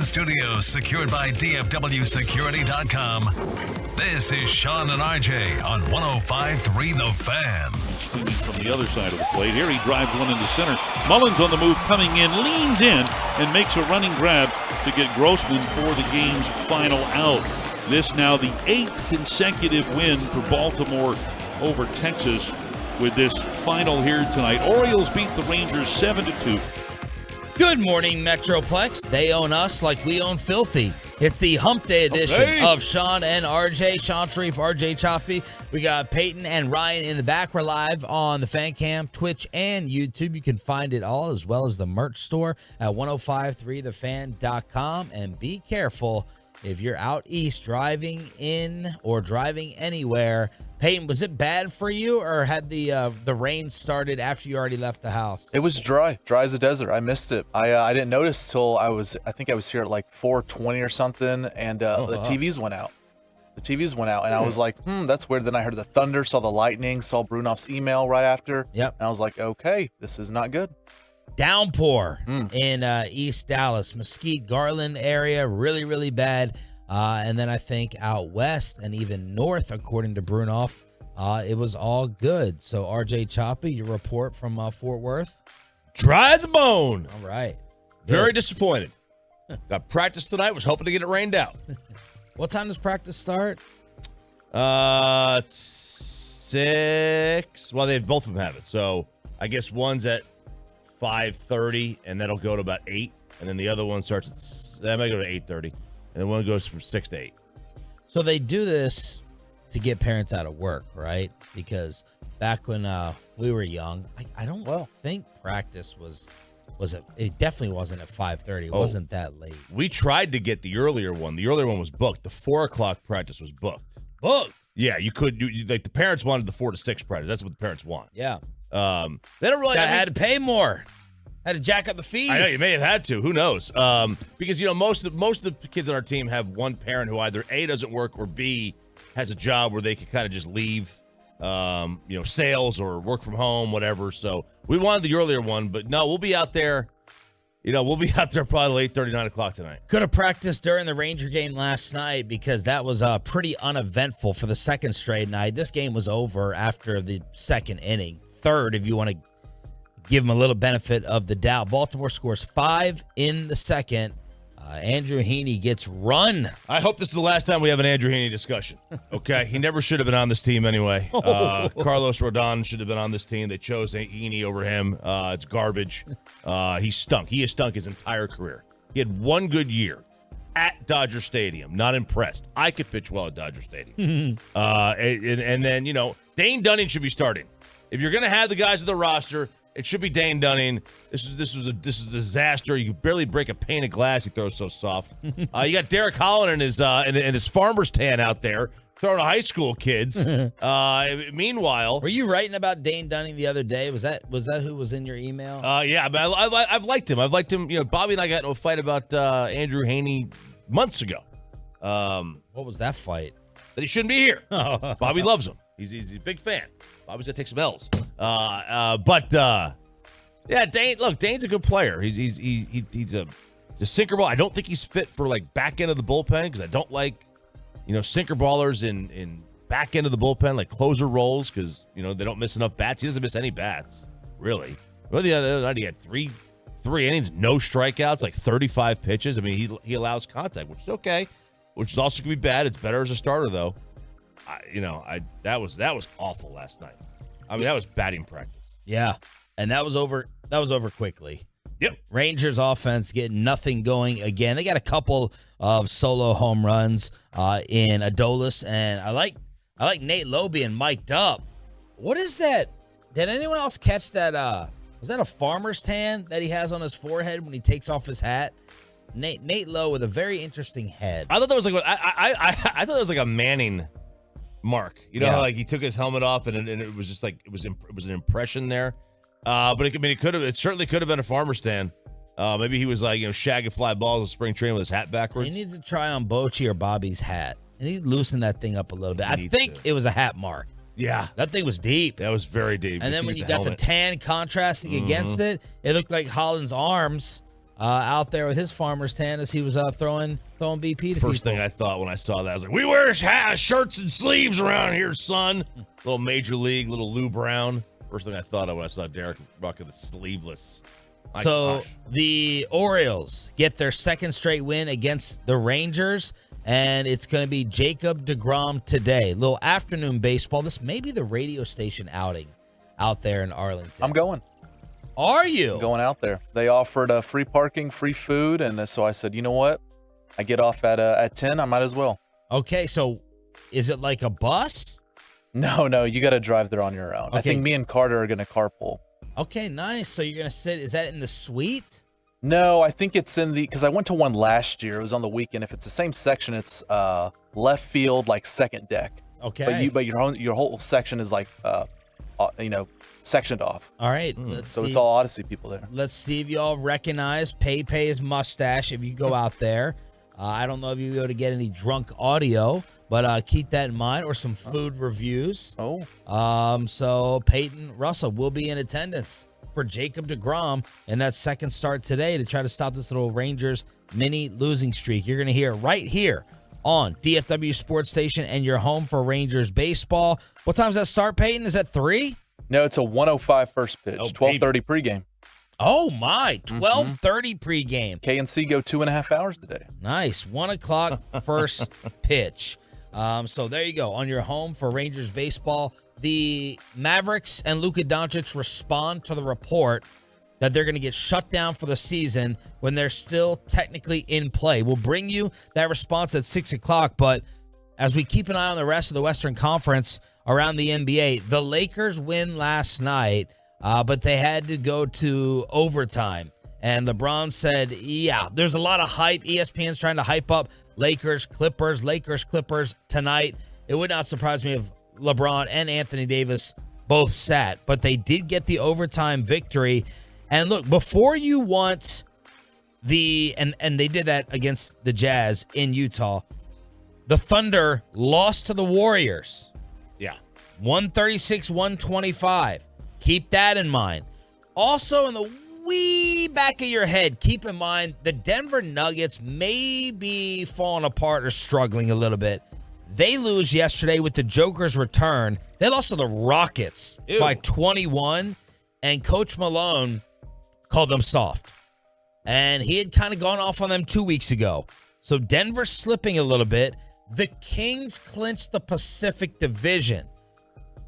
studios secured by DFWsecurity.com. This is Sean and RJ on 105.3 The Fan. From the other side of the plate. Here he drives one into center. Mullins on the move, coming in, leans in, and makes a running grab to get Grossman for the game's final out. This now the 8th consecutive win for Baltimore over Texas with this final here tonight. Orioles beat the Rangers 7-2. Good morning, Metroplex. They own us like we own Filthy. It's the Hump Day edition of Sean and RJ. Sean Sharif, RJ Choppy. We got Peyton and Ryan in the back. We're live on the Fan Cam, Twitch, and YouTube. You can find it all as well as the merch store at 1053thefan.com. And be careful if you're out east driving in or driving anywhere. Peyton, was it bad for you, or had the rain started after you already left the house? It was dry as a desert. I missed it. I didn't notice till I think I was here at like 4:20 or something, and the TVs went out. The TVs went out, and I was like, that's weird. Then I heard the thunder, saw the lightning, saw Brunoff's email right after. Yep. And I was like, okay, this is not good. Downpour in East Dallas, Mesquite, Garland area, really, really bad. And then I think out west and even north, according to Brunoff, it was all good. So, RJ Choppy, your report from Fort Worth? Dry as a bone. All right. Very disappointed. Got practice tonight. Was hoping to get it rained out. What time does practice start? 6. Well, both of them have it. So I guess one's at 5:30, and that'll go to about 8. And then the other one starts that might go to 8:30. And then one goes from 6 to 8. So they do this to get parents out of work, right? Because back when we were young, I don't think practice it definitely wasn't at 5:30. It wasn't that late. We tried to get the earlier one. The earlier one was booked. The 4 o'clock practice was booked. Booked? Yeah, you could. Like the parents wanted the 4 to 6 practice. That's what the parents want. Yeah. They don't really. Had to pay more. Had to jack up the fees. I know you may have had to. Who knows? Because most of the kids on our team have one parent who either A, doesn't work, or B, has a job where they could kind of just leave, sales or work from home, whatever. So we wanted the earlier one, but no, we'll be out there. We'll be out there probably 8:30, 9 o'clock tonight. Could have practiced during the Ranger game last night because that was pretty uneventful for the second straight night. This game was over after the second inning. Third, if you want to give them a little benefit of the doubt. Baltimore scores 5 in the second. Andrew Heaney gets run. I hope this is the last time we have an Andrew Heaney discussion. Okay, he never should have been on this team anyway. Carlos Rodon should have been on this team. They chose Heaney over him. It's garbage. He stunk. He has stunk his entire career. He had one good year at Dodger Stadium. Not impressed. I could pitch well at Dodger Stadium. And then, Dane Dunning should be starting. If you're going to have the guys on the roster, it should be Dane Dunning. This is a disaster. You can barely break a pane of glass. He throws so soft. You got Derek Holland and his farmer's tan out there throwing to high school kids. Meanwhile, were you writing about Dane Dunning the other day? Was that who was in your email? Yeah, but I've liked him. I've liked him. Bobby and I got into a fight about Andrew Heaney months ago. What was that fight? That he shouldn't be here. Bobby loves him. He's a big fan. Bobby's gonna take some L's. Dane. Look, Dane's a good player. He's a sinker ball. I don't think he's fit for like back end of the bullpen because I don't like sinker ballers in back end of the bullpen like closer roles because they don't miss enough bats. He doesn't miss any bats really. Well, the other night he had three innings, no strikeouts, like 35 pitches. I mean, he allows contact, which is okay, which is also could be bad. It's better as a starter though. That was awful last night. I mean, that was batting practice. Yeah, and that was over quickly. Yep. Rangers offense getting nothing going again. They got a couple of solo home runs in Adolis, and I like Nate Lowe being mic'd up. What is that? Did anyone else catch that? Was that a farmer's tan that he has on his forehead when he takes off his hat? Nate Lowe with a very interesting head. I thought that was like I thought that was like a Manning mark. How like he took his helmet off and it was just like it was an impression there. But it certainly could have been a farmer's tan. Maybe he was like shagging fly balls in spring training with his hat backwards. He needs to try on Bochy or Bobby's hat. He needs to loosen that thing up a little bit. I think it was a hat mark. Yeah, that thing was deep. That was very deep. And then when you got the tan contrasting against it, it looked like Holland's arms out there with his farmer's tan as he was throwing BP to First people. thing I thought when I saw that, I was like, we wear shirts and sleeves around here, son. Little Major League, little Lou Brown. First thing I thought of when I saw Derek rocking the sleeveless. My gosh. The Orioles get their second straight win against the Rangers, and it's going to be Jacob deGrom today. Little afternoon baseball. This may be the radio station outing out there in Arlington. I'm going. Are you? I'm going out there. They offered free parking, free food, and so I said, you know what? I get off at 10. I might as well. Okay, so is it like a bus? No, you got to drive there on your own. Okay. I think me and Carter are going to carpool. Okay, nice. So you're going to sit, is that in the suite? No, I think it's in because I went to one last year. It was on the weekend. If it's the same section, it's left field, like second deck. Okay. But your whole section is like, sectioned off. All right. Let's So see. it's all Odyssey people there. Let's see if y'all recognize Pepe's mustache if you go out there. I don't know if you'll be able to get any drunk audio, but keep that in mind, or some food reviews. Oh. So Peyton Russell will be in attendance for Jacob deGrom in that second start today to try to stop this little Rangers mini losing streak. You're going to hear it right here on DFW Sports Station and your home for Rangers baseball. What time's that start, Peyton? Is that 3? No, it's a 1:05 first pitch, 12:30 pregame. Oh, my. 12:30 pregame. KNC go 2.5 hours today. Nice. 1 o'clock first pitch. So there you go. On your home for Rangers baseball, the Mavericks and Luka Doncic respond to the report that they're going to get shut down for the season when they're still technically in play. We'll bring you that response at 6 o'clock, but as we keep an eye on the rest of the Western Conference around the NBA, the Lakers win last night, but they had to go to overtime. And LeBron said, yeah, there's a lot of hype. ESPN's trying to hype up Lakers, Clippers tonight. It would not surprise me if LeBron and Anthony Davis both sat, but they did get the overtime victory. And look, before you want and they did that against the Jazz in Utah, the Thunder lost to the Warriors. Yeah. 136-125. Keep that in mind. Also, in the wee back of your head, keep in mind the Denver Nuggets may be falling apart or struggling a little bit. They lose yesterday with the Joker's return. They lost to the Rockets by 21, and Coach Malone called them soft. And he had kind of gone off on them 2 weeks ago. So Denver's slipping a little bit. The Kings clinched the Pacific Division.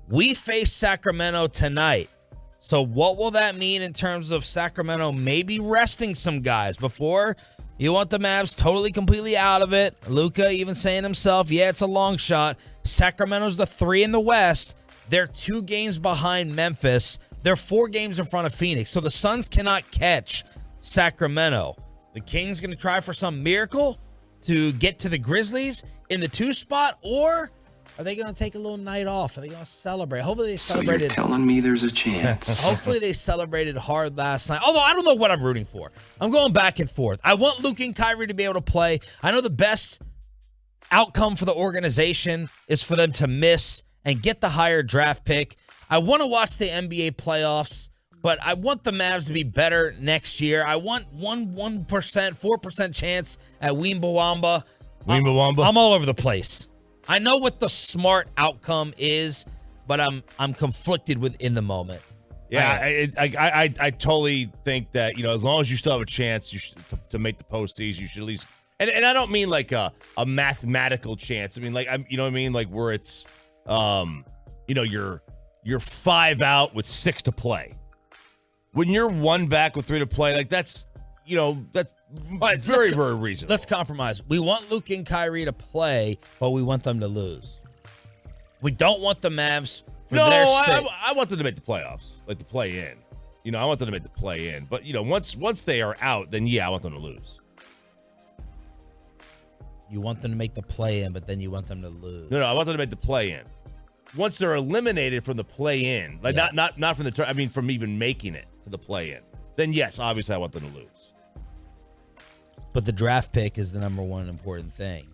We face Sacramento tonight. So what will that mean in terms of Sacramento maybe resting some guys? Before, you want the Mavs totally, completely out of it. Luka even saying himself, yeah, it's a long shot. Sacramento's the 3 in the West. They're 2 games behind Memphis. They're 4 games in front of Phoenix. So the Suns cannot catch Sacramento. The Kings going to try for some miracle to get to the Grizzlies in the 2 spot, or are they going to take a little night off? Are they going to celebrate? Hopefully they celebrated. So you're telling me there's a chance. Hopefully they celebrated hard last night. Although I don't know what I'm rooting for. I'm going back and forth. I want Luke and Kyrie to be able to play. I know the best outcome for the organization is for them to miss and get the higher draft pick. I want to watch the NBA playoffs, but I want the Mavs to be better next year. I want 1%, 4% chance at Wembanyama. I'm all over the place. I know what the smart outcome is, but I'm conflicted within the moment. Yeah, I totally think that, as long as you still have a chance to make the postseason, you should at least. And I don't mean like a mathematical chance. I mean you know what I mean, like where it's you're 5 out with 6 to play. When you're 1 back with 3 to play, like that's very, very reasonable. Let's compromise. We want Luke and Kyrie to play, but we want them to lose. We don't want the Mavs for their sake. I want them to make the playoffs, like the play in. I want them to make the play in. But, once they are out, then, I want them to lose. You want them to make the play in, but then you want them to lose. No, I want them to make the play in. Once they're eliminated from the play in, like not from the from even making it to the play in, then yes, obviously I want them to lose. But the draft pick is the number one important thing.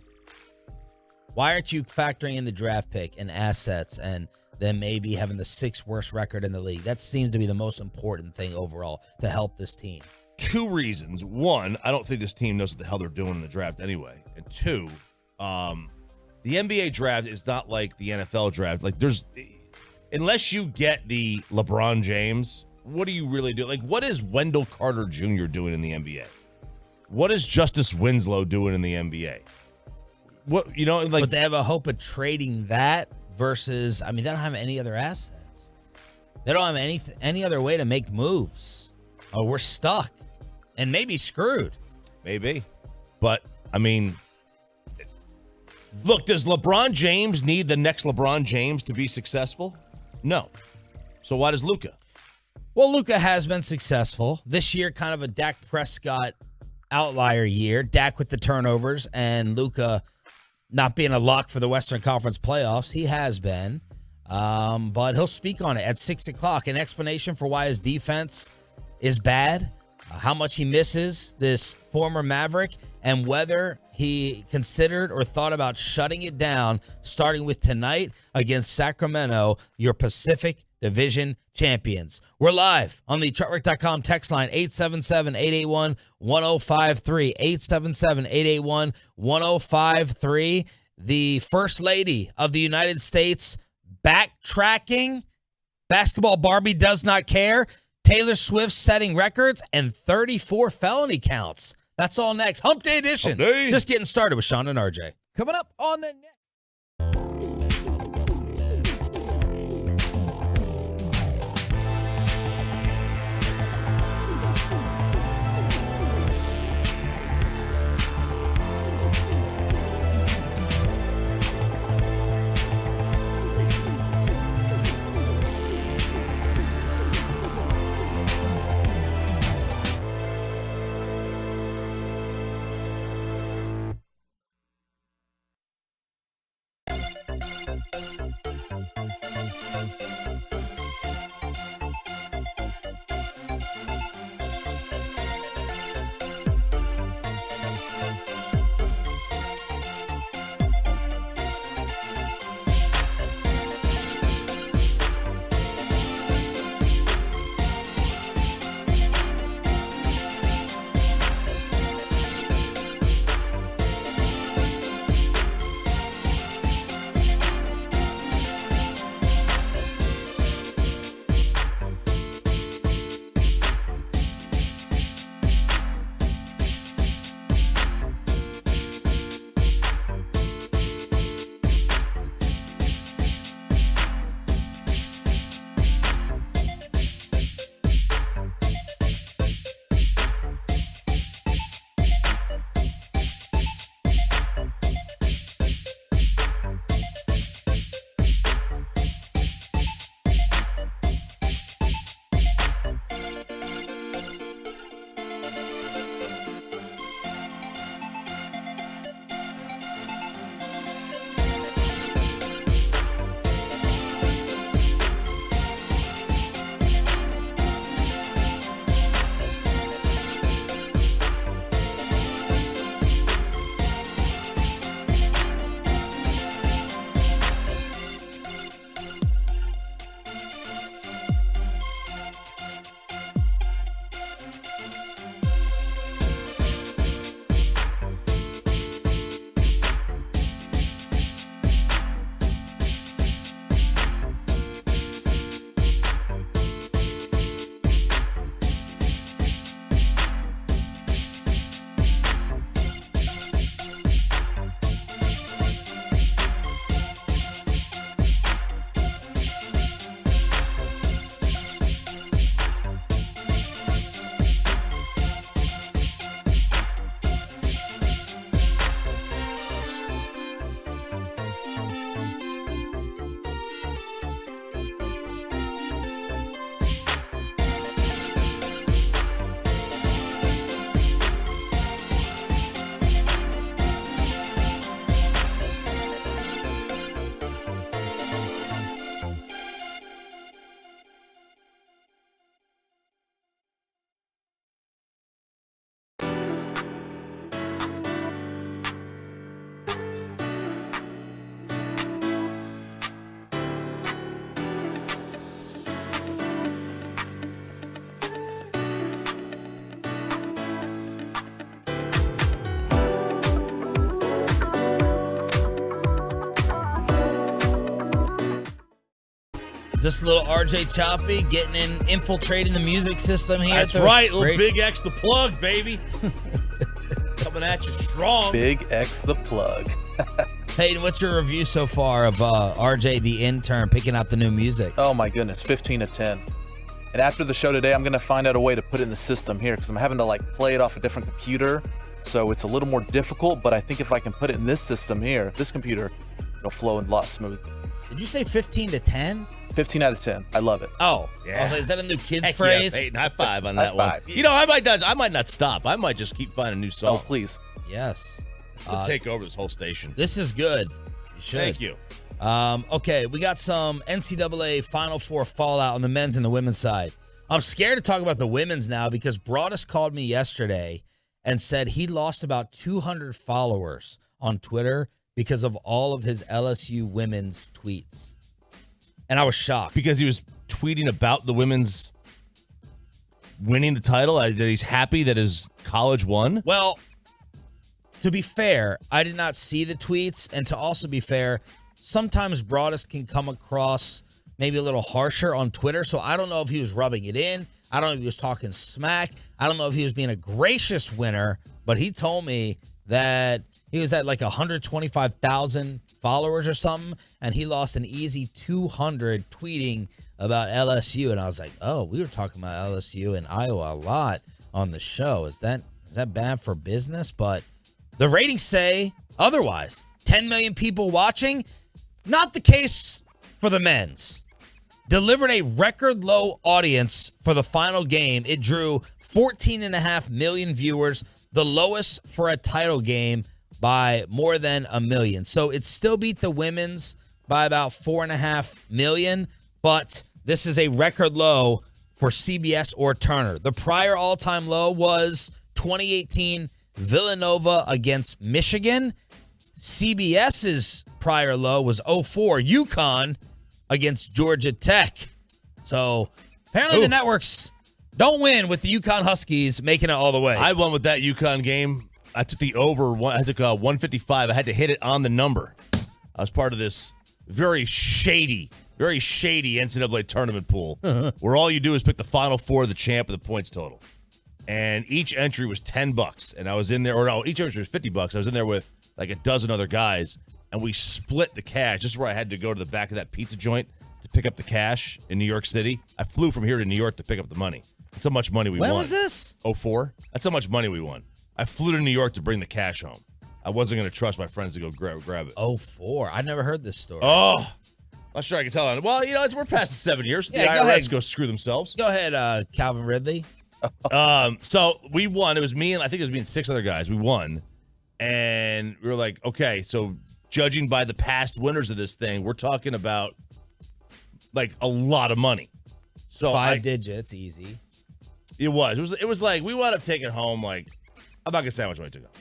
Why aren't you factoring in the draft pick and assets and then maybe having the 6th worst record in the league? That seems to be the most important thing overall to help this team. two reasons. One, I don't think this team knows what the hell they're doing in the draft anyway. And two, the NBA draft is not like the NFL draft. Like, unless you get the LeBron James, what do you really do? Like, what is Wendell Carter Jr. doing in the NBA? What is Justice Winslow doing in the NBA? What, but they have a hope of trading that versus, they don't have any other assets. They don't have any other way to make moves. Oh, we're stuck and maybe screwed. Maybe. But, look, does LeBron James need the next LeBron James to be successful? No. So why does Luka? Well, Luka has been successful. This year, kind of a Dak Prescott outlier year. Dak with the turnovers and Luka not being a lock for the Western Conference playoffs. He has been. But he'll speak on it at 6 o'clock. An explanation for why his defense is bad, how much he misses this former Maverick, and whether he considered or thought about shutting it down, starting with tonight against Sacramento, your Pacific Division champions. We're live on the Truckwreck.com text line, 877-881-1053, 877-881-1053. The First Lady of the United States backtracking. Basketball Barbie does not care. Taylor Swift setting records and 34 felony counts. That's all next. Hump Day edition. Hump Day. Just getting started with Sean and RJ. Coming up on the next. Just a little RJ Choppy infiltrating the music system here. That's right. Little Big X the plug, baby. Coming at you strong. Big X the plug. Peyton, what's your review so far of RJ the intern picking out the new music? Oh my goodness, 15 to 10. And after the show today, I'm going to find out a way to put it in the system here because I'm having to play it off a different computer. So it's a little more difficult, but I think if I can put it in this system here, this computer, it'll flow a lot smoother. Did you say 15 to 10? 15 out of 10. I love it. Oh, yeah. I was like, is that a new kids Heck phrase? Yeah, Peyton, high five on that High one. five. You know, I might not stop. I might just keep finding new songs. Oh, please. Yes. We'll take over this whole station. This is good. You should. Thank you. Okay, we got some NCAA Final Four fallout on the men's and the women's side. I'm scared to talk about the women's now because Broadus called me yesterday and said he lost about 200 followers on Twitter because of all of his LSU women's tweets. And I was shocked. Because he was tweeting about the women's winning the title, that he's happy that his college won? Well, to be fair, I did not see the tweets. And to also be fair, sometimes Broadus can come across maybe a little harsher on Twitter. So I don't know if he was rubbing it in. I don't know if he was talking smack. I don't know if he was being a gracious winner. But he told me that he was at 125,000 followers or something. And he lost an easy 200 tweeting about LSU. And I was like, oh, we were talking about LSU and Iowa a lot on the show. Is that bad for business? But the ratings say otherwise. 10 million people watching. Not the case for the men's. Delivered a record low audience for the final game. It drew 14.5 million viewers, the lowest for a title game by more than 1 million. So it still beat the women's by about 4.5 million, but this is a record low for CBS or Turner. The prior all-time low was 2018 Villanova against Michigan. CBS's prior low was 04 UConn against Georgia Tech. So apparently the networks don't win with the UConn Huskies making it all the way. I won with that UConn game. I took the over. I took 155. I had to hit it on the number. I was part of this very shady NCAA tournament pool where all you do is pick the final four of the champ and the points total. And each entry was $10. And I was in there, or no, each entry was $50. I was in there with like a dozen other guys, and we split the cash. This is where I had to go to the back of that pizza joint to pick up the cash in New York City. I flew from here to New York to pick up the money. That's how much money we won. When was this? 04. That's how much money we won. I flew to New York to bring the cash home. I wasn't going to trust my friends to go grab it. 04. I never heard this story. Oh, not sure I can tell on it. Well, we're past the 7 years. So Yeah, the go IRS ahead. go screw themselves. Go ahead, Calvin Ridley. So we won. It was me and I think it was me and 6 other guys. We won. And we were like, okay, so judging by the past winners of this thing, we're talking about like a lot of money. So 5 digits, easy. It was like we wound up taking home like I'm not gonna say how much money I took home.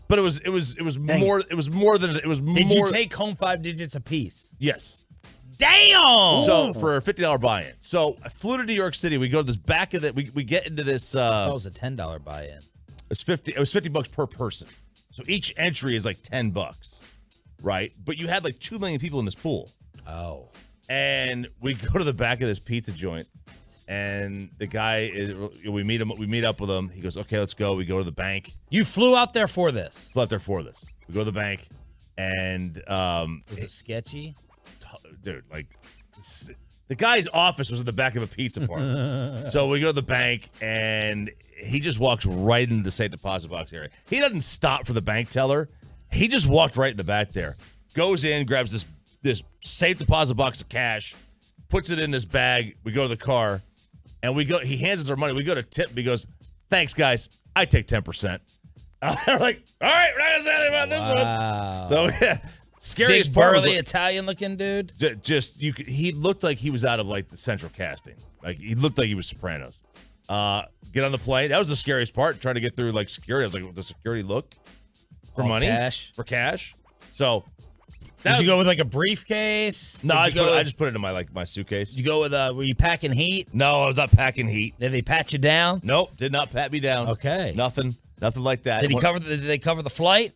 But it was more Did you take home 5 digits apiece? Yes. Damn! So for a $50 buy-in. So I flew to New York City. We go to this back of the we get into this That was a $10 buy-in. It was $50 per person. So each entry is like $10, right? But you had like 2 million people in this pool. Oh. And we go to the back of this pizza joint, and the guy we meet up with him. He goes, "Okay, let's go." We go to the bank. You flew out there for this? Flew out there for this. We go to the bank, and Was it sketchy? dude, like the guy's office was in the back of a pizza parlor. So we go to the bank, and he just walks right into the safe deposit box area. He doesn't stop for the bank teller. He just walked right in the back there. Goes in, grabs this safe deposit box of cash, puts it in this bag. We go to the car, and we go. He hands us our money. We go to tip. He goes, "Thanks, guys. I take 10%." I'm like, "All right, we're not gonna say anything about this one." So yeah, scariest Big part was burly Italian-looking dude. he looked like he was out of like the central casting. Like he looked like he was Sopranos. Get on the plane. That was the scariest part. Trying to get through like security. I was like, "Does security look for All money? cash? For cash?" So. Did you go with like a briefcase? No, I Did just put it in my suitcase. you go with were you packing heat? No, I was not packing heat. Did they pat you down? Nope, did not pat me down. Okay. Nothing like that. Did they cover the flight?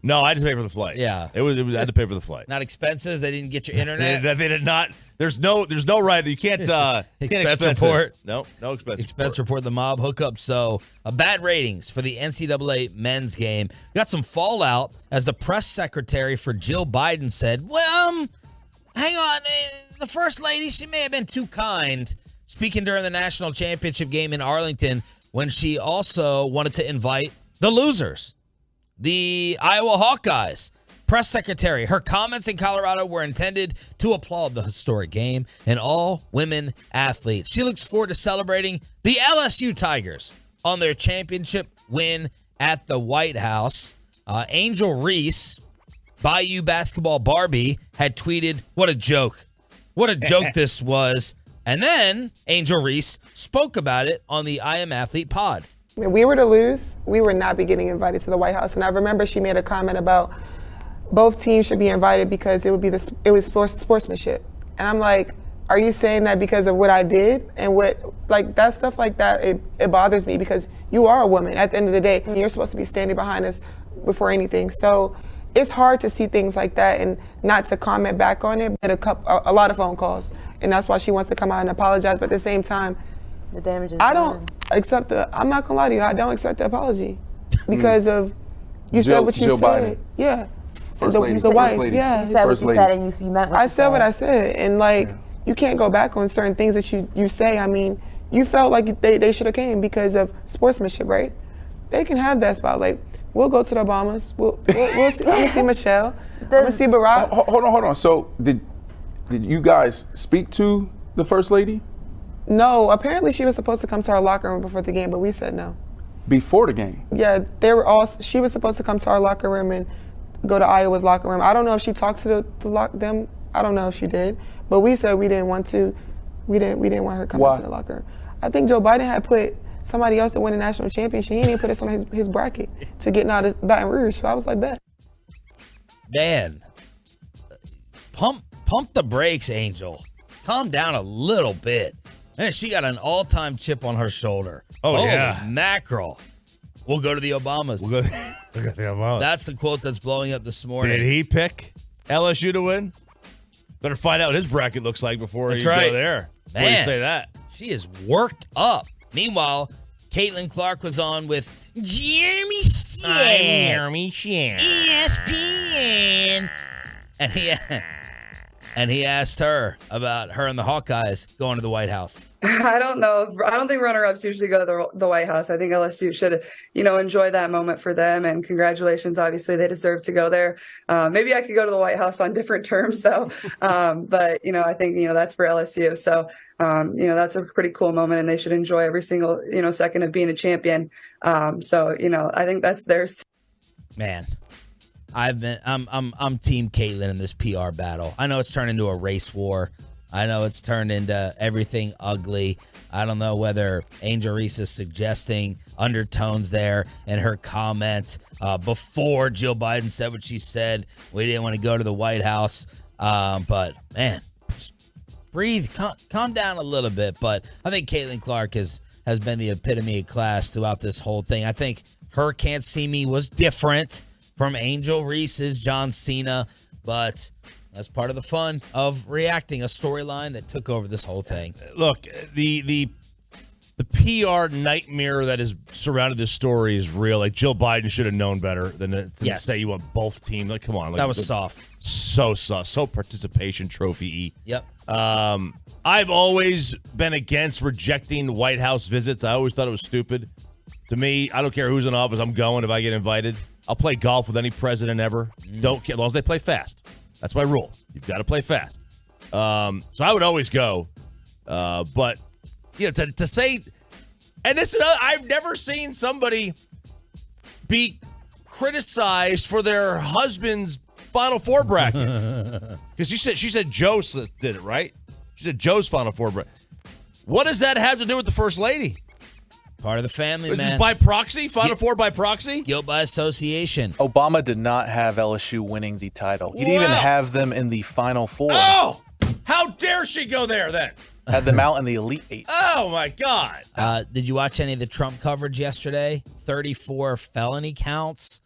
No, I had to pay for the flight. Yeah. It was I had to pay for the flight. Not expenses. They didn't get your internet. They did not. There's no right. You can't Expense report. No expense. Expense report. The mob hookup. So bad ratings for the NCAA men's game. Got some fallout as the press secretary for Jill Biden said, "Well, hang on, the first lady, she may have been too kind." Speaking during the national championship game in Arlington, when she also wanted to invite the losers, the Iowa Hawkeyes. Press secretary, her comments in Colorado were intended to applaud the historic game and all women athletes. She looks forward to celebrating the LSU Tigers on their championship win at the White House. Angel Reese, Bayou Basketball Barbie, had tweeted, "What a joke. What a joke this was." And then Angel Reese spoke about it on the I Am Athlete pod. If we were to lose, we would not be getting invited to the White House. And I remember she made a comment about both teams should be invited because it was sportsmanship. And I'm like, are you saying that because of what I did? And that stuff like that, it bothers me because you are a woman at the end of the day. And you're supposed to be standing behind us before anything. So it's hard to see things like that and not to comment back on it, but a lot of phone calls. And that's why she wants to come out and apologize. But at the same time, the damage is I'm not gonna lie to you, I don't accept the apology because of you said what you Jill said. Biden. Yeah. First lady. The wife, First lady. yeah. You said First what you lady. said and you meant what I you said what I said, and you can't go back on certain things that you say. I mean, you felt like they should have came because of sportsmanship, right? They can have that spot. Like, we'll go to the Obamas. We'll see, I'm gonna see Michelle. I'm gonna see Barack. Hold on. So did you guys speak to the first lady No, apparently she was supposed to come to our locker room before the game, but we said no. before the game? Yeah, she was supposed to come to our locker room and go to Iowa's locker room. I don't know if she talked to them. I don't know if she did, but we said we didn't want to. We didn't want her coming Why? to the locker room. I think Joe Biden had put somebody else to win the national championship. He didn't even put us on his bracket to get out of Baton Rouge. So I was like, bet. Man, pump the brakes, Angel. Calm down a little bit. Man, she got an all-time chip on her shoulder. Oh, yeah. Mackerel. We'll go to the Obamas. Look at the Obama. That's the quote that's blowing up this morning. Did he pick LSU to win? Better find out what his bracket looks like before That's you right. go there. Before you Man. say that. She is worked up. Meanwhile, Caitlin Clark was on with Jeremy Sheehan, ESPN. And he asked her about her and the Hawkeyes going to the White House. I don't know. I don't think runner-ups usually go to the White House. I think LSU should, enjoy that moment for them. And congratulations. Obviously, they deserve to go there. Maybe I could go to the White House on different terms, though. But I think, that's for LSU. So, that's a pretty cool moment, and they should enjoy every single, second of being a champion. So, I think that's theirs. Man, I'm Team Caitlin in this PR battle. I know it's turned into a race war. I know it's turned into everything ugly. I don't know whether Angel Reese is suggesting undertones there in her comment before Jill Biden said what she said. We didn't want to go to the White House. But, man, just breathe. Calm down a little bit. But I think Caitlin Clark has been the epitome of class throughout this whole thing. I think her Can't See Me was different from Angel Reese's John Cena, but that's part of the fun of reacting, a storyline that took over this whole thing. Look, the PR nightmare that has surrounded this story is real. Like, Jill Biden should have known better than to say you want both teams. Like, come on. Like, That was soft. So soft. So participation trophy-y. Yep. I've always been against rejecting White House visits. I always thought it was stupid. To me, I don't care who's in office. I'm going if I get invited. I'll play golf with any president ever. Don't care, as long as they play fast. That's my rule. You've got to play fast. So I would always go. But, to say, and this is another, I've never seen somebody be criticized for their husband's Final Four bracket. Because she said Joe did it, right? She said Joe's Final Four bracket. What does that have to do with the First Lady? Part of the family, This man. is by proxy? Final Four by proxy? Guilt by association. Obama did not have LSU winning the title. He didn't even have them in the Final Four. Oh! How dare she go there then? Had them out in the Elite Eight. Oh, my God. Did you watch any of the Trump coverage yesterday? 34 felony counts.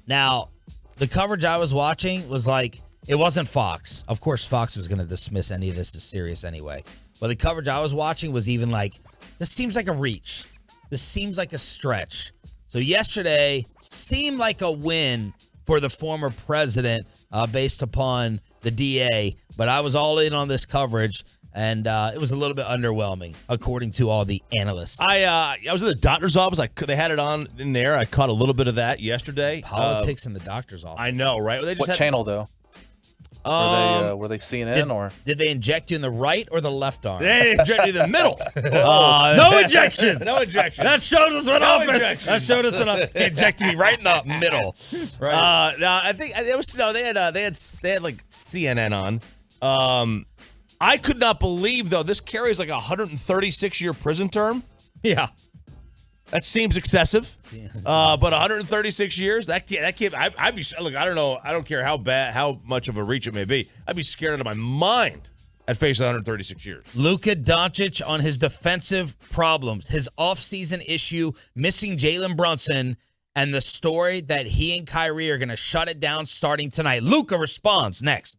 Now, the coverage I was watching was like, it wasn't Fox. Of course, Fox was going to dismiss any of this as serious anyway. But the coverage I was watching was even like, this seems like a reach. This seems like a stretch. So yesterday seemed like a win for the former president based upon the DA. But I was all in on this coverage, and it was a little bit underwhelming, according to all the analysts. I was in the doctor's office. They had it on in there. I caught a little bit of that yesterday. Politics in the doctor's office. I know, right? They just What channel, though? Were they CNN or? Did they inject you in the right or the left arm? They injected you in the middle. No injections. No injections. That showed us what No office. injections. That showed us they injected me right in the middle. Right. No, I think it was they had like CNN on. I could not believe though this carries like a 136-year prison term. Yeah. That seems excessive. But 136 years, that can't. I'd be look. I don't know. I don't care how much of a reach it may be. I'd be scared out of my mind at facing 136 years. Luka Doncic on his defensive problems, his offseason issue, missing Jalen Brunson, and the story that he and Kyrie are going to shut it down starting tonight. Luka responds next.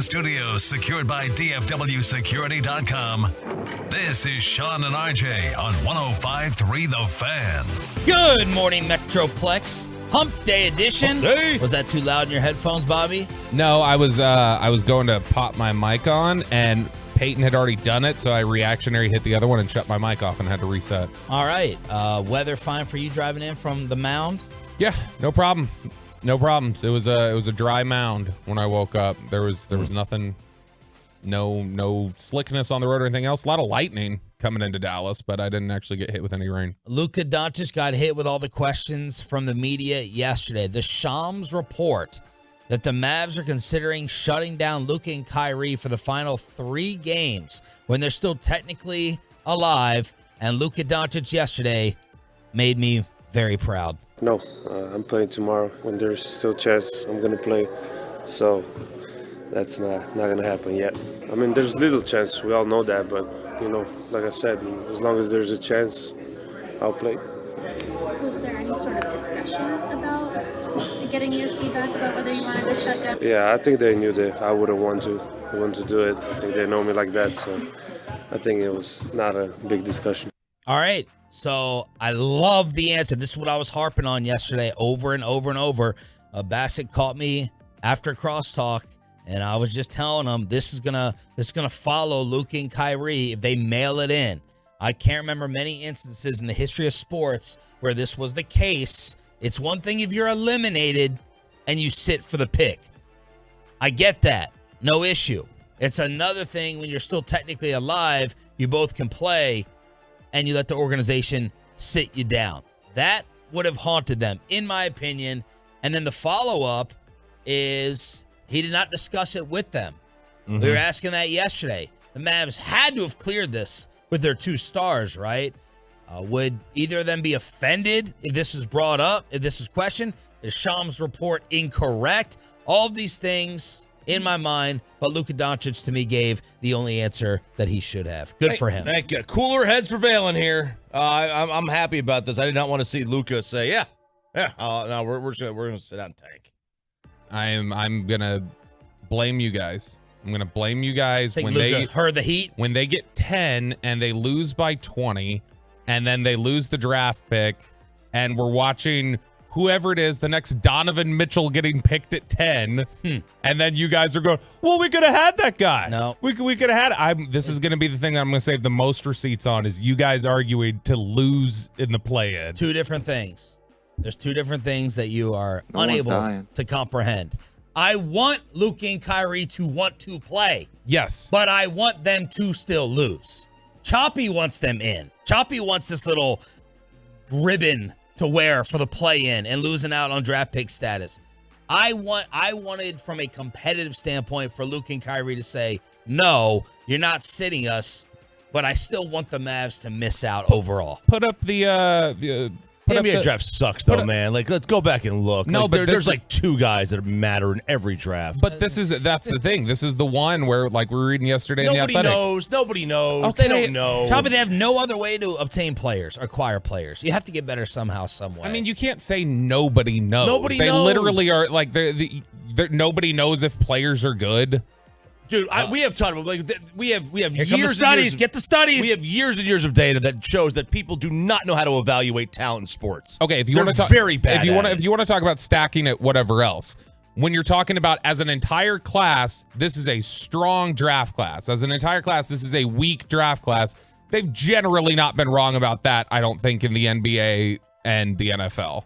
in studio, secured by DFWsecurity.com. This is Sean and RJ on 105.3 The Fan. Good morning, Metroplex. Hump Day edition. Hump day. Was that too loud in your headphones, Bobby? No, I was going to pop my mic on, and Peyton had already done it, so I reactionary hit the other one and shut my mic off and had to reset. All right. Weather fine for you driving in from the mound? Yeah, no problem. No problems. It was a dry mound when I woke up. There was nothing, no slickness on the road or anything else. A lot of lightning coming into Dallas, but I didn't actually get hit with any rain. Luka Doncic got hit with all the questions from the media yesterday. The Shams report that the Mavs are considering shutting down Luka and Kyrie for the final 3 games when they're still technically alive. And Luka Doncic yesterday made me very proud. No, I'm playing tomorrow. When there's still a chance, I'm going to play. So that's not going to happen yet. I mean, there's little chance. We all know that. But, like I said, as long as there's a chance, I'll play. Was there any sort of discussion about getting your feedback about whether you wanted to shut down? Yeah, I think they knew that I wouldn't want to do it. I think they know me like that. So I think it was not a big discussion. All right. So I love the answer. This is what I was harping on yesterday over and over and over. Bassett caught me after crosstalk, and I was just telling him this is gonna follow Luka and Kyrie if they mail it in. I can't remember many instances in the history of sports where this was the case. It's one thing if you're eliminated and you sit for the pick. I get that. No issue. It's another thing when you're still technically alive, you both can play, and you let the organization sit you down. That would have haunted them, in my opinion. And then the follow-up is he did not discuss it with them. We were asking that yesterday. The Mavs had to have cleared this with their 2 stars, right? Would either of them be offended if this was brought up, if this was questioned? Is Shams' report incorrect? All of these things in my mind, but Luka Doncic to me gave the only answer that he should have. Good for him. Thank you. Cooler heads prevailing here. I'm happy about this. I did not want to see Luka say, yeah. No, we're gonna sit down and tank. I'm gonna blame you guys. I'm gonna blame you guys Think when Luka they heard the heat. When they get 10 and they lose by 20, and then they lose the draft pick, and we're watching whoever it is, the next Donovan Mitchell getting picked at 10, and then you guys are going, well, we could have had that guy. No. We could have had it. This is going to be the thing that I'm going to save the most receipts on is you guys arguing to lose in the play-in. 2 different things. There's 2 different things that you are unable to comprehend. I want Luka and Kyrie to want to play. Yes. But I want them to still lose. Choppy wants them in. Choppy wants this little ribbon to wear for the play-in and losing out on draft pick status. I wanted from a competitive standpoint for Luka and Kyrie to say, no, you're not sitting us, but I still want the Mavs to miss out overall. Put up the NBA draft sucks though, man. Like, let's go back and look. No, like, but there's like 2 guys that matter in every draft. But that's the thing. This is the one where, like we were reading yesterday in The Athletic. Nobody knows. Okay. They don't know. Choppy, they have no other way to obtain players, acquire players. You have to get better somehow, some way. I mean, you can't say nobody knows. Nobody knows. Literally are like nobody knows if players are good. Dude, we have talked about we have Here years come the studies. years, Get the studies. We have years and years of data that shows that people do not know how to evaluate talent in sports. Okay, if you They're want to talk very bad. if you want to talk about stacking it, whatever else. When you're talking about as an entire class, this is a strong draft class. As an entire class, this is a weak draft class. They've generally not been wrong about that, I don't think, in the NBA and the NFL.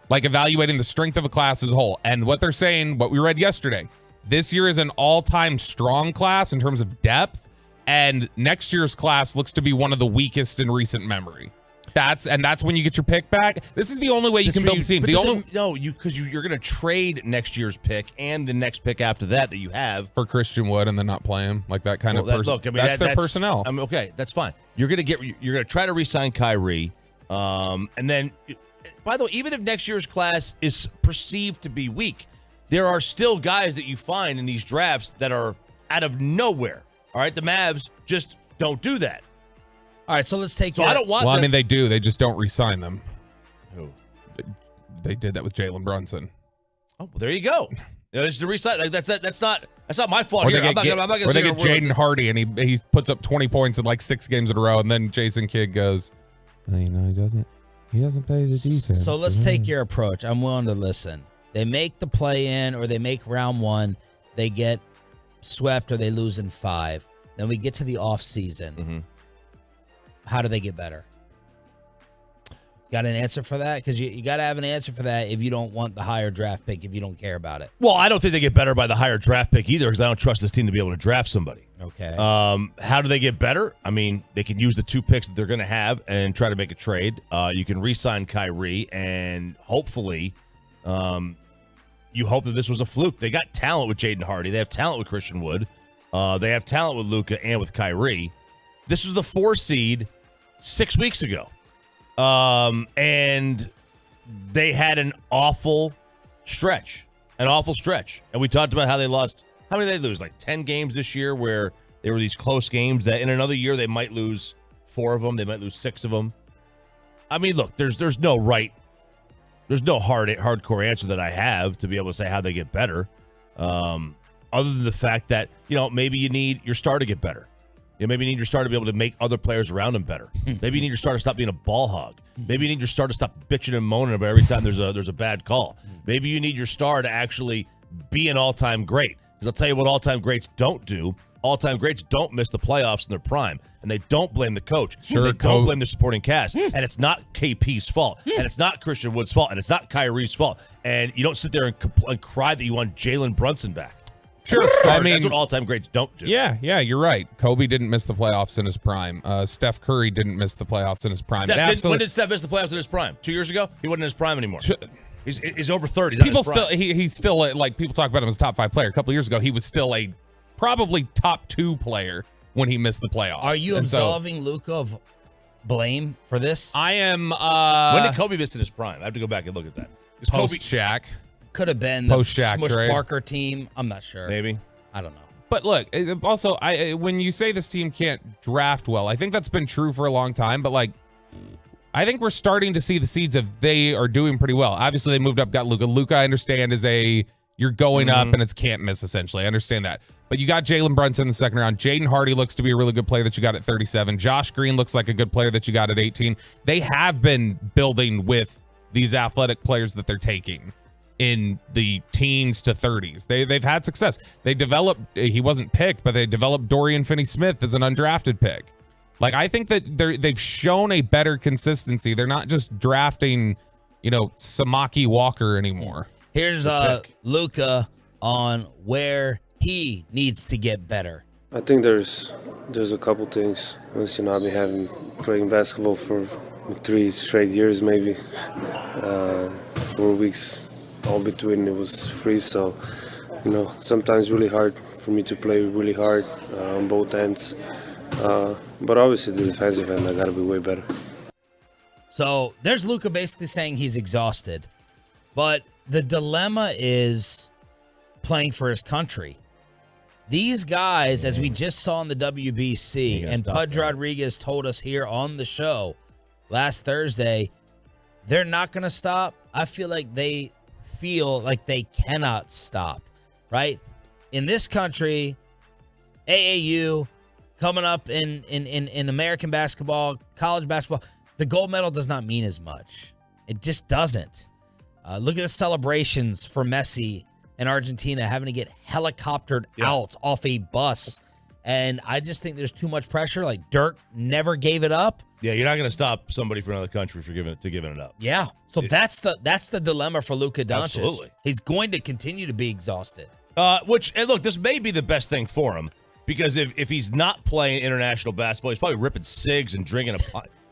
Like evaluating the strength of a class as a whole. And what they're saying, what we read yesterday, this year is an all-time strong class in terms of depth, and next year's class looks to be one of the weakest in recent memory. That's when you get your pick back. This is the only way you can build a team. Because you're going to trade next year's pick and the next pick after that you have for Christian Wood and then not play him like that kind of person. Look, I mean, that's their personnel. I mean, okay, that's fine. You're going to try to re-sign Kyrie, and then, by the way, even if next year's class is perceived to be weak, there are still guys that you find in these drafts that are out of nowhere. All right, the Mavs just don't do that. All right, so let's take. So I don't want. Well, I mean, they do. They just don't re-sign them. Who? They did that with Jalen Brunson. Oh, well, there you go. It's the recycle. Like, that's not my fault. Or Here, they I'm not gonna or they sit here get and Jaden Hardy and he puts up 20 points in like 6 games in a row, and then Jason Kidd goes, he doesn't play the defense. So let's take your approach. I'm willing to listen. They make the play-in or they make round 1. They get swept or they lose in 5. Then we get to the offseason. Mm-hmm. How do they get better? Got an answer for that? Because you got to have an answer for that if you don't want the higher draft pick, if you don't care about it. Well, I don't think they get better by the higher draft pick either, because I don't trust this team to be able to draft somebody. Okay. How do they get better? I mean, they can use the 2 picks that they're going to have and try to make a trade. You can re-sign Kyrie, and hopefully, you hope that this was a fluke. They got talent with Jaden Hardy. They have talent with Christian Wood. They have talent with Luka and with Kyrie. This was the 4 seed 6 weeks ago. And they had an awful stretch. And we talked about how they lost. How many did they lose? Like 10 games this year, where there were these close games that in another year they might lose 4 of them. They might lose 6 of them. I mean, look, there's no hardcore answer that I have to be able to say how they get better. Other than the fact that, maybe you need your star to get better. Maybe you need your star to be able to make other players around him better. Maybe you need your star to stop being a ball hog. Maybe you need your star to stop bitching and moaning about every time there's a bad call. Maybe you need your star to actually be an all-time great. Because I'll tell you what all-time greats don't do. All-time greats don't miss the playoffs in their prime. And they don't blame the coach. Sure, they don't blame the supporting cast. And it's not KP's fault. And it's not Christian Wood's fault. And it's not Kyrie's fault. And you don't sit there and cry that you want Jalen Brunson back. Sure. I mean, that's what all-time greats don't do. Yeah, you're right. Kobe didn't miss the playoffs in his prime. Steph Curry didn't miss the playoffs in his prime. When did Steph miss the playoffs in his prime? 2 years ago? He wasn't in his prime anymore. He's over 30. He's still like, people talk about him as a top 5 player. A couple of years ago, he was still a probably top 2 player when he missed the playoffs. Are you absolving Luka of blame for this? I am. When did Kobe miss in his prime? I have to go back and look at that. Post Shaq. Could have been the Post-Shaq Smush trade. Parker team. I'm not sure. Maybe. I don't know. But look, also, when you say this team can't draft well, I think that's been true for a long time. But like, I think we're starting to see the seeds of they are doing pretty well. Obviously, they moved up, got Luka. Luka, I understand, is you're going up and it's can't miss, essentially. I understand that. But you got Jalen Brunson in the second round. Jaden Hardy looks to be a really good player that you got at 37. Josh Green looks like a good player that you got at 18. They have been building with these athletic players that they're taking in the teens to 30s. They've had success. They developed, he wasn't picked, but they developed Dorian Finney-Smith as an undrafted pick. Like, I think that they've shown a better consistency. They're not just drafting, Samaki Walker anymore. Here's Luka on where he needs to get better. I think there's a couple things. Once I've been playing basketball for 3 straight years, maybe 4 weeks. All between it was free, so sometimes really hard for me to play really hard on both ends. But obviously the defensive end, I gotta be way better. So there's Luka basically saying he's exhausted, but the dilemma is playing for his country. These guys, as we just saw in the WBC, and Pudge Rodriguez told us here on the show last Thursday, they're not going to stop. I feel like they feel like they cannot stop, right? In this country, AAU, coming up in American basketball, college basketball, the gold medal does not mean as much. It just doesn't. Look at the celebrations for Messi in Argentina having to get helicoptered out off a bus. And I just think there's too much pressure. Like Dirk never gave it up. Yeah, you're not going to stop somebody from another country for giving it up. Yeah. So that's the dilemma for Luka Doncic. Absolutely. He's going to continue to be exhausted. And look, this may be the best thing for him, because if he's not playing international basketball, he's probably ripping cigs and drinking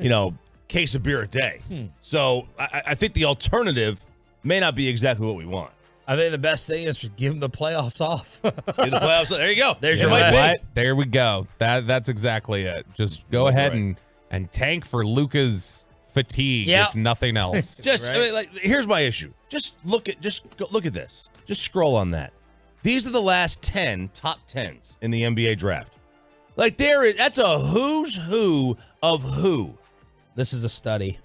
a case of beer a day. So I think the alternative may not be exactly what we want. I think the best thing is to give him the playoffs off. Give the playoffs. There you go. There's your best. There we go. That's exactly it. Just go ahead and tank for Luka's fatigue, if nothing else. Here's my issue. Just look at this. Just scroll on that. These are the last 10 top 10s in the NBA draft. That's a who's who of who. This is a study.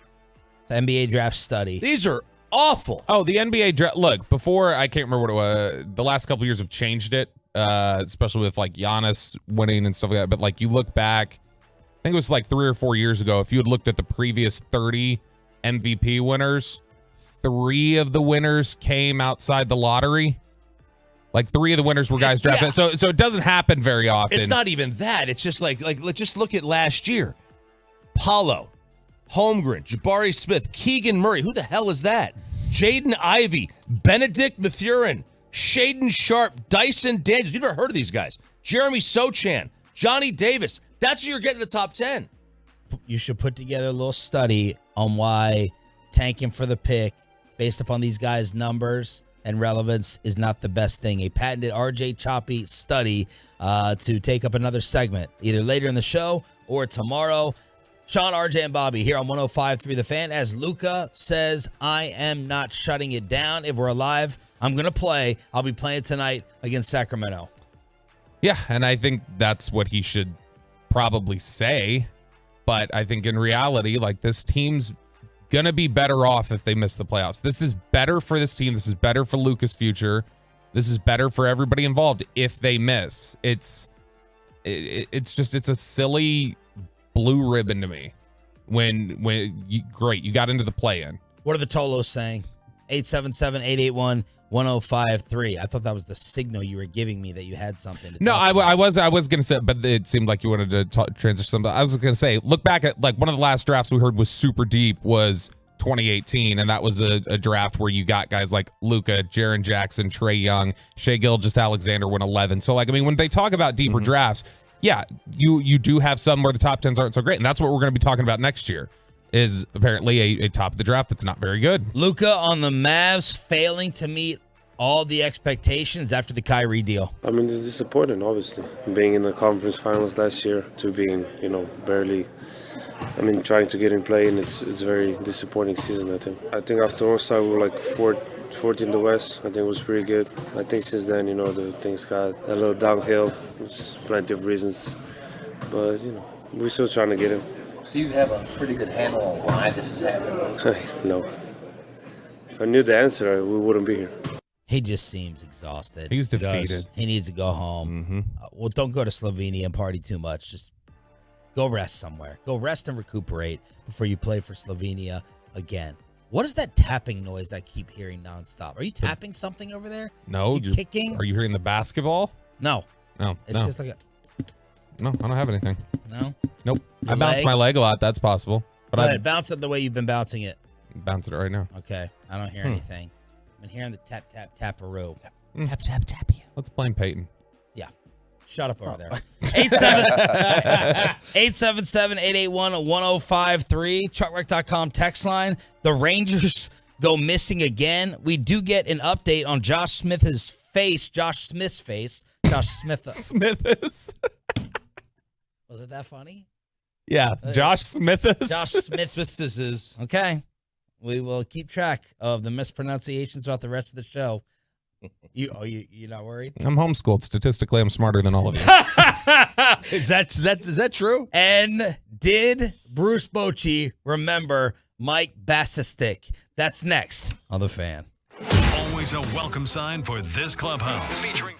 The NBA draft study. These are awful. Oh, the NBA draft. Look, before, I can't remember what it was. The last couple years have changed it, especially with like Giannis winning and stuff like that. But like you look back, I think it was like 3 or 4 years ago. If you had looked at the previous 30 MVP winners, 3 of the winners came outside the lottery. Like 3 of the winners were guys drafted. So it doesn't happen very often. It's not even that. It's just like let's just look at last year. Paulo, Holmgren, Jabari Smith, Keegan Murray. Who the hell is that? Jaden Ivey, Benedict Mathurin, Shaden Sharp, Dyson Daniels. You've never heard of these guys. Jeremy Sochan, Johnny Davis. That's who you're getting in the top 10. You should put together a little study on why tanking for the pick based upon these guys' numbers and relevance is not the best thing. A patented RJ Choppy study to take up another segment, either later in the show or tomorrow. Sean, RJ, and Bobby here on 105.3 The Fan. As Luka says, I am not shutting it down. If we're alive, I'm going to play. I'll be playing tonight against Sacramento. Yeah, and I think that's what he should probably say. But I think in reality, like, this team's going to be better off if they miss the playoffs. This is better for this team. This is better for Luka's future. This is better for everybody involved if they miss. It's a silly blue ribbon to me when you got into the play-in. What are the Tolos saying? 877-881-1053. I thought that was the signal you were giving me that you had something to No, talk about. I was going to say, but it seemed like you wanted to transition something. I was going to say, look back at, like, one of the last drafts we heard was super deep was 2018, and that was a draft where you got guys like Luka, Jaren Jackson, Trae Young, Shai Gilgeous-Alexander went 11. So, like, I mean, when they talk about deeper drafts, yeah, you do have some where the top 10s aren't so great, and that's what we're going to be talking about next year, is apparently a top of the draft that's not very good. Luka on the Mavs failing to meet all the expectations after the Kyrie deal. I mean, it's disappointing, obviously. Being in the conference finals last year to being, barely, trying to get in play, and it's a very disappointing season, I think. I think after All-Star, we were like 14th in the West. I think it was pretty good. I think since then, the things got a little downhill. There's plenty of reasons. But, we're still trying to get in. Do you have a pretty good handle on why this is happening? No. If I knew the answer, we wouldn't be here. He just seems exhausted. He's defeated. He needs to go home. Well, don't go to Slovenia and party too much. Just go rest somewhere. Go rest and recuperate before you play for Slovenia again. What is that tapping noise I keep hearing nonstop? Are you tapping something over there? No. You kicking? Are you hearing the basketball? No. No. It's just like a... No, I don't have anything. No? Nope. Your I bounce leg? my leg a lot. That's possible. But Go I ahead, bounce it the way you've been bouncing it. bounce it right now. Okay. I don't hear anything. I've been hearing the tap, tap, taparoo. Tap, tap, tap. Let's blame Peyton. Yeah. Shut up over there. 877-881-1053. Truckwreck.com text line. The Rangers go missing again. We do get an update on Josh Smith's face. Josh Smith's face. Josh Smith. Smithis. Was it that funny? Yeah. Josh Smithis. Josh Smithis. Okay. We will keep track of the mispronunciations throughout the rest of the show. You're not worried? I'm homeschooled. Statistically, I'm smarter than all of you. Is that true? And did Bruce Bochy remember Mike Bassistic? That's next on The Fan. Always a welcome sign for this clubhouse. Featuring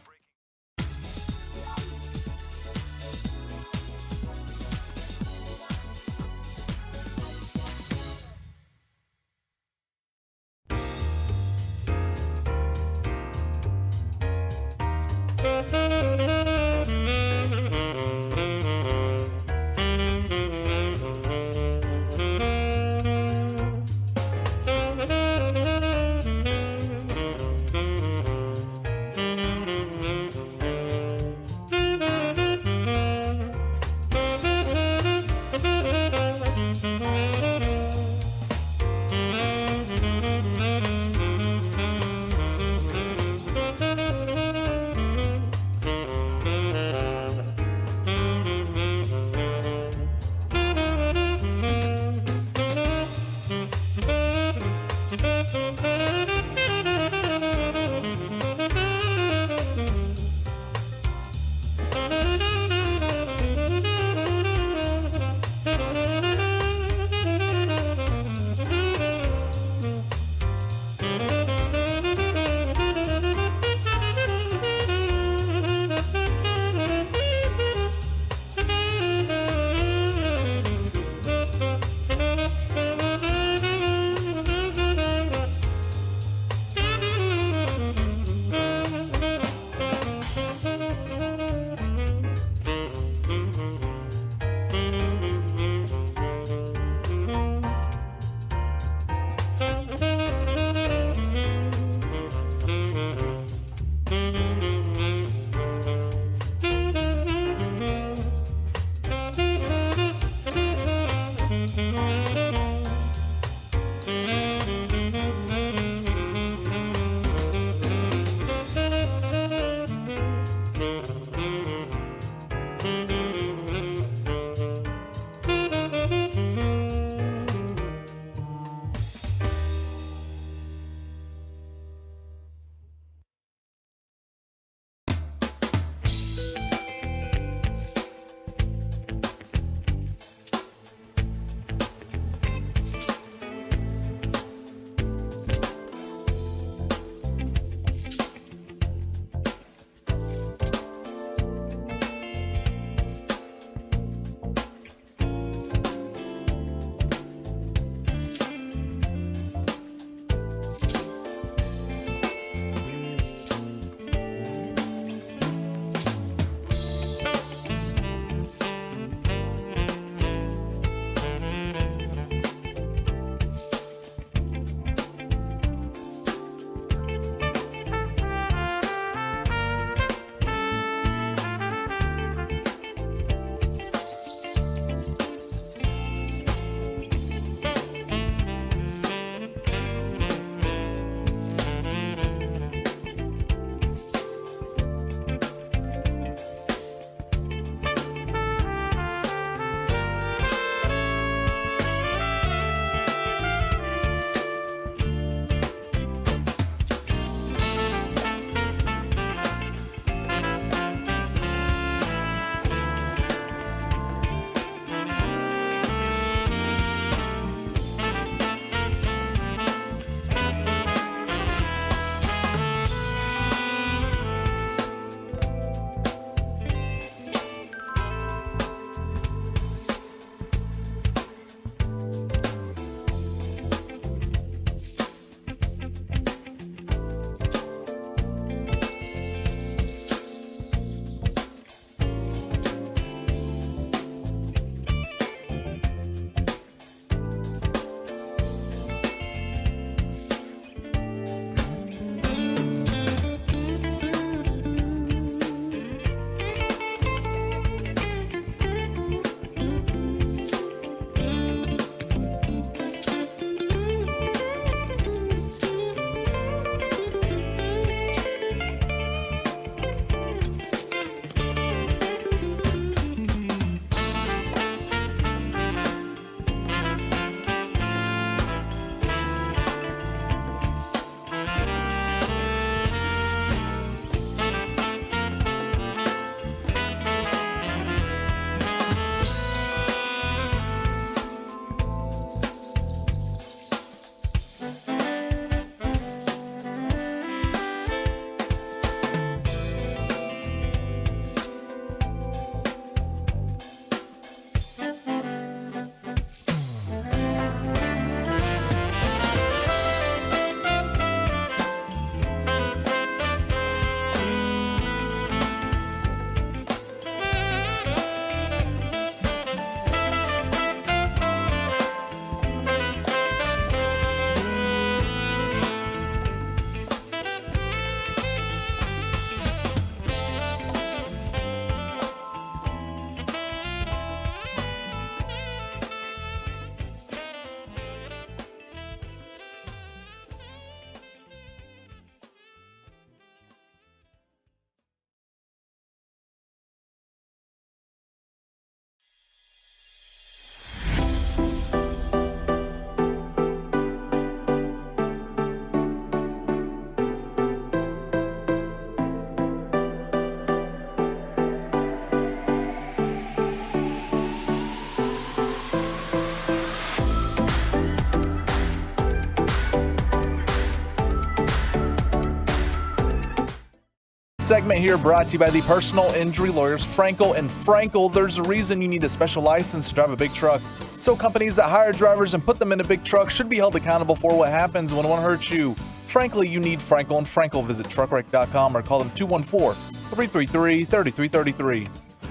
segment here brought to you by the personal injury lawyers Frankel and Frankel. There's a reason you need a special license to drive a big truck. So companies that hire drivers and put them in a big truck should be held accountable for what happens when one hurts you. Frankly, you need Frankel and Frankel. Visit truckwreck.com or call them 214-333-3333.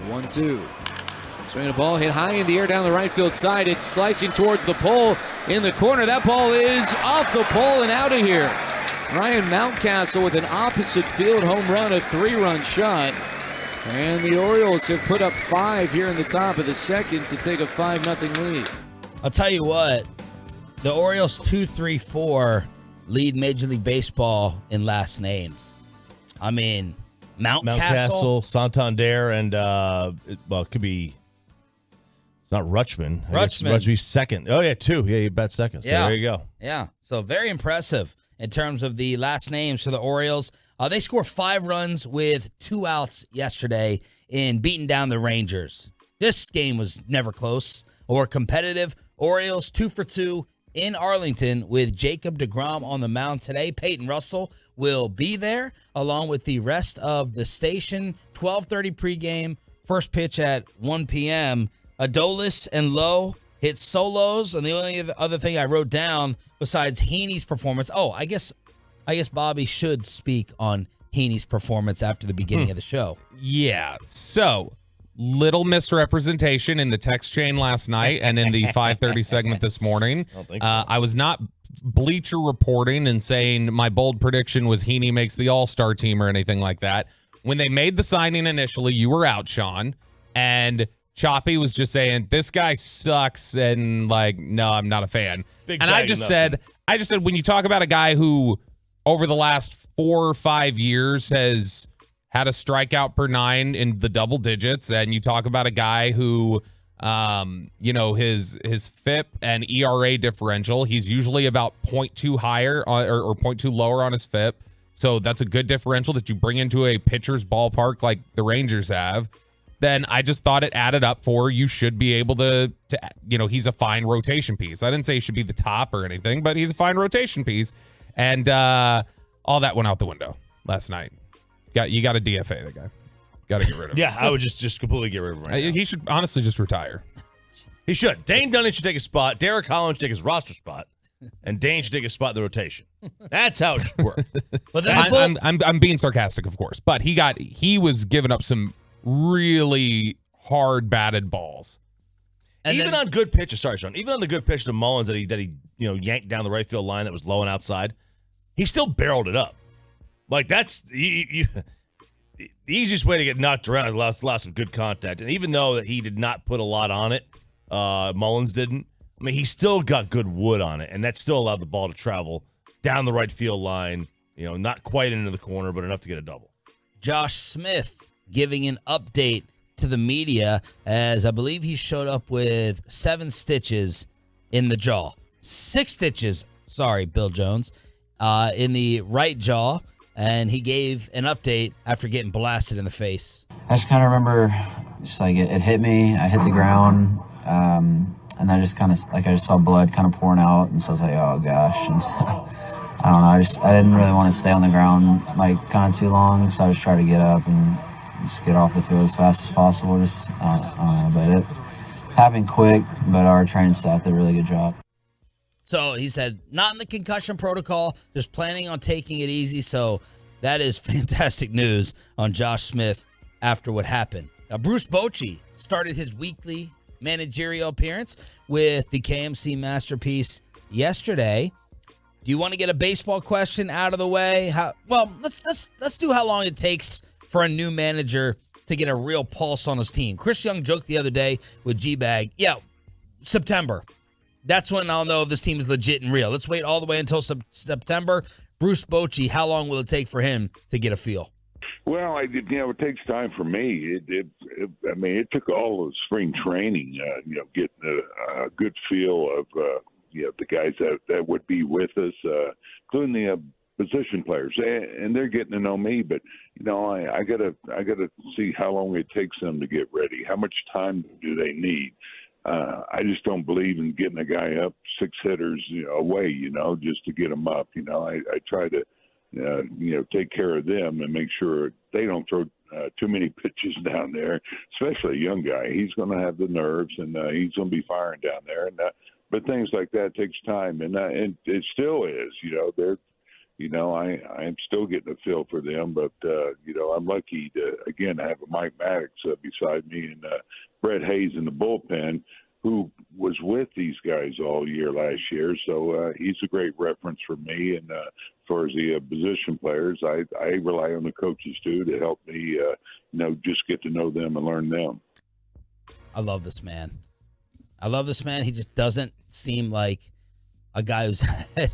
1-2. Swinging a ball hit high in the air down the right field side. It's slicing towards the pole in the corner. That ball is off the pole and out of here. Ryan Mountcastle with an opposite field home run, a 3-run shot. And the Orioles have put up 5 here in the top of the second to take a 5-0 lead. I'll tell you what, the Orioles 2-3-4 lead Major League Baseball in last names. I mean, Mountcastle, Santander, and it could be. It's not Rutschman. Rutschman's second. Oh yeah, 2. Yeah, you bet second. So there you go. Yeah, so very impressive in terms of the last names for the Orioles. They scored 5 runs with 2 outs yesterday in beating down the Rangers. This game was never close or competitive. Orioles 2 for 2 in Arlington with Jacob deGrom on the mound today. Peyton Russell will be there along with the rest of the station. 12:30 pregame, first pitch at 1 p.m. Adolis and Lowe hit solos, and the only other thing I wrote down besides Heaney's performance. I guess Bobby should speak on Heaney's performance after the beginning of the show. Yeah. So, little misrepresentation in the text chain last night and in the 5:30 segment this morning. I don't think so. I was not Bleacher reporting and saying my bold prediction was Heaney makes the All-Star team or anything like that. When they made the signing initially, you were out, Sean, and Choppy was just saying, this guy sucks, and no, I'm not a fan. And I just said, when you talk about a guy who over the last 4 or 5 years has had a strikeout per 9 in the double digits, and you talk about a guy who, his FIP and ERA differential, he's usually about 0.2 higher or 0.2 lower on his FIP. So that's a good differential that you bring into a pitcher's ballpark like the Rangers have. Then I just thought it added up for you should be able to he's a fine rotation piece. I didn't say he should be the top or anything, but he's a fine rotation piece. And all that went out the window last night. You got to DFA the guy. Got to get rid of him. Yeah, I would just completely get rid of him right now. He should honestly just retire. He should. Dane Dunning should take a spot. Derek Collins should take his roster spot. And Dane should take a spot in the rotation. That's how it should work. But then I'm being sarcastic, of course. But he was giving up some really hard batted balls. And even on good pitches, sorry, Sean. Even on the good pitch to Mullins that he yanked down the right field line that was low and outside, he still barreled it up. That's the easiest way to get knocked around. Lost some good contact, and even though that he did not put a lot on it, Mullins didn't. I mean, he still got good wood on it, and that still allowed the ball to travel down the right field line. Not quite into the corner, but enough to get a double. Josh Smith giving an update to the media as I believe he showed up with 7 stitches in the jaw. 6 stitches, sorry, Bill Jones, in the right jaw, and he gave an update after getting blasted in the face. I just kind of remember it hit me, I hit the ground, and I just kind of, I just saw blood kind of pouring out, and so I was like, oh gosh, and so, I don't know, I didn't really want to stay on the ground kind of too long, so I just tried to get up and just get off the field as fast as possible. I don't know, but it happened quick, but our training staff did a really good job. So he said, not in the concussion protocol, just planning on taking it easy. So that is fantastic news on Josh Smith after what happened. Now, Bruce Bochy started his weekly managerial appearance with the KMC Masterpiece yesterday. Do you want to get a baseball question out of the way? Let's do how long it takes for a new manager to get a real pulse on his team. Chris Young joked the other day with G-Bag, September. That's when I'll know if this team is legit and real. Let's wait all the way until September. Bruce Bochy, how long will it take for him to get a feel? Well, it takes time for me. It took all of spring training, getting a good feel of the guys that would be with us, including the position players, and they're getting to know me. But I gotta see how long it takes them to get ready. How much time do they need? I just don't believe in getting a guy up 6 hitters away, just to get them up. I try to take care of them and make sure they don't throw too many pitches down there, especially a young guy. He's going to have the nerves, and he's going to be firing down there. And but things like that takes time, and it still is. I'm still getting a feel for them, but I'm lucky to again have a Mike Maddox beside me and Brett Hayes in the bullpen, who was with these guys all year last year. So he's a great reference for me. And as far as the position players, I rely on the coaches too to help me, just get to know them and learn them. I love this man. He just doesn't seem like a guy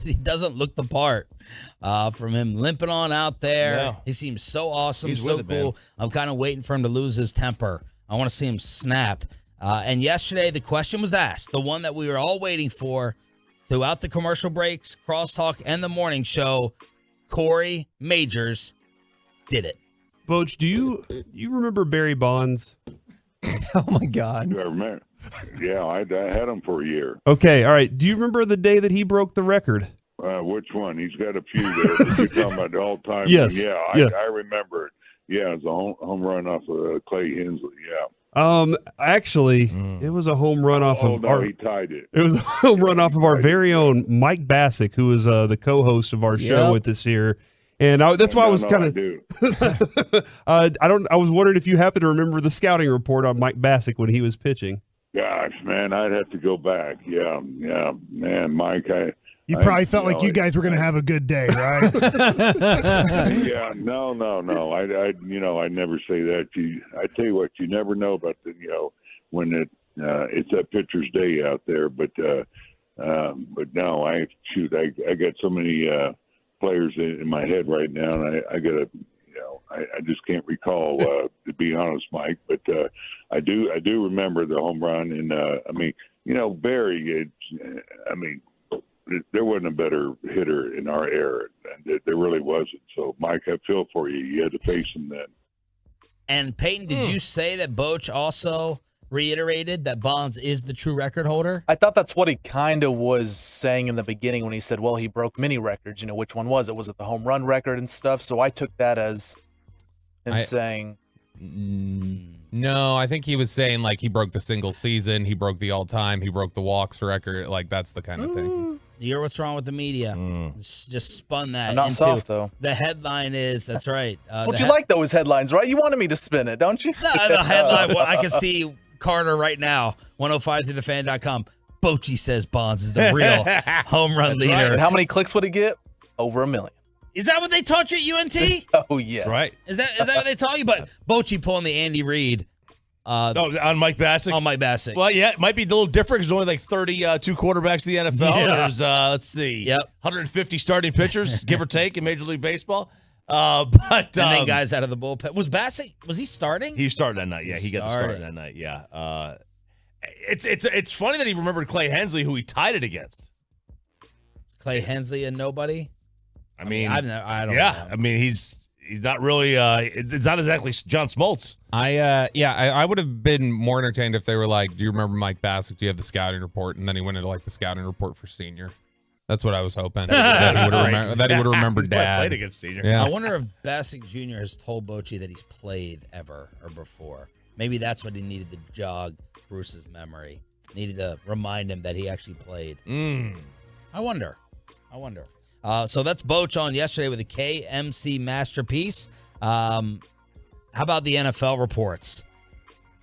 he doesn't look the part from him limping on out there. Yeah. He seems so awesome, He's so with it, cool. man. I'm kind of waiting for him to lose his temper. I want to see him snap. And yesterday, the question was asked, the one that we were all waiting for throughout the commercial breaks, crosstalk, and the morning show. Corey Majors did it. Boch, do you remember Barry Bonds? Oh, my God. I remember. Yeah, I had him for a year. Okay, all right. Do you remember the day that he broke the record? Which one? He's got a few there. But you're talking about the all-time. Yes. Yeah, I remember it. Yeah, it was a home run off of Clay Hensley. Yeah. Actually, it was a home run off of our. He tied it. It was a home run off of our very own Mike Bassick, who is the co-host of our show with us here. And that's why I was kind of. I was wondering if you happen to remember the scouting report on Mike Bassick when he was pitching. Gosh, man, I'd have to go back. Yeah, man, Mike. You probably felt like you guys were going to have a good day, right? Yeah, no. I never say that. I tell you what, you never know about when it's that pitcher's day out there. But no, I got so many players in my head right now, and I got to. I just can't recall, to be honest, Mike. But I do remember the home run, and Barry. There wasn't a better hitter in our era, and there really wasn't. So, Mike, I feel for you. You had to face him then. And Peyton, did you say that Boch also reiterated that Bonds is the true record holder? I thought that's what he kind of was saying in the beginning when he said, well, he broke many records. Which one was it? Was it the home run record and stuff? So I took that as him saying... No, I think he was saying, like, he broke the single season, he broke the all-time, he broke the walks record. Like, that's the kind of thing. You hear what's wrong with the media? Just spun that. I'm not into soft, though. The headline is, that's right. What you like, though, is headlines, right? You wanted me to spin it, don't you? No, the headline, I can see Carter right now, 105throughthefan.com. Bochy says Bonds is the real home run leader. Right. And how many clicks would he get? Over 1 million. Is that what they taught you at UNT? Oh, yes. Right. Is that what they taught you? But Bochy pulling the Andy Reid. On Mike Bassick? On Mike Bassick. Well, yeah, it might be a little different because there's only like 32 quarterbacks in the NFL. Yeah. There's, let's see, 150 starting pitchers, give or take, in Major League Baseball. And then guys out of the bullpen. Was Bassick, was he starting? He started that night, yeah. He got the start that night, yeah. It's funny that he remembered Clay Hensley, who he tied it against. Clay Hensley and nobody? I mean, I don't know. I mean, he's not really, it's not exactly John Smoltz. I would have been more entertained if they were like, do you remember Mike Bassick? Do you have the scouting report? And then he went into like the scouting report for senior. That's what I was hoping. that he would have remembered Dad. Played against senior. Yeah. I wonder if Bassick Jr. has told Bochy that he's played ever or before. Maybe that's what he needed to jog Bruce's memory. Needed to remind him that he actually played. I wonder. So that's Boch on yesterday with a KMC masterpiece. How about the NFL reports?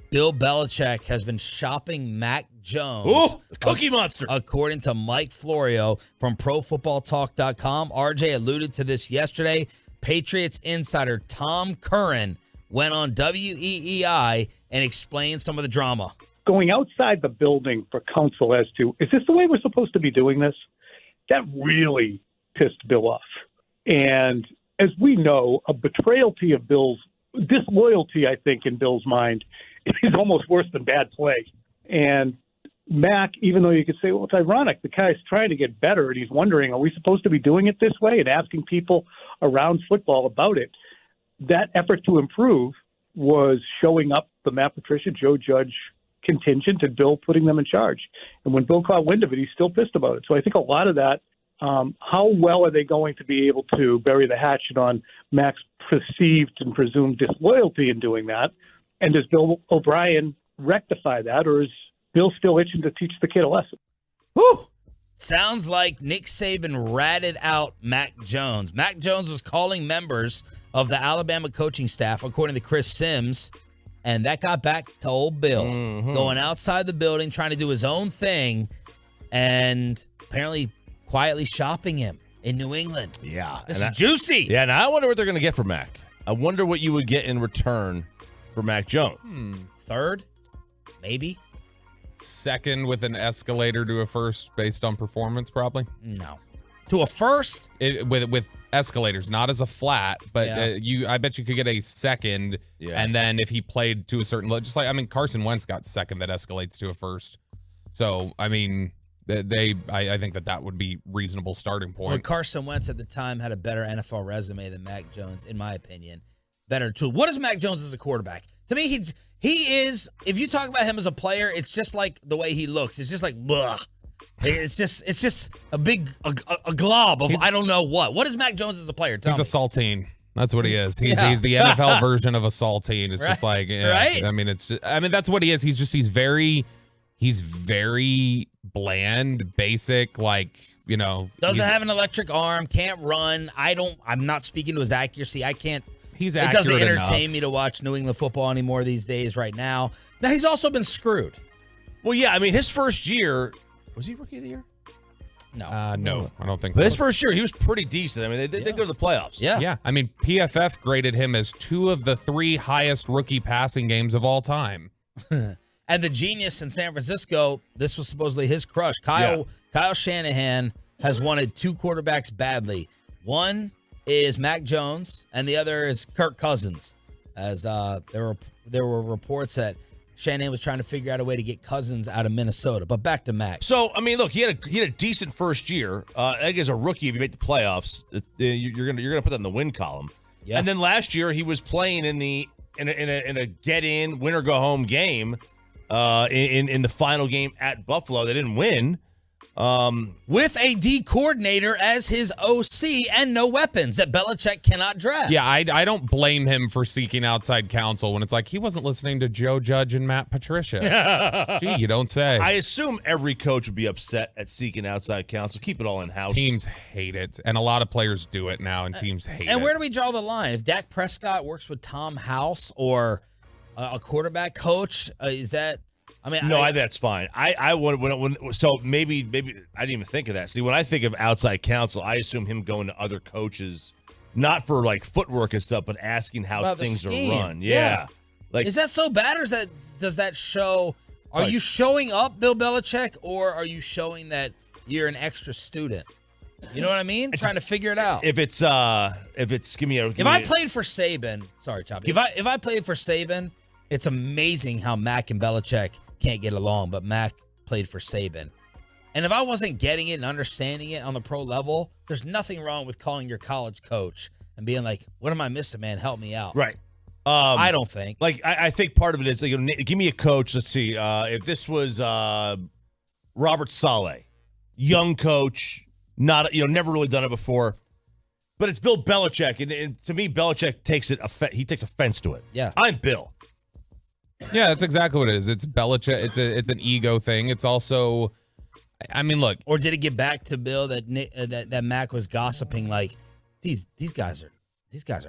Bill Belichick has been shopping Mac Jones. Ooh, the Cookie Monster. According to Mike Florio from ProFootballTalk.com. RJ alluded to this yesterday. Patriots insider Tom Curran went on WEEI and explained some of the drama. Going outside the building for counsel as to, is this the way we're supposed to be doing this? That really pissed Bill off. And as we know, a betrayalty of Bill's, disloyalty, I think, in Bill's mind, is almost worse than bad play. And Mac, even though you could say, well, it's ironic, the guy's trying to get better, and he's wondering, are we supposed to be doing it this way? And asking people around football about it. That effort to improve was showing up the Matt Patricia, Joe Judge contingent, and Bill putting them in charge. And when Bill caught wind of it, he's still pissed about it. So I think a lot of that, how well are they going to be able to bury the hatchet on Mac's perceived and presumed disloyalty in doing that? And does Bill O'Brien rectify that, or is Bill still itching to teach the kid a lesson? Whew. Sounds like Nick Saban ratted out Mac Jones. Mac Jones was calling members of the Alabama coaching staff, according to Chris Sims, and that got back to old Bill, going outside the building, trying to do his own thing, and apparently quietly shopping him in New England. Yeah. This is juicy. Yeah, now I wonder what they're going to get for Mac. I wonder what you would get in return for Mac Jones. Third? Maybe? Second with an escalator to a first based on performance, probably. No. To a first? With escalators, not as a flat, but I bet you could get a second, and then if he played to a certain level, just like, Carson Wentz got second that escalates to a first. So, I think that would be reasonable starting point. Well, Carson Wentz at the time had a better NFL resume than Mac Jones, in my opinion. Better tool. What is Mac Jones as a quarterback? To me, he is, if you talk about him as a player, it's just like the way he looks. It's just like, blah. It's just a big a glob of I don't know what. What is Mac Jones as a player? Tell he's me. a saltine. That's what he is. He's the NFL version of a saltine. It's just like, right? That's what he is. He's very bland, basic, doesn't have an electric arm, can't run. I'm not speaking to his accuracy. He's it accurate doesn't entertain enough. me to watch New England football anymore these days right now. Now, he's also been screwed. Well, yeah, his first year, was he rookie of the year? No. No, I don't think so. His first year, he was pretty decent. They did go to the playoffs. Yeah. PFF graded him as 2 of the 3 highest rookie passing games of all time. And the genius in San Francisco, this was supposedly his crush. Kyle Shanahan has wanted 2 quarterbacks badly. One is Mac Jones, and the other is Kirk Cousins. As there were reports that Shanahan was trying to figure out a way to get Cousins out of Minnesota. But back to Mac. So, look, he had a decent first year. I think as a rookie, if you make the playoffs, you're gonna put that in the win column. Yeah. And then last year he was playing in a get in, win or go home game. In the final game at Buffalo, they didn't win. With a D coordinator as his OC and no weapons that Belichick cannot draft. Yeah, I don't blame him for seeking outside counsel when it's like he wasn't listening to Joe Judge and Matt Patricia. Gee, you don't say. I assume every coach would be upset at seeking outside counsel. Keep it all in-house. Teams hate it, and a lot of players do it now, and teams hate it. And where do we draw the line? If Dak Prescott works with Tom House or a quarterback coach, is that... that's fine. So maybe I didn't even think of that. See, when I think of outside counsel, I assume him going to other coaches, not for footwork and stuff, but asking how things are run. Yeah. Is that so bad, or does that show? Are you showing up, Bill Belichick, or are you showing that you're an extra student? You know what I mean? Trying to figure it out. If I played for Saban, sorry, Choppy. If I played for Saban, it's amazing how Mac and Belichick can't get along, but Mac played for Saban. And if I wasn't getting it and understanding it on the pro level, there's nothing wrong with calling your college coach and being like, what am I missing, man? Help me out. Right. I don't think. I think part of it is, give me a coach. Let's see. If this was Robert Saleh, young coach, not never really done it before, but it's Bill Belichick, and to me, Belichick takes offense to it. Yeah. I'm Bill. Yeah, that's exactly what it is. It's Belichick. It's an ego thing. It's also, look. Or did it get back to Bill that Mac was gossiping like these guys are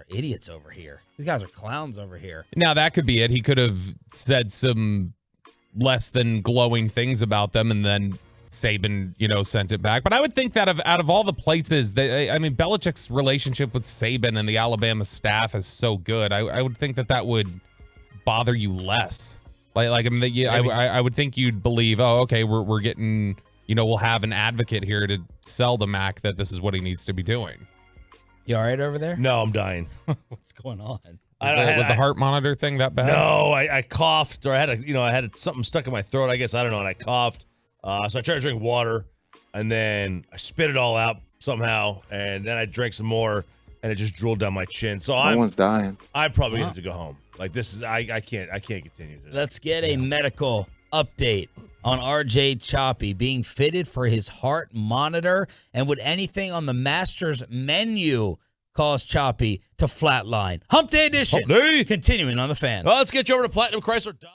idiots over here. These guys are clowns over here. Now that could be it. He could have said some less than glowing things about them, and then Saban, sent it back. But I would think that out of all the places Belichick's relationship with Saban and the Alabama staff is so good. I would think that would bother you less. I would think you'd believe, oh, okay, we're getting, we'll have an advocate here to sell to Mac that this is what he needs to be doing. You all right over there? No, I'm dying. What's going on? Was the heart monitor thing that bad? No, I coughed, or I had something stuck in my throat, I guess. I don't know, and I coughed. So I tried to drink water, and then I spit it all out somehow, and then I drank some more, and it just drooled down my chin. So no one's dying. I probably have to go home. This is I can't continue today. Let's get a medical update on RJ Choppy being fitted for his heart monitor, and would anything on the Masters menu calls choppy to flatline. Hump Day edition. Hump Day. Continuing on the Fan. Well, let's get you over to Platinum Chrysler Dodge.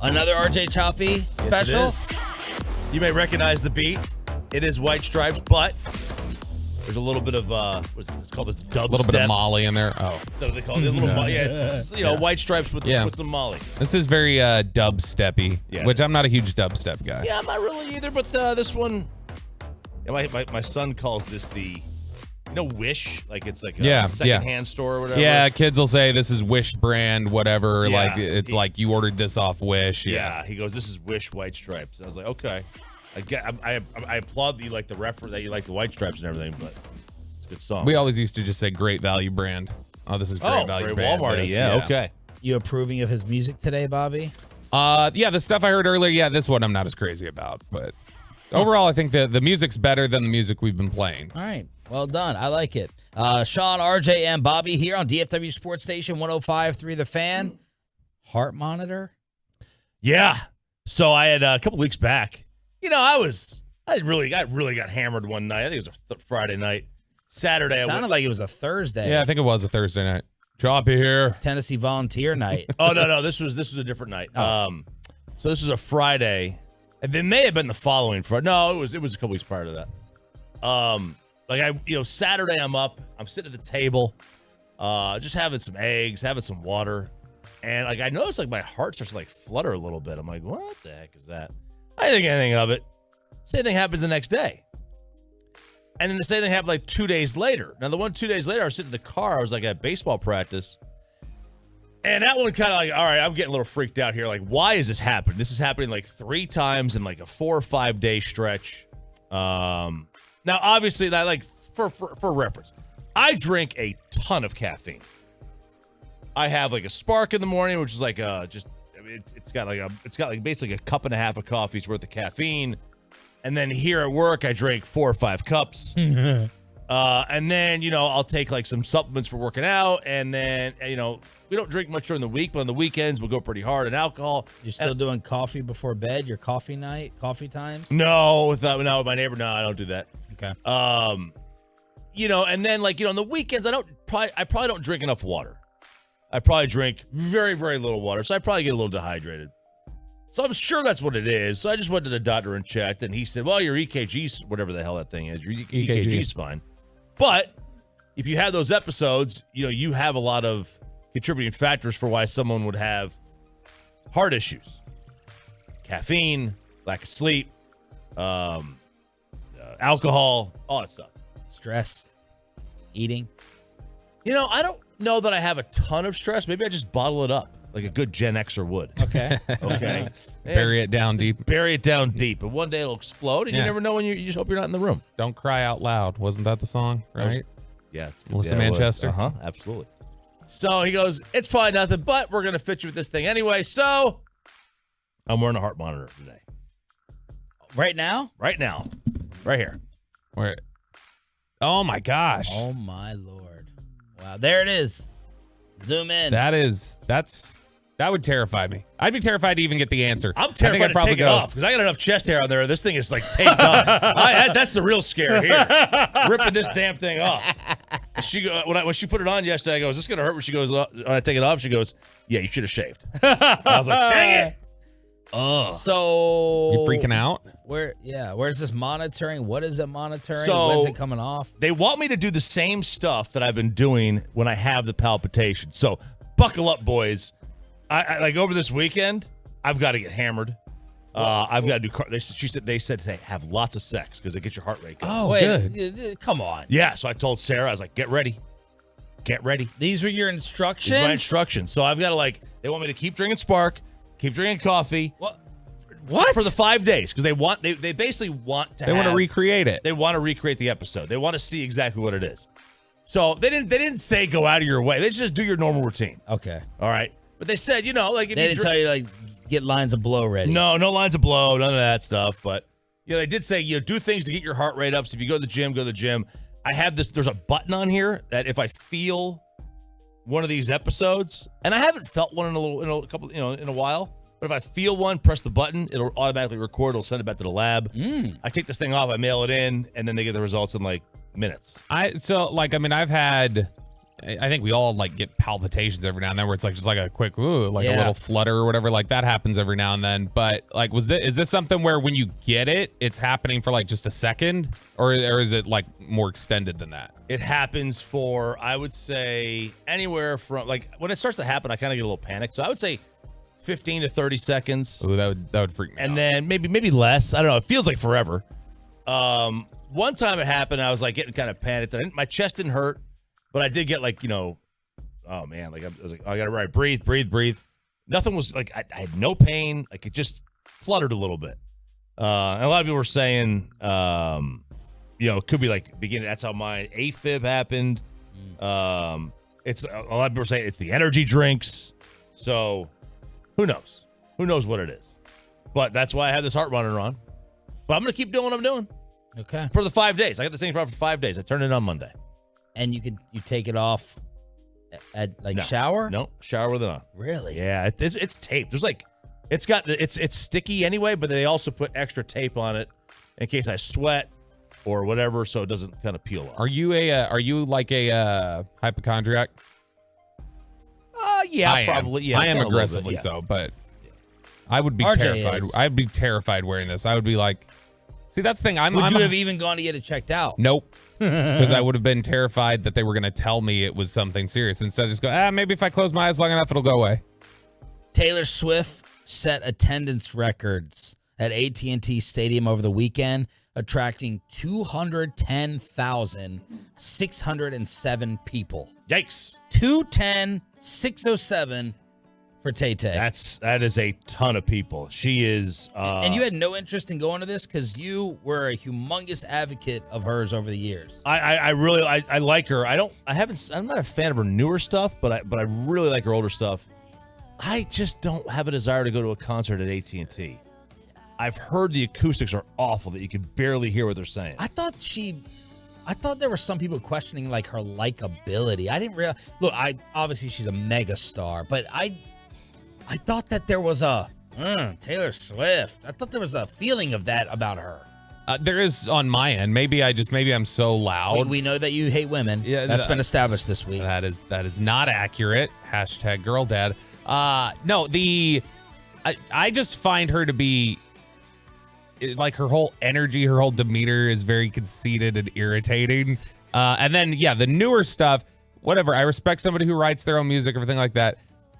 Another RJ Choppy special? Yes, it is. You may recognize the beat. It is White Stripes, but there's a little bit of what's this called? This dubstep. A little bit of Molly in there. Oh, is that what they call it? A little Molly. Yeah, it's just, White Stripes with some Molly. This is very dubsteppy, which I'm not a huge dubstep guy. Yeah, I'm not really either. But this one, my son calls this the Wish, like it's like a secondhand store or whatever. Yeah, kids will say this is Wish brand, whatever. Yeah, like it's like you ordered this off Wish. Yeah, he goes, this is Wish White Stripes. And I was like, okay. I applaud that you like the reference, that you like the White Stripes and everything, but it's a good song. We always used to just say Great Value brand. Oh, this is Great Value brand. Walmart, yeah, okay. You approving of his music today, Bobby? Yeah, the stuff I heard earlier, yeah, this one I'm not as crazy about, but overall I think the music's better than the music we've been playing. All right. Well done. I like it. Sean, RJ, and Bobby here on DFW Sports Station 105.3 The Fan. Heart monitor? Yeah. So I had a couple weeks back. I really got hammered one night. I think it was a Friday night. Saturday. It sounded like it was a Thursday. Yeah, I think it was a Thursday night. Choppy here. Tennessee Volunteer night. Oh no, this was a different night. Oh. So this was a Friday, and it may have been the following Friday. No, it was a couple weeks prior to that. Saturday I'm up. I'm sitting at the table, just having some eggs, having some water, and I noticed my heart starts to flutter a little bit. I'm like, what the heck is that? I didn't think anything of it. Same thing happens the next day. And then the same thing happened 2 days later. Now, the 2 days later, I was sitting in the car. I was at baseball practice. And that one kind of all right, I'm getting a little freaked out here. Why is this happening? This is happening 3 times in a 4 or 5 day stretch. Now, obviously, for reference, I drink a ton of caffeine. I have a Spark in the morning, which is it's got basically a cup and a half of coffee's worth of caffeine. And then here at work, I drink 4 or 5 cups. And then, I'll take some supplements for working out. And then, we don't drink much during the week, but on the weekends, we'll go pretty hard on alcohol. You're still doing coffee before bed? Your coffee times? No, with my neighbor, no, I don't do that. Okay. And then on the weekends, I probably don't drink enough water. I probably drink very, very little water, so I probably get a little dehydrated. So I'm sure that's what it is. So I just went to the doctor and checked, and he said, well, your EKG's, whatever the hell that thing is, your EKG's fine. But if you have those episodes, you have a lot of contributing factors for why someone would have heart issues. Caffeine, lack of sleep, alcohol, all that stuff. Stress, eating. I don't know that I have a ton of stress. Maybe I just bottle it up like a good Gen Xer would. Okay. Okay. Bury it down deep. Bury it down deep. And one day it'll explode, and you never know when you just hope you're not in the room. Don't cry out loud. Wasn't that the song, right? Yeah. It's Melissa Manchester. Uh-huh. Absolutely. So he goes, it's probably nothing, but we're going to fit you with this thing anyway. So I'm wearing a heart monitor today. Right now? Right now. Right here. Where? Oh, my gosh. Oh, my Lord. Wow. There it is. Zoom in. That would terrify me. I'd be terrified to even get the answer. I'm terrified to take it off because I got enough chest hair on there. This thing is taped up. That's the real scare here. Ripping this damn thing off. She go when she put it on yesterday. I go, "Is this gonna hurt?" When she goes, when I take it off, she goes, "Yeah, you should have shaved." I was like, "Dang it!" So you freaking out? Where's this monitoring? What is it monitoring? So when's it coming off? They want me to do the same stuff that I've been doing when I have the palpitation. So buckle up, boys. I over this weekend, I've got to get hammered. I've got to do. They said have lots of sex because it gets your heart rate going. Oh, good. Come on. Yeah. So I told Sarah, I was like, get ready. These were your instructions. These are my instructions. So I've got to they want me to keep drinking Spark, keep drinking coffee. What? For the 5 days because they basically want to. They want to recreate it. They want to recreate the episode. They want to see exactly what it is. So they didn't say go out of your way. They just do your normal routine. Okay. All right. But they said, if they didn't tell you get lines of blow ready. No lines of blow, none of that stuff. But they did say, do things to get your heart rate up. So if you go to the gym, go to the gym. I have this. There's a button on here that if I feel one of these episodes, and I haven't felt one in a while. But if I feel one, press the button, it'll automatically record. It'll send it back to the lab. I take this thing off, I mail it in, and then they get the results in minutes. I've had I think we all like get palpitations every now and then where it's like just like a quick ooh, like a little flutter or whatever. Like that happens every now and then. But like, is this something where when you get it, it's happening for like just a second, or is it like more extended than that? It happens for, I would say, anywhere from like when it starts to happen, I kind of get a little panic. So I would say 15 to 30 seconds. Ooh, that would freak me out. And then maybe less. I don't know. It feels like forever. One time it happened, I was like getting kind of panicked. My chest didn't hurt, but I did get like, oh man, like I was like, oh, I gotta breathe. Nothing was like, I had no pain. Like it just fluttered a little bit. And a lot of people were saying, it could be like beginning. That's how my AFib happened. It's a lot of people are saying it's the energy drinks. So who knows? Who knows what it is? But that's why I have this heart monitor on. But I'm gonna keep doing what I'm doing. Okay. For the 5 days. I got the same for 5 days. I turned it on Monday. And you take it off at shower? No, shower with it on. Really? Yeah, it's taped. There's like, it's sticky anyway, but they also put extra tape on it in case I sweat or whatever, so it doesn't kind of peel off. Are you like a hypochondriac? Yeah, probably. Yeah, I am aggressively so, but I would be terrified. I'd be terrified wearing this. I would be like, see, that's the thing. Would you have even gone to get it checked out? Nope. Because I would have been terrified that they were going to tell me it was something serious. Instead, just go, maybe if I close my eyes long enough, it'll go away. Taylor Swift set attendance records at AT&T Stadium over the weekend, attracting 210,607 people. Yikes. 210,607 for Tay-Tay. That is a ton of people. She is. And you had no interest in going to this because you were a humongous advocate of hers over the years. I really like her. I'm not a fan of her newer stuff, but I really like her older stuff. I just don't have a desire to go to a concert at AT&T. I've heard the acoustics are awful, that you can barely hear what they're saying. I thought there were some people questioning like her likability. I didn't realize. Look, obviously she's a mega star, but I thought that there was a Taylor Swift. I thought there was a feeling of that about her. There is on my end. Maybe I'm so loud. We know that you hate women. Yeah, that's been established this week. That is not accurate. # girl dad. No, I just find her to be like her whole energy, her whole demeanor is very conceited and irritating. And then the newer stuff, whatever. I respect somebody who writes their own music, everything like that.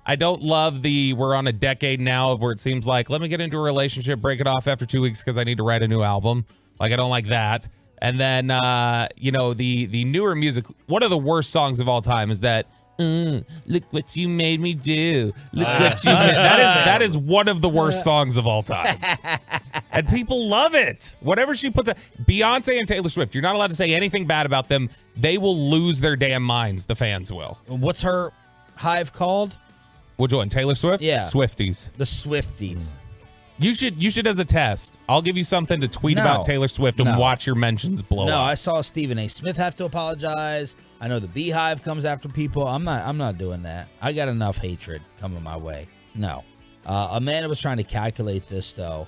I don't love we're on a decade now of where it seems like, let me get into a relationship, break it off after 2 weeks because I need to write a new album. Like, I don't like that. And then, the newer music, one of the worst songs of all time is that, look what you made me do. Look what you made. That is one of the worst songs of all time. And people love it. Whatever she puts out. Beyonce and Taylor Swift, you're not allowed to say anything bad about them. They will lose their damn minds. The fans will. What's her hive called? Which one? Taylor Swift? Yeah. Swifties. The Swifties. You should as a test. I'll give you something to tweet about Taylor Swift and watch your mentions blow up. No, I saw Stephen A. Smith have to apologize. I know the Beehive comes after people. I'm not doing that. I got enough hatred coming my way. No. Amanda was trying to calculate this though.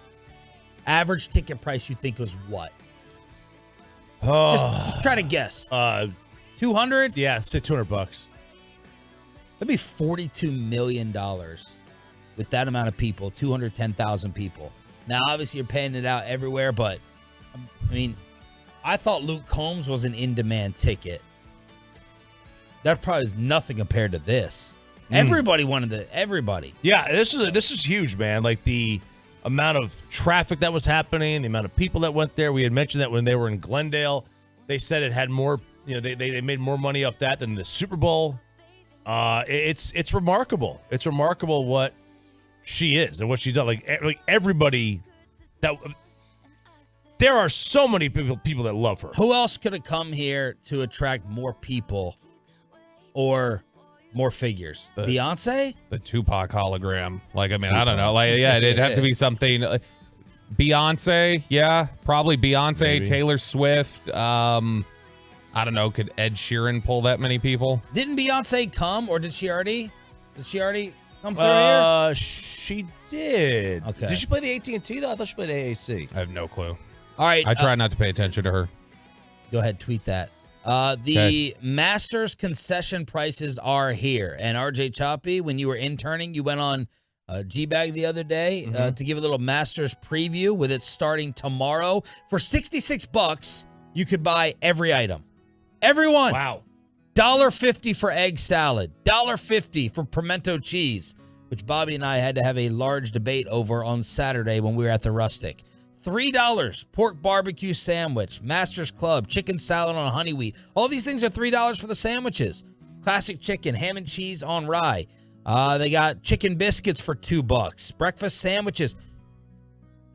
Average ticket price you think was what? Just try to guess. 200? Yeah, say $200. That'd be $42 million with that amount of people, 210,000 people. Now, obviously, you're paying it out everywhere, but, I mean, I thought Luke Combs was an in-demand ticket. That probably is nothing compared to this. Everybody wanted everybody. Yeah, this is huge, man. Like, the amount of traffic that was happening, the amount of people that went there. We had mentioned that when they were in Glendale. They said it had more, they made more money off that than the Super Bowl. It's remarkable. It's remarkable what she is and what she's done. Like everybody there are so many people that love her. Who else could have come here to attract more people or more figures? Beyonce? The Tupac hologram. Like, I mean, I don't know. Like, yeah, it'd have to be something. Beyonce, yeah, probably Beyonce, maybe. Taylor Swift. I don't know. Could Ed Sheeran pull that many people? Didn't Beyonce come, or did she already? Come through here? She did. Okay. Did she play the AT&T though? I thought she played AAC. I have no clue. All right. I try not to pay attention to her. Go ahead, tweet that. The Masters concession prices are here. And RJ Choppy, when you were interning, you went on G-Bag the other day to give a little Masters preview with it starting tomorrow. For $66, you could buy every item. Everyone. Wow. $1.50 for egg salad. $1.50 for pimento cheese, which Bobby and I had to have a large debate over on Saturday when we were at the Rustic. $3 pork barbecue sandwich, Masters Club, chicken salad on honey wheat. All these things are $3 for the sandwiches. Classic chicken, ham and cheese on rye. They got chicken biscuits for $2. Breakfast sandwiches.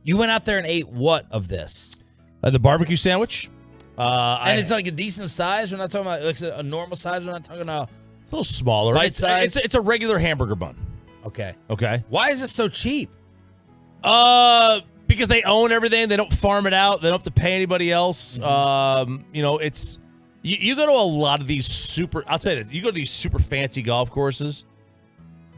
You went out there and ate what of this? The barbecue sandwich. And it's like a decent size. We're not talking about like a normal size. We're not talking about. It's a little smaller. Bite size. It's a regular hamburger bun. Okay. Okay. Why is it so cheap? Because they own everything. They don't farm it out. They don't have to pay anybody else. It's you go to a lot of these super. I'll tell you this. You go to these super fancy golf courses.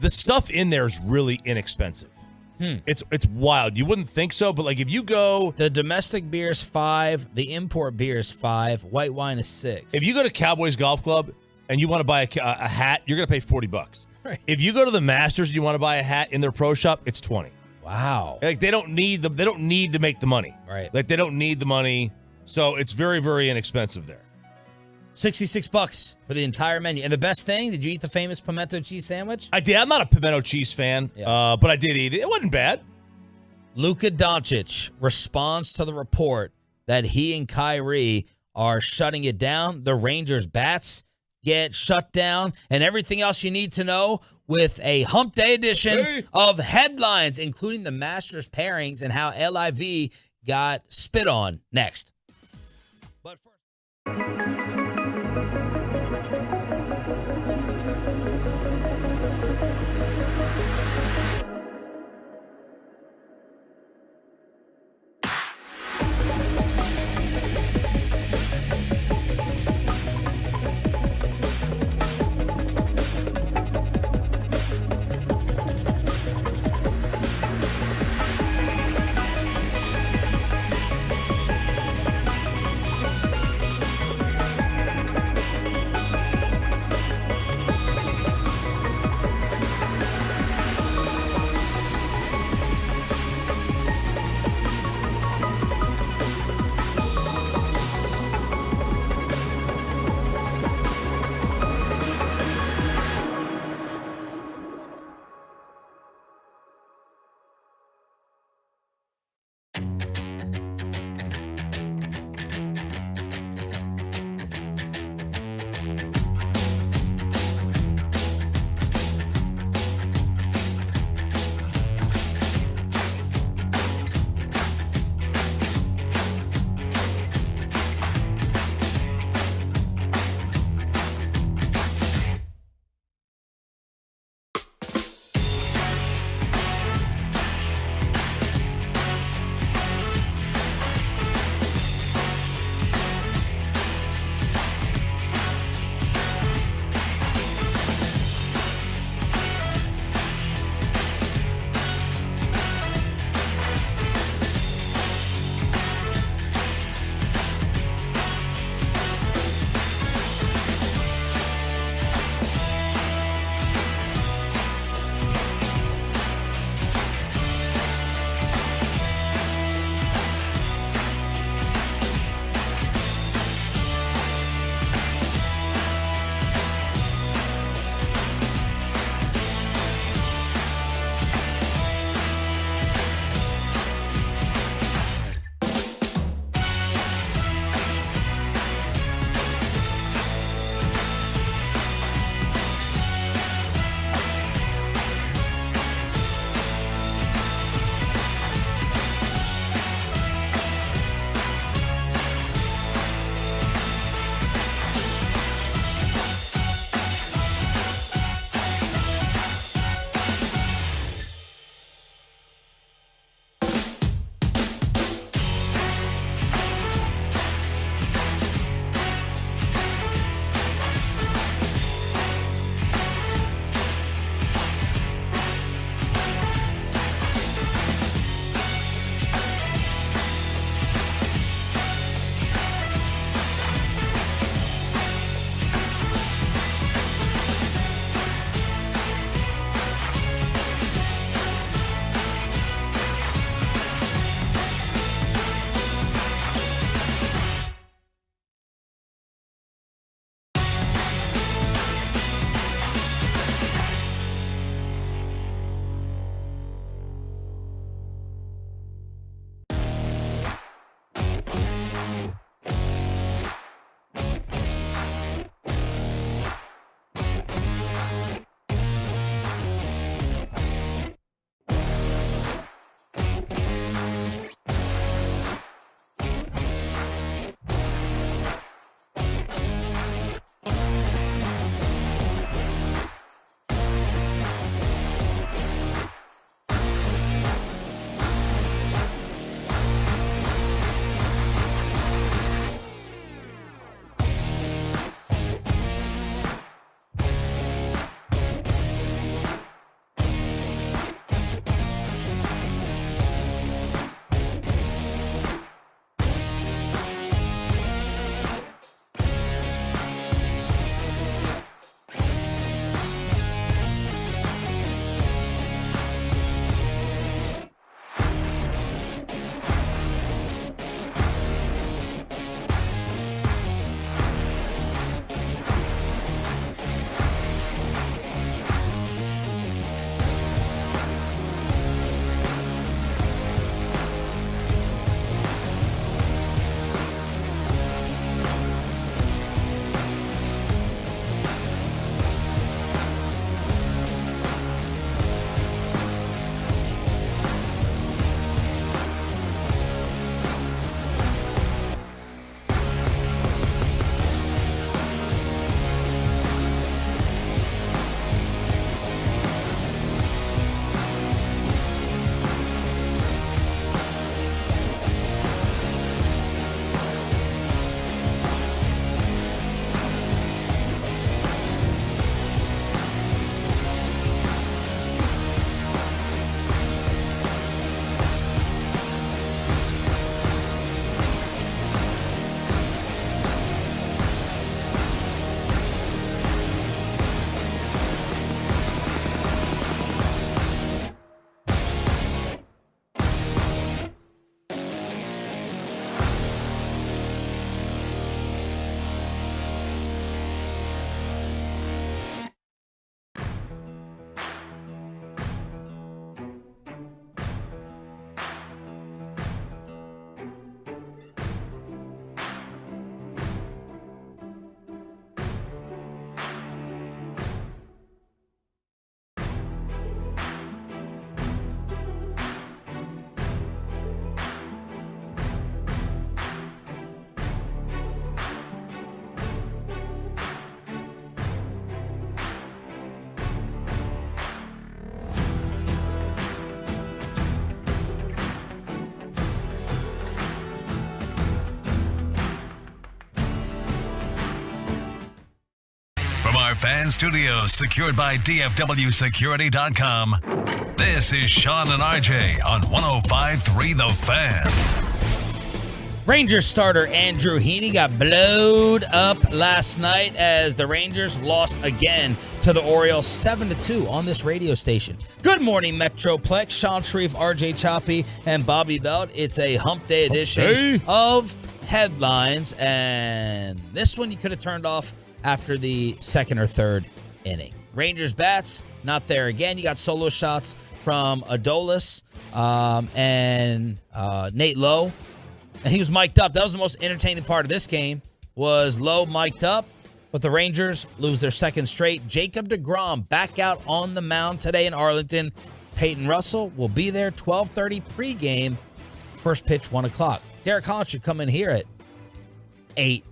The stuff in there is really inexpensive. It's wild. You wouldn't think so, but like if you go, the domestic beer is $5. The import beer is $5. White wine is $6. If you go to Cowboys Golf Club and you want to buy a hat, you're gonna pay $40. Right. If you go to the Masters and you want to buy a hat in their pro shop, it's $20. Wow. Like they don't need to make the money. Right. Like they don't need the money. So it's very, very inexpensive there. $66 for the entire menu. And the best thing, did you eat the famous pimento cheese sandwich? I did. I'm not a pimento cheese fan, but I did eat it. It wasn't bad. Luka Doncic responds to the report that he and Kyrie are shutting it down. The Rangers bats get shut down, and everything else you need to know with a Hump Day edition of headlines, including the Masters pairings and how LIV got spit on next. But first... Fan Studios, secured by DFWSecurity.com. This is Sean and RJ on 105.3 The Fan. Rangers starter Andrew Heaney got blowed up last night as the Rangers lost again to the Orioles 7-2 on this radio station. Good morning, Metroplex. Sean Sharif, RJ Choppy, and Bobby Belt. It's a hump day edition of headlines, and this one you could have turned off after the second or third inning. Rangers bats, not there again. You got solo shots from Adolis and Nate Lowe. And he was mic'd up. That was the most entertaining part of this game, was Lowe mic'd up. But the Rangers lose their second straight. Jacob deGrom back out on the mound today in Arlington. Peyton Russell will be there 12:30 pregame. First pitch, 1 o'clock. Derek Collins should come in here at 8,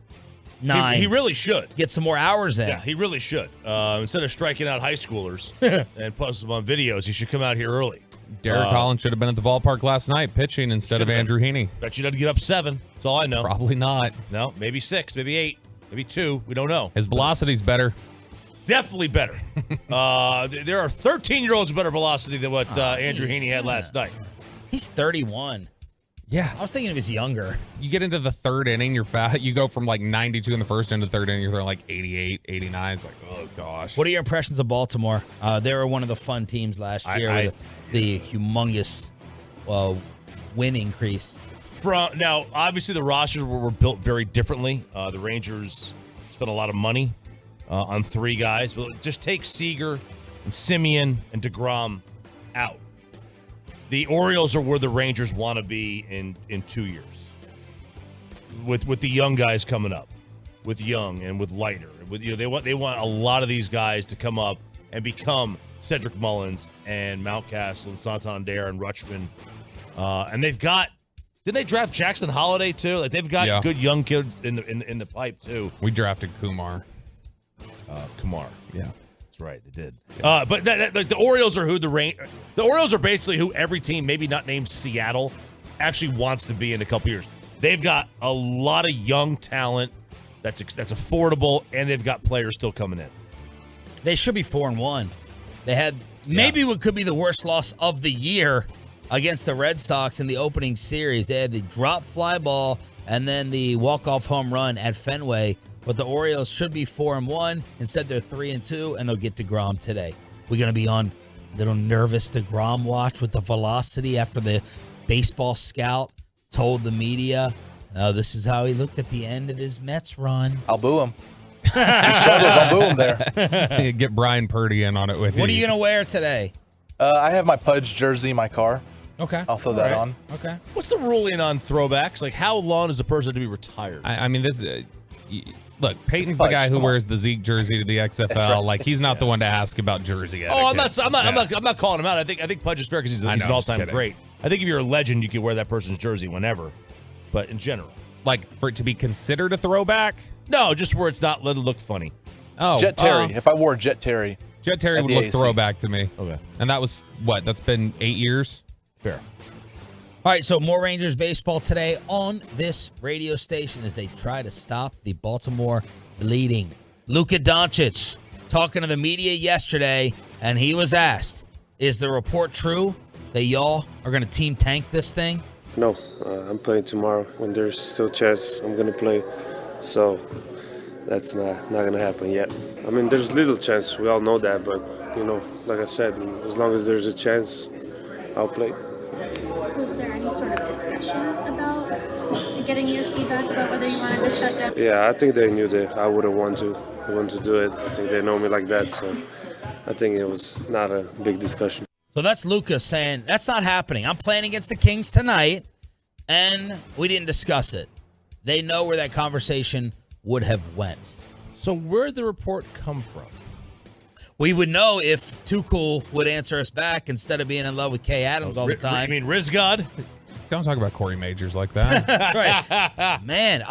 9. He really should. Get some more hours in. Yeah, he really should. Instead of striking out high schoolers and posting them on videos, he should come out here early. Derek Collins should have been at the ballpark last night pitching instead of Andrew Heaney. Bet you doesn't get up 7. That's all I know. Probably not. No, maybe 6, maybe 8, maybe 2. We don't know. His velocity's better. Definitely better. There are 13-year-olds with better velocity than what Andrew Heaney had last night. He's 31. Yeah. I was thinking he was younger. You get into the third inning, you're fat. You go from like 92 in the first into the third inning, you're throwing like 88, 89. It's like, oh, gosh. What are your impressions of Baltimore? They were one of the fun teams last year with the humongous win increase. Now, obviously, the rosters were built very differently. The Rangers spent a lot of money on 3 guys. But just take Seager and Simeon and deGrom out. The Orioles are where the Rangers want to be in 2 years. With the young guys coming up, with Young and with Leiter, they want a lot of these guys to come up and become Cedric Mullins and Mountcastle and Santander and Rutschman, and they've got. Didn't they draft Jackson Holiday too? Like they've got good young kids in the pipe too. We drafted Kumar. Kumar, yeah. That's right, they did. Yeah. But the Orioles are who the Orioles are basically who every team, maybe not named Seattle, actually wants to be in a couple years. They've got a lot of young talent that's affordable, and they've got players still coming in. They should be 4-1. They had maybe what could be the worst loss of the year against the Red Sox in the opening series. They had the drop fly ball and then the walk-off home run at Fenway. But the Orioles should be 4-1. Instead, they're 3-2, and they'll get deGrom today. We're going to be on little nervous deGrom watch with the velocity after the baseball scout told the media, this is how he looked at the end of his Mets run. I'll boo him. I'll boo him there. Get Brian Purdy in on it with you. What are you going to wear today? I have my Pudge jersey in my car. Okay. I'll throw that on. Okay. What's the ruling on throwbacks? Like, how long is a person to be retired? I mean, this is... Look, Peyton's the guy who wears the Zeke jersey to the XFL. Right. Like he's not the one to ask about jersey etiquette. Oh, I'm not calling him out. I think Pudge is fair because he's an all-time great. I think if you're a legend, you can wear that person's jersey whenever. But in general, like for it to be considered a throwback? No, just where it's not let it look funny. Oh, Jet Terry. If I wore Jet Terry would look throwback to me. Okay, and that was what? That's been 8 years. Fair. All right, so more Rangers baseball today on this radio station as they try to stop the Baltimore bleeding. Luka Doncic talking to the media yesterday, and he was asked, is the report true that y'all are going to team tank this thing? No, I'm playing tomorrow. When there's still a chance, I'm going to play. So that's not going to happen yet. I mean, there's little chance. We all know that. But, like I said, as long as there's a chance, I'll play. Was there any sort of discussion about getting your feedback about whether you wanted to shut down? Yeah, I think they knew that I wouldn't want to do it. I think they know me like that, so I think it was not a big discussion. So that's Luka saying, that's not happening. I'm playing against the Kings tonight, and we didn't discuss it. They know where that conversation would have went. So where'd the report come from? We would know if Too Cool would answer us back instead of being in love with Kay Adams all the time. I mean, Rizgod? Don't talk about Corey Majors like that. That's right. Man,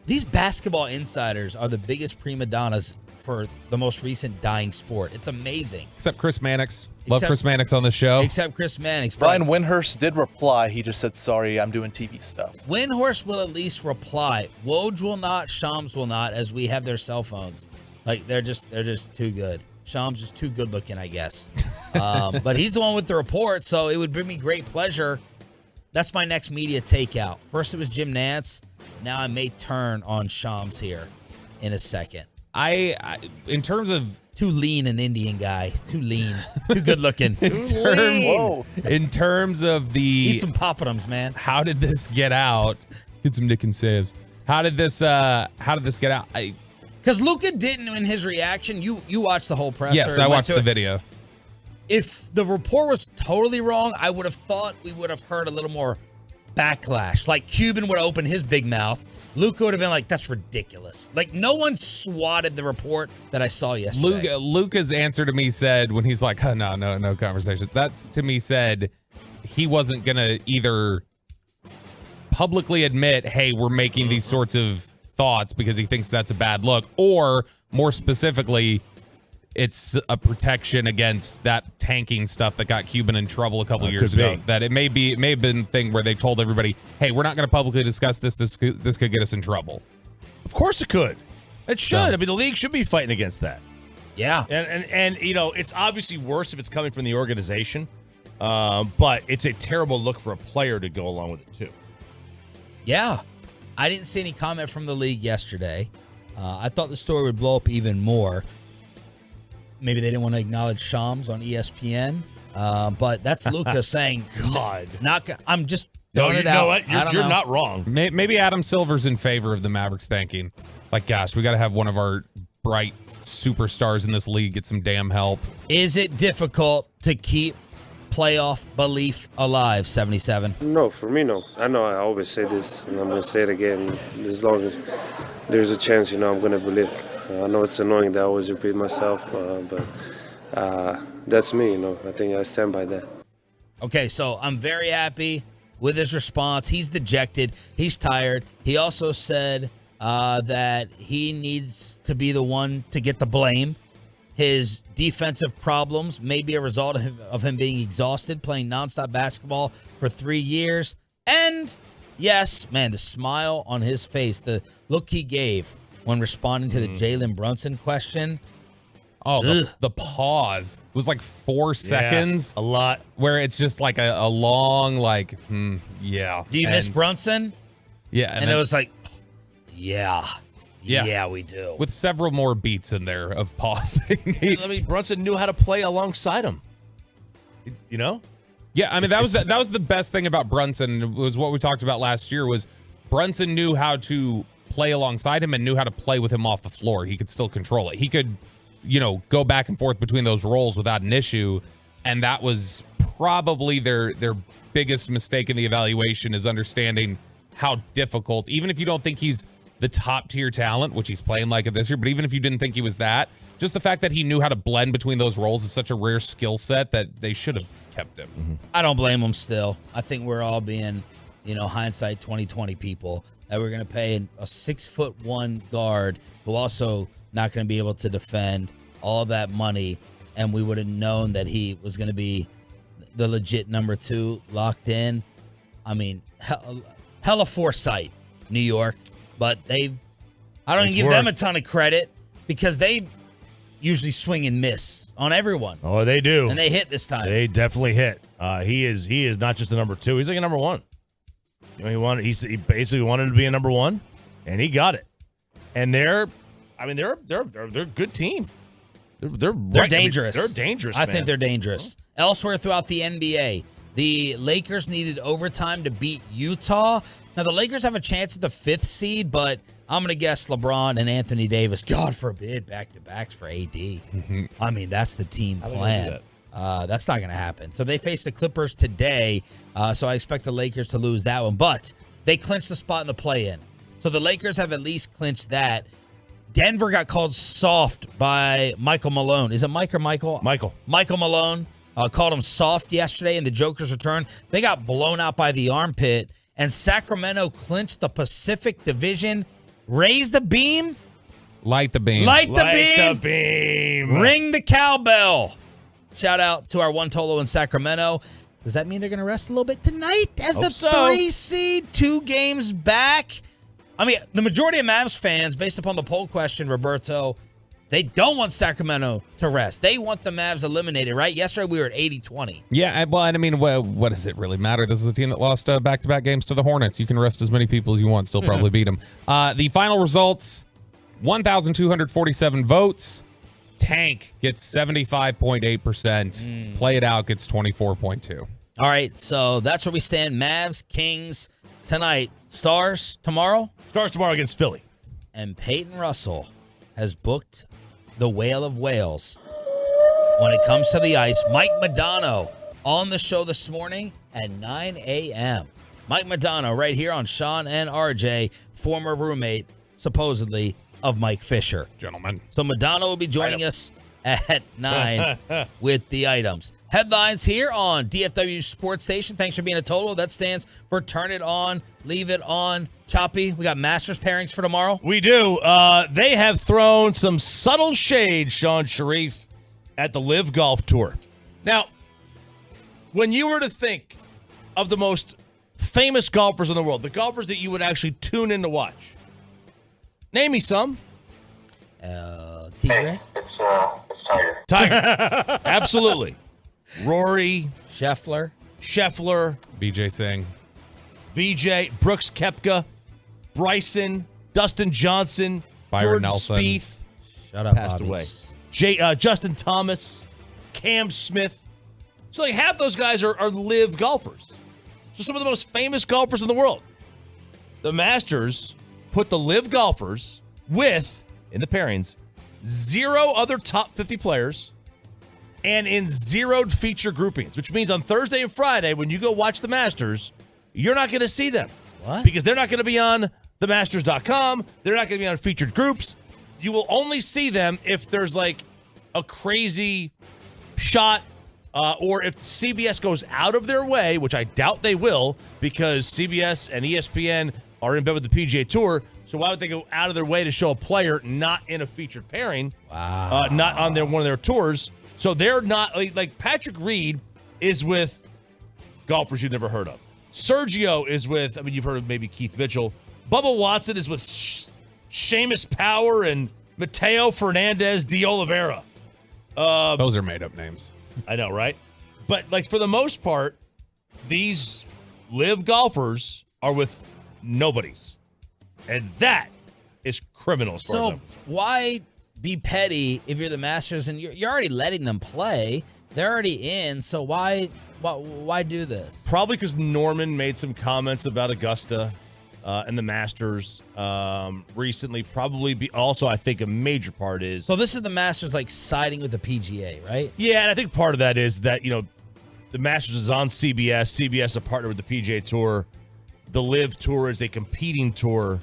these basketball insiders are the biggest prima donnas for the most recent dying sport. It's amazing. Except Chris Mannix. Love Chris Mannix on the show. Except Chris Mannix. Brian Windhorst did reply. He just said, sorry, I'm doing TV stuff. Windhorst will at least reply. Woj will not. Shams will not, as we have their cell phones. Like they're just too good. Shams just too good looking, I guess. But he's the one with the report, so it would bring me great pleasure. That's my next media takeout. First it was Jim Nantz. Now I may turn on Shams here in a second. I in terms of too lean an Indian guy, too lean, too good looking. in terms of the Eat some poppadums, man. How did this get out? Get some Nick and Saves. How did this get out? Because Luka didn't in his reaction. You watched the whole presser. Yes, I watched the video. If the report was totally wrong, I would have thought we would have heard a little more backlash. Like Cuban would open his big mouth. Luka would have been like, that's ridiculous. Like, no one swatted the report that I saw yesterday. Luka's answer to me said, when he's like, oh, no conversation. That's to me said he wasn't going to either publicly admit, hey, we're making these sorts of thoughts because he thinks that's a bad look, or more specifically, it's a protection against that tanking stuff that got Cuban in trouble a couple years ago. That it may have been a thing where they told everybody, hey, we're not going to publicly discuss this. This could get us in trouble. Of course it could. It should. I mean, the league should be fighting against that. Yeah. And you know, it's obviously worse if it's coming from the organization, but it's a terrible look for a player to go along with it too. Yeah. I didn't see any comment from the league yesterday. I thought the story would blow up even more. Maybe they didn't want to acknowledge Shams on ESPN, but that's Luka saying, God. I'm just No, throwing you it know out. what? You're not wrong. Maybe Adam Silver's in favor of the Mavericks tanking. Like, gosh, we got to have one of our bright superstars in this league get some damn help. Is it difficult to keep playoff belief alive, 77? No, for me, no. I know I always say this, and I'm going to say it again. As long as there's a chance, I'm going to believe. I know it's annoying that I always repeat myself, but that's me, I think I stand by that. Okay, so I'm very happy with his response. He's dejected. He's tired. He also said that he needs to be the one to get the blame. His defensive problems may be a result of him being exhausted, playing nonstop basketball for 3 years. And, yes, man, the smile on his face, the look he gave when responding to the Jalen Brunson question. Oh, the pause was like 4 seconds. A lot. Where it's just like a long, yeah. Do you miss Brunson? Yeah. And it was like, yeah, we do. With several more beats in there of pausing. I mean, Brunson knew how to play alongside him. Yeah, I mean, that was the best thing about Brunson, was what we talked about last year, was Brunson knew how to play alongside him and knew how to play with him off the floor. He could still control it. He could, go back and forth between those roles without an issue. And that was probably their biggest mistake in the evaluation, is understanding how difficult, even if you don't think he's the top tier talent, which he's playing like it this year, but even if you didn't think he was that, just the fact that he knew how to blend between those roles is such a rare skill set that they should have kept him. Mm-hmm. I don't blame him still. I think we're all being, hindsight 2020 people, that we're going to pay a 6'1" guard who also not going to be able to defend all that money, and we would have known that he was going to be the legit number 2 locked in. I mean, hella foresight, New York, but I don't even give them a ton of credit, because they usually swing and miss on everyone. Oh, they do. And they hit this time. They definitely hit. He is not just a number 2. He's like a number 1. He basically wanted to be a number 1, and he got it. And they're a good team. They're dangerous. They're dangerous. I think they're dangerous. Elsewhere throughout the NBA, the Lakers needed overtime to beat Utah. Now, the Lakers have a chance at the 5th seed, but I'm going to guess LeBron and Anthony Davis, God forbid, back-to-backs for AD. Mm-hmm. I mean, that's the team plan. That's not going to happen. So they face the Clippers today, so I expect the Lakers to lose that one. But they clinched the spot in the play-in. So the Lakers have at least clinched that. Denver got called soft by Michael Malone. Is it Mike or Michael? Michael. Michael Malone called him soft yesterday in the Joker's return. They got blown out by the armpit. And Sacramento clinched the Pacific Division. Raise the beam. Light the beam. Light the beam. Ring the cowbell. Shout out to our one Tolo in Sacramento. Does that mean they're going to rest a little bit tonight as the 3 seed, 2 games back? I mean, the majority of Mavs fans, based upon the poll question, Roberto, They don't want Sacramento to rest. They want the Mavs eliminated, right? Yesterday we were at 80-20. Yeah, well, I mean, what does it really matter? This is a team that lost back-to-back games to the Hornets. You can rest as many people as you want, still probably beat them. The final results, 1,247 votes. Tank gets 75.8%. Play it out gets 24.2%. All right, so that's where we stand. Mavs, Kings tonight. Stars tomorrow? Stars tomorrow against Philly. And Peyton Russell has booked the Whale of Whales when it comes to the ice. Mike Modano on the show this morning at 9 a.m. Mike Modano right here on Sean and RJ, former roommate, supposedly, of Mike Fisher. Gentlemen. So Modano will be joining us at 9 with the items. Headlines here on DFW Sports Station. Thanks for being a total. That stands for Turn It On, Leave It On. Choppy, we got Masters pairings for tomorrow. We do. They have thrown some subtle shade, Sean Sharif, at the Live Golf Tour. Now, when you were to think of the most famous golfers in the world, the golfers that you would actually tune in to watch, name me some. Tigre? It's Tiger. Tiger. Absolutely. Rory. Scheffler. BJ Singh. VJ. Brooks Koepka. Bryson. Dustin Johnson. Byron Jordan Nelson. Spieth. Shut up, Passed Bobby. away. Justin Thomas. Cam Smith. So like half those guys are live golfers. So some of the most famous golfers in the world. The Masters put the live golfers with, in the pairings, 0 other top 50 players and in zeroed feature groupings, which means on Thursday and Friday, when you go watch the Masters, you're not going to see them. What? Because they're not going to be on themasters.com. They're not going to be on featured groups. You will only see them if there's like a crazy shot or if CBS goes out of their way, which I doubt they will because CBS and ESPN are in bed with the PGA Tour. So why would they go out of their way to show a player not in a featured pairing, not on one of their tours? So they're not like Patrick Reed is with golfers you've never heard of. Sergio is with, you've heard of maybe Keith Mitchell. Bubba Watson is with Seamus Power and Mateo Fernandez de Oliveira. Those are made up names. I know, right? But like for the most part, these live golfers are with nobodies. And that is criminal. As far as So why be petty if you're the Masters and you're already letting them play? They're already in, so why do this? Probably because Norman made some comments about Augusta and the Masters recently. Probably also, I think a major part is. So this is the Masters like siding with the PGA, right? Yeah, and I think part of that is that, the Masters is on CBS. CBS a partner with the PGA Tour. The Live Tour is a competing tour.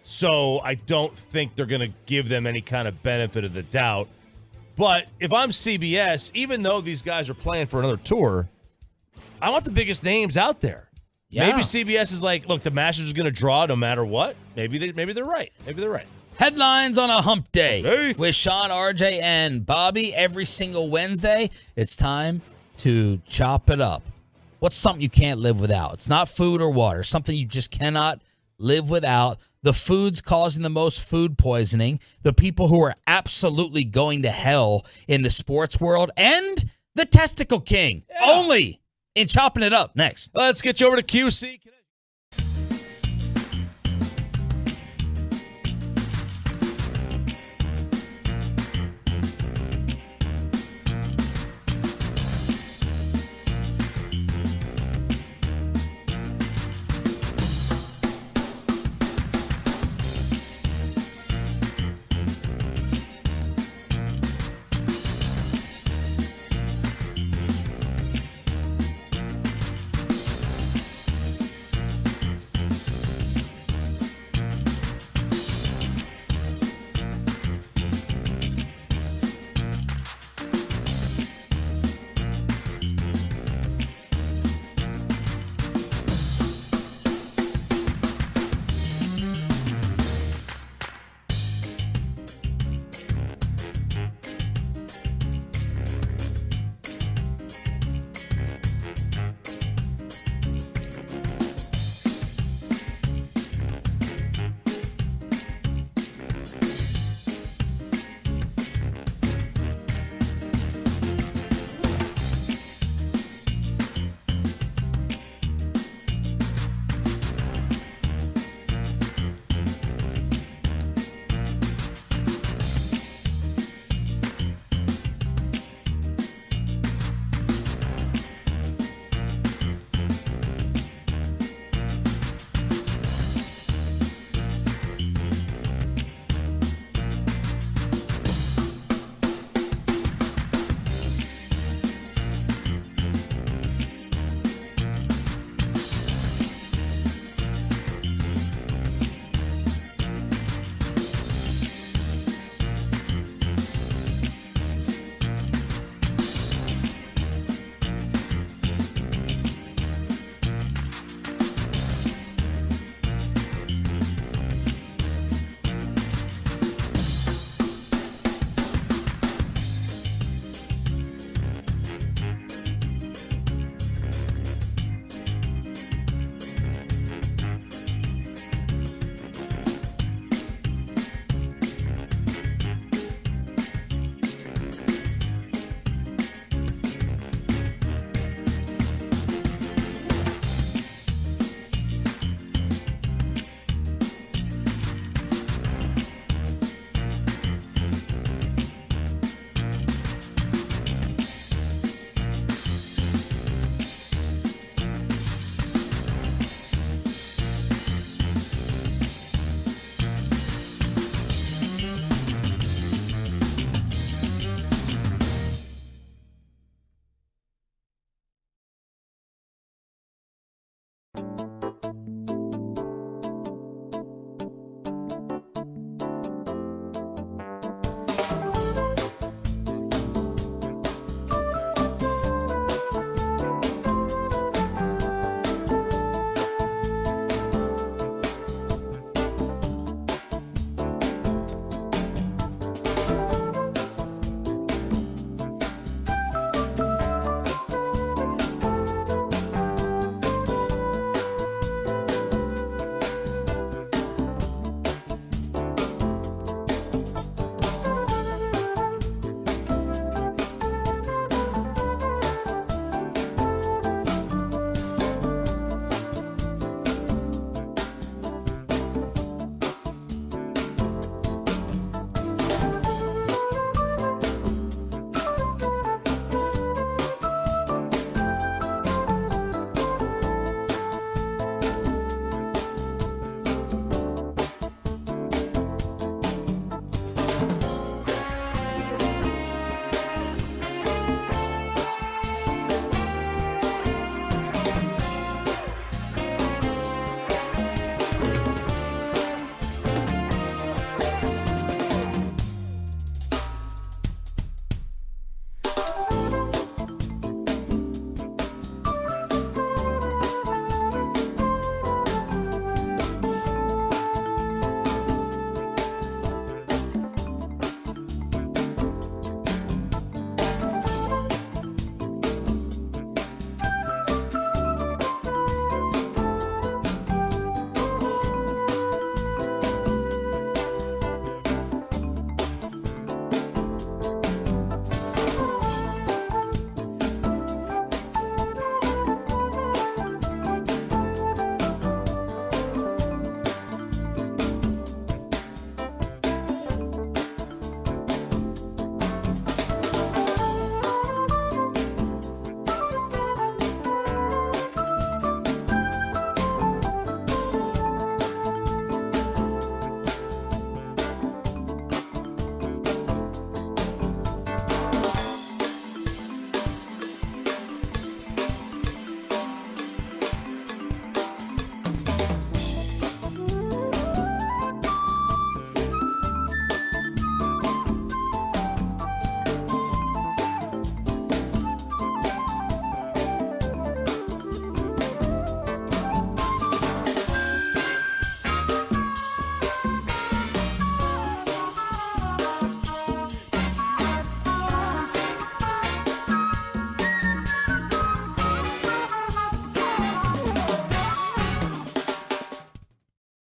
So I don't think they're going to give them any kind of benefit of the doubt. But if I'm CBS, even though these guys are playing for another tour, I want the biggest names out there. Yeah. Maybe CBS is like, look, the Masters is going to draw no matter what. Maybe they're right. Maybe they're right. Headlines on a hump day with Sean, RJ, and Bobby every single Wednesday. It's time to chop it up. What's something you can't live without? It's not food or water. Something you just cannot live without. The foods causing the most food poisoning. The people who are absolutely going to hell in the sports world. And the Testicle King. Yeah. Only in Chopping It Up next. Let's get you over to QC.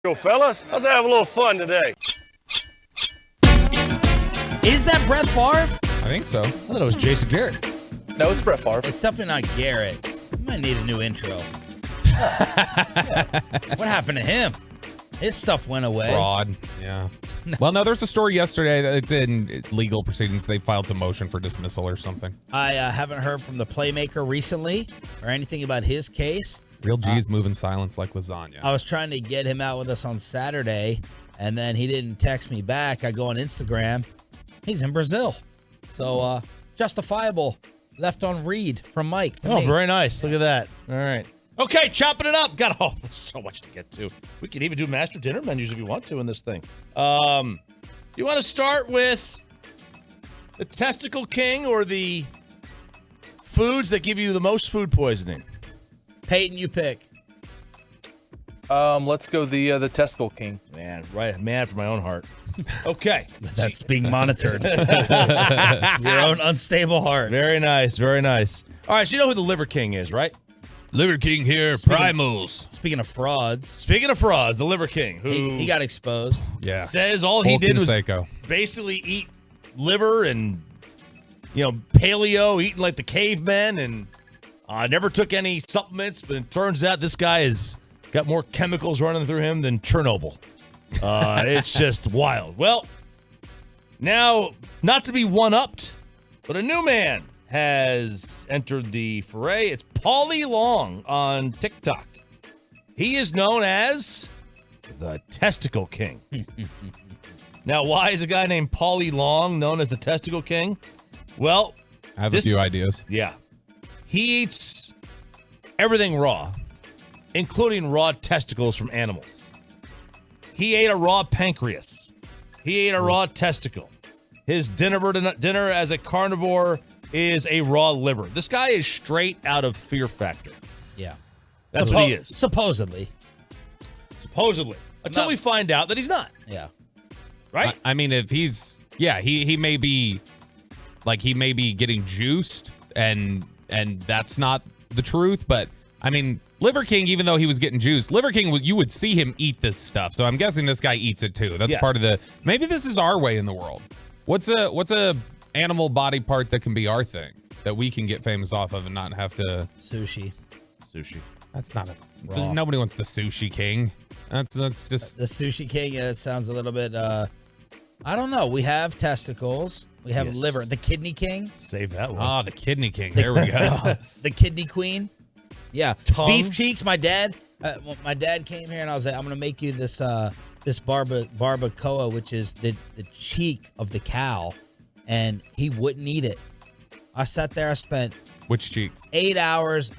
Yo, fellas, let's have a little fun today. Is that Brett Favre? I think so. I thought it was Jason Garrett. No, it's Brett Favre. It's definitely not Garrett. We might need a new intro. What happened to him? His stuff went away. Fraud. Yeah. Well, no, there's a story yesterday that it's in legal proceedings. They filed some motion for dismissal or something. I haven't heard from the playmaker recently or anything about his case. Real G's move in silence like lasagna. I was trying to get him out with us on Saturday, and then he didn't text me back. I go on Instagram. He's in Brazil. So, justifiable. Left on read from Mike to me. Very nice. Look at that. All right. Okay, chopping it up. There's so much to get to. We could even do master dinner menus if you want to in this thing. You want to start with the testicle king or the foods that give you the most food poisoning? Peyton, you pick. Let's go the testicle king. Man, right, man after my own heart. Okay. That's being monitored. Your own unstable heart. Very nice, very nice. All right, so you know who the liver king is, right? Liver king here, primals. Speaking of frauds. Speaking of frauds, the liver king, who he got exposed. Yeah. Says all he did was basically eat liver and, paleo, eating like the cavemen, and never took any supplements, but it turns out this guy has got more chemicals running through him than Chernobyl. It's just wild. Well, now, not to be one-upped, but a new man has entered the foray. It's Paulie Long on TikTok. He is known as the Testicle King. Now, why is a guy named Paulie Long known as the Testicle King? Well, I have a few ideas. Yeah. He eats everything raw, including raw testicles from animals. He ate a raw pancreas. He ate a raw testicle. His dinner as a carnivore is a raw liver. This guy is straight out of Fear Factor. Yeah. That's what he is. Supposedly. Until we find out that he's not. Yeah. Right? I mean, if he's, he may be, he may be getting juiced, and that's not the truth, but I mean, Liver King, even though he was getting juiced, Liver King, you would see him eat this stuff. So I'm guessing this guy eats it too. That's part of maybe this is our way in the world. What's a animal body part that can be our thing that we can get famous off of and not have to? Sushi. That's not nobody wants the Sushi King. That's just the Sushi King. It sounds a little bit. I don't know. We have testicles. We have liver. The Kidney King. Save that one. Oh, the Kidney King. There we go. The Kidney Queen. Yeah. Tongue. Beef cheeks. My dad came here and I was like, I'm gonna make you this barbacoa, which is the cheek of the cow, and he wouldn't eat it. I sat there. I spent which cheeks? 8 hours.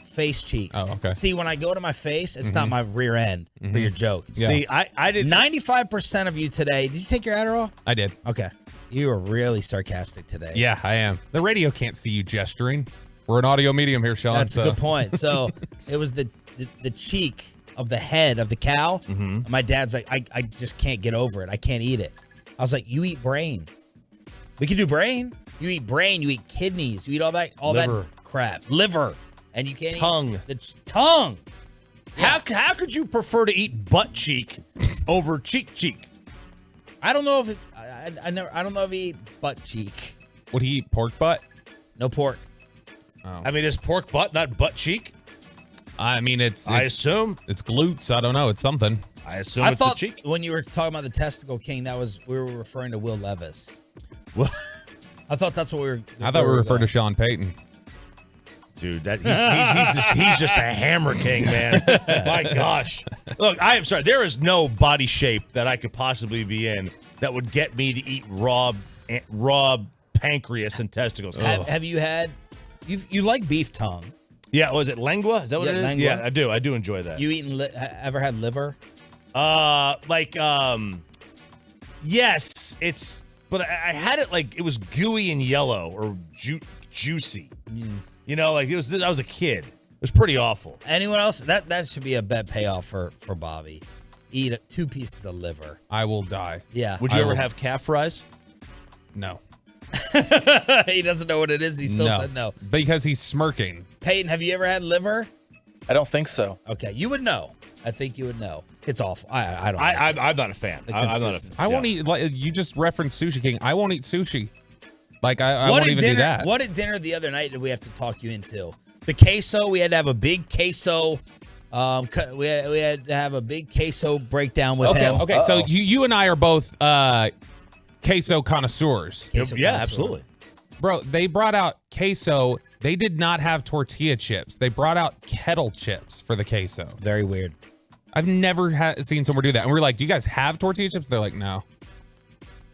Face cheeks. Oh, okay. See, when I go to my face, it's not my rear end for your joke. Yeah. See, I did 95% of you today. Did you take your Adderall? I did. Okay. You were really sarcastic today. Yeah, I am. The radio can't see you gesturing. We're an audio medium here, Sean. That's a good point. So it was the cheek of the head of the cow. Mm-hmm. My dad's like, I just can't get over it. I can't eat it. I was like, you eat brain. We can do brain. You eat brain. You eat kidneys. You eat all that crap. Liver. And you can't eat the tongue. Yeah. How could you prefer to eat butt cheek over cheek? I don't know if I don't know if he eat butt cheek. Would he eat pork butt? No pork. Oh. I mean, is pork butt not butt cheek? I mean, I assume it's glutes. I don't know. It's something. I assume I it's thought the cheek. When you were talking about the Testicle King, we were referring to Will Levis. What? I thought that's what we were. I thought we were referring to Sean Payton. Dude, he's just a hammer king, man. My gosh. Look, I am sorry. There is no body shape that I could possibly be in that would get me to eat raw pancreas and testicles. Have you had? You like beef tongue? Yeah. Was it lengua? Is that what it is? Lengua. Yeah, I do. I do enjoy that. You ever had liver? Yes. But I had it like it was gooey and yellow or juicy. You know, like I was a kid. It was pretty awful. Anyone else? That should be a bet payoff for Bobby. Eat 2 pieces of liver. I will die. Yeah. Would you ever have calf fries? No. He doesn't know what it is. He still said no. Because he's smirking. Peyton, have you ever had liver? I don't think so. Okay, you would know. I think you would know. It's awful. I don't. I'm not a fan. I won't eat. Like, you just referenced Sushi King. I won't eat sushi. Like I won't even do that. What at dinner the other night did we have to talk you into? The queso. We had to have a big queso. We had to have a big queso breakdown with him. Okay. So you and I are both queso connoisseurs. Absolutely. Bro, they brought out queso. They did not have tortilla chips. They brought out kettle chips for the queso. Very weird. I've never seen someone do that. And we're like, do you guys have tortilla chips? They're like, no.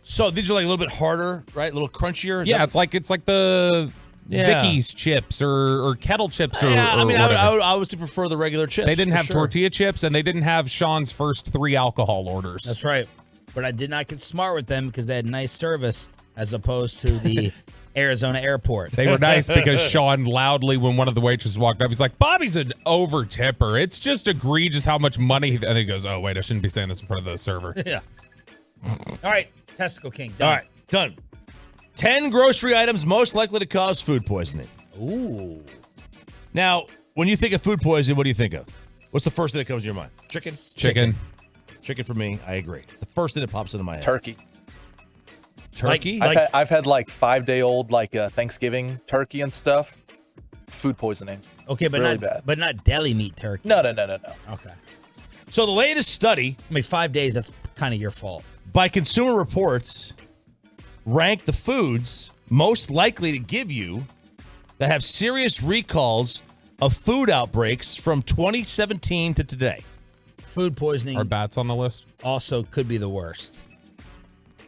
So these are like a little bit harder, right? A little crunchier. Yeah, it's like the Vicky's chips or kettle chips. I would obviously prefer the regular chips. They didn't have tortilla chips, and they didn't have Sean's first 3 alcohol orders. That's right. But I did not get smart with them because they had nice service as opposed to the Arizona airport. They were nice because Sean loudly, when one of the waitresses walked up, he's like, Bobby's an over tipper. It's just egregious how much money. And then he goes, oh, wait, I shouldn't be saying this in front of the server. Yeah. All right. Testicle King. Done. All right. Done. 10 grocery items most likely to cause food poisoning. Ooh. Now, when you think of food poisoning, what do you think of? What's the first thing that comes to your mind? Chicken? Chicken for me. I agree. It's the first thing that pops into my head. Turkey. Turkey? I've had like 5-day-old Thanksgiving turkey and stuff. Food poisoning. Okay, but really not bad. But not deli meat turkey. No. Okay. So the latest study, 5 days, that's kind of your fault. By Consumer Reports, ranked the foods most likely to give you that have serious recalls of food outbreaks from 2017 to today. Food poisoning. Are bats on the list? Also could be the worst.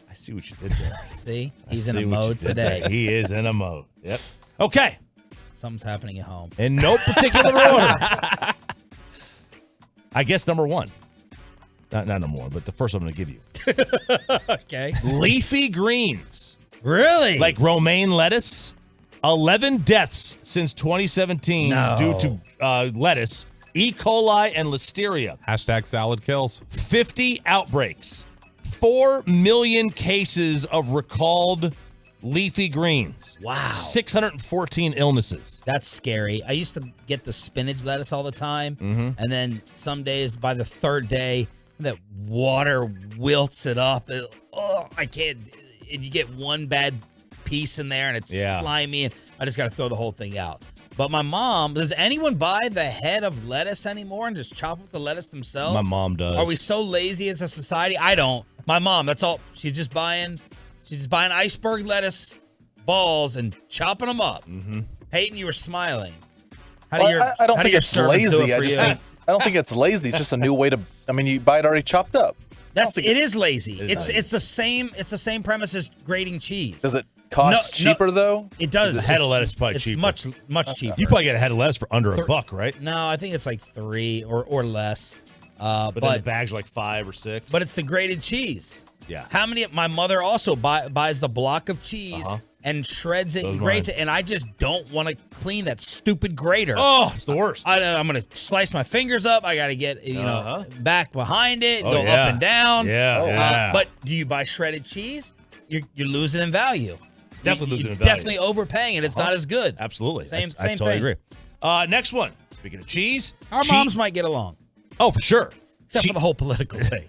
I see what you did there. See? He's in a mode today. He is in a mode. Yep. Okay. Something's happening at home. In no particular order. I guess number one. Not number one, but the first one I'm going to give you. Okay. Leafy greens. Really? Like romaine lettuce. 11 deaths since 2017 due to lettuce, E. coli, and listeria. Hashtag salad kills. 50 outbreaks. 4 million cases of recalled leafy greens. Wow. 614 illnesses. That's scary. I used to get the spinach lettuce all the time. Mm-hmm. And then some days by the third day, that water wilts it up. I can't. And you get one bad piece in there and it's slimy. And I just got to throw the whole thing out. But my mom, does anyone buy the head of lettuce anymore and just chop up the lettuce themselves? My mom does. Are we so lazy as a society? I don't. My mom, that's all. She's just buying iceberg lettuce balls and chopping them up. Mm-hmm. Peyton, you were smiling. I don't think it's lazy. I don't think it's lazy. It's just a new way to. I mean, you buy it already chopped up. It is lazy. It's the same. It's the same premise as grating cheese. Does it cost cheaper though? It does. A head of lettuce probably cheaper. Much cheaper. You probably get a head of lettuce for under $1, right? No, I think it's like $3 or less. But then the bags are like 5 or 6. But it's the grated cheese. Yeah. How many? My mother also buys the block of cheese and shreds it and grates it, and I just don't want to clean that stupid grater. Oh, it's the worst. I'm gonna slice my fingers up. I got to get back behind it, go up and down. Yeah. But do you buy shredded cheese? You're losing in value. Definitely losing in value. Definitely overpaying, and it's not as good. Absolutely. Same I totally thing. agree. Next one. Speaking of cheese, our moms might get along. Oh, for sure. Except for the whole political thing.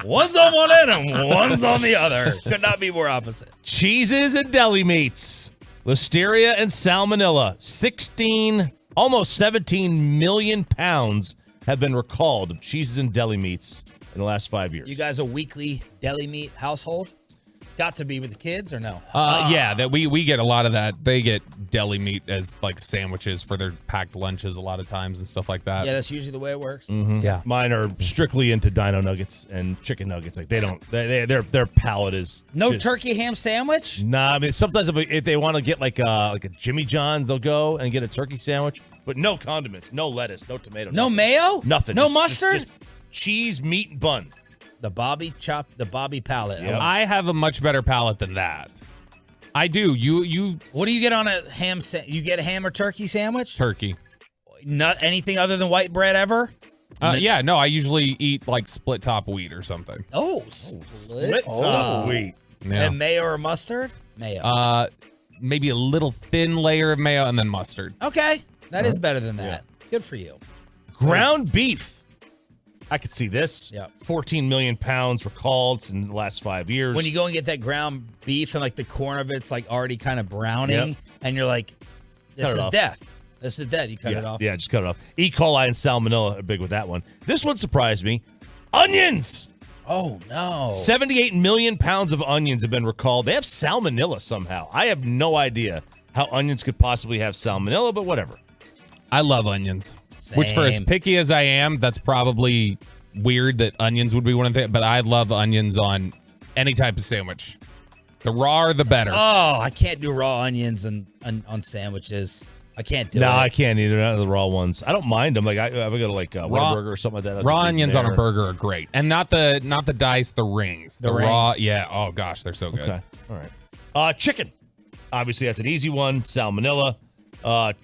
One's on one end and one's on the other. Could not be more opposite. Cheeses and deli meats. Listeria and salmonella. Almost 17 million pounds have been recalled of cheeses and deli meats in the last 5 years. You guys a weekly deli meat household? Got to be with the kids or no? Yeah, that we get a lot of that. They get deli meat as like sandwiches for their packed lunches a lot of times and stuff like that. Yeah, that's usually the way it works. Mm-hmm. Yeah, mine are strictly into dino nuggets and chicken nuggets. Like their palate is no turkey ham sandwich. Nah, I mean sometimes if they want to get like a Jimmy John's, they'll go and get a turkey sandwich, but no condiments, no lettuce, no tomato, no mayo, nothing, no mustard, just cheese, meat, and bun. The Bobby palate. Yep. I have a much better palate than that. I do. You. What do you get on a ham? You get a ham or turkey sandwich? Turkey. Not anything other than white bread ever? Yeah. No, I usually eat like split top wheat or something. Oh, split top wheat. Yeah. And mayo or mustard? Mayo. Maybe a little thin layer of mayo and then mustard. Okay. That is better than that. Good for you. Ground beef. I could see this. Yeah. 14 million pounds recalled in the last 5 years. When you go and get that ground beef and like the corner of it's like already kind of browning, and you're like, this is death. This is death. You cut it off. Yeah, just cut it off. E. coli and salmonella are big with that one. This one surprised me. Onions. Oh, no. 78 million pounds of onions have been recalled. They have salmonella somehow. I have no idea how onions could possibly have salmonella, but whatever. I love onions. Which, for as picky as I am, that's probably weird that onions would be one of the things, but I love onions on any type of sandwich. The raw the better. Oh, I can't do raw onions on sandwiches. I can't do it. No, I can't either. None of the raw ones. I don't mind them. Like I go to like Whataburger or something like that. Raw onions on a burger are great, and not the dice, the rings. The raw, yeah. Oh gosh, they're so good. Okay, all right. Chicken. Obviously, that's an easy one. Salmonella.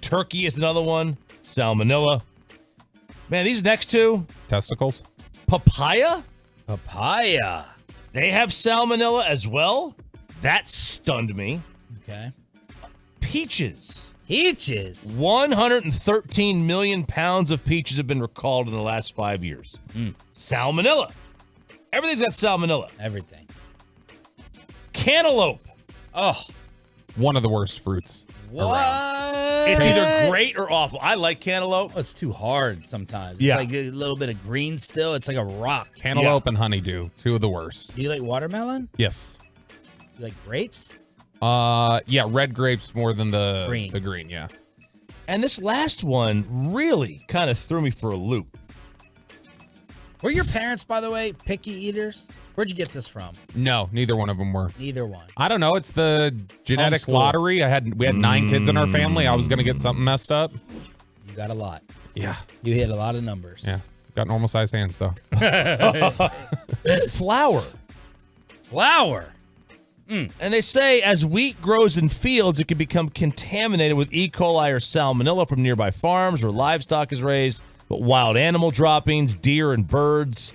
Turkey is another one. Salmonella. Man, these next two. Testicles. Papaya. Papaya. They have salmonella as well. That stunned me. Okay. Peaches. Peaches. 113 million pounds of peaches have been recalled in the last 5 years. Salmonella. Everything's got salmonella. Everything. Cantaloupe. Oh. One of the worst fruits. What? It's either great or awful. I like cantaloupe. Oh, it's too hard sometimes. Yeah. It's like a little bit of green still. It's like a rock. Cantaloupe and honeydew, two of the worst. Do you like watermelon? Yes. You like grapes? Yeah, red grapes more than the green. The green, yeah. And this last one really kind of threw me for a loop. Were your parents, by the way, picky eaters? Where'd you get this from? No, neither one of them were. Neither one. I don't know. It's the genetic Homeschool. lottery. We had 9 kids in our family. I was gonna get something messed up. You got a lot. Yeah. You hit a lot of numbers. Yeah. Got normal size hands though. Flour. Flour. And they say as wheat grows in fields, it can become contaminated with E. coli or salmonella from nearby farms where livestock is raised, but wild animal droppings, deer and birds.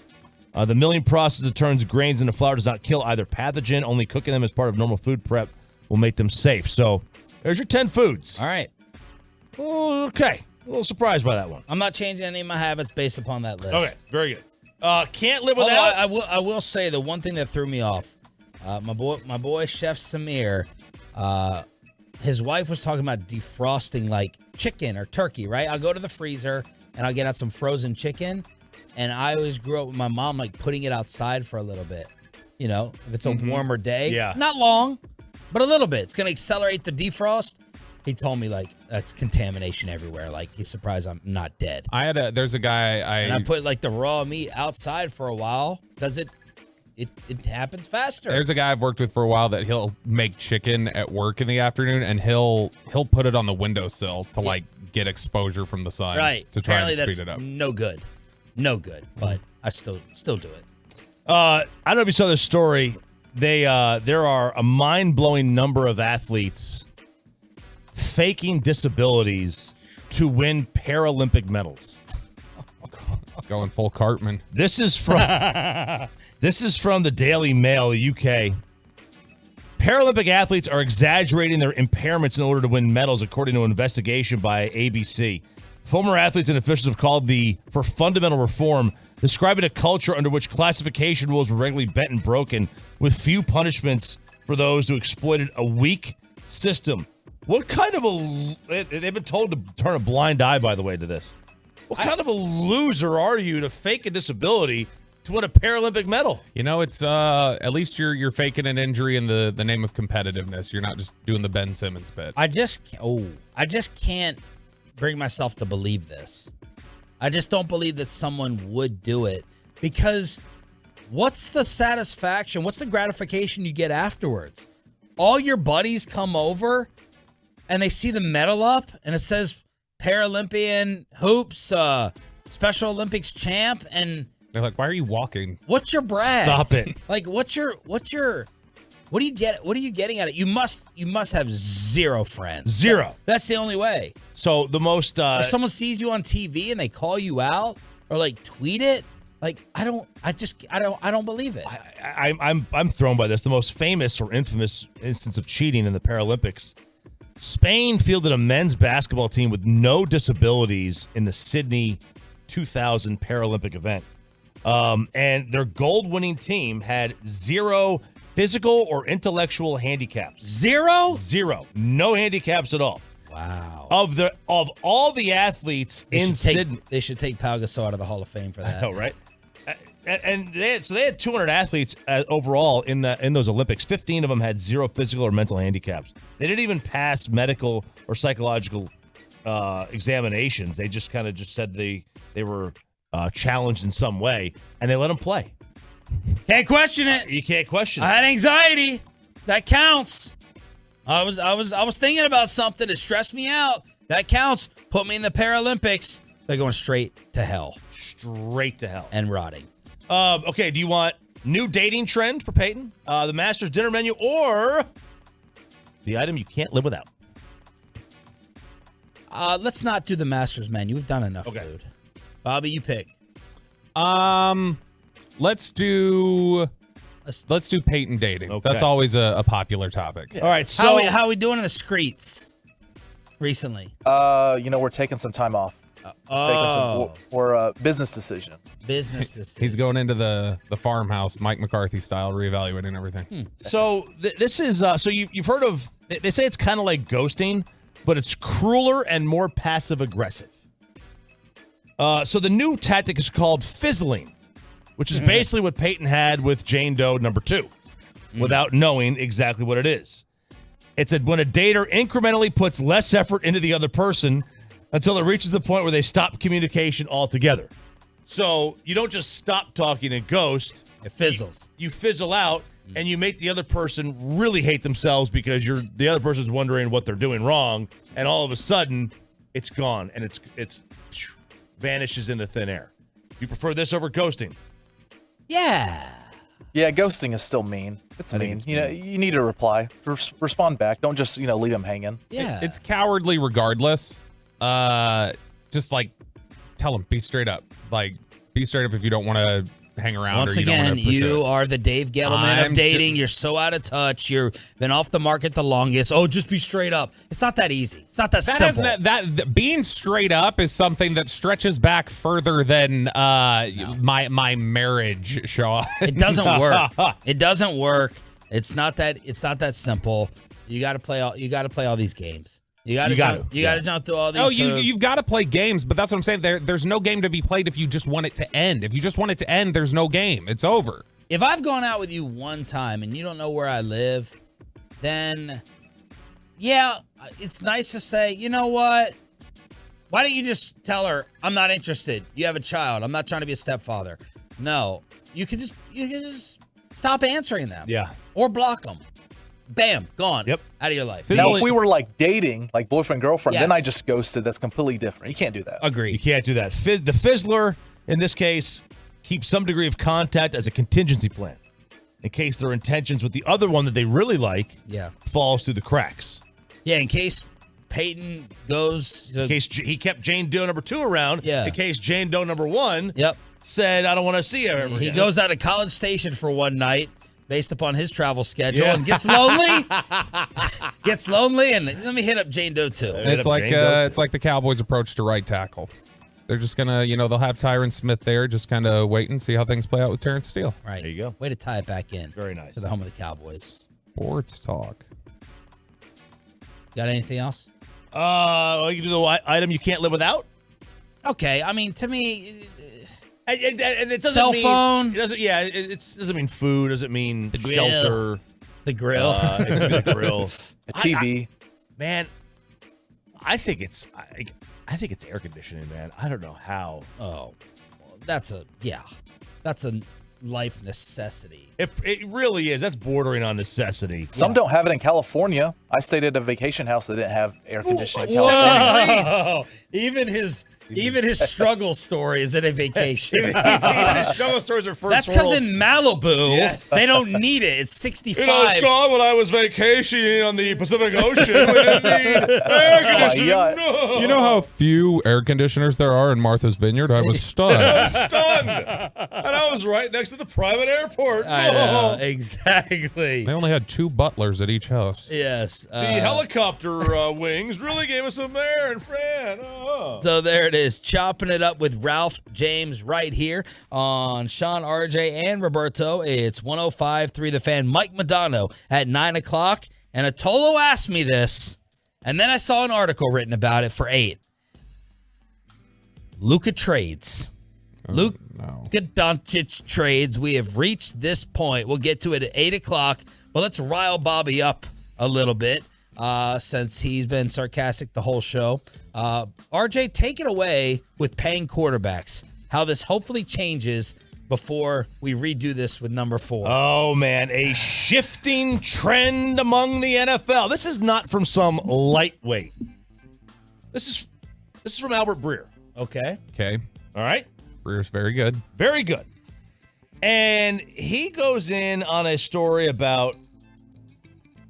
The milling process that turns grains into flour does not kill either pathogen. Only cooking them as part of normal food prep will make them safe. So there's your 10 foods. All right. Okay. A little surprised by that one. I'm not changing any of my habits based upon that list. Okay. Very good. Can't live Although without. I will say the one thing that threw me off. My boy Chef Samir, his wife was talking about defrosting like chicken or turkey, right? I'll go to the freezer and I'll get out some frozen chicken. And I always grew up with my mom like putting it outside for a little bit. You know, if it's a warmer day. Yeah. Not long, but a little bit. It's going to accelerate the defrost. He told me like that's contamination everywhere. Like he's surprised I'm not dead. There's a guy and I put like the raw meat outside for a while. Does it happens faster. There's a guy I've worked with for a while that he'll make chicken at work in the afternoon and he'll put it on the windowsill to like get exposure from the sun. Right. To try Apparently and speed it up. No good. No good. But I still do it. I don't know if you saw this story. There are a mind-blowing number of athletes faking disabilities to win Paralympic medals. Going full Cartman. This is from the Daily Mail, the UK. Paralympic athletes are exaggerating their impairments in order to win medals, according to an investigation by ABC. Former athletes and officials have called for fundamental reform, describing a culture under which classification rules were regularly bent and broken, with few punishments for those who exploited a weak system. What kind of they've been told to turn a blind eye, by the way, to this. What kind of a loser are you to fake a disability to win a Paralympic medal? You know, it's at least you're faking an injury in the name of competitiveness. You're not just doing the Ben Simmons bit. I just can't bring myself to believe this. I just don't believe that someone would do it, because what's the satisfaction? What's the gratification you get afterwards? All your buddies come over and they see the medal up and it says Paralympian hoops, Special Olympics champ, and they're like, "Why are you walking? What's your brag? Stop it!" Like, what do you get? What are you getting at it? You must have zero friends. Zero. That's the only way. So the most if someone sees you on TV and they call you out or like tweet it, like I don't believe it. I'm thrown by this. The most famous or infamous instance of cheating in the Paralympics Spain fielded a men's basketball team with no disabilities in the Sydney 2000 Paralympic event. And their gold-winning team had 0 physical or intellectual handicaps. 0? 0. No handicaps at all. Wow. Of all the athletes in Sydney. They should take Pau Gasol out of the Hall of Fame for that. I know, right? And they had 200 athletes overall in those Olympics. 15 of them had 0 physical or mental handicaps. They didn't even pass medical or psychological examinations. They just kind of said they were challenged in some way, and they let them play. Can't question it. You can't question it. I had anxiety. That counts. I was thinking about something that stressed me out. That counts. Put me in the Paralympics. They're going straight to hell. Straight to hell. And rotting. Okay, do you want new dating trend for Peyton, the Masters dinner menu, or the item you can't live without? Let's not do the Masters menu. We've done enough food. Bobby, you pick. Let's do Peyton dating. Okay. That's always a popular topic. All right, so how are we doing in the streets recently? We're taking some time off. We're a business decision. Business decision. He's going into the farmhouse, Mike McCarthy style, reevaluating everything. So this is so you've heard of. They say it's kind of like ghosting, but it's crueler and more passive aggressive. So the new tactic is called fizzling, which is basically what Peyton had with Jane Doe number 2, without knowing exactly what it is. It's when a dater incrementally puts less effort into the other person until it reaches the point where they stop communication altogether. So you don't just stop talking and ghost. It fizzles. You fizzle out, and you make the other person really hate themselves because the other person's wondering what they're doing wrong, and all of a sudden, it's gone, and it's vanishes into thin air. Do you prefer this over ghosting? Yeah. Yeah, ghosting is still mean. It's mean. You need to reply. Respond back. Don't just, leave them hanging. Yeah. It's cowardly regardless. Just like tell them, be straight up. Like, be straight up if you don't want to hang around. Once or you again, don't want to you are the Dave Gettleman of dating. You're so out of touch. You've been off the market the longest. Oh, just be straight up. It's not that easy. It's not that simple. That being straight up is something that stretches back further than my marriage, Shaw. It doesn't work. It doesn't work. It's not that simple. You got to play all these games. You got to jump through all these. You've got to play games, but that's what I'm saying. There's no game to be played if you just want it to end. If you just want it to end, there's no game. It's over. If I've gone out with you one time and you don't know where I live, then yeah, it's nice to say, you know what? Why don't you just tell her I'm not interested? You have a child. I'm not trying to be a stepfather. No, you can just stop answering them. Yeah, or block them. Bam, gone. Yep. Out of your life. Now, if we were like dating, like boyfriend, girlfriend, Yes. then I just ghosted. That's completely different. You can't do that. Agree. You can't do that. The fizzler, in this case, keeps some degree of contact as a contingency plan in case their intentions with the other one that they really like falls through the cracks. Yeah, in case Peyton goes... In case he kept Jane Doe number 2 around. Yeah. In case Jane Doe number 1 said, I don't want to see her ever He again. goes out of College Station for one night based upon his travel schedule and gets lonely. And let me hit up Jane Doe too. It's like the Cowboys' approach to right tackle. They're just gonna, they'll have Tyron Smith there, just kind of wait and see how things play out with Terrence Steele. Right. There you go. Way to tie it back in. Very nice. To the home of the Cowboys. Sports talk. Got anything else? You can do the item you can't live without. Okay. I mean, to me, and it doesn't cell mean, phone. It doesn't. Yeah. It doesn't mean food. Doesn't mean grill. shelter. The grill. It could be the grill. A TV. Man, I think it's air conditioning, man. I don't know how. Oh, well, that's a life necessity. It really is. That's bordering on necessity. Some don't have it in California. I stayed at a vacation house that didn't have air conditioning. Whoa. Even his struggle story is at a vacation. Even his struggle stories are first. That's because world. in Malibu, Yes. they don't need it. It's 65. Sean, when I was vacationing on the Pacific Ocean, we didn't need air conditioning. No. You know how few air conditioners there are in Martha's Vineyard? I was stunned. I was stunned. And I was right next to the private airport. I know, exactly. They only had 2 butlers at each house. Yes. is. The helicopter wings really gave us some air and Fran. Oh. So there it is, chopping it up with Ralph James right here on Sean, RJ, and Roberto. It's 105.3 The Fan. Mike Modano at 9 o'clock. And Atolo asked me this, and then I saw an article written about it for 8. Luka trades. Luka Doncic trades. We have reached this point. We'll get to it at 8 o'clock. But let's rile Bobby up a little bit since he's been sarcastic the whole show. RJ, take it away with paying quarterbacks. How this hopefully changes before we redo this with number 4. Oh, man. A shifting trend among the NFL. This is not from some lightweight. This is from Albert Breer. Okay. All right. Breer's very good. Very good. And he goes in on a story about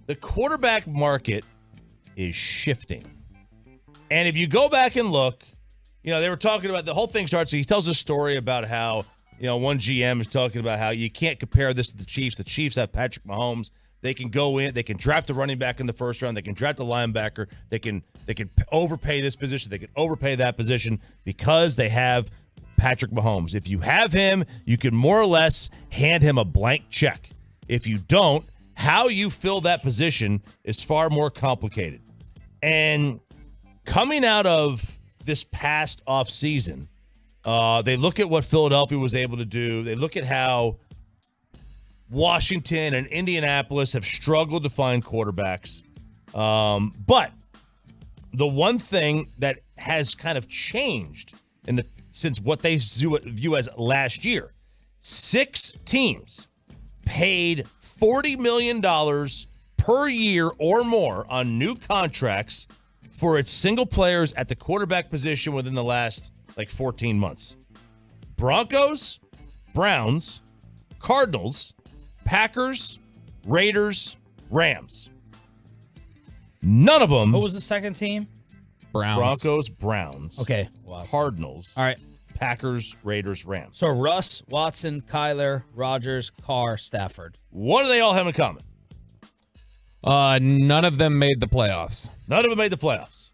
the quarterback market is shifting. And if you go back and look, they were talking about the whole thing starts. So he tells a story about how, one GM is talking about how you can't compare this to the Chiefs. The Chiefs have Patrick Mahomes. They can go in, they can draft a running back in the first round, they can draft a linebacker, they can overpay this position, they can overpay that position because they have Patrick Mahomes. If you have him, you can more or less hand him a blank check. If you don't, how you fill that position is far more complicated. And coming out of this past offseason, they look at what Philadelphia was able to do. They look at how Washington and Indianapolis have struggled to find quarterbacks. But the one thing that has kind of changed since what they view as last year, 6 teams paid $40 million per year or more on new contracts for its single players at the quarterback position within the last 14 months. Broncos, Browns, Cardinals, Packers, Raiders, Rams. None of them. What was the second team? Broncos, Browns. Okay. Wow. Cardinals. All right. Packers, Raiders, Rams. So Russ, Watson, Kyler, Rodgers, Carr, Stafford. What do they all have in common? None of them made the playoffs. None of them made the playoffs.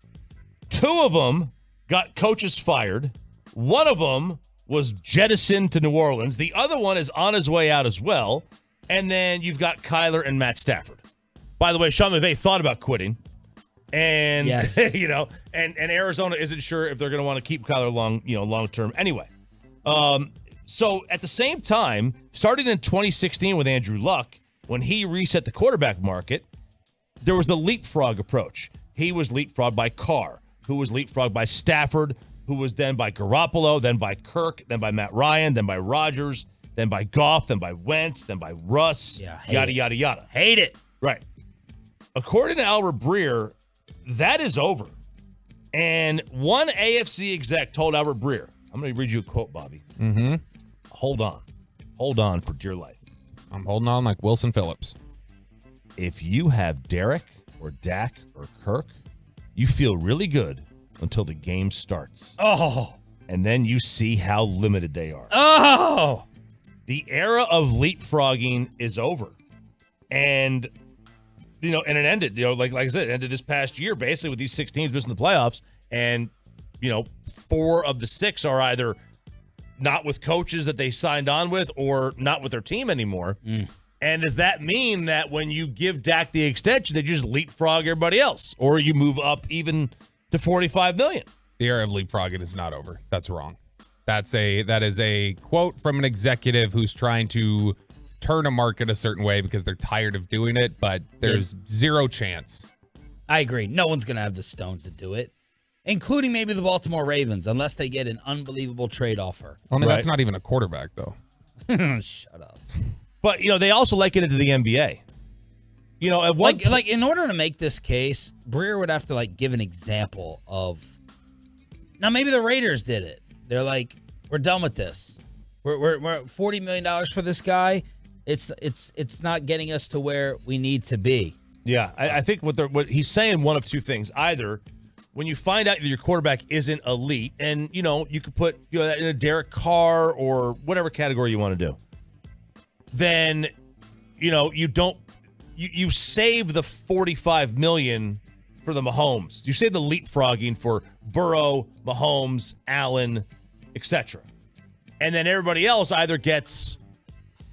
2 of them got coaches fired. 1 of them was jettisoned to New Orleans. The other one is on his way out as well. And then you've got Kyler and Matt Stafford. By the way, Sean McVay thought about quitting. And, yes. and Arizona isn't sure if they're going to want to keep Kyler long term. Anyway, so at the same time, starting in 2016 with Andrew Luck, when he reset the quarterback market, there was the leapfrog approach. He was leapfrogged by Carr, who was leapfrogged by Stafford, who was then by Garoppolo, then by Kirk, then by Matt Ryan, then by Rodgers, then by Goff, then by Wentz, then by Russ, yada, yada, yada. Hate it. Right. According to Albert Breer, that is over. And one AFC exec told Albert Breer, I'm going to read you a quote, Bobby. Mm-hmm. Hold on. Hold on for dear life. I'm holding on like Wilson Phillips. If you have Derek or Dak or Kirk, you feel really good until the game starts. Oh. And then you see how limited they are. Oh. The era of leapfrogging is over. And and it ended, like I said, it ended this past year basically with these 6 teams missing the playoffs. And, 4 of the 6 are either not with coaches that they signed on with or not with their team anymore. And does that mean that when you give Dak the extension, they just leapfrog everybody else? Or you move up even to $45 million? The era of leapfrogging is not over. That's wrong. That is a quote from an executive who's trying to turn a market a certain way because they're tired of doing it, but there's zero chance. I agree. No one's going to have the stones to do it, including maybe the Baltimore Ravens, unless they get an unbelievable trade offer. I mean, that's not even a quarterback, though. Shut up. But, they also liken it to the NBA. At one like in order to make this case, Breer would have to give an example of. Now maybe the Raiders did it. They're like, we're done with this. We're $40 million for this guy. It's not getting us to where we need to be. Yeah, I think what he's saying, one of 2 things. Either when you find out that your quarterback isn't elite, and you could put in a Derek Carr or whatever category you want to do, then you don't you save the $45 million for the Mahomes. You save the leapfrogging for Burrow, Mahomes, Allen, etc. And then everybody else either gets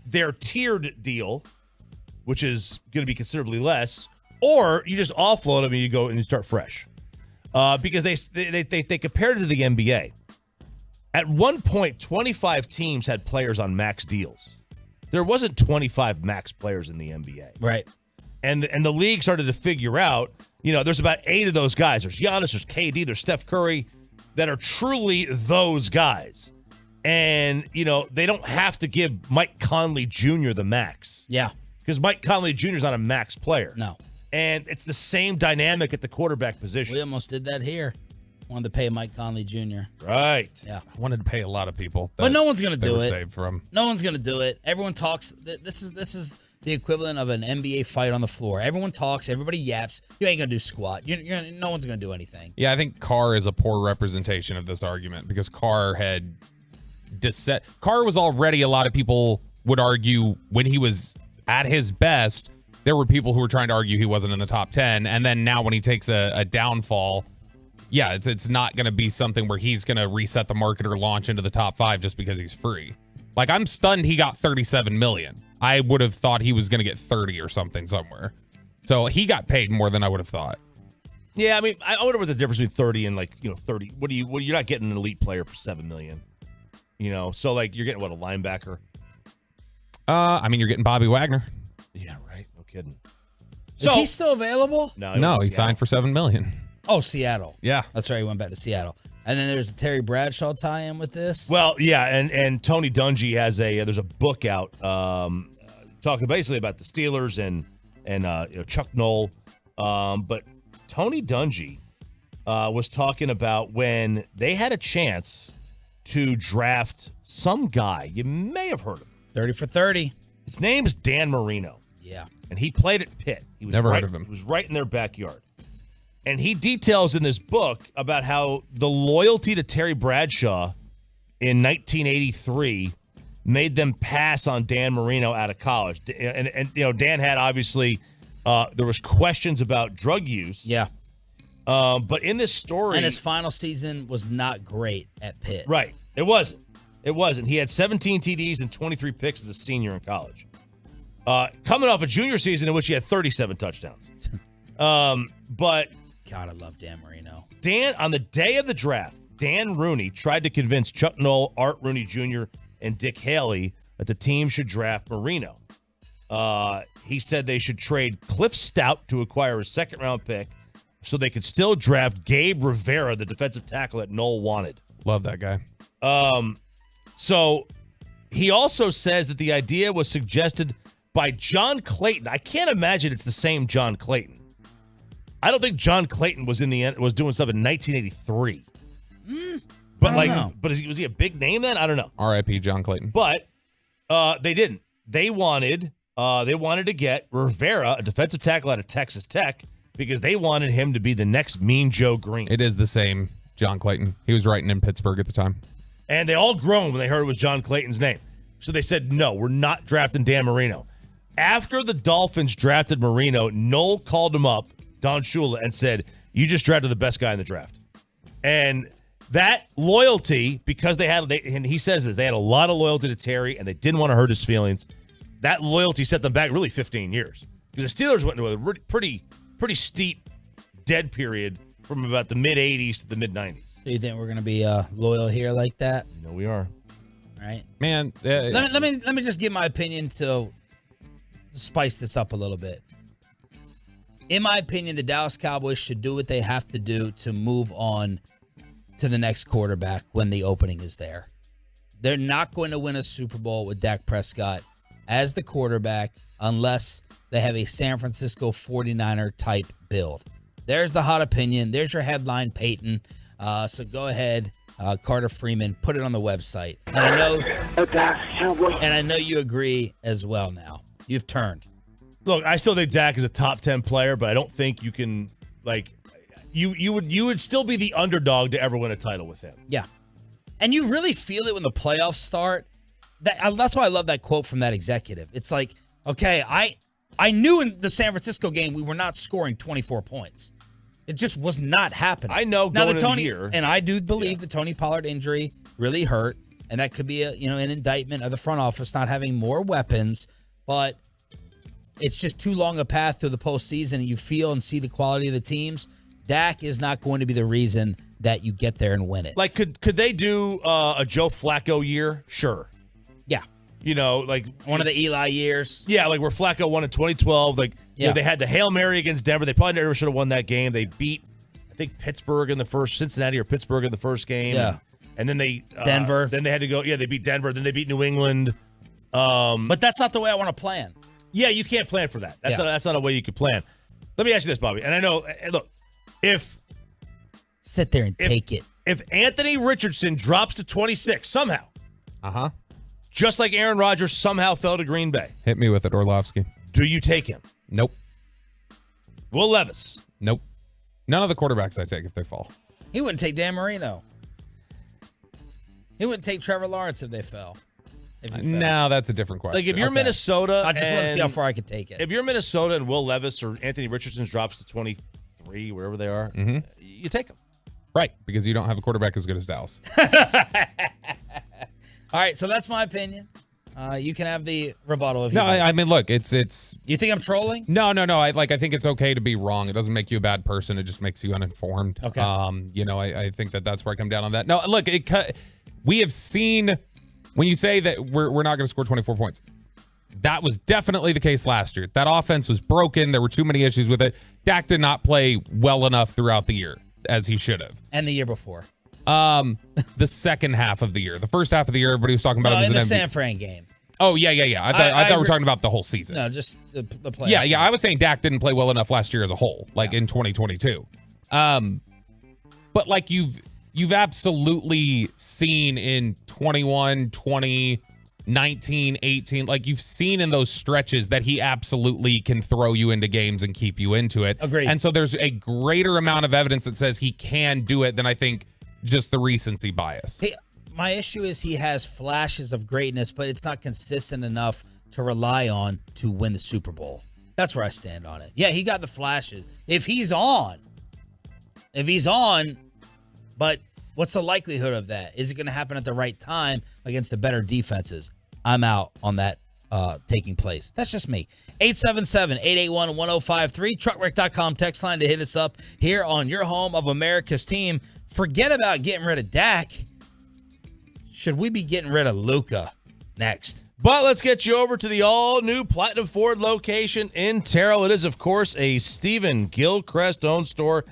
their tiered deal, which is going to be considerably less, or you just offload them and you go and you start fresh. Because they compared it to the NBA. At one point, 25 teams had players on max deals. There wasn't 25 max players in the NBA. Right. And the league started to figure out, there's about 8 of those guys. There's Giannis, there's KD, there's Steph Curry that are truly those guys. And, they don't have to give Mike Conley Jr. the max. Yeah. Because Mike Conley Jr. is not a max player. No. And it's the same dynamic at the quarterback position. We almost did that here. Wanted to pay Mike Conley Jr. Right. Yeah. I wanted to pay a lot of people. But no one's going to do it. Saved from. No one's going to do it. Everyone talks. This is the equivalent of an NBA fight on the floor. Everyone talks. Everybody yaps. You ain't going to do squat. No one's going to do anything. Yeah, I think Carr is a poor representation of this argument because Carr had Carr was already, a lot of people would argue, when he was at his best, there were people who were trying to argue he wasn't in the top 10. And then now when he takes a downfall, yeah, it's not going to be something where he's going to reset the market or launch into the top 5 just because he's free. Like, I'm stunned he got $37 million. I would have thought he was going to get 30 or something somewhere. So he got paid more than I would have thought. Yeah, I mean, I wonder what the difference between 30 and 30. You're not getting an elite player for $7 million. So you're getting a linebacker? I mean, you're getting Bobby Wagner. Yeah, right. No kidding. Is he still available? No, he signed for $7 million. Oh, Seattle. Yeah. That's right. He went back to Seattle. And then there's a Terry Bradshaw tie-in with this. Well, yeah, and Tony Dungy has there's a book out talking basically about the Steelers and Chuck Noll. But Tony Dungy was talking about when they had a chance to draft some guy. You may have heard of him. 30 for 30. His name is Dan Marino. Yeah. And he played at Pitt. He was Never heard of him. He was right in their backyard. And he details in this book about how the loyalty to Terry Bradshaw in 1983 made them pass on Dan Marino out of college. And Dan had obviously there was questions about drug use. Yeah. But in this story, and his final season was not great at Pitt. Right. It wasn't. He had 17 TDs and 23 picks as a senior in college. Coming off a junior season in which he had 37 touchdowns. But God, I love Dan Marino. Dan, on the day of the draft, Dan Rooney tried to convince Chuck Noll, Art Rooney Jr., and Dick Haley that the team should draft Marino. He said they should trade Cliff Stout to acquire a second-round pick so they could still draft Gabe Rivera, the defensive tackle that Noll wanted. Love that guy. So he also says that the idea was suggested by John Clayton. I can't imagine it's the same John Clayton. I don't think John Clayton was doing stuff in 1983. But was he a big name then? I don't know. R.I.P. John Clayton. But they didn't. They wanted to get Rivera, a defensive tackle out of Texas Tech, because they wanted him to be the next Mean Joe Green. It is the same John Clayton. He was writing in Pittsburgh at the time. And they all groaned when they heard it was John Clayton's name. So they said, no, we're not drafting Dan Marino. After the Dolphins drafted Marino, Noll called him up, Don Shula, and said, you just drafted the best guy in the draft. And that loyalty, because and he says this, they had a lot of loyalty to Terry, and they didn't want to hurt his feelings. That loyalty set them back really 15 years. Because the Steelers went into a pretty steep dead period from about the mid-'80s to the mid-'90s. Do you think we're going to be loyal here like that? You know we are. Right? Man. Let me just give my opinion to spice this up a little bit. In my opinion, the Dallas Cowboys should do what they have to do to move on to the next quarterback when the opening is there. They're not going to win a Super Bowl with Dak Prescott as the quarterback unless they have a San Francisco 49er type build. There's the hot opinion. There's your headline, Peyton. So go ahead, Carter Freeman, put it on the website. And I know you agree as well now. You've turned. Look, I still think Dak is a top 10 player, but I don't think you can, you would still be the underdog to ever win a title with him. Yeah. And you really feel it when the playoffs start. That's why I love that quote from that executive. It's like, okay, I knew in the San Francisco game we were not scoring 24 points. It just was not happening. I know now going the Tony, in here, and I do believe the Tony Pollard injury really hurt, and that could be an indictment of the front office not having more weapons, but it's just too long a path through the postseason, and you feel and see the quality of the teams. Dak is not going to be the reason that you get there and win it. Like, could they do a Joe Flacco year? Sure. Yeah. Like one of the Eli years. Yeah, like where Flacco won in 2012. Like, they had the Hail Mary against Denver. They probably never should have won that game. They beat, I think, Pittsburgh in the first, Cincinnati or Pittsburgh in the first game. Yeah. And then they Denver. Then they had to go. Yeah, they beat Denver. Then they beat New England. But that's not the way I want to plan. Yeah, you can't plan for that. That's not a way you could plan. Let me ask you this, Bobby. And I know, look, sit there and take it. If Anthony Richardson drops to 26 somehow, just like Aaron Rodgers somehow fell to Green Bay, Hit me with it, Orlovsky. do you take him? Nope. Will Levis? Nope. None of the quarterbacks I take if they fall. He wouldn't take Dan Marino. He wouldn't take Trevor Lawrence if they fell. No, that's a different question. Like if you're Minnesota, I just want to see how far I could take it. If you're Minnesota and Will Levis or Anthony Richardson drops to 23, wherever they are, you take him. Right, because you don't have a quarterback as good as Dallas. All right, so that's my opinion. You can have the rebuttal if you No, like. I mean, look, it's. You think I'm trolling? No. I think it's okay to be wrong. It doesn't make you a bad person. It just makes you uninformed. Okay. I think that's where I come down on that. No, look, we have seen when you say that we're not going to score 24 points. That was definitely the case last year. That offense was broken. There were too many issues with it. Dak did not play well enough throughout the year as he should have. And the year before. The second half of the year. The first half of the year, everybody was talking about him as in an the MVP. San Fran game. Oh, yeah. I thought we were talking about the whole season. No, just the playoffs. Yeah. I was saying Dak didn't play well enough last year as a whole, in 2022. But like you've absolutely seen in 21, 20, 19, 18, like you've seen in those stretches that he absolutely can throw you into games and keep you into it. Agreed. And so there's a greater amount of evidence that says he can do it than I think just the recency bias. Hey, my issue is he has flashes of greatness, but it's not consistent enough to rely on to win the Super Bowl. That's where I stand on it. Yeah, he got the flashes. If he's on, but what's the likelihood of that? Is it going to happen at the right time against the better defenses? I'm out on that taking place. That's just me. 877-881-1053. Truckwreck.com text line to hit us up here on your home of America's team. Forget about getting rid of Dak. Should we be getting rid of Luka next? But let's get you over to the all-new Platinum Ford location in Terrell. It is, of course, a Stephen Gilchrist-owned store.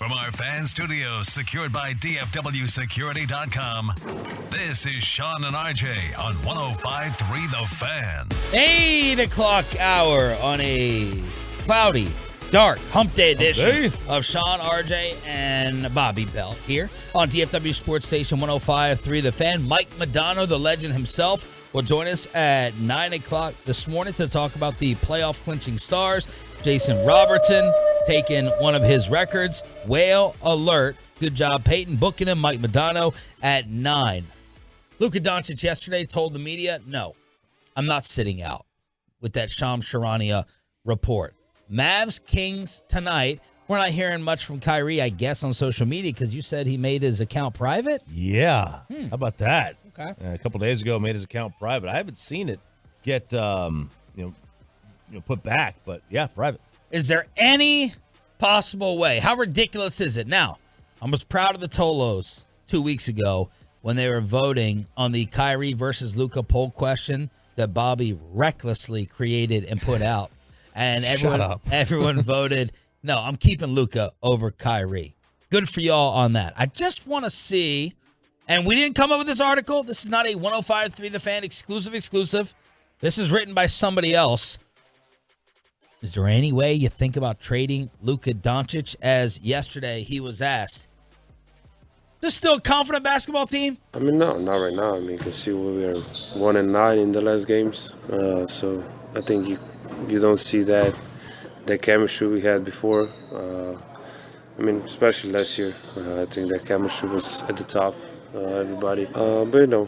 From our fan studios secured by DFWsecurity.com, this is Sean and RJ on 105.3 The Fan. 8 o'clock hour on a cloudy, dark, hump day edition of Sean, RJ, and Bobby Bell here on DFW Sports Station 105.3 The Fan. Mike Modano, the legend himself, will join us at 9 o'clock this morning to talk about the playoff clinching Stars. Jason Robertson taking one of his records. Whale alert. Good job, Peyton, booking him. Mike Modano at 9. Luka Doncic yesterday told the media, no, I'm not sitting out with that Shams Charania report. Mavs Kings tonight. We're not hearing much from Kyrie, I guess, on social media because you said he made his account private? Yeah. How about that? Okay. A couple days ago, made his account private. I haven't seen it get put back, but yeah, private. Is there any possible way? How ridiculous is it? Now, I was proud of the Tolos 2 weeks ago when they were voting on the Kyrie versus Luka poll question that Bobby recklessly created and put out. And everyone voted, no, I'm keeping Luka over Kyrie. Good for y'all on that. I just want to see, and we didn't come up with this article. This is not a 105.3 The Fan exclusive. This is written by somebody else. Is there any way you think about trading Luka Doncic? As yesterday he was asked, there's still a confident basketball team? I mean, no, not right now. I mean, you can see we are 1-9 in the last games. So I think you don't see that chemistry we had before. I mean, especially last year. I think that chemistry was at the top, everybody. But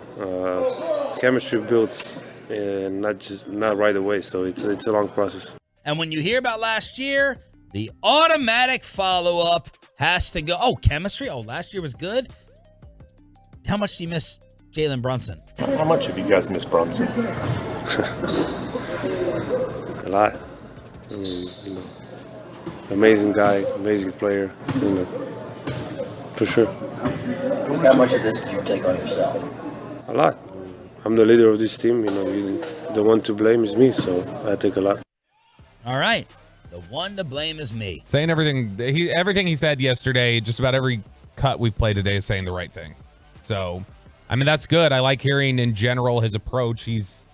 chemistry builds not right away. So it's a long process. And when you hear about last year, the automatic follow-up has to go, chemistry? Last year was good? How much do you miss Jalen Brunson? How much have you guys missed Brunson? A lot. I mean, amazing guy, amazing player, for sure. How much of this did you take on yourself? A lot. I'm the leader of this team, the one to blame is me, so I take a lot. All right. The one to blame is me. Saying everything he said yesterday, just about every cut we've played today is saying the right thing. So, I mean, that's good. I like hearing in general his approach. He's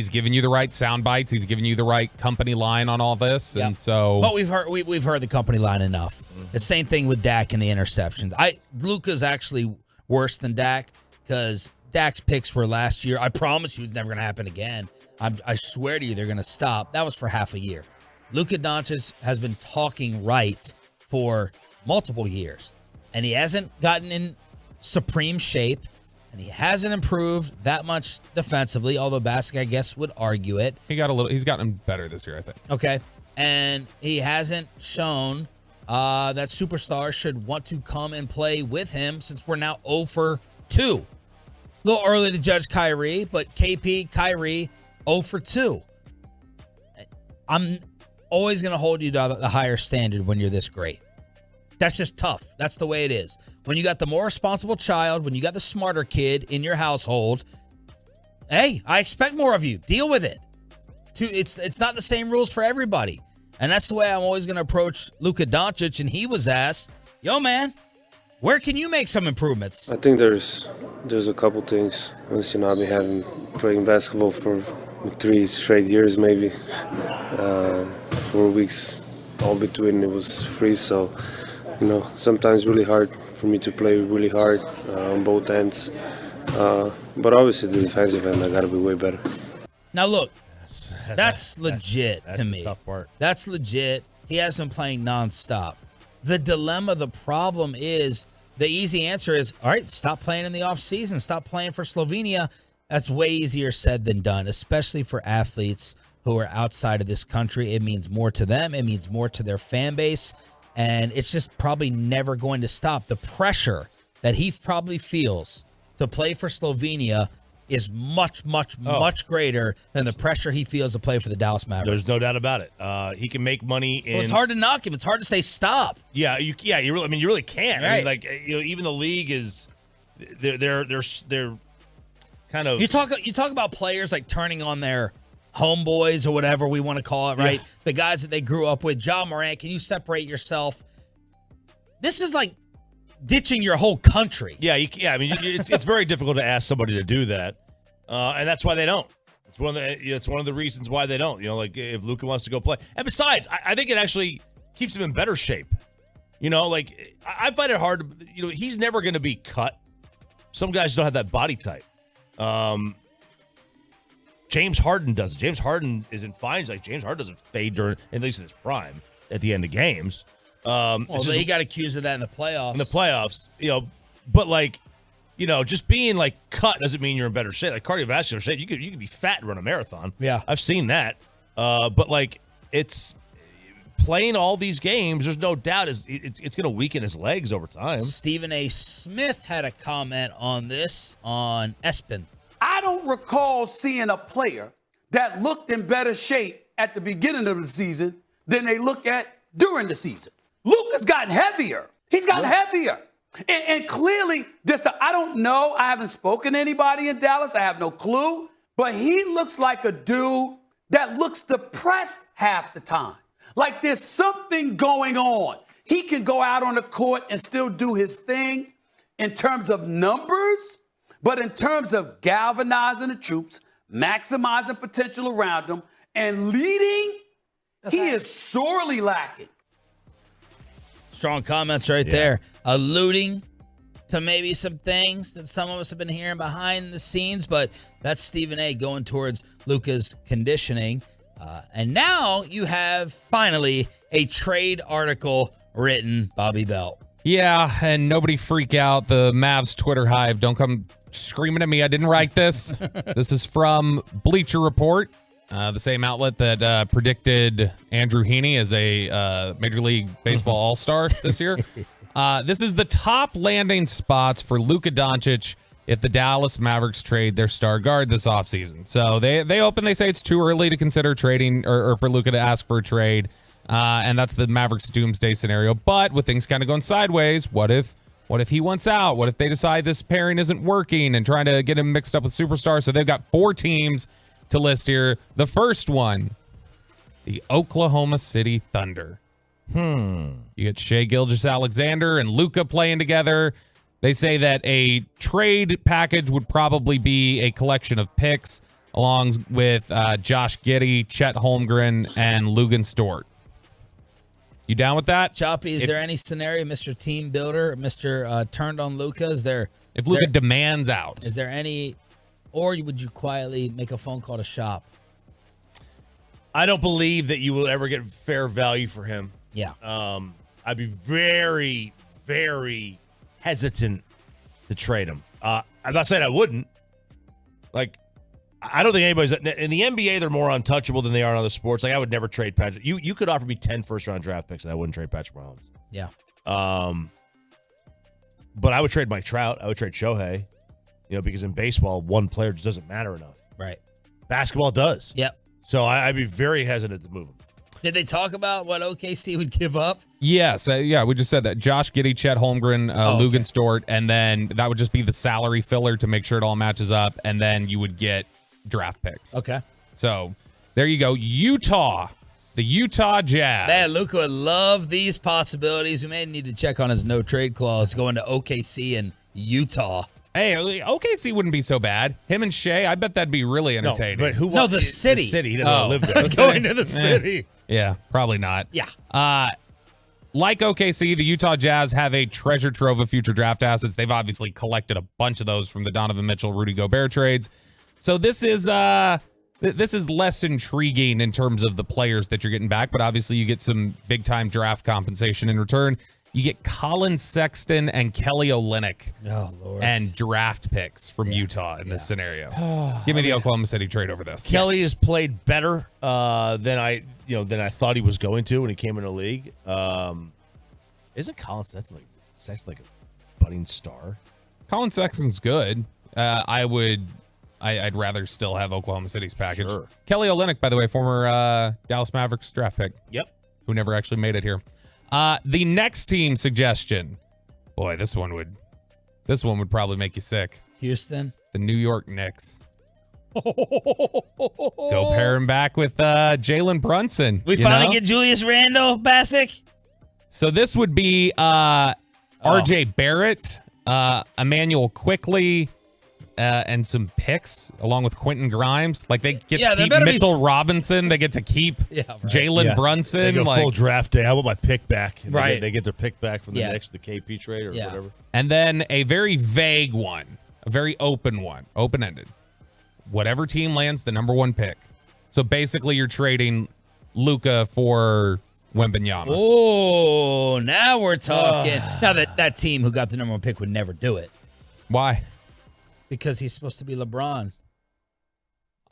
giving you the right sound bites. He's giving you the right company line on all this. Yep. And so, but we've heard the company line enough. The same thing with Dak and the interceptions. Luka's actually worse than Dak because Dak's picks were last year. I promise you it's never going to happen again. I swear to you they're going to stop. That was for half a year. Luka Doncic has been talking right for multiple years, and he hasn't gotten in supreme shape, and he hasn't improved that much defensively, although Bask, I guess, would argue it. He's gotten better this year, I think. Okay. And he hasn't shown that superstars should want to come and play with him since we're now 0 for 2. A little early to judge Kyrie, but Kyrie, 0 for 2. I'm always going to hold you to the higher standard when you're this great. That's just tough. That's the way it is. When you got the more responsible child, when you got the smarter kid in your household, hey, I expect more of you. Deal with it. It's not the same rules for everybody. And that's the way I'm always going to approach Luka Doncic. And he was asked, yo, man, where can you make some improvements? I think there's a couple things. I've been playing basketball for 3 straight years, maybe 4 weeks all between it was free, so sometimes really hard for me to play really hard on both ends, but obviously the defensive end I gotta be way better. Now look, that's legit that's to the me. tough part. That's legit. He has been playing nonstop. The dilemma, the problem is, the easy answer is, all right, stop playing in the offseason. Stop playing for Slovenia. That's way easier said than done, especially for athletes who are outside of this country. It means more to them. It means more to their fan base. And it's just probably never going to stop. The pressure that he probably feels to play for Slovenia is much greater than the pressure he feels to play for the Dallas Mavericks. There's no doubt about it. He can make money So it's hard to knock him. It's hard to say stop. Yeah, you really can't. Right. I mean, even the league is they're kind of You talk about players like turning on their homeboys or whatever we want to call it, right? Yeah. The guys that they grew up with. Ja Morant, can you separate yourself? this is like ditching your whole country. Yeah, I mean, it's very difficult to ask somebody to do that, and that's why they don't. It's one of the reasons why they don't. Like if Luka wants to go play, and besides, I think it actually keeps him in better shape. Like I find it hard. He's never going to be cut. Some guys don't have that body type. James Harden doesn't. James Harden isn't fine. Like James Harden doesn't fade during, at least in his prime, at the end of games. He got accused of that in the playoffs. But like, just being like cut doesn't mean you're in better shape. Like cardiovascular shape, you could be fat and run a marathon. Yeah, I've seen that. But like, it's playing all these games. There's no doubt it's going to weaken his legs over time. Stephen A. Smith had a comment on this on ESPN. I don't recall seeing a player that looked in better shape at the beginning of the season than they look at during the season. Luka's gotten heavier. He's gotten heavier. And clearly, I don't know. I haven't spoken to anybody in Dallas. I have no clue. But he looks like a dude that looks depressed half the time. Like there's something going on. He can go out on the court and still do his thing in terms of numbers, but in terms of galvanizing the troops, maximizing potential around them, and leading, he is sorely lacking. Strong comments right there, alluding to maybe some things that some of us have been hearing behind the scenes, but that's Stephen A. going towards Luka's conditioning. And now you have finally a trade article written, Bobby Belt. Yeah, and nobody freak out. The Mavs Twitter hive. Don't come screaming at me. I didn't write this. This is from Bleacher Report, the same outlet that predicted Andrew Heaney as a Major League Baseball All-Star this year. This is the top landing spots for Luka Doncic if the Dallas Mavericks trade their star guard this offseason. So they say it's too early to consider trading or for Luka to ask for a trade. And that's the Mavericks doomsday scenario. But with things kind of going sideways, what if he wants out? What if they decide this pairing isn't working and trying to get him mixed up with superstars? So they've got 4 teams to list here. The first one, the Oklahoma City Thunder. You get Shai Gilgeous-Alexander and Luka playing together. They say that a trade package would probably be a collection of picks along with Josh Giddey, Chet Holmgren, and Lugan Stort. You down with that? Choppy, is there any scenario, Mr. Team Builder, Mr. Turned on Luka? If Luka demands out, is there any, or would you quietly make a phone call to shop? I don't believe that you will ever get fair value for him. Yeah. I'd be very, very hesitant to trade him. I'm not saying I wouldn't. Like, I don't think anybody's in the NBA. They're more untouchable than they are in other sports. Like I would never trade Patrick. You could offer me 10 first-round draft picks, and I wouldn't trade Patrick Mahomes. Yeah. But I would trade Mike Trout. I would trade Shohei. Because in baseball, one player just doesn't matter enough. Right. Basketball does. Yep. So I'd be very hesitant to move him. Did they talk about what OKC would give up? Yes. We just said that. Josh Giddey, Chet Holmgren, Lugan Stort, and then that would just be the salary filler to make sure it all matches up, and then you would get draft picks. Okay. So there you go. Utah. The Utah Jazz. Man, Luka would love these possibilities. We may need to check on his no trade clause going to OKC and Utah. Hey, OKC wouldn't be so bad. Him and Shea, I bet that'd be really entertaining. But who? No, the city. The city. He doesn't want to live there. Going to the city. Yeah, probably not. Yeah. Like OKC, the Utah Jazz have a treasure trove of future draft assets. They've obviously collected a bunch of those from the Donovan Mitchell, Rudy Gobert trades. So this is less intriguing in terms of the players that you're getting back, but obviously you get some big-time draft compensation in return. You get Colin Sexton and Kelly Olynyk and draft picks from Utah in this scenario. Give me the Oklahoma City trade over this. Kelly has played better than I thought he was going to when he came in the league. Isn't Colin Sexton like a budding star? Colin Sexton's good. I'd rather still have Oklahoma City's package. Sure. Kelly Olynyk, by the way, former Dallas Mavericks draft pick. Yep. Who never actually made it here. The next team suggestion. Boy, this one would probably make you sick. Houston. The New York Knicks. Go pair him back with Jalen Brunson. We finally get Julius Randle, Bassick. So this would be RJ Barrett, Emmanuel Quickly, and some picks along with Quentin Grimes. Like they get to keep Mitchell Robinson. They get to keep Jalen Brunson. They go full draft day. How about my pick back? And Right. They get their pick back from the next the KP trade or whatever. And then a very vague one, a very open one, open-ended. Whatever team lands the number 1 pick. So basically you're trading Luka for Wembanyama. Oh, now we're talking. Now that team who got the number 1 pick would never do it. Why? Because he's supposed to be LeBron.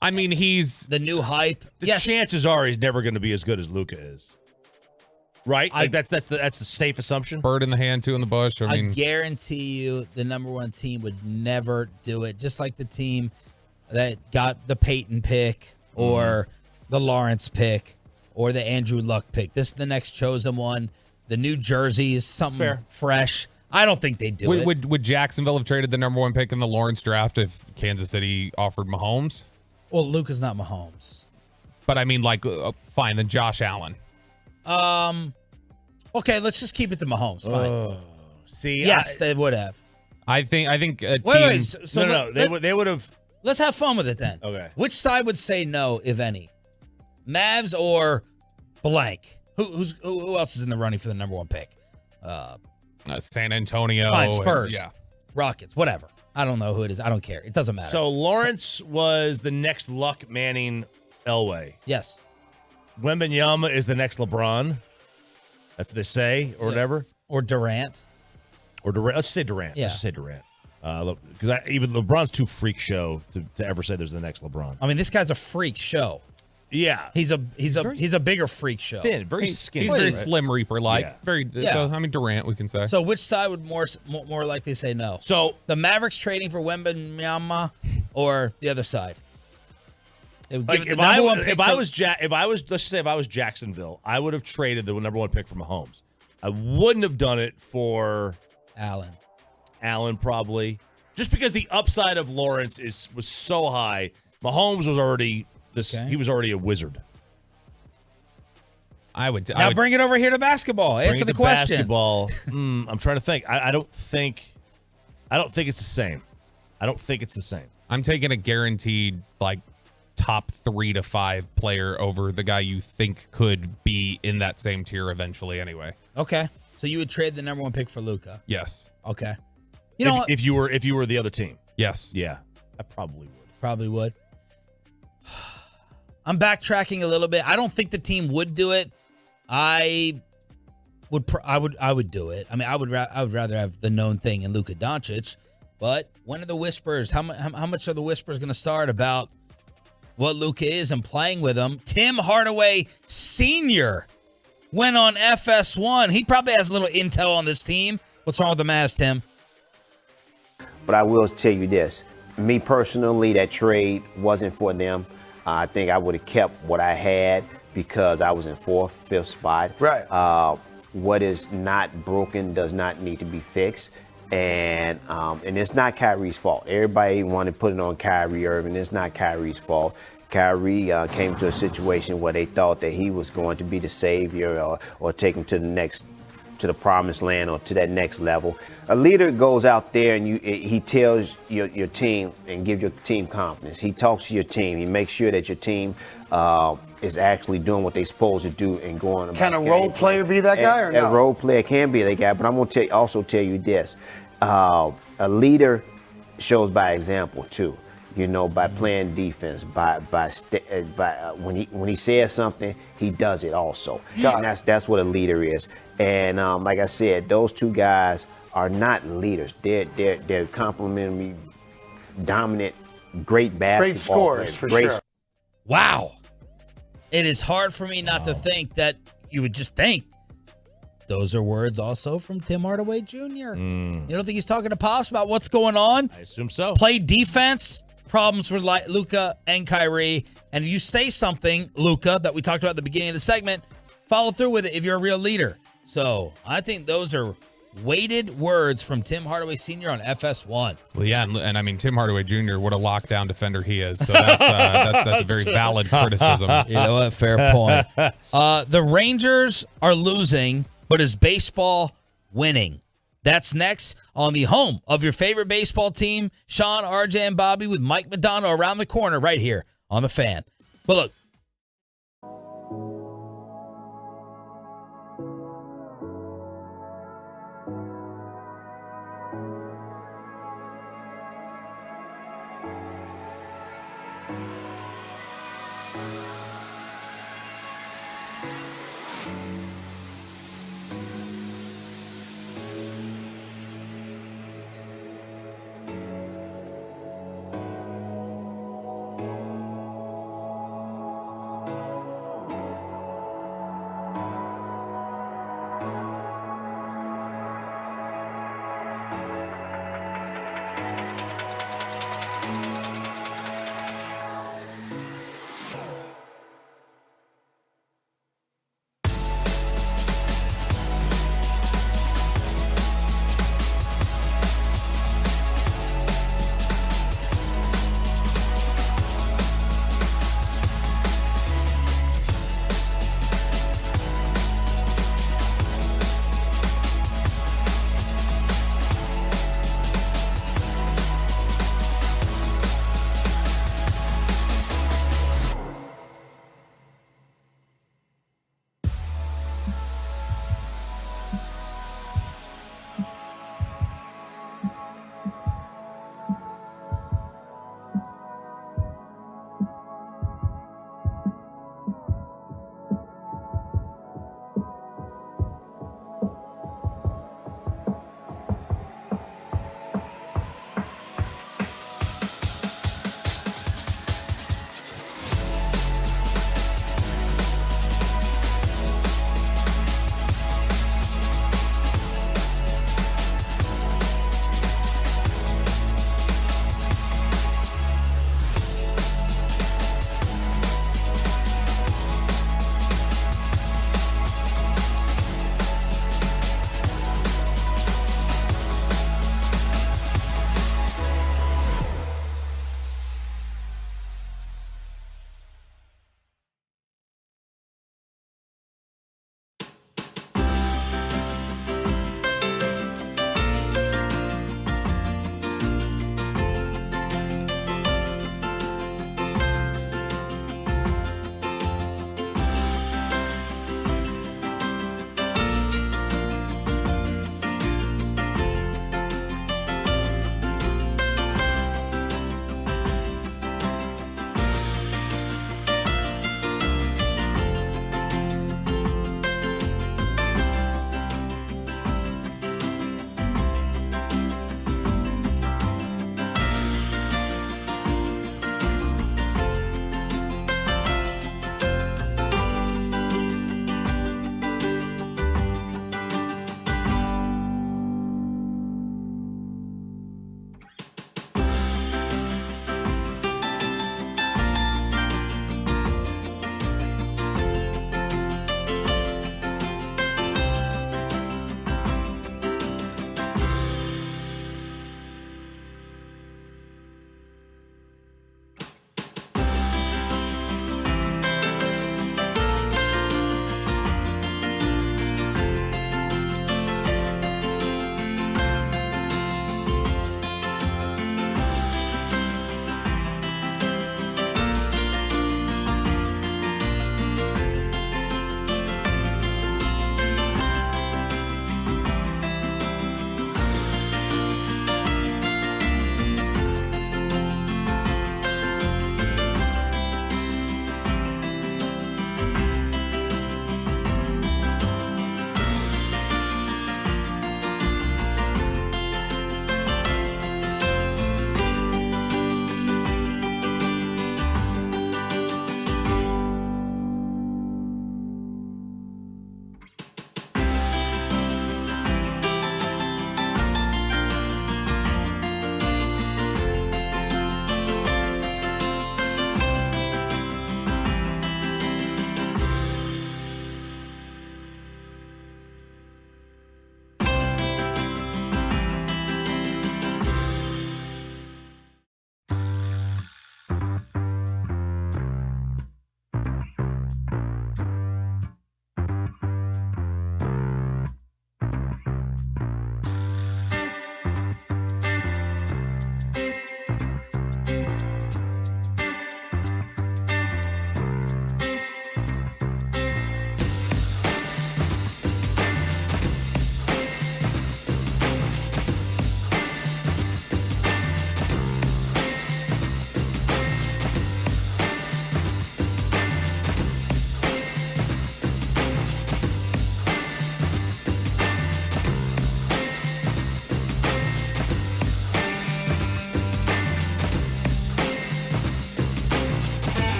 I mean, he's the new hype. The chances are he's never going to be as good as Luka is. Right? Like that's the safe assumption. Bird in the hand, 2 in the bush. I mean, guarantee you the number 1 team would never do it. Just like the team that got the Peyton pick or the Lawrence pick or the Andrew Luck pick. This is the next chosen one. The New Jersey is something fresh. I don't think they'd do it. Would Jacksonville have traded the number 1 pick in the Lawrence draft if Kansas City offered Mahomes? Well, Luka's not Mahomes. But I mean, like, fine, then Josh Allen. Okay, let's just keep it to Mahomes. Fine. See, yes, they would have. I think a team. Wait, so no, they would have. Let's have fun with it then. Okay. Which side would say no, if any? Mavs or blank? Who else is in the running for the number 1 pick? San Antonio. Fine, Spurs. Yeah. Rockets. Whatever. I don't know who it is. I don't care. It doesn't matter. So Lawrence was the next Luck, Manning, Elway. Yes. Wembanyama is the next LeBron. That's what they say, or whatever. Or Durant. Let's say Durant. Yeah. Let's just say Durant. Because even LeBron's too freak show to ever say there's the next LeBron. I mean, this guy's a freak show. Yeah. He's a bigger freak show. Thin, very skinny. He's very Slim Reaper like. Yeah. Very. So I mean, Durant, we can say. So which side would more likely say no? So the Mavericks trading for Wembanyama or the other side? Like if I was Jacksonville, I would have traded the number 1 pick for Mahomes. I wouldn't have done it for Allen probably, just because the upside of Lawrence was so high. Mahomes was already he was already a wizard. I would bring it over here to basketball. Answer the question. Basketball. I'm trying to think. I don't think it's the same. I don't think it's the same. I'm taking a guaranteed like top 3 to 5 player over the guy you think could be in that same tier eventually anyway. Okay. So you would trade the number 1 pick for Luka? Yes. Okay. If you were the other team. Yes. Yeah. I probably would. Probably would. I'm backtracking a little bit. I don't think the team would do it. I would do it. I mean, I would rather have the known thing in Luka Doncic. But when are the whispers? How much are the whispers going to start about what Luka is and playing with him? Tim Hardaway Sr. went on FS1. He probably has a little intel on this team. What's wrong with the Mavs, Tim? But I will tell you this. Me personally, that trade wasn't for them. I think I would have kept what I had because I was in 4th, 5th spot. Right. What is not broken does not need to be fixed. And it's not Kyrie's fault. Everybody wanted to put it on Kyrie Irving. It's not Kyrie's fault. Kyrie came to a situation where they thought that he was going to be the savior or take him to the promised land or to that next level. A leader goes out there and he tells your team and gives your team confidence. He talks to your team. He makes sure that your team is actually doing what they're supposed to do and going about. Can a role player be that guy or no? A role player can be that guy, but I'm going to also tell you this. A leader shows by example too. By playing defense, by when he says something, he does it also. And that's what a leader is. And like I said, those two guys are not leaders. They're complementary, dominant, great basketball Great scores players. for sure. Wow. It is hard for me not to think that you would just think those are words also from Tim Hardaway Jr. You don't think he's talking to Pops about what's going on? I assume so. Play defense, problems for Luka and Kyrie. And if you say something, Luka, that we talked about at the beginning of the segment, follow through with it if you're a real leader. So I think those are weighted words from Tim Hardaway Sr. on FS1. Well, yeah, and I mean, Tim Hardaway Jr., what a lockdown defender he is. So that's a very valid criticism. You know what? Fair point. The Rangers are losing, but is baseball winning? That's next on the home of your favorite baseball team, Sean, RJ, and Bobby, with Mike Modano around the corner right here on The Fan. But look,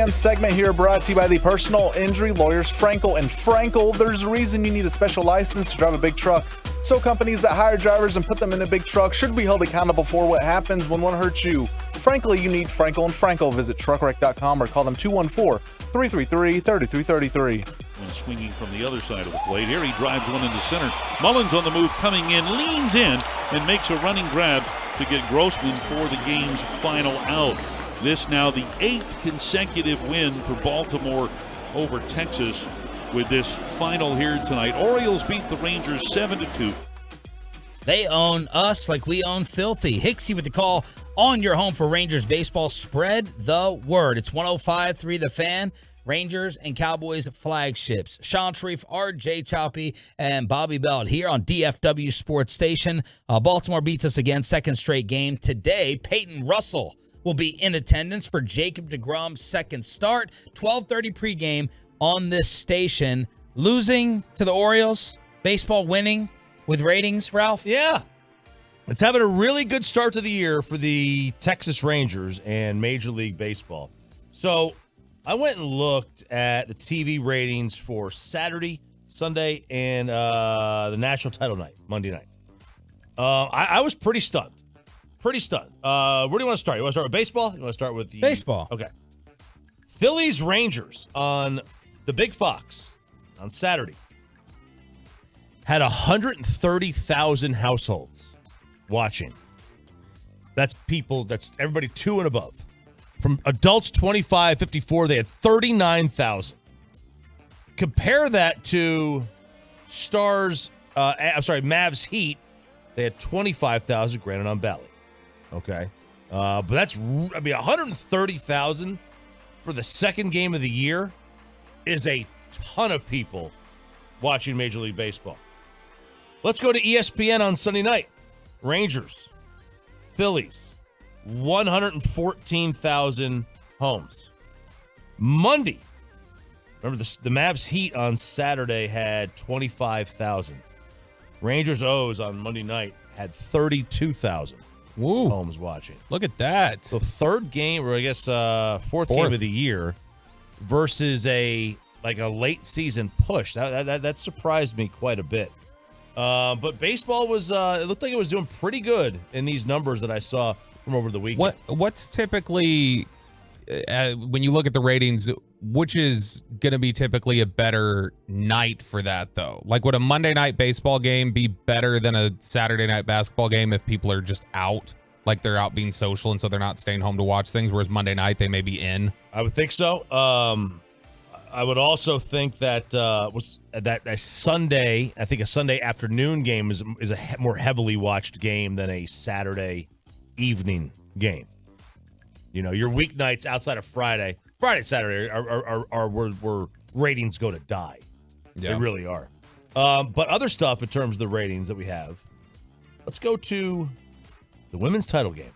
And segment here brought to you by the personal injury lawyers Frankel and Frankel. There's a reason you need a special license to drive a big truck. So companies that hire drivers and put them in a big truck should be held accountable for what happens when one hurts you. Frankly, you need Frankel and Frankel. Visit truckwreck.com or call them 214-333-3333. When swinging from the other side of the plate. Here he drives one into center. Mullins on the move coming in, leans in, and makes a running grab to get Grossman for the game's final out. This now the 8th consecutive win for Baltimore over Texas with this final here tonight. Orioles beat the Rangers 7-2. They own us like we own Filthy. Hicksy with the call on your home for Rangers baseball. Spread the word. It's 105.3 The Fan. Rangers and Cowboys flagships. Sean Sharif, RJ Choppy, and Bobby Belt here on DFW Sports Station. Baltimore beats us again, second straight game. Today, Peyton Russell will be in attendance for Jacob deGrom's second start. 12:30 pregame on this station. Losing to the Orioles, baseball winning with ratings, Ralph? Yeah. It's having a really good start to the year for the Texas Rangers and Major League Baseball. So I went and looked at the TV ratings for Saturday, Sunday, and the national title night, Monday night. I was pretty stunned. Where do you want to start? You want to start with baseball? You want to start with the baseball? Okay. Phillies Rangers on the Big Fox on Saturday had 130,000 households watching. That's people, that's everybody 2 and above. From adults 25-54, they had 39,000. Compare that to Mavs Heat. They had 25,000, granted on Bally. Okay. But that's, 130,000 for the second game of the year is a ton of people watching Major League Baseball. Let's go to ESPN on Sunday night. Rangers, Phillies, 114,000 homes. Monday, remember the Mavs Heat on Saturday had 25,000. Rangers O's on Monday night had 32,000 homes watching. Look at that. The third game, or I guess fourth game of the year versus a late season push. That surprised me quite a bit. But baseball was it looked like it was doing pretty good in these numbers that I saw from over the weekend. What's typically when you look at the ratings, which is going to be typically a better night for that though? Like, would a Monday night baseball game be better than a Saturday night basketball game if people are just out? Like they're out being social and so they're not staying home to watch things, whereas Monday night they may be in? I would think so. I would also think that a Sunday, I think a Sunday afternoon game is a more heavily watched game than a Saturday evening game. You know, your weeknights outside of Friday, Saturday are where ratings go to die. Yeah. They really are. But other stuff in terms of the ratings that we have, let's go to the women's title game.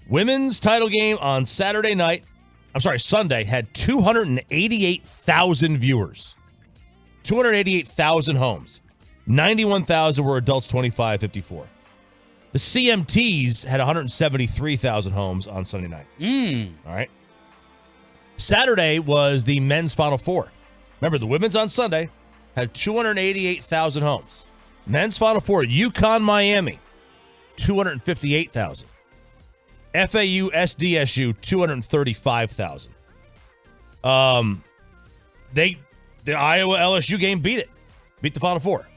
Women's title game on Sunday had 288,000 viewers. 288,000 homes. 91,000 were adults 25-54. The CMTs had 173,000 homes on Sunday night. All right. Saturday was the men's Final Four. Remember, the women's on Sunday had 288,000 homes. Men's Final Four, UConn, Miami, 258,000. FAU, SDSU, 235,000. The Iowa LSU game beat the Final Four.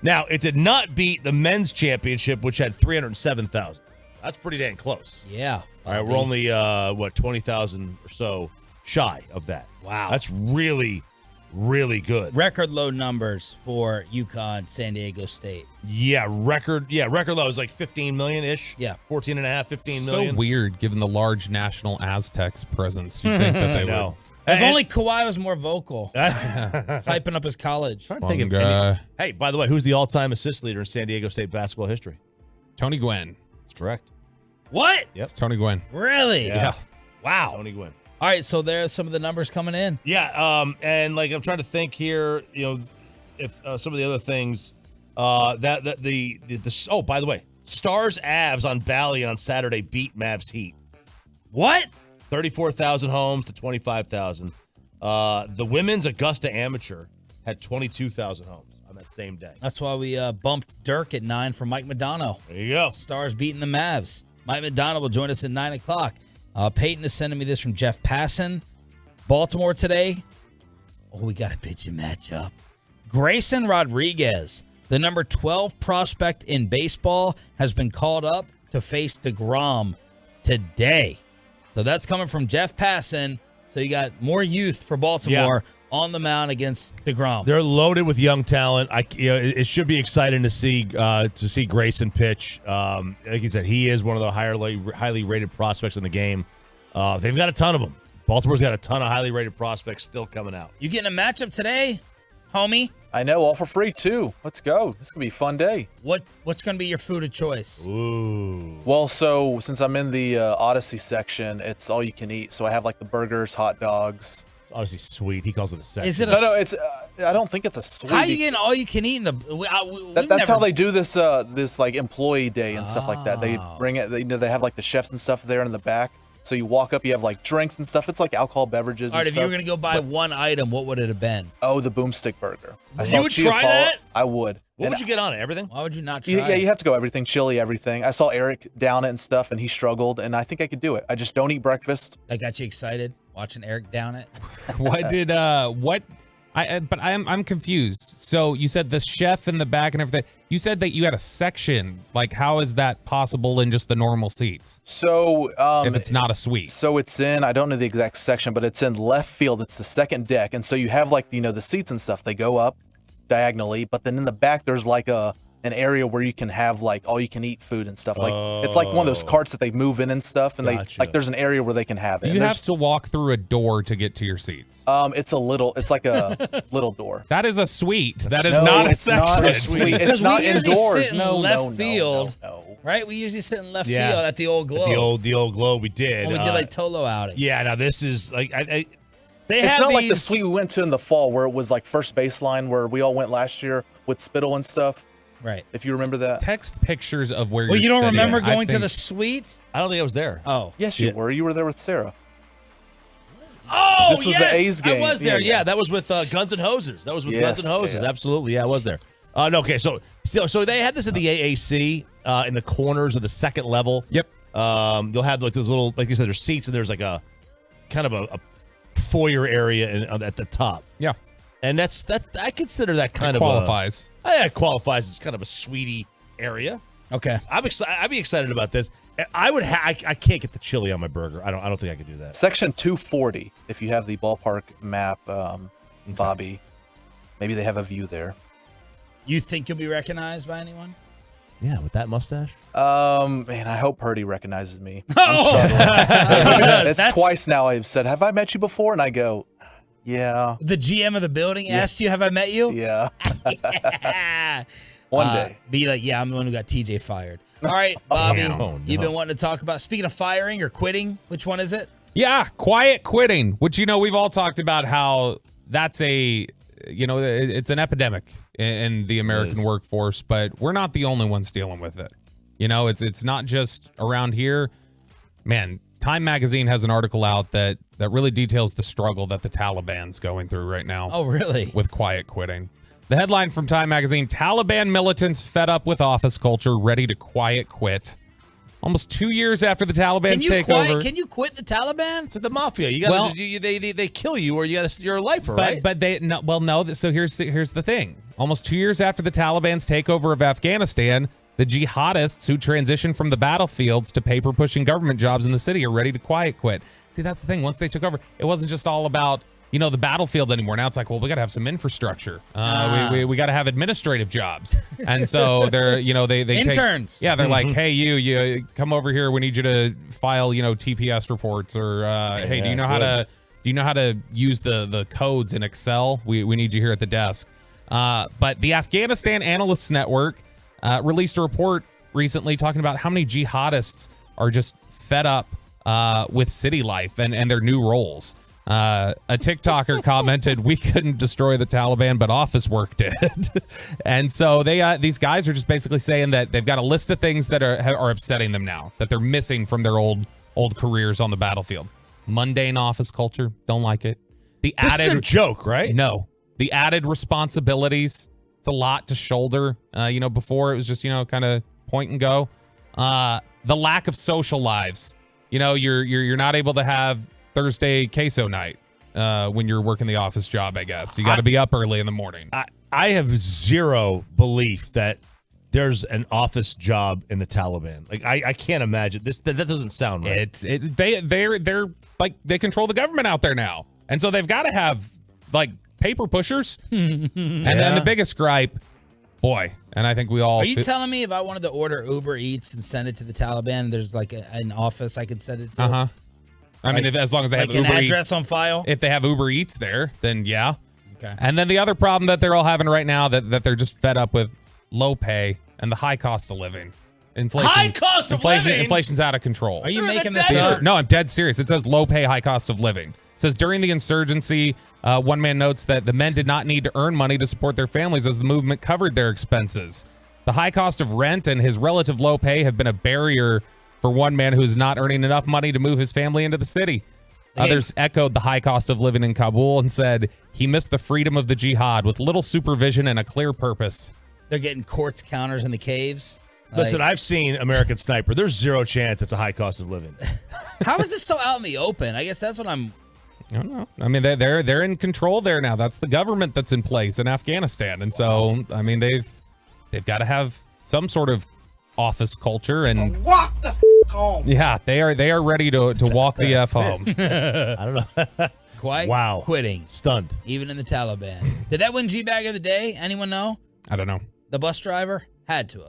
Now, it did not beat the men's championship, which had 307,000. That's pretty dang close. Yeah. All right, we're only 20,000 or so shy of that. Wow. That's really, really good. Record low numbers for UConn, San Diego State. Yeah, record low is like 15 million-ish. Yeah. 14 and a half, 15 million. So weird, given the large national Aztecs presence. You'd think that they would. If only Kawhi was more vocal, hyping up his college. Hey, by the way, who's the all-time assist leader in San Diego State basketball history? Tony Gwynn. That's correct. What? Yep. It's Tony Gwynn. Really? Yeah. Wow. Tony Gwynn. All right, so there's some of the numbers coming in. Yeah, and like I'm trying to think here, you know, if some of the other things by the way, Stars Avs on Bally on Saturday beat Mavs Heat. What? 34,000 homes to 25,000. The women's Augusta Amateur had 22,000 homes on that same day. That's why we bumped Dirk at 9 for Mike Modano. There you go. Stars beating the Mavs. Mike Modano will join us at 9 o'clock. Peyton is sending me this from Jeff Passan. Baltimore today. Oh, we got a pitching matchup. Grayson Rodriguez, the number 12 prospect in baseball, has been called up to face DeGrom today. So that's coming from Jeff Passan. So you got more youth for Baltimore on the mound against DeGrom. They're loaded with young talent. It should be exciting to see Grayson pitch. Like you said, he is one of the highly rated prospects in the game. They've got a ton of them. Baltimore's got a ton of highly rated prospects still coming out. You getting a matchup today, homie? I know, all for free too. Let's go. This is gonna be a fun day. What's gonna be your food of choice? Ooh. Well, so since I'm in the Odyssey section, it's all you can eat. So I have like the burgers, hot dogs. It's honestly sweet. He calls it a section. Is it No, it's. I don't think it's a sweet. How you getting all you can eat in the? That's how they do this. This like employee day and stuff like that. They bring it. They have like the chefs and stuff there in the back. So you walk up, you have like drinks and stuff. It's like alcohol beverages. All right, and if stuff. you were gonna go buy one item, what would it have been? Oh, the boomstick burger. You would try that? I would. What would you get on it? Everything? Why would you not try? Yeah, you have to go everything, chili, everything. I saw Eric down it and stuff, and he struggled, and I think I could do it. I just don't eat breakfast. That got you excited watching Eric down it. I'm confused. So you said the chef in the back and everything. You said that you had a section. Like, how is that possible in just the normal seats? So if it's not a suite. So it's in, I don't know the exact section, but it's in left field. It's the second deck. And so you have like, the seats and stuff, they go up diagonally, but then in the back, there's like an area where you can have like all you can eat food and stuff. Like it's like one of those carts that they move in and stuff, and Gotcha. they like there's an area where they can have it. You have to walk through a door to get to your seats. It's like a little door. That is a suite. That is not a section. Not a suite. It's not indoors. Left field. Right? We usually sit in left field at the old Globe. The old Globe we did. When we did like Tolo outings. Yeah, now this is like It's not like the suite we went to in the fall where it was like first baseline where we all went last year with Spittle and stuff. Right. If you remember that. Text pictures of where Well, you're you don't sitting. remember going to the suite? I don't think I was there. Oh. Yes, you were. You were there with Sarah. Oh, This was the A's game. I was there. Yeah. Yeah, that was with Guns N' Hoses. That was with Yes, Guns N' Hoses. yeah. Absolutely. Yeah, I was there. No, okay, so they had this at the AAC in the corners of the second level. Yep. You'll have like those little, like you said, there's seats and there's like a kind of a foyer area at the top. Yeah. And that's I consider that kind of qualifies. It qualifies as kind of a sweetie area. Okay. I'm excited. I'd be excited about this. I can't get the chili on my burger. I don't think I could do that. Section 240, if you have the ballpark map, Bobby, maybe they have a view there. You think you'll be recognized by anyone? Yeah, with that mustache. Man, I hope Purdy recognizes me. Oh! That's twice now I've said, "Have I met you before?" And I go, "Yeah." The GM of the building asked you, "Have I met you?" Yeah. Yeah. One day. Be like, yeah, I'm the one who got TJ fired. All right, Bobby, no. you've been wanting to talk about, speaking of firing or quitting, which one is it? Yeah, quiet quitting, which, we've all talked about how that's it's an epidemic in the American workforce, but we're not the only ones dealing with it. It's not just around here. Man, Time Magazine has an article out that really details the struggle that the Taliban's going through right now. Oh, really? With quiet quitting. The headline from Time Magazine, Taliban militants fed up with office culture, ready to quiet quit. Almost 2 years after the Taliban's takeover. Can you quit the Taliban? It's the mafia. You got they kill you or you're a lifer, right? But no. So here's the thing. Almost 2 years after the Taliban's takeover of Afghanistan, the jihadists who transitioned from the battlefields to paper-pushing government jobs in the city are ready to quiet quit. See, that's the thing. Once they took over, it wasn't just all about the battlefield anymore. Now it's like, well, we got to have some infrastructure. We got to have administrative jobs. And so they're, they interns. They're like, hey, you come over here. We need you to file, TPS reports, or hey, do you know how to use the codes in Excel? We need you here at the desk. But the Afghanistan Analysts Network released a report recently talking about how many jihadists are just fed up with city life and their new roles. A TikToker commented, "We couldn't destroy the Taliban, but office work did." And so these guys are just basically saying that they've got a list of things that are upsetting them now, that they're missing from their old careers on the battlefield. Mundane office culture. Don't like it. This is a joke, right? No. The added responsibilities. It's a lot to shoulder. Before it was just, kind of point and go. The lack of social lives. You're not able to have Thursday queso night when you're working the office job, I guess. You got to be up early in the morning. I have zero belief that there's an office job in the Taliban. Like I can't imagine this. That doesn't sound right. They're like they control the government out there now, and so they've got to have like paper pushers. And then the biggest gripe, boy, and I think we all. Are you telling me if I wanted to order Uber Eats and send it to the Taliban, there's like an office I could send it to? I mean, as long as they have an Uber address Eats on file. If they have Uber Eats there, then yeah. Okay. And then the other problem that they're all having right now that they're just fed up with low pay and the high cost of living. Inflation. High cost of living? Inflation's out of control. Are you making this up? No, I'm dead serious. It says low pay, high cost of living. It says during the insurgency, one man notes that the men did not need to earn money to support their families as the movement covered their expenses. The high cost of rent and his relative low pay have been a barrier for one man who is not earning enough money to move his family into the city. Others echoed the high cost of living in Kabul and said he missed the freedom of the jihad with little supervision and a clear purpose. They're getting quartz counters in the caves. Listen, I've seen American Sniper. There's zero chance it's a high cost of living. How is this so out in the open? I guess that's what I don't know. I mean, they're in control there now. That's the government that's in place in Afghanistan, and so I mean they've got to have some sort of office culture and walk the home. Yeah, they are ready to walk the F home. I don't know. Quitting. Stunned. Even in the Taliban. Did that win G-Bag of the day? Anyone know? I don't know. The bus driver had to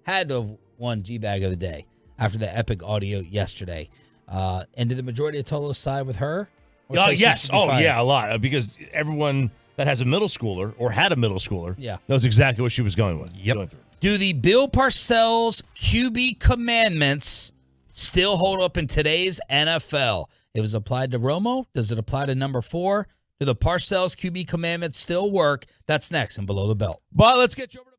have won G-Bag of the day after the epic audio yesterday. And did the majority of Tolos side with her? Yes. Yeah, a lot. Because everyone that has a middle schooler or had a middle schooler knows exactly what she was going with. Yep. Do the Bill Parcells QB commandments still hold up in today's NFL? It was applied to Romo. Does it apply to number 4? Do the Parcells QB commandments still work? That's next and Below the Belt. But let's get you over to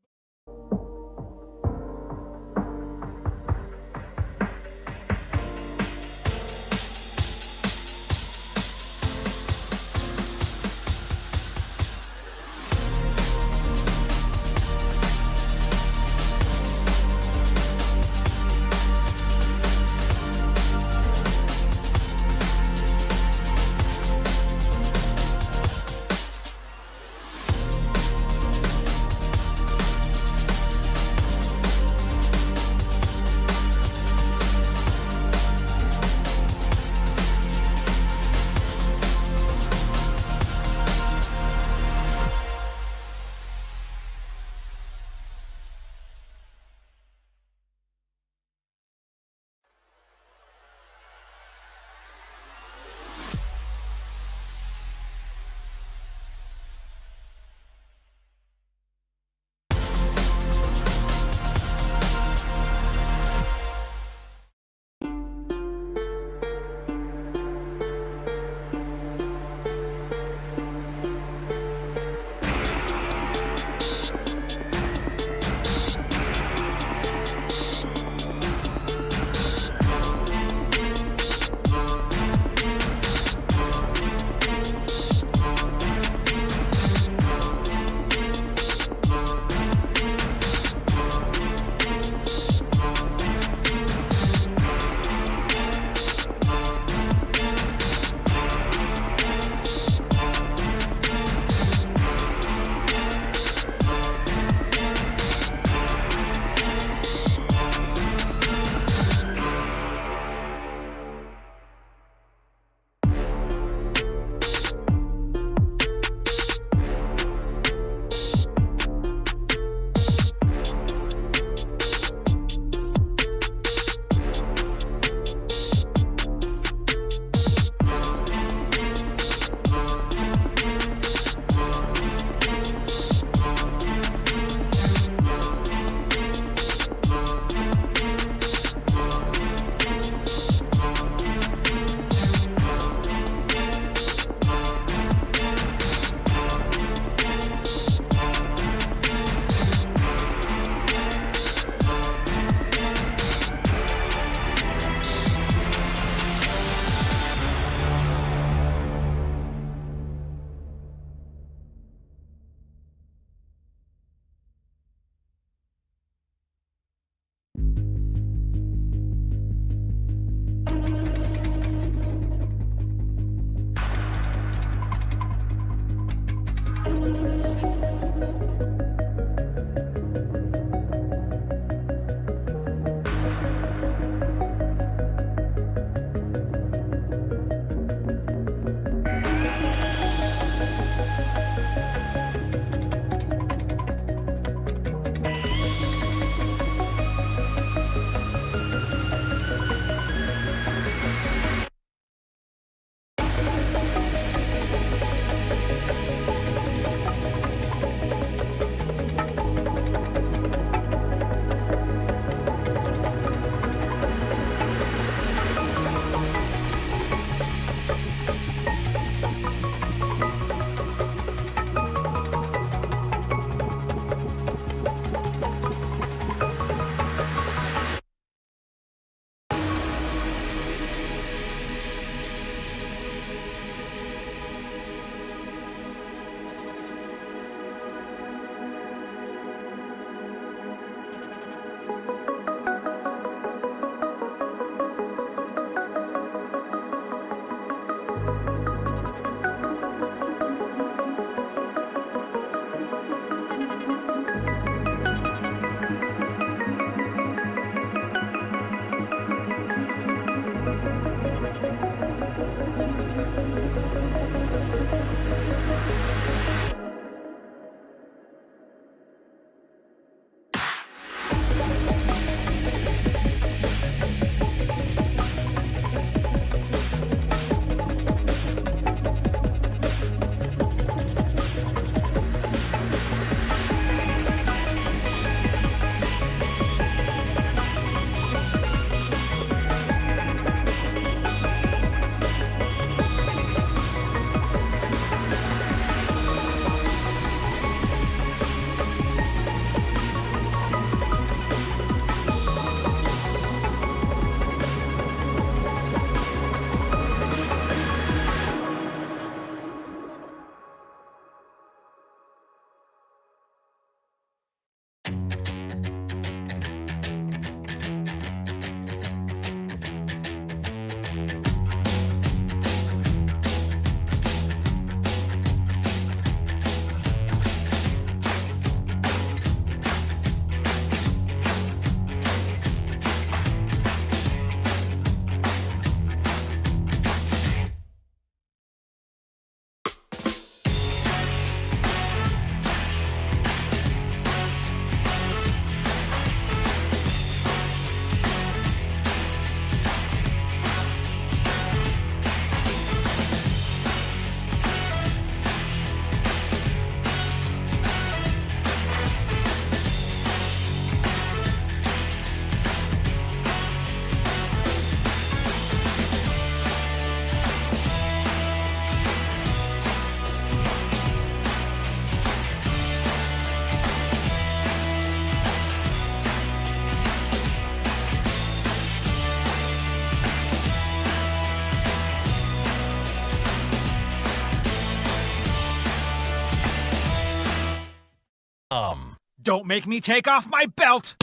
Don't make me take off my belt!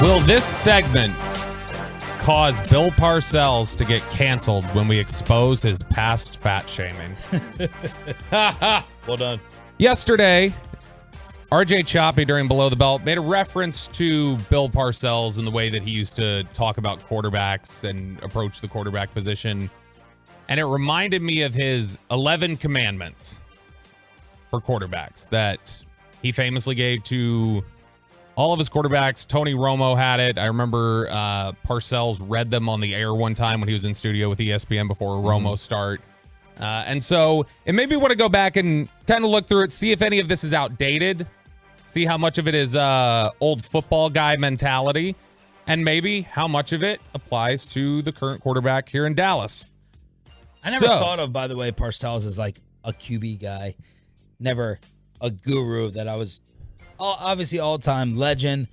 Will this segment cause Bill Parcells to get canceled when we expose his past fat shaming? Well done. Yesterday, RJ Choppy during Below the Belt made a reference to Bill Parcells and the way that he used to talk about quarterbacks and approach the quarterback position. And it reminded me of his 11 commandments for quarterbacks that he famously gave to all of his quarterbacks. Tony Romo had it. I remember Parcells read them on the air one time when he was in studio with ESPN before a Romo start. And so it made me want to go back and kind of look through it, see if any of this is outdated, see how much of it is old football guy mentality, and maybe how much of it applies to the current quarterback here in Dallas. I never thought of, by the way, Parcells as like a QB guy. Never a guru that I was, obviously all-time legend,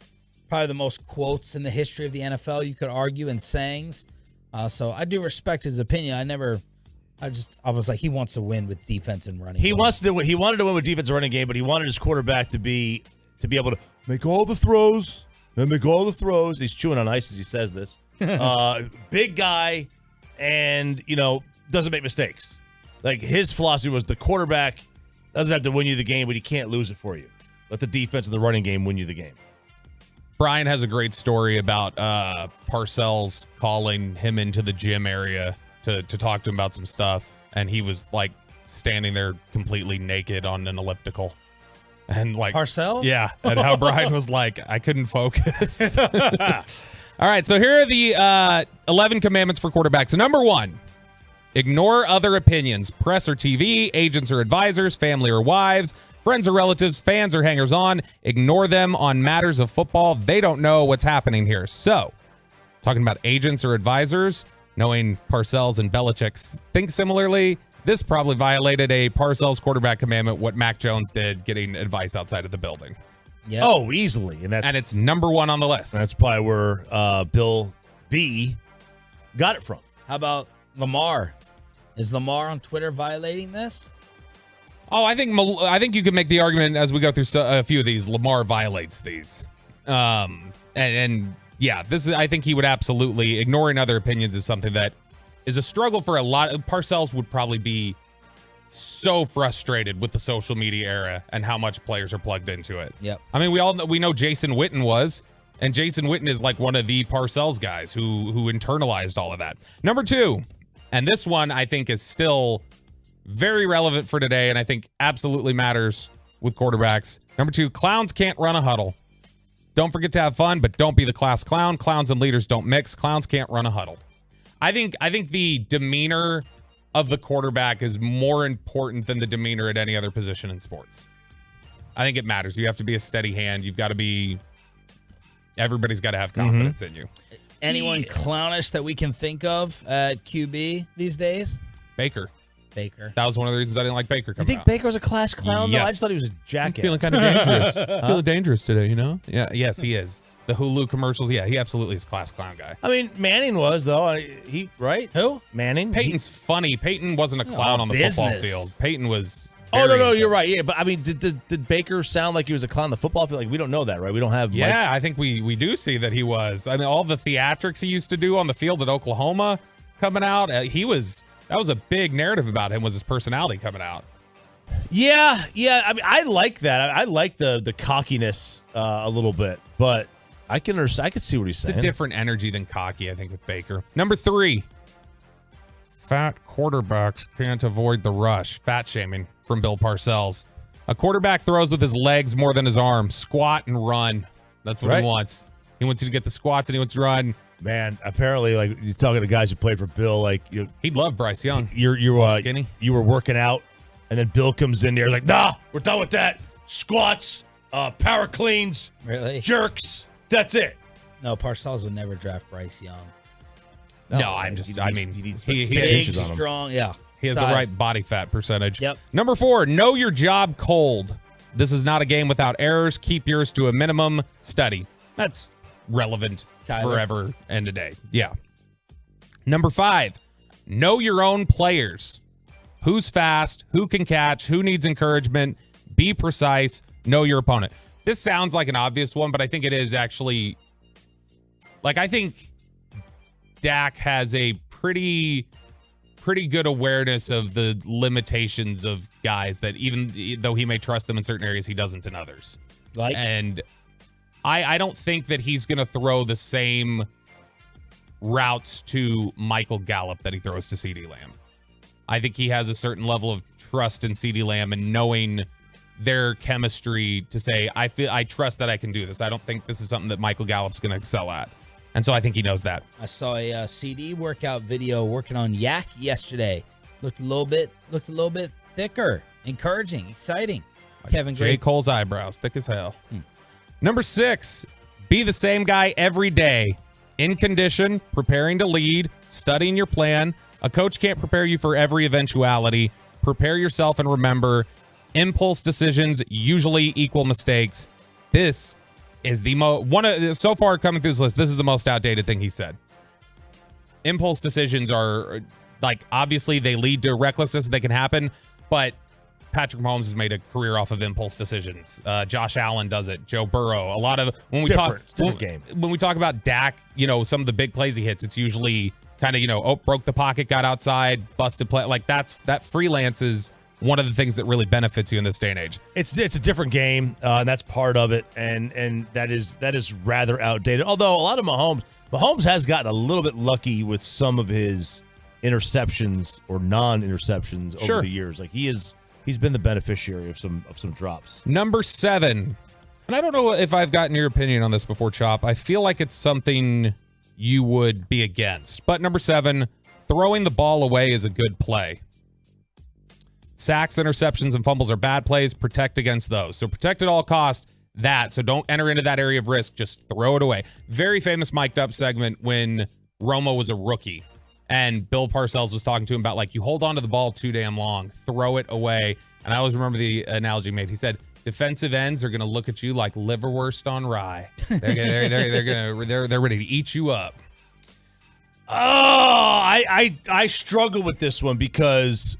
probably the most quotes in the history of the NFL, you could argue, and sayings. So I do respect his opinion. I was like, he wants to win with defense and running. He wanted to win with defense and running game, but he wanted his quarterback to be able to make all the throws and make all the throws. He's chewing on ice as he says this. Big guy, and doesn't make mistakes. Like his philosophy was the quarterback doesn't have to win you the game, but he can't lose it for you. Let the defense and the running game win you the game. Brian has a great story about Parcells calling him into the gym area to talk to him about some stuff, and he was like standing there completely naked on an elliptical. And like Parcells? Yeah. And how Brian was like, I couldn't focus. All right, so here are the 11 commandments for quarterbacks. So number 1, ignore other opinions, press or TV, agents or advisors, family or wives, friends or relatives, fans or hangers-on. Ignore them on matters of football. They don't know what's happening here. So, talking about agents or advisors, knowing Parcells and Belichick think similarly, this probably violated a Parcells quarterback commandment, what Mac Jones did, getting advice outside of the building. Yeah. Oh, easily. And it's number 1 on the list. That's probably where Bill B got it from. How about Lamar? Is Lamar on Twitter violating this? Oh, I think you can make the argument as we go through a few of these. Lamar violates these, and yeah, this is. I think he would absolutely ignoring other opinions is something that is a struggle for a lot. Parcells would probably be so frustrated with the social media era and how much players are plugged into it. Yep. I mean, we know Jason Witten was, and Jason Witten is like one of the Parcells guys who internalized all of that. Number 2, and this one I think is still very relevant for today, and I think absolutely matters with quarterbacks. Number 2, clowns can't run a huddle. Don't forget to have fun, but don't be the class clown. Clowns and leaders don't mix. Clowns can't run a huddle. I think the demeanor of the quarterback is more important than the demeanor at any other position in sports. I think it matters. You have to be a steady hand. Everybody's got to have confidence in you. Anyone clownish that we can think of at QB these days? Baker. Baker. That was one of the reasons I didn't like Baker coming out. You think Baker was a class clown? Yes. No, I just thought he was a jackass. Feeling kind of dangerous. Feeling dangerous today, you know? Yeah. Yes, he is. The Hulu commercials. Yeah, he absolutely is a class clown guy. I mean, Manning was, though. He right? Who? Manning. Peyton's funny. Peyton wasn't a clown on the football field. Peyton was. No, you're right. Yeah, but I mean, did Baker sound like he was a clown on the football field? Like, we don't know that, right? We don't have. Yeah, I think we do see that he was. I mean, all the theatrics he used to do on the field at Oklahoma coming out, that was a big narrative about him, was his personality coming out. Yeah. I mean, I like that. I like the cockiness a little bit, but I can see what he's saying. It's a different energy than cocky, I think, with Baker. Number 3, fat quarterbacks can't avoid the rush. Fat shaming from Bill Parcells. A quarterback throws with his legs more than his arms. Squat and run. That's what he wants. He wants you to get the squats and he wants to run. Man, apparently, like, you're talking to guys who played for Bill, like, he'd love Bryce Young. You're skinny. You were working out, and then Bill comes in there, he's like, nah, we're done with that. Squats, power cleans, really, jerks. That's it. No, Parcells would never draft Bryce Young. No, he needs big, strong. Yeah, he has the right body fat percentage. Yep. Number 4, know your job cold. This is not a game without errors. Keep yours to a minimum. Study. That's relevant forever and today. Yeah. Number 5, know your own players. Who's fast? Who can catch? Who needs encouragement? Be precise. Know your opponent. This sounds like an obvious one, but I think it is actually. Like, I think Dak has a pretty good awareness of the limitations of guys that even though he may trust them in certain areas, he doesn't in others. And I don't think that he's going to throw the same routes to Michael Gallup that he throws to CeeDee Lamb. I think he has a certain level of trust in CeeDee Lamb and knowing their chemistry to say, I trust that I can do this. I don't think this is something that Michael Gallup's going to excel at. And so I think he knows that. I saw a CD workout video working on Yak yesterday. Looked a little bit thicker, encouraging, exciting. Kevin Gray. J. Cole's eyebrows, thick as hell. Number 6, be the same guy every day. In condition, preparing to lead, studying your plan. A coach can't prepare you for every eventuality. Prepare yourself and remember, impulse decisions usually equal mistakes. This is the so far coming through this list, this is the most outdated thing he said. Impulse decisions are, like, obviously they lead to recklessness, they can happen, but Patrick Mahomes has made a career off of impulse decisions. Josh Allen does it. Joe Burrow. A lot of when we talk about Dak, some of the big plays he hits, it's usually kind of broke the pocket, got outside, busted play. Like that freelance is one of the things that really benefits you in this day and age. It's a different game, and that's part of it, and that is rather outdated. Although a lot of Mahomes has gotten a little bit lucky with some of his interceptions or non-interceptions over the years. Like he's been the beneficiary of some drops. Number 7, and I don't know if I've gotten your opinion on this before, Chop. I feel like it's something you would be against. But number 7, throwing the ball away is a good play. Sacks, interceptions, and fumbles are bad plays. Protect against those. So protect at all costs that. So don't enter into that area of risk. Just throw it away. Very famous mic'd up segment when Romo was a rookie. And Bill Parcells was talking to him about, like, you hold on to the ball too damn long. Throw it away. And I always remember the analogy made. He said, defensive ends are going to look at you like liverwurst on rye. They're ready to eat you up. Oh, I struggle with this one because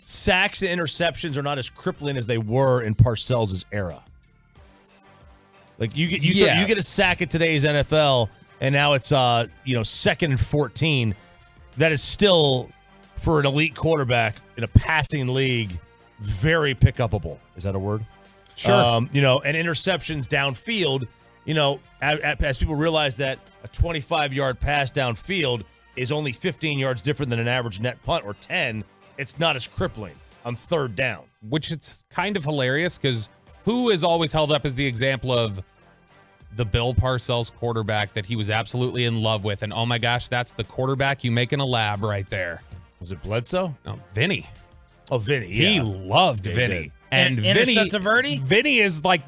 sacks and interceptions are not as crippling as they were in Parcells' era. Like you get a sack in today's NFL, and now it's 2nd and 14. that is still, for an elite quarterback in a passing league, very pick-upable. Is that a word? Sure. And interceptions downfield, as people realize that a 25-yard pass downfield is only 15 yards different than an average net punt or 10, it's not as crippling on third down. Which it's kind of hilarious because who is always held up as the example of the Bill Parcells quarterback that he was absolutely in love with? And oh my gosh, that's the quarterback you make in a lab right there. Was it Bledsoe? No, Vinny. Oh, Vinny, yeah. He loved Vinny. And Vinny is like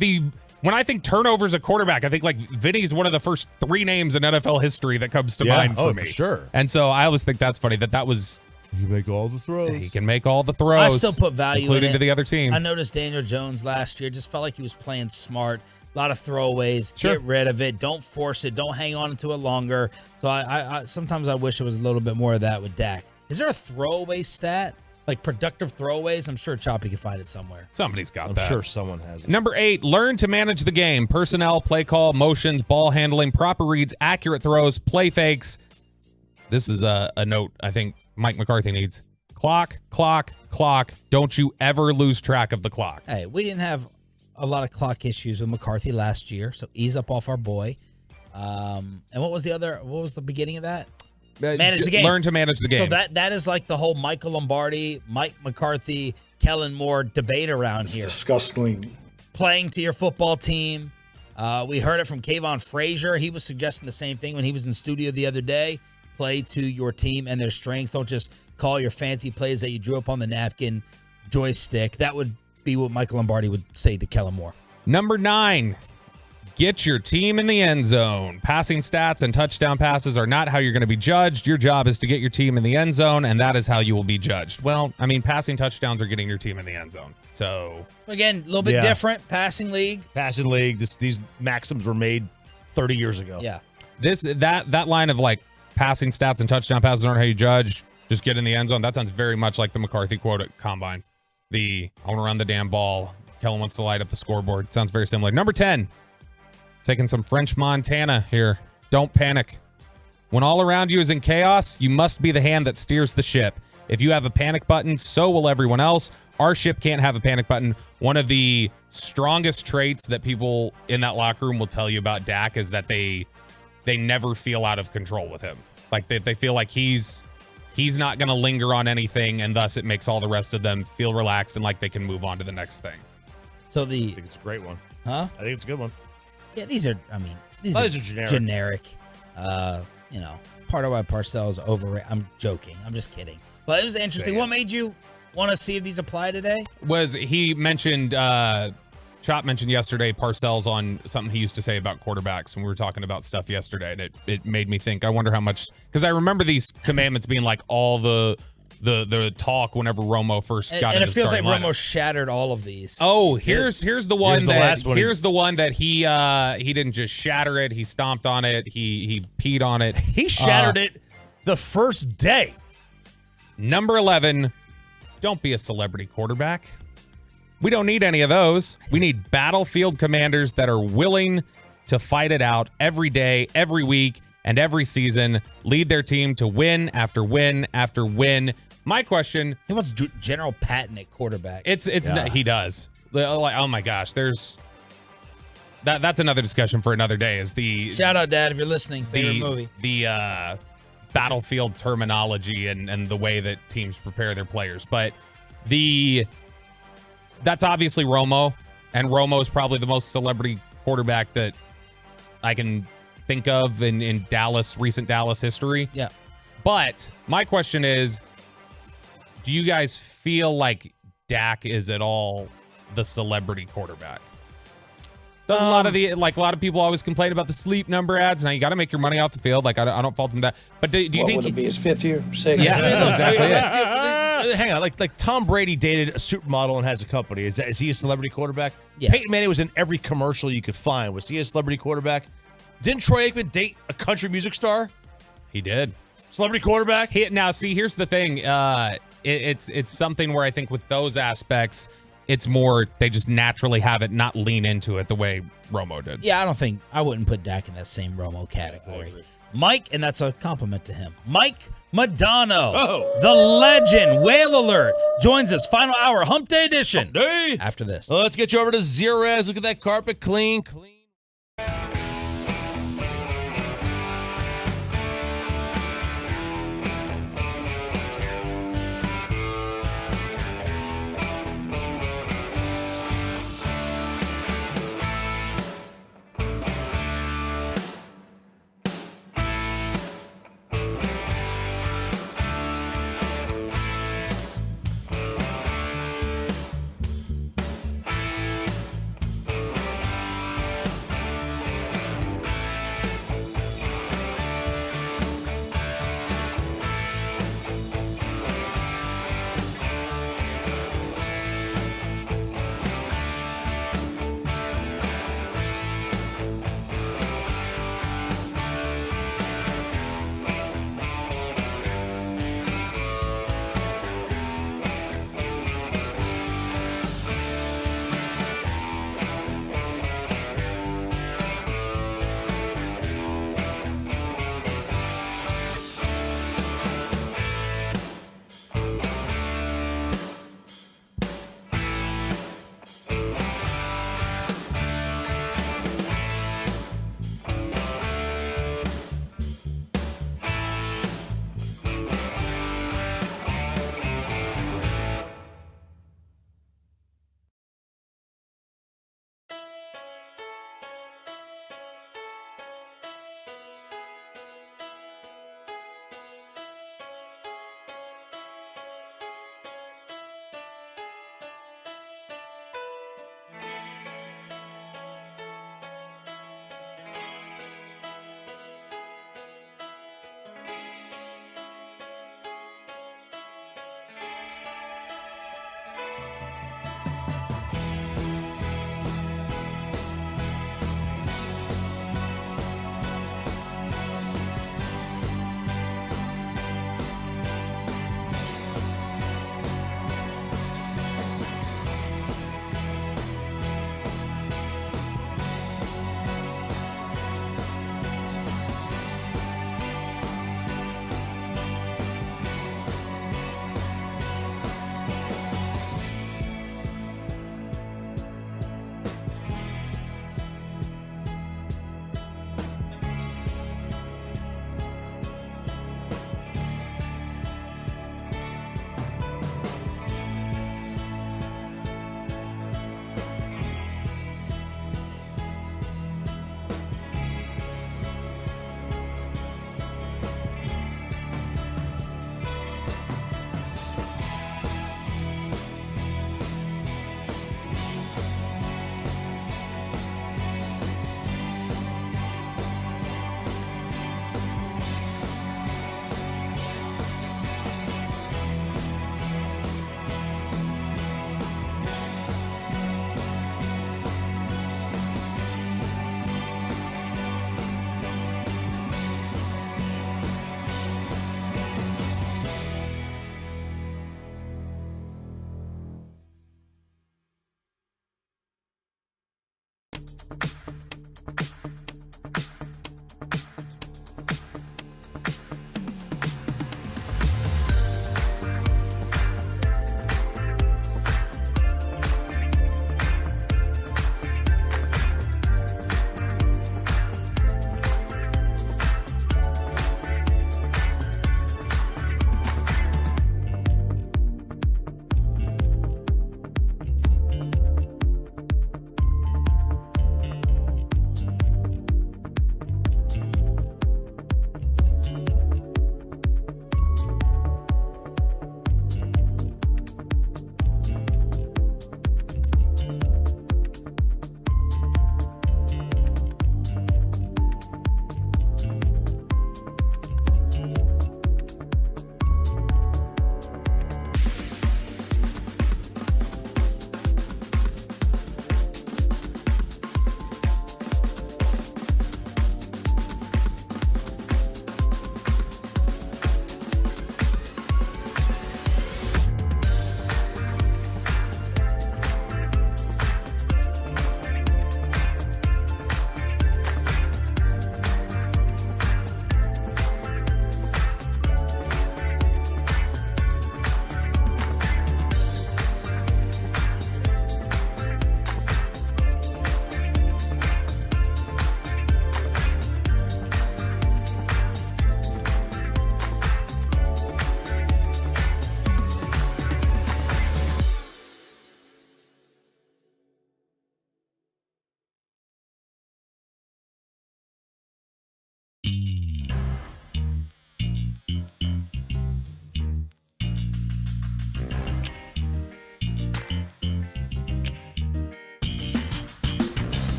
when I think turnovers at quarterback, I think like Vinny's one of the first 3 names in NFL history that comes to mind for me. For sure. And so I always think that's funny that was. He can make all the throws. He can make all the throws. I still put value including in it. to the other team. I noticed Daniel Jones last year just felt like he was playing smart. A lot of throwaways. Sure. Get rid of it. Don't force it. Don't hang on to it longer. So I sometimes I wish it was a little bit more of that with Dak. Is there a throwaway stat? Like productive throwaways? I'm sure Choppy can find it somewhere. Somebody's got I'm that. sure someone has it. Number 8, learn to manage the game. Personnel, play call, motions, ball handling, proper reads, accurate throws, play fakes. This is a note I think Mike McCarthy needs. Clock. Don't you ever lose track of the clock. Hey, we didn't have a lot of clock issues with McCarthy last year, so ease up off our boy. And what was the beginning of that? Manage the game. Learn to manage the game. So that is like the whole Michael Lombardi, Mike McCarthy, Kellen Moore debate around here. Disgusting. Playing to your football team. We heard it from Kayvon Frazier. He was suggesting the same thing when he was in studio the other day. Play to your team and their strengths. Don't just call your fancy plays that you drew up on the napkin joystick. That would be what Michael Lombardi would say to Kellen Moore. Number 9, get your team in the end zone. Passing stats and touchdown passes are not how you're going to be judged. Your job is to get your team in the end zone, and that is how you will be judged. Well, I mean, passing touchdowns are getting your team in the end zone. So again, a little bit different. Passing league. These maxims were made 30 years ago. Yeah. That line of like passing stats and touchdown passes aren't how you judge. Just get in the end zone. That sounds very much like the McCarthy quote at Combine. I want to run the damn ball. Kellen wants to light up the scoreboard. Sounds very similar. Number 10, taking some French Montana here. Don't panic. When all around you is in chaos, you must be the hand that steers the ship. If you have a panic button, so will everyone else. Our ship can't have a panic button. One of the strongest traits that people in that locker room will tell you about Dak is that they never feel out of control with him. Like they feel like he's not going to linger on anything, and thus it makes all the rest of them feel relaxed and like they can move on to the next thing. So I think it's a great one. Huh? I think it's a good one. Yeah, these are generic. Part of why Parcells over. I'm joking. I'm just kidding. But it was interesting. What made you want to see if these apply today? Was he mentioned, Chop mentioned yesterday Parcells on something he used to say about quarterbacks when we were talking about stuff yesterday, and it made me think, I wonder how much, because I remember these commandments being like all the talk whenever Romo first got into the starting lineup. And it feels like Romo shattered all of these. Oh, here's the one here's the one that he didn't just shatter it, he stomped on it, he peed on it. He shattered it the first day. Number 11, don't be a celebrity quarterback. We don't need any of those. We need battlefield commanders that are willing to fight it out every day, every week, and every season, lead their team to win after win after win. My question: he wants General Patton at quarterback. He does. Like, oh my gosh, that's another discussion for another day. Is the shout out, Dad, if you're listening? Favorite movie. The battlefield terminology and the way that teams prepare their players, but that's obviously Romo, and Romo is probably the most celebrity quarterback that I can think of in recent Dallas history. Yeah. But my question is, do you guys feel like Dak is at all the celebrity quarterback? Does a lot of people always complain about the sleep number ads. Now you got to make your money off the field. Like I don't fault them that. But do you think would it be his 5th year? 6th? Yeah, that's exactly it. Hang on, like Tom Brady dated a supermodel and has a company. Is he a celebrity quarterback? Yes. Peyton Manning was in every commercial you could find. Was he a celebrity quarterback? Didn't Troy Aikman date a country music star? He did. Celebrity quarterback? Now, see, here's the thing. It's something where I think with those aspects, it's more they just naturally have it, not lean into it the way Romo did. Yeah, I wouldn't put Dak in that same Romo category. Mike, and that's a compliment to him. Mike Modano, the legend, Whale Alert, joins us. Final hour, Hump Day edition. After this. Well, let's get you over to Zerez. Look at that carpet, clean.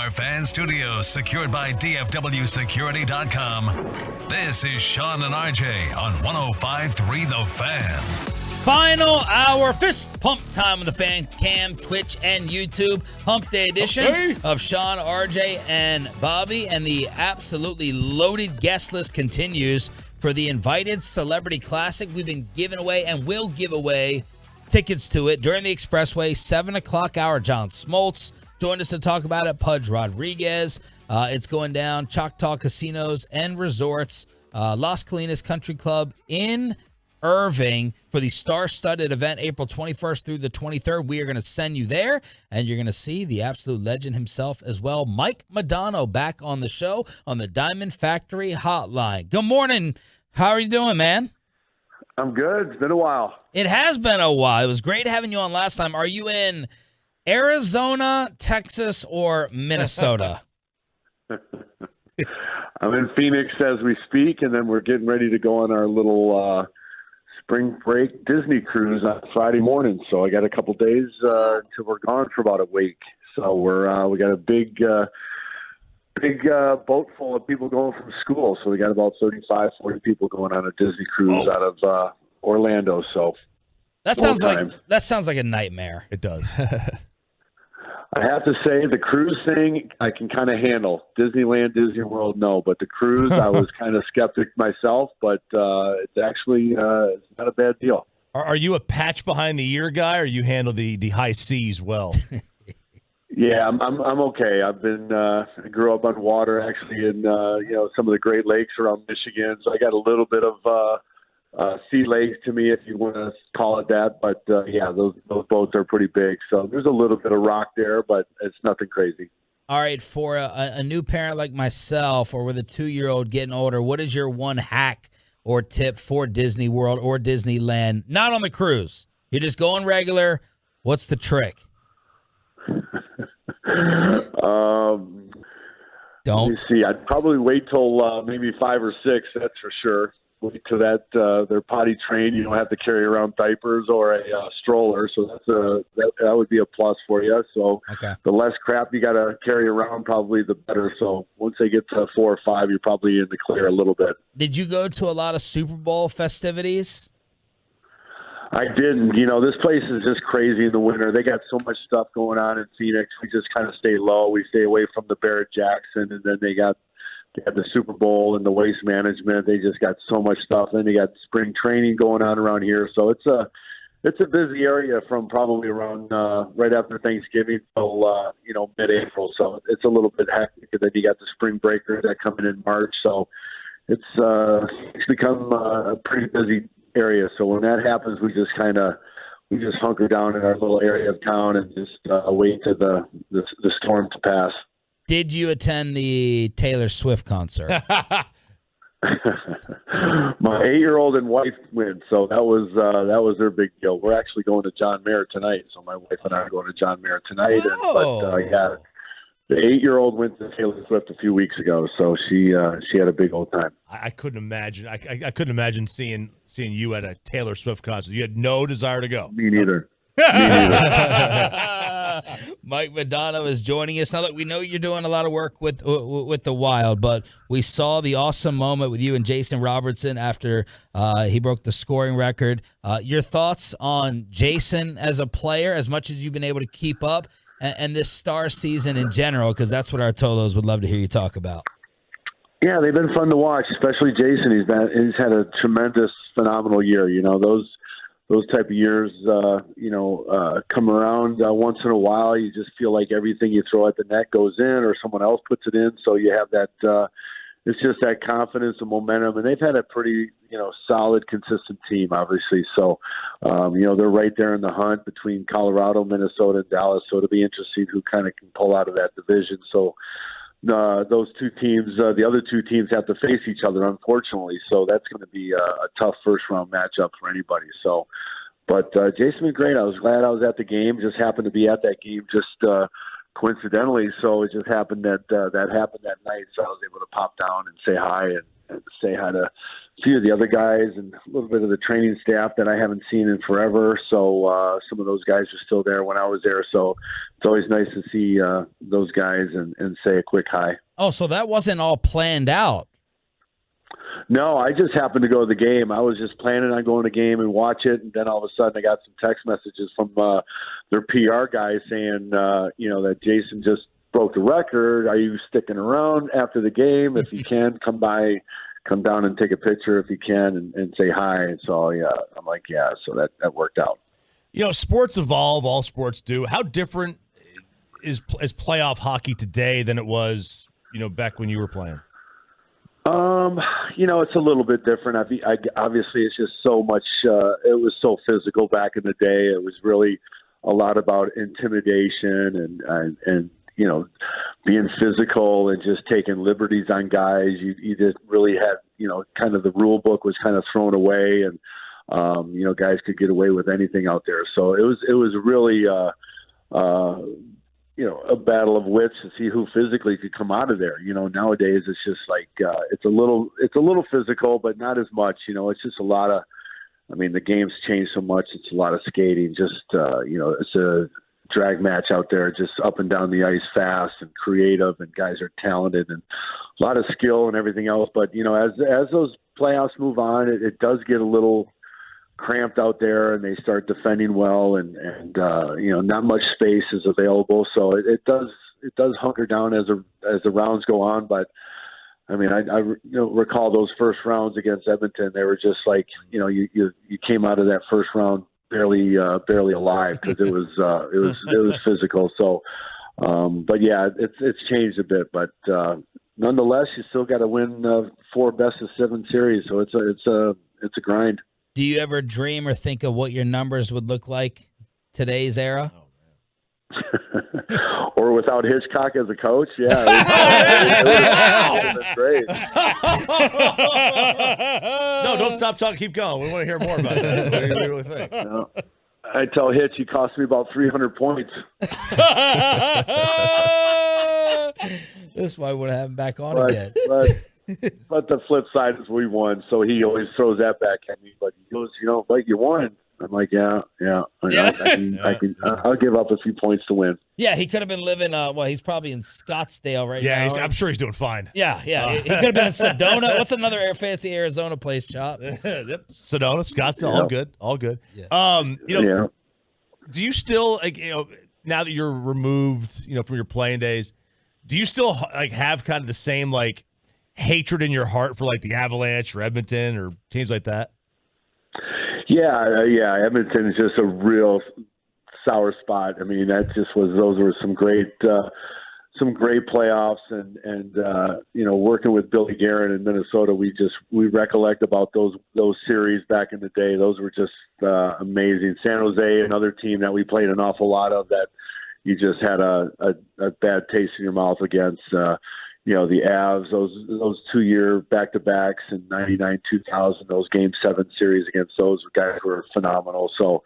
our fan studios secured by DFWsecurity.com, this is Sean and RJ on 105.3 The Fan. Final hour, fist pump time on the Fan Cam, Twitch, and YouTube. Hump Day edition of Sean, RJ, and Bobby. And the absolutely loaded guest list continues for the Invited Celebrity Classic. We've been giving away and will give away tickets to it during the Expressway, 7 o'clock hour. John Smoltz joined us to talk about it. Pudge Rodriguez. It's going down Choctaw Casinos and Resorts, Las Colinas Country Club in Irving for the star-studded event, April 21st through the 23rd. We are going to send you there, and you're going to see the absolute legend himself as well, Mike Modano, back on the show on the Diamond Factory Hotline. Good morning. How are you doing, man? I'm good. It's been a while. It has been a while. It was great having you on last time. Are you in Arizona, Texas, or Minnesota? I'm in Phoenix as we speak, and then we're getting ready to go on our little spring break Disney cruise on Friday morning. So I got a couple days until we're gone for about a week. So we got a big boat full of people going from school. So we got about 35, 40 people going on a Disney cruise out of Orlando. So that sounds like a nightmare. It does. I have to say, the cruise thing I can kind of handle. Disneyland, Disney World, no. But the cruise, I was kind of skeptic myself. But it's actually it's not a bad deal. Are you a patch behind the ear guy, or you handle the high seas well? Yeah, I'm okay. I've been I grew up on water, actually, in some of the Great Lakes around Michigan. So I got a little bit of sea legs to me, if you want to call it that. But yeah, those boats are pretty big. So there's a little bit of rock there, but it's nothing crazy. All right, for a new parent like myself, or with a 2-year-old getting older, what is your one hack or tip for Disney World or Disneyland? Not on the cruise. You're just going regular. What's the trick? Let me see. I'd probably wait till maybe 5 or 6. That's for sure. Wait till that they're potty trained. You don't have to carry around diapers or a stroller, so that would be a plus for you. So the less crap you got to carry around, probably the better. So once they get to 4 or 5, you're probably in the clear a little bit. Did you go to a lot of Super Bowl festivities? I didn't. This place is just crazy in the winter. They got so much stuff going on in Phoenix. We just kind of stay low. We stay away from the Barrett-Jackson, and then they had the Super Bowl and the waste management. They just got so much stuff. Then they got spring training going on around here. So it's a busy area from probably around right after Thanksgiving till mid-April. So it's a little bit hectic. And then you got the spring breakers that come in March. So it's become a pretty busy area. So when that happens, we just hunker down in our little area of town and just wait for the storm to pass. Did you attend the Taylor Swift concert? My 8-year-old and wife went, so that was their big deal. We're actually going to John Mayer tonight, so my wife and I are going to John Mayer tonight. Yeah, the 8-year-old went to Taylor Swift a few weeks ago, so she had a big old time. I couldn't imagine. I couldn't imagine seeing you at a Taylor Swift concert. You had no desire to go. Me neither. Mike Modano is joining us. Now that we know you're doing a lot of work with the Wild, but we saw the awesome moment with you and Jason Robertson after he broke the scoring record. Your thoughts on Jason as a player, as much as you've been able to keep up, and this star season in general, because that's what our Tolos would love to hear you talk about. Yeah, they've been fun to watch, especially Jason. He's had a tremendous, phenomenal year. Those type of years, come around once in a while. You just feel like everything you throw at the net goes in or someone else puts it in. So you have that, it's just that confidence and momentum. And they've had a pretty, solid, consistent team, obviously. So, they're right there in the hunt between Colorado, Minnesota, and Dallas. So it'll be interesting who kind of can pull out of that division. So, those two teams, the other two teams have to face each other, unfortunately. So that's going to be a tough first-round matchup for anybody. So, but Jason been great. I was glad I was at the game. Just happened to be at that game just coincidentally. So it just happened that that happened that night. So I was able to pop down and say hi and say hi to few of the other guys and a little bit of the training staff that I haven't seen in forever. So some of those guys are still there when I was there. So it's always nice to see those guys and say a quick hi. Oh, so that wasn't all planned out. No, I just happened to go to the game. I was just planning on going to the game and watch it, and then all of a sudden I got some text messages from their PR guy saying, that Jason just broke the record. Are you sticking around after the game? If you can, come down and take a picture if you can and say hi. And so, I'm like, yeah, so that worked out. Sports evolve. All sports do. How different is playoff hockey today than it was, back when you were playing? It's a little bit different. Obviously, it's just so much. It was so physical back in the day. It was really a lot about intimidation and being physical and just taking liberties on guys. You just really had, kind of the rule book was kind of thrown away, and guys could get away with anything out there. So it was really a battle of wits to see who physically could come out of there. Nowadays it's just like it's a little physical, but not as much. It's just a lot of. The game's changed so much. It's a lot of skating. Just it's a drag match out there, just up and down the ice, fast and creative, and guys are talented and a lot of skill and everything else. But as those playoffs move on, it does get a little cramped out there, and they start defending well, and not much space is available, so it does hunker down as the rounds go on. But I recall those first rounds against Edmonton. They were just like you came out of that first round barely alive because it was physical. So, but yeah, it's changed a bit, but nonetheless, you still got to win 4 best-of-7 series, so it's a grind. Do you ever dream or think of what your numbers would look like today's era? Or without Hitchcock as a coach? Yeah. That's great. No, don't stop talking. Keep going. We want to hear more about that. What do you really think? No. I tell Hitch he cost me about 300 points. This is why I want to have him back on again. But the flip side is we won, so he always throws that back at me. But he goes, but you won. I'm like, yeah. I'll give up a few points to win. Yeah, he could have been living. He's probably in Scottsdale right now. Yeah, I'm sure he's doing fine. Yeah. He could have been in Sedona. What's another fancy Arizona place, Chop? Yep, Sedona, Scottsdale, all good. Yeah. Do you still now that you're removed, from your playing days, do you still have kind of the same hatred in your heart for the Avalanche or Edmonton or teams like that? Yeah. Edmonton is just a real sour spot. Those were some great playoffs, and working with Billy Guerin in Minnesota, we recollect about those series back in the day. Those were just amazing. San Jose, another team that we played an awful lot of that you just had a bad taste in your mouth against. The Avs, those 2-year back-to-backs in 99, 2000, those Game 7 series against those guys were phenomenal. So,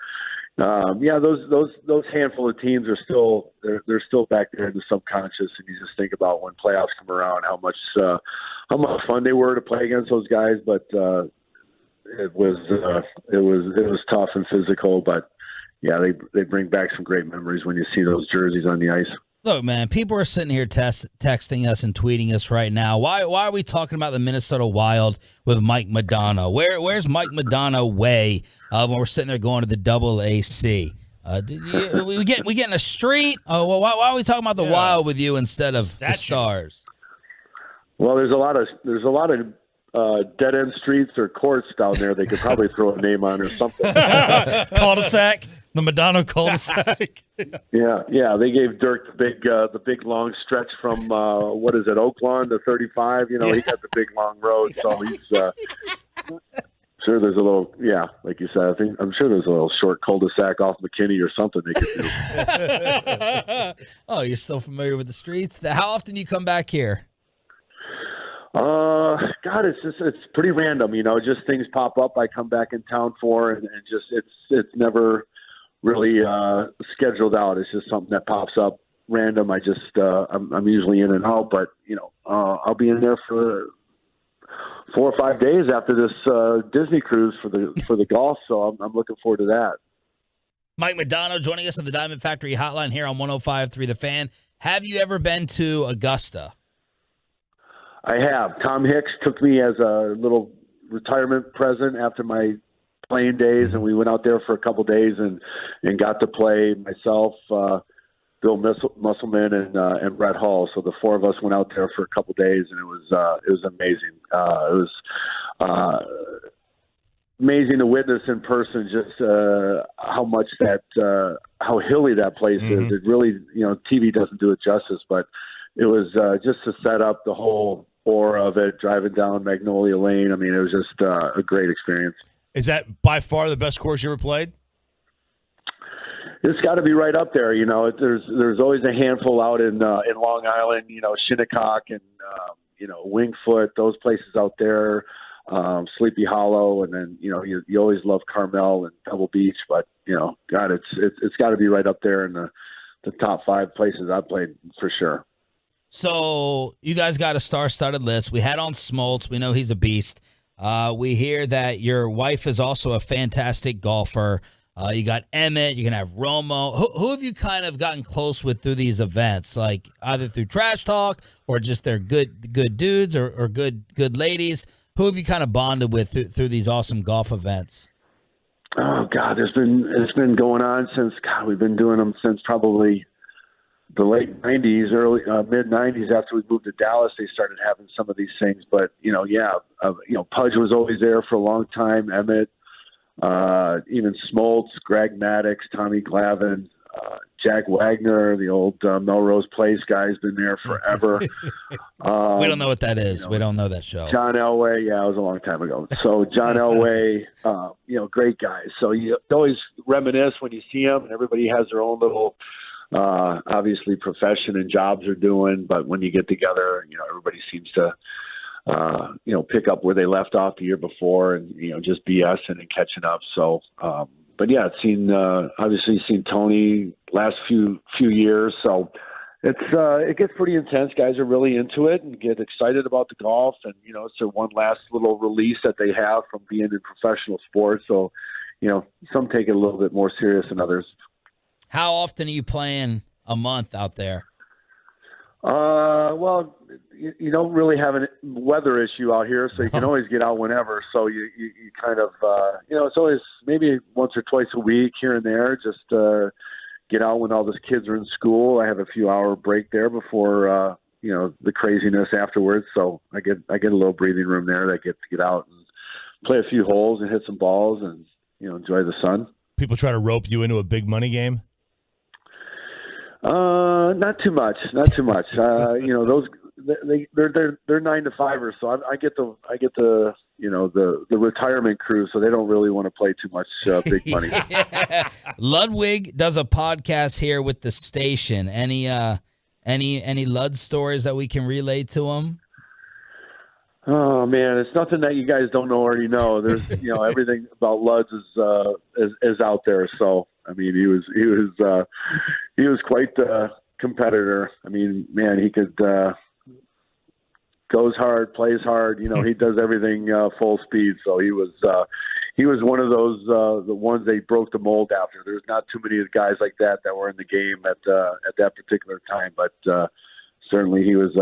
those handful of teams are still they're still back there in the subconscious, and you just think about when playoffs come around how much fun they were to play against those guys. But it was tough and physical. But yeah, they bring back some great memories when you see those jerseys on the ice. Look, man, people are sitting here texting us and tweeting us right now. Why are we talking about the Minnesota Wild with Mike Modano? Where's Mike Modano way when we're sitting there going to the AAC? We get in a street? Oh, well, why are we talking about the Wild with you instead of the Stars? Well, there's a lot of dead end streets or courts down there. They could probably throw a name on or something. Cul-de-sac. The Modano cul-de-sac. Yeah. They gave Dirk the big long stretch from Oak Lawn to 35. He got the big long road, so he's sure there's a little like you said. I'm sure there's a little short cul-de-sac off McKinney or something they could do. Oh, you're still familiar with the streets? How often do you come back here? God, it's pretty random. Just things pop up. I come back in town for, and just it's never really scheduled out. It's just something that pops up random. I'm usually in and out, but I'll be in there for 4 or 5 days after this Disney cruise for the golf. So I'm looking forward to that. Mike Modano joining us on the Diamond Factory Hotline here on 105.3 The Fan. Have you ever been to Augusta? I have. Tom Hicks took me as a little retirement present after my playing days, and we went out there for a couple days and got to play myself, Bill Musselman, and Brett Hall. So the four of us went out there for a couple days, and it was amazing. It was amazing to witness in person just how much how hilly that place is. It really, TV doesn't do it justice, but it was just to set up the whole aura of it, driving down Magnolia Lane. I mean, it was just a great experience. Is that by far the best course you ever played? It's got to be right up there. There's always a handful out in Long Island, Shinnecock and Winged Foot, those places out there. Sleepy Hollow, and then you always love Carmel and Pebble Beach, but God, it's got to be right up there in the top 5 places I've played for sure. So you guys got a star-studded list. We had on Smoltz. We know he's a beast. We hear that your wife is also a fantastic golfer. You got Emmett. You're gonna have Romo. Who have you kind of gotten close with through these events? Like either through trash talk or just they're good dudes or good ladies. Who have you kind of bonded with through these awesome golf events? Oh God, it's been going on since we've been doing them since probably the late '90s, early mid '90s. After we moved to Dallas, they started having some of these things. But Pudge was always there for a long time. Emmett, even Smoltz, Greg Maddox, Tommy Glavine, Jack Wagner, the old Melrose Place guy's been there forever. We don't know what that is. We don't know that show. John Elway, it was a long time ago. So John Elway, great guys. So you always reminisce when you see them, and everybody has their own little, obviously, profession and jobs they're doing. But when you get together, everybody seems to, pick up where they left off the year before, and just BSing and catching up. So. But yeah, obviously seen Tony last few years, so it gets pretty intense. Guys are really into it and get excited about the golf, and it's their one last little release that they have from being in professional sports. So, some take it a little bit more serious than others. How often are you playing a month out there? Well, you don't really have a weather issue out here, so you can always get out whenever. So you kind of, it's always maybe once or twice a week here and there, just get out when all the kids are in school. I have a few hour break there before, the craziness afterwards. So I get a little breathing room there. I get to get out and play a few holes and hit some balls and, enjoy the sun. People try to rope you into a big money game? Not too much. Those they're 9 to 5ers, so I get the the retirement crew, so they don't really want to play too much big money. Ludwig does a podcast here with the station. Any Lud stories that we can relate to him? Oh man, it's nothing that you guys don't already know. There's everything about Luds is out there. So I mean, he was quite the competitor. I mean, man, he could goes hard, plays hard. He does everything full speed. So he was one of those the ones they broke the mold after. There's not too many guys like that were in the game at that particular time, but certainly he was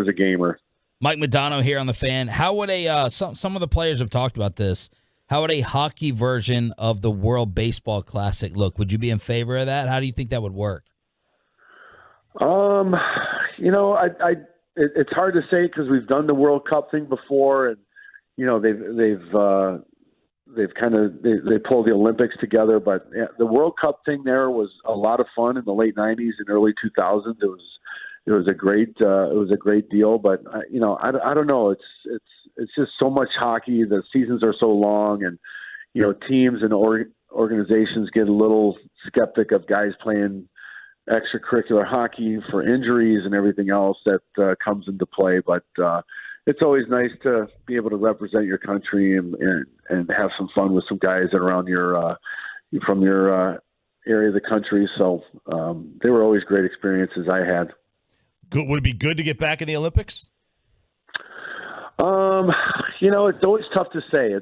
a gamer. Mike Modano here on The Fan. How would some of the players have talked about this, how would a hockey version of the World Baseball Classic look? Would you be in favor of that? How do you think that would work? It's hard to say because we've done the World Cup thing before, and they've pulled the Olympics together. But the World Cup thing there was a lot of fun in the late '90s and early 2000s. It was a great deal. But I don't know. It's just so much hockey. The seasons are so long, and teams and organizations get a little skeptic of guys playing extracurricular hockey for injuries and everything else that comes into play. But it's always nice to be able to represent your country and have some fun with some guys that are around from your area of the country. So they were always great experiences I had. Would it be good to get back in the Olympics? It's always tough to say.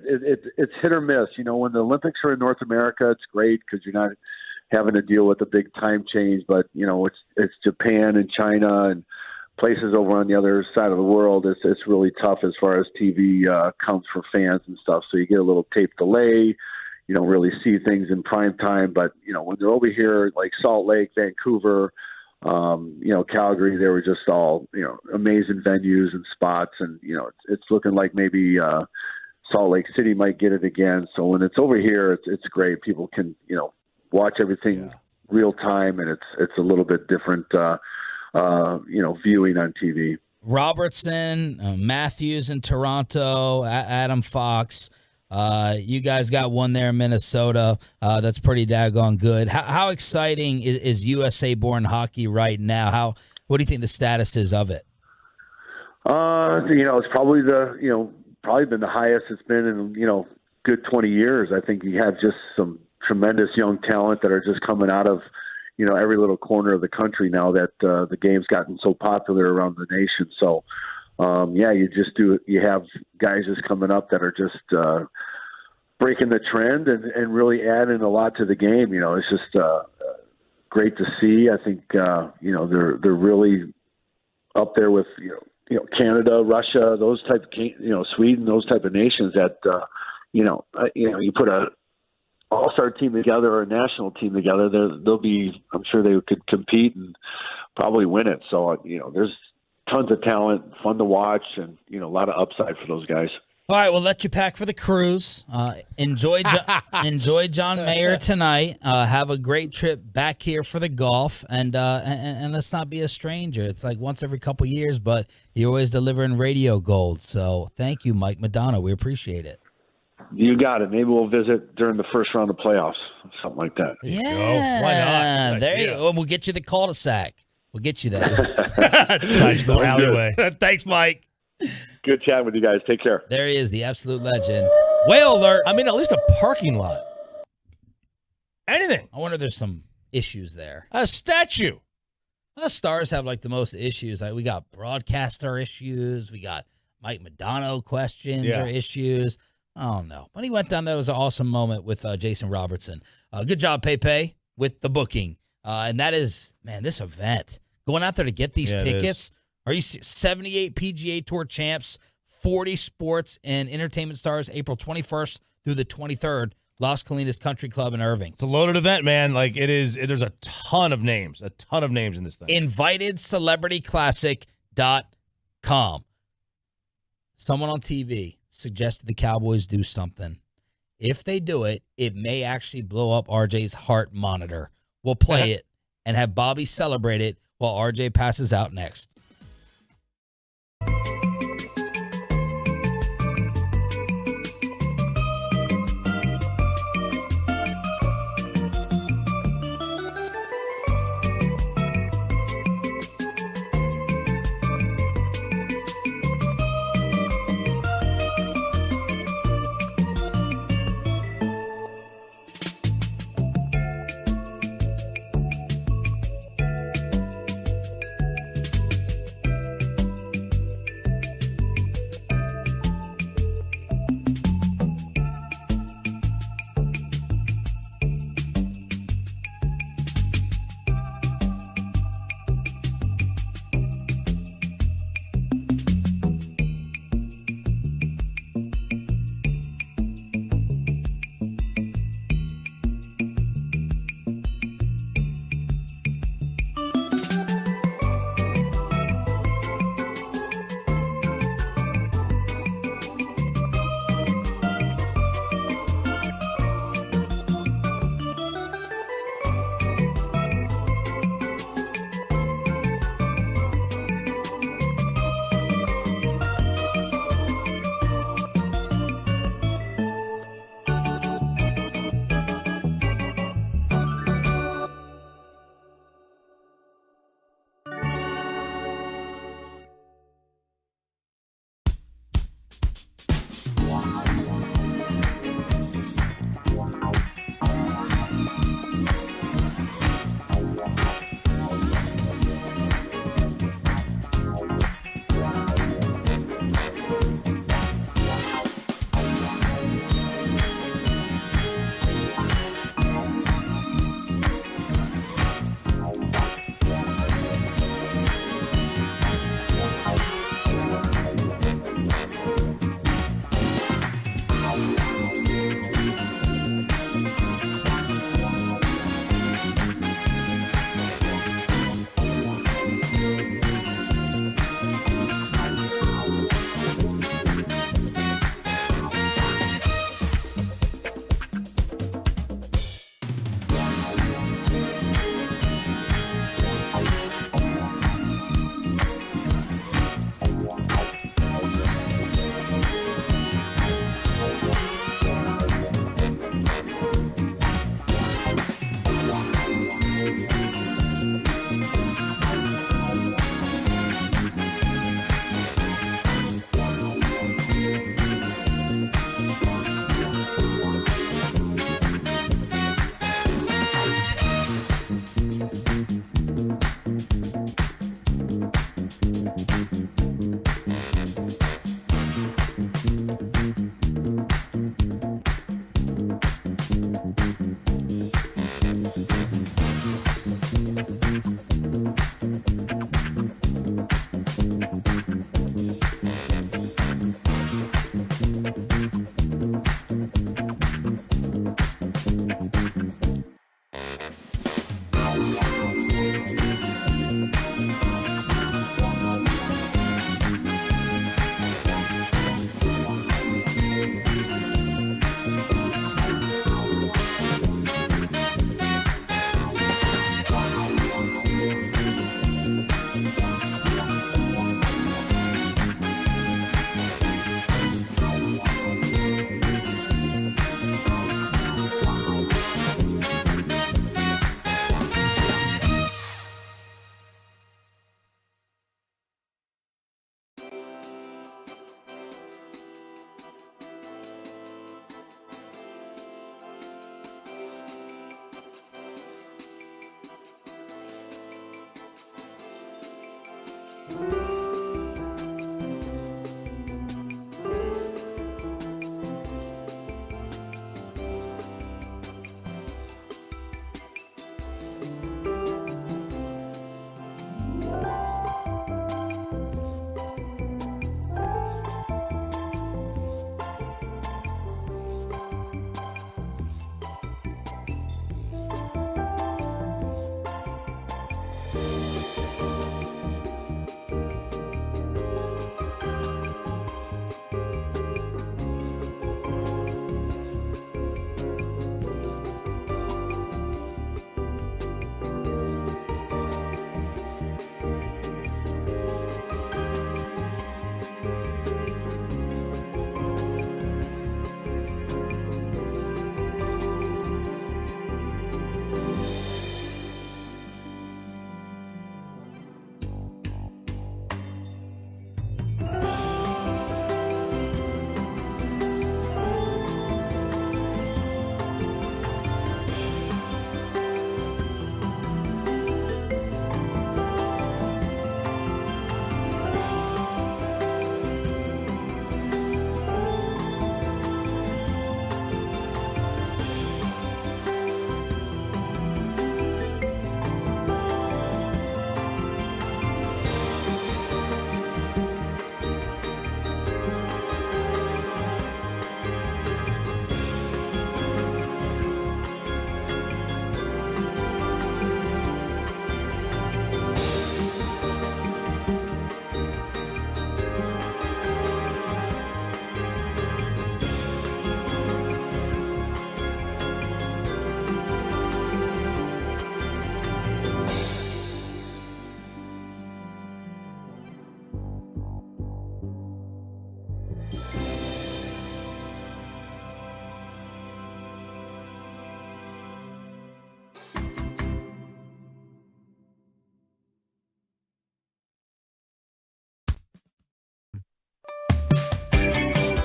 It's hit or miss. When the Olympics are in North America, it's great because you're not having to deal with a big time change. But it's Japan and China and places over on the other side of the world. It's really tough as far as TV counts for fans and stuff. So you get a little tape delay. You don't really see things in prime time. But when they're over here, like Salt Lake, Vancouver, Calgary, they were just all, amazing venues and spots. And, it's looking like maybe Salt Lake City might get it again. So when it's over here, it's great. People can, watch everything real time, and it's a little bit different, viewing on TV. Robertson, Matthews in Toronto, Adam Fox. You guys got one there in Minnesota. That's pretty daggone good. How exciting is USA-born hockey right now? What do you think the status is of it? It's probably been the highest it's been in, good 20 years. I think you have just some tremendous young talent that are just coming out of, every little corner of the country now that the game's gotten so popular around the nation. So, you have guys just coming up that are just breaking the trend and really adding a lot to the game. It's just great to see. I think they're really up there with Canada, Russia, those type of Sweden, those type of nations that you put a all-star team together or a national team together, they'll be, I'm sure they could compete and probably win it. So there's tons of talent, fun to watch, and a lot of upside for those guys. All right, we'll let you pack for the cruise. Enjoy John Mayer tonight. Have a great trip back here for the golf, and let's not be a stranger. It's like once every couple years, but you're always delivering radio gold. So thank you, Mike Modano. We appreciate it. You got it. Maybe we'll visit during the first round of playoffs, something like that. Yeah, why not? There you go. We'll get you the cul-de-sac. We'll get you there. Nice little alleyway. Thanks, Mike. Good chatting with you guys. Take care. There he is, the absolute legend. Whale alert. I mean, at least a parking lot. Anything. I wonder if there's some issues there. A statue. The Stars have like the most issues. Like we got broadcaster issues. We got Mike Modano questions or issues. I don't know. When he went down there, it was an awesome moment with Jason Robertson. Good job, Pepe, with the booking. And that is, man, this event. Going out there to get these tickets. Are you 78 PGA Tour champs, 40 sports and entertainment stars, April 21st through the 23rd, Las Colinas Country Club in Irving. It's a loaded event, man. Like it is. There's a ton of names in this thing. InvitedCelebrityClassic.com. Someone on TV suggested the Cowboys do something. If they do it, it may actually blow up RJ's heart monitor. We'll play it and have Bobby celebrate it while RJ passes out next.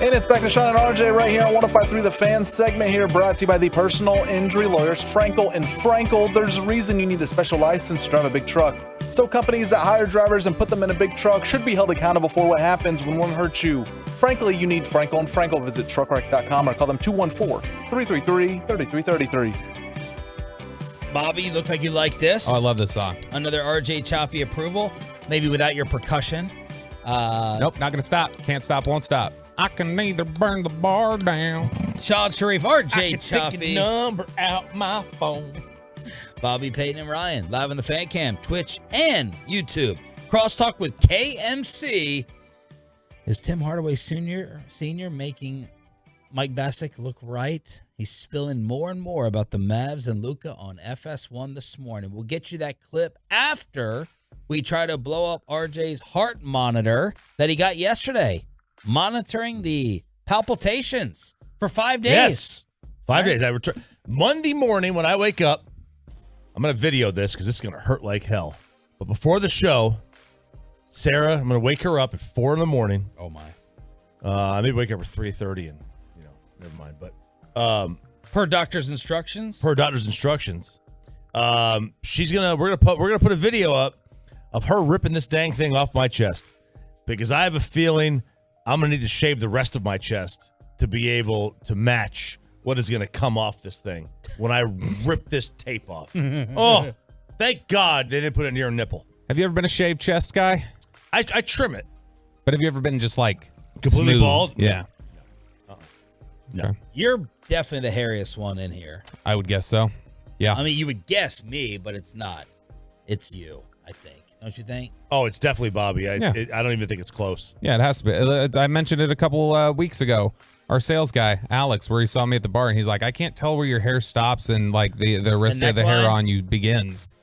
And it's back to Sean and RJ right here on 105.3 The Fan segment here, brought to you by the personal injury lawyers, Frankel and Frankel. There's a reason you need a special license to drive a big truck. So companies that hire drivers and put them in a big truck should be held accountable for what happens when one hurts you. Frankly, you need Frankel and Frankel. Visit truckwreck.com or call them 214-333-3333. Bobby, you look like you like this. Oh, I love this song. Another RJ Choppy approval, maybe without your percussion. Nope, not going to stop. Can't stop, won't stop. I can neither burn the bar down. Sean Sharif, RJ Choppy. Take your number out my phone. Bobby, Peyton, and Ryan, live on the Fan Cam, Twitch, and YouTube. Crosstalk with KMC. Is Tim Hardaway Sr. making Mike Bassick look right? He's spilling more and more about the Mavs and Luka on FS1 this morning. We'll get you that clip after we try to blow up RJ's heart monitor that he got yesterday, monitoring the palpitations for 5 days. Yes, 5 days. I return Monday morning when I wake up. I'm going to video this because this is going to hurt like hell. But before the show, Sarah, I'm going to wake her up at 4 in the morning. Oh, my. I may wake up at 3:30 and, never mind. But per doctor's instructions? We're gonna put a video up of her ripping this dang thing off my chest because I have a feeling I'm going to need to shave the rest of my chest to be able to match what is going to come off this thing when I rip this tape off. Oh, thank God they didn't put it near a nipple. Have you ever been a shaved chest guy? I trim it. But have you ever been just like completely smooth? bald? Yeah. No. Okay. You're definitely the hairiest one in here. I would guess so. Yeah. I mean, you would guess me, but it's not. It's you, I think. Don't you think? Oh, it's definitely Bobby. I Yeah. don't even think it's close. Yeah, it has to be. I mentioned it a couple weeks ago. Our sales guy, Alex, where he saw me at the bar, and he's like, I can't tell where your hair stops and like the rest of the hair on you begins.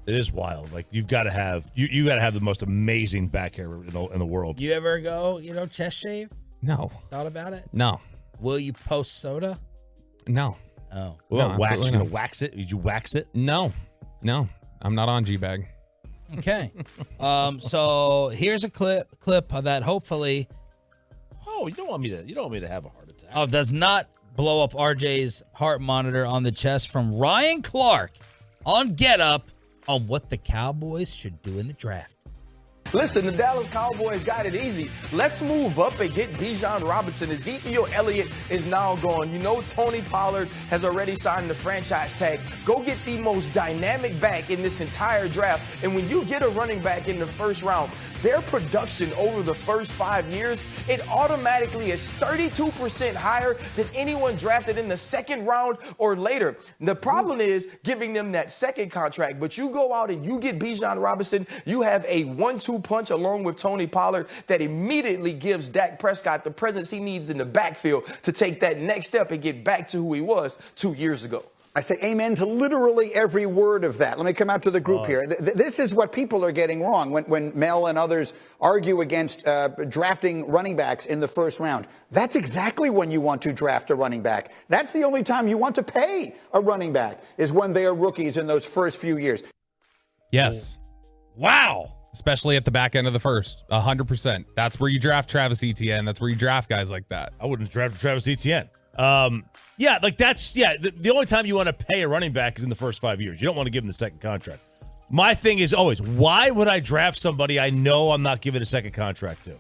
It is wild. Like you've got to have you got to have the most amazing back hair in the world. You ever go, chest shave? No. Thought about it? No. Will you post soda? No. Oh. Well, No, wax. absolutely You gonna not. wax it? Did you wax it? No. I'm not on G-Bag. Okay. So here's a clip of that. Hopefully, you don't want me to have a heart attack. Oh, does not blow up RJ's heart monitor on the chest from Ryan Clark on Get Up on what the Cowboys should do in the draft. Listen, the Dallas Cowboys got it easy. Let's move up and get Bijan Robinson. Ezekiel Elliott is now gone. Tony Pollard has already signed the franchise tag. Go get the most dynamic back in this entire draft. And when you get a running back in the first round, their production over the first 5 years, it automatically is 32% higher than anyone drafted in the second round or later. The problem is giving them that second contract, but you go out and you get Bijan Robinson, you have a 1-2 punch along with Tony Pollard that immediately gives Dak Prescott the presence he needs in the backfield to take that next step and get back to who he was 2 years ago. I say amen to literally every word of that. Let me come out to the group here. This is what people are getting wrong when Mel and others argue against drafting running backs in the first round. That's exactly when you want to draft a running back. That's the only time you want to pay a running back is when they are rookies in those first few years. Yes. Wow. Especially at the back end of the first, 100%. That's where you draft Travis Etienne. That's where you draft guys like that. I wouldn't draft Travis Etienne. The only time you want to pay a running back is in the first 5 years. You don't want to give him the second contract. My thing is always, why would I draft somebody I know I'm not giving a second contract to?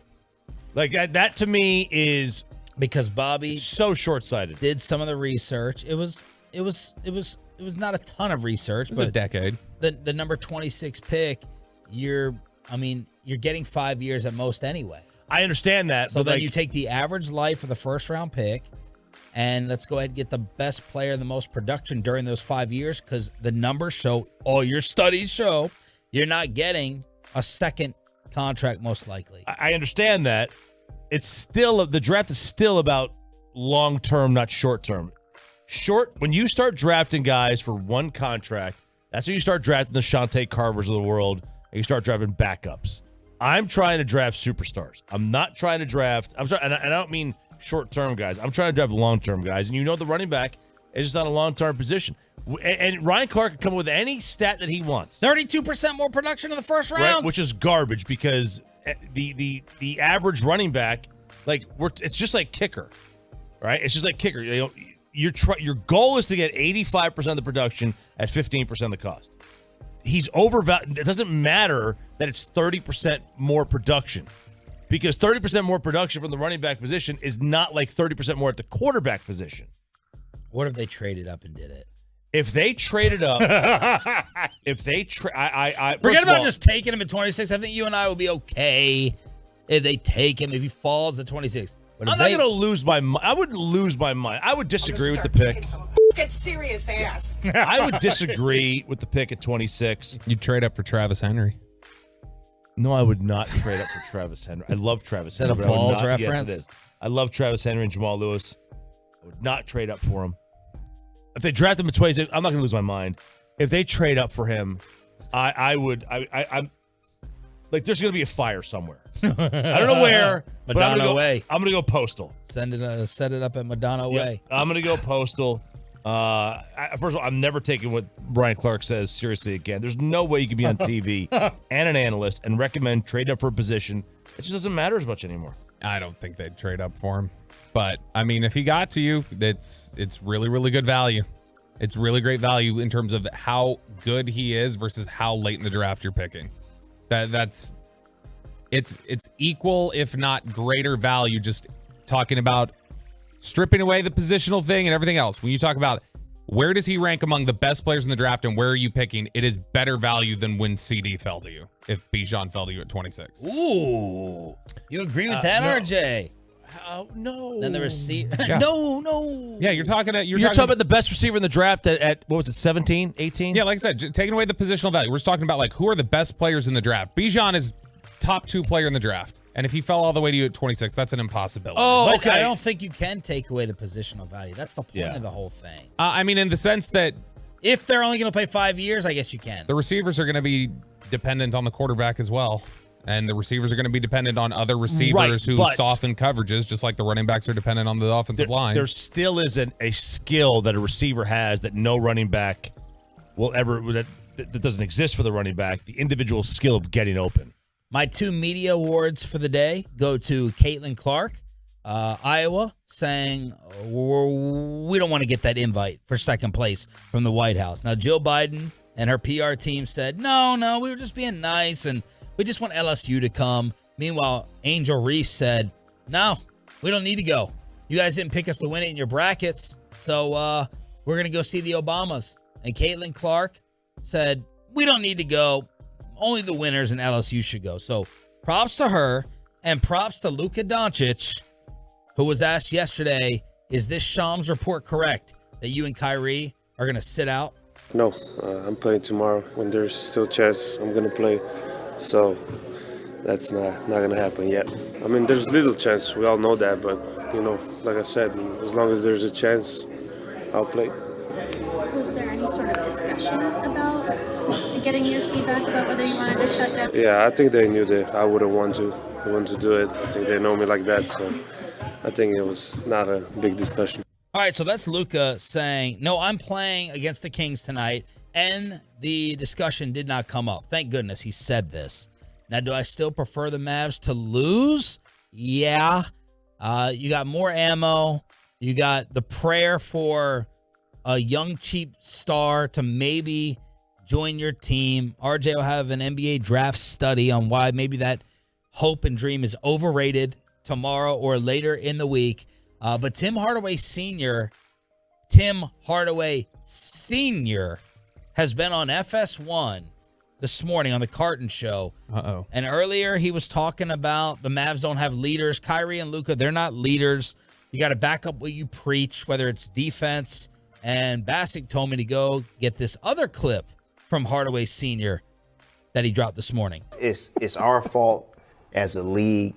Like that to me is because Bobby so short-sighted. Did some of the research. It was not a ton of research. It was a decade. The number 26 pick, you're getting 5 years at most anyway. I understand that. So but then you take the average life of the first round pick, and let's go ahead and get the best player, the most production during those 5 years, because the numbers show, all your studies show, you're not getting a second contract most likely. I understand that. It's still, the draft is still about long-term, not short-term. When you start drafting guys for one contract, that's when you start drafting the Shantae Carvers of the world, and you start drafting backups. I'm trying to draft superstars. I'm not trying to draft, and I don't mean short-term guys. I'm trying to draft long-term guys, and the running back is just on a long-term position. And Ryan Clark can come up with any stat that he wants. 32% more production in the first round. Right, which is garbage because the average running back Like it's just like kicker, right? It's just like kicker. Your goal is to get 85% of the production at 15% of the cost. He's overvalued. It doesn't matter that it's 30% more production, because 30% more production from the running back position is not like 30% more at the quarterback position. What if they traded up and did it? If they traded up, forget about just taking him at 26. I think you and I will be okay if they take him, if he falls at 26. But I'm not going to lose my mind. I wouldn't lose my mind. I would disagree with the pick. Get serious ass. I would disagree with the pick at 26. You'd trade up for Travis Henry. No, I would not trade up for Travis Henry. I love Travis Henry. Is that a Vols reference? Yes, it is. I love Travis Henry and Jamal Lewis. I would not trade up for him. If they draft him at 26, I'm not going to lose my mind. If they trade up for him, I'm like, there's going to be a fire somewhere. I don't know where. Modano Way. I'm going to go postal. Set it up at Modano Way. I'm going to go postal. First of all, I'm never taking what Brian Clark says seriously again. There's no way you can be on TV and an analyst and recommend trade up for a position. It just doesn't matter as much anymore. I don't think they'd trade up for him. But, I mean, if he got to you, it's really, really good value. It's really great value in terms of how good he is versus how late in the draft you're picking. It's equal, if not greater value, just talking about stripping away the positional thing and everything else. When you talk about where does he rank among the best players in the draft and where are you picking, it is better value than when CD fell to you, if Bijan fell to you at 26. Ooh. You agree with that, no. RJ? No. Then the receiver. Yeah. No. Yeah, you're talking about the best receiver in the draft at what was it, 17, 18? Yeah, like I said, taking away the positional value. We're just talking about like who are the best players in the draft. Bijan is top 2 player in the draft. And if he fell all the way to you at 26, that's an impossibility. Oh, okay. I don't think you can take away the positional value. That's the point of the whole thing. I mean, in the sense that if they're only going to play 5 years, I guess you can. The receivers are going to be dependent on the quarterback as well. And the receivers are going to be dependent on other receivers who soften coverages, just like the running backs are dependent on the offensive line. There still isn't a skill that a receiver has that no running back will ever, that doesn't exist for the running back, the individual skill of getting open. My 2 media awards for the day go to Caitlin Clark, Iowa, saying we don't want to get that invite for second place from the White House. Now, Jill Biden and her PR team said, no, we were just being nice and we just want LSU to come. Meanwhile, Angel Reese said, no, we don't need to go. You guys didn't pick us to win it in your brackets, so we're going to go see the Obamas. And Caitlin Clark said, we don't need to go. Only the winners in LSU should go. So props to her and props to Luka Doncic, who was asked yesterday, is this Shams report correct that you and Kyrie are going to sit out? No, I'm playing tomorrow. When there's still a chance, I'm going to play. So that's not going to happen yet. I mean, there's little chance. We all know that. But, like I said, as long as there's a chance, I'll play. Was there any sort of discussion about getting your feedback about whether you wanted to shut down? Yeah, I think they knew that I wouldn't want to do it. I think they know me like that. So I think it was not a big discussion. All right, so that's Luka saying, no, I'm playing against the Kings tonight, and the discussion did not come up. Thank goodness he said this. Now, do I still prefer the Mavs to lose? Yeah. You got more ammo. You got the prayer for a young, cheap star to maybe join your team. RJ will have an NBA draft study on why maybe that hope and dream is overrated tomorrow or later in the week. But Tim Hardaway Sr. has been on FS1 this morning on the Carton Show. Uh-oh. And earlier he was talking about the Mavs don't have leaders. Kyrie and Luka, they're not leaders. You got to back up what you preach, whether it's defense. And Bassick told me to go get this other clip from Hardaway Sr. that he dropped this morning. It's our fault as a league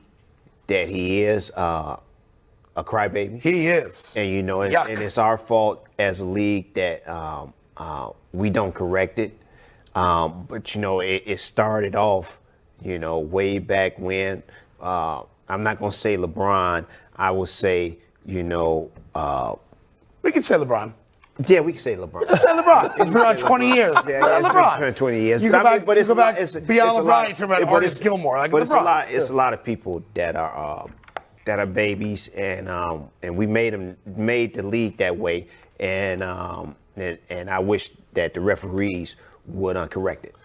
that he is a crybaby. He is. And, and it's our fault as a league that we don't correct it. But, it started off, way back when. I'm not going to say LeBron. I will say, we can say LeBron. Yeah, we can say LeBron. Let's say LeBron. It's been on 20 years. Yeah, LeBron. It's been 20 years. You go back beyond LeBron. You talk about Artis Gilmore. Like but LeBron. it's a lot of people that are that are babies, and we made the league that way, and I wish that the referees would correct it.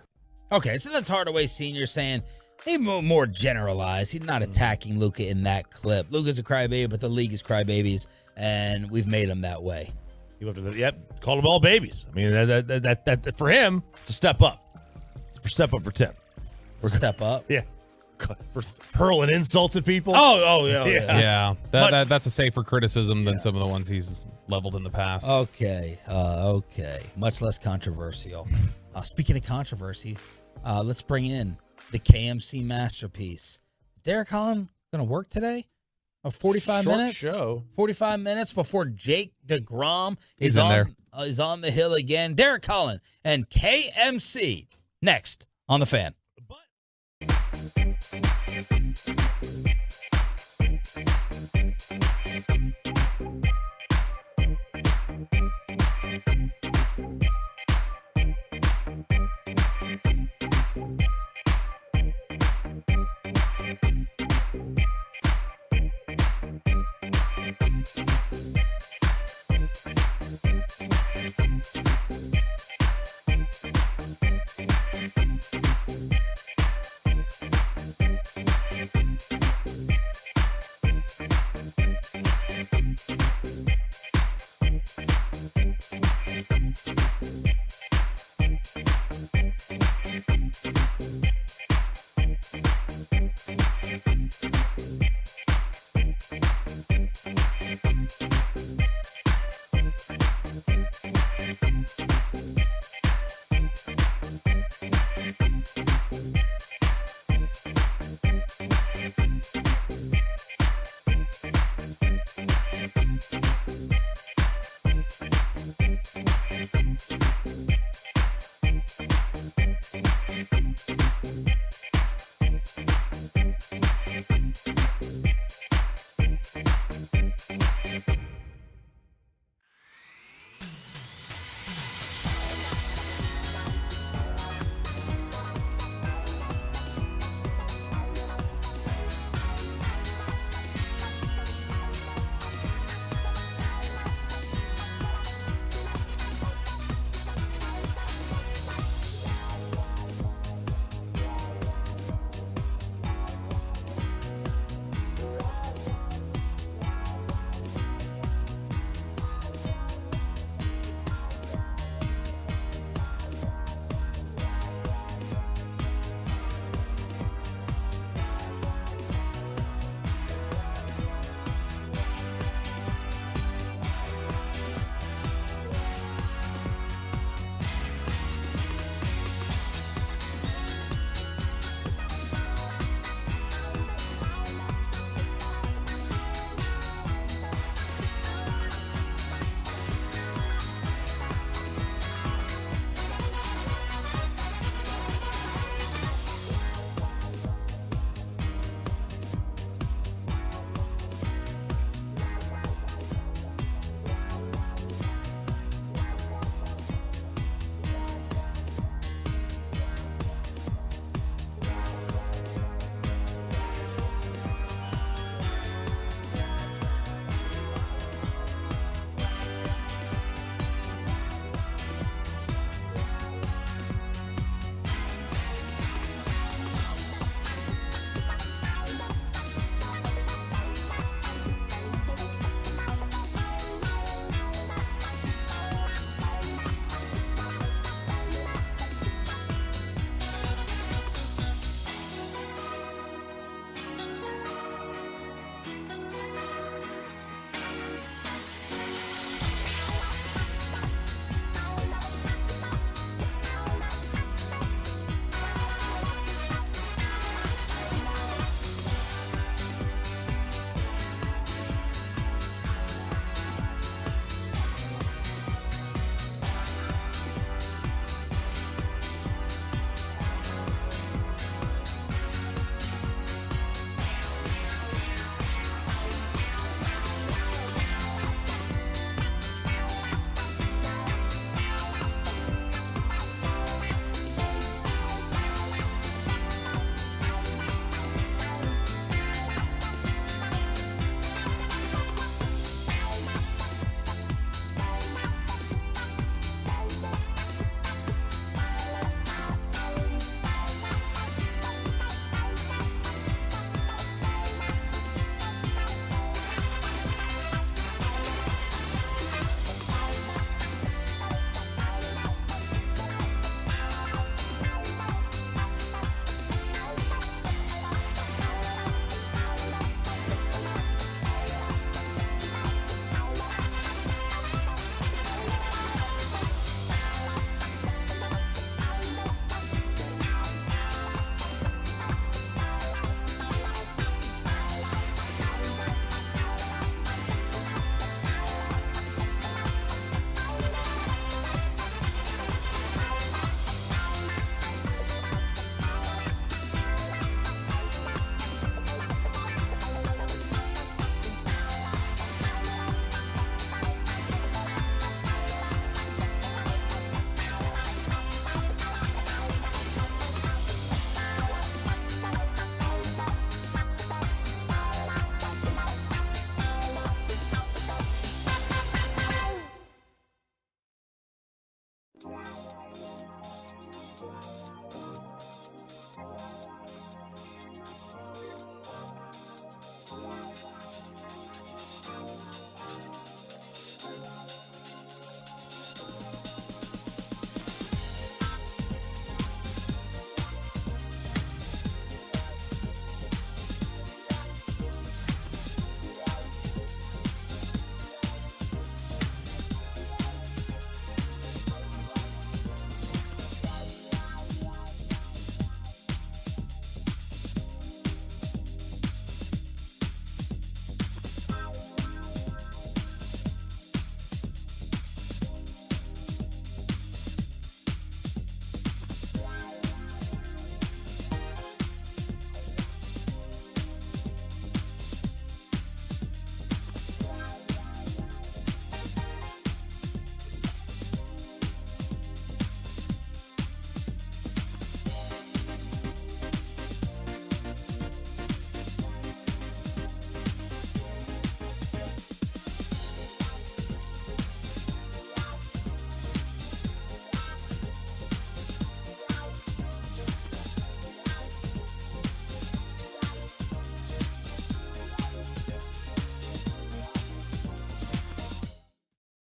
Okay, so that's Hardaway Sr. saying he more generalized. He's not attacking Luka in that clip. Luka's a crybaby, but the league is crybabies, and we've made him that way. Yep, call them all babies. I mean, that for him, it's a step up. It's a step up for Tim. Step up? Yeah. For hurling insults at people. Yeah. That's a safer criticism than some of the ones he's leveled in the past. Okay. Much less controversial. Speaking of controversy, let's bring in the KMC masterpiece. Is Derek Holland going to work today? 45 Short minutes? show. 45 minutes before Jake DeGrom He's in there. Is on the hill again. Derek Holland and KMC next on The Fan.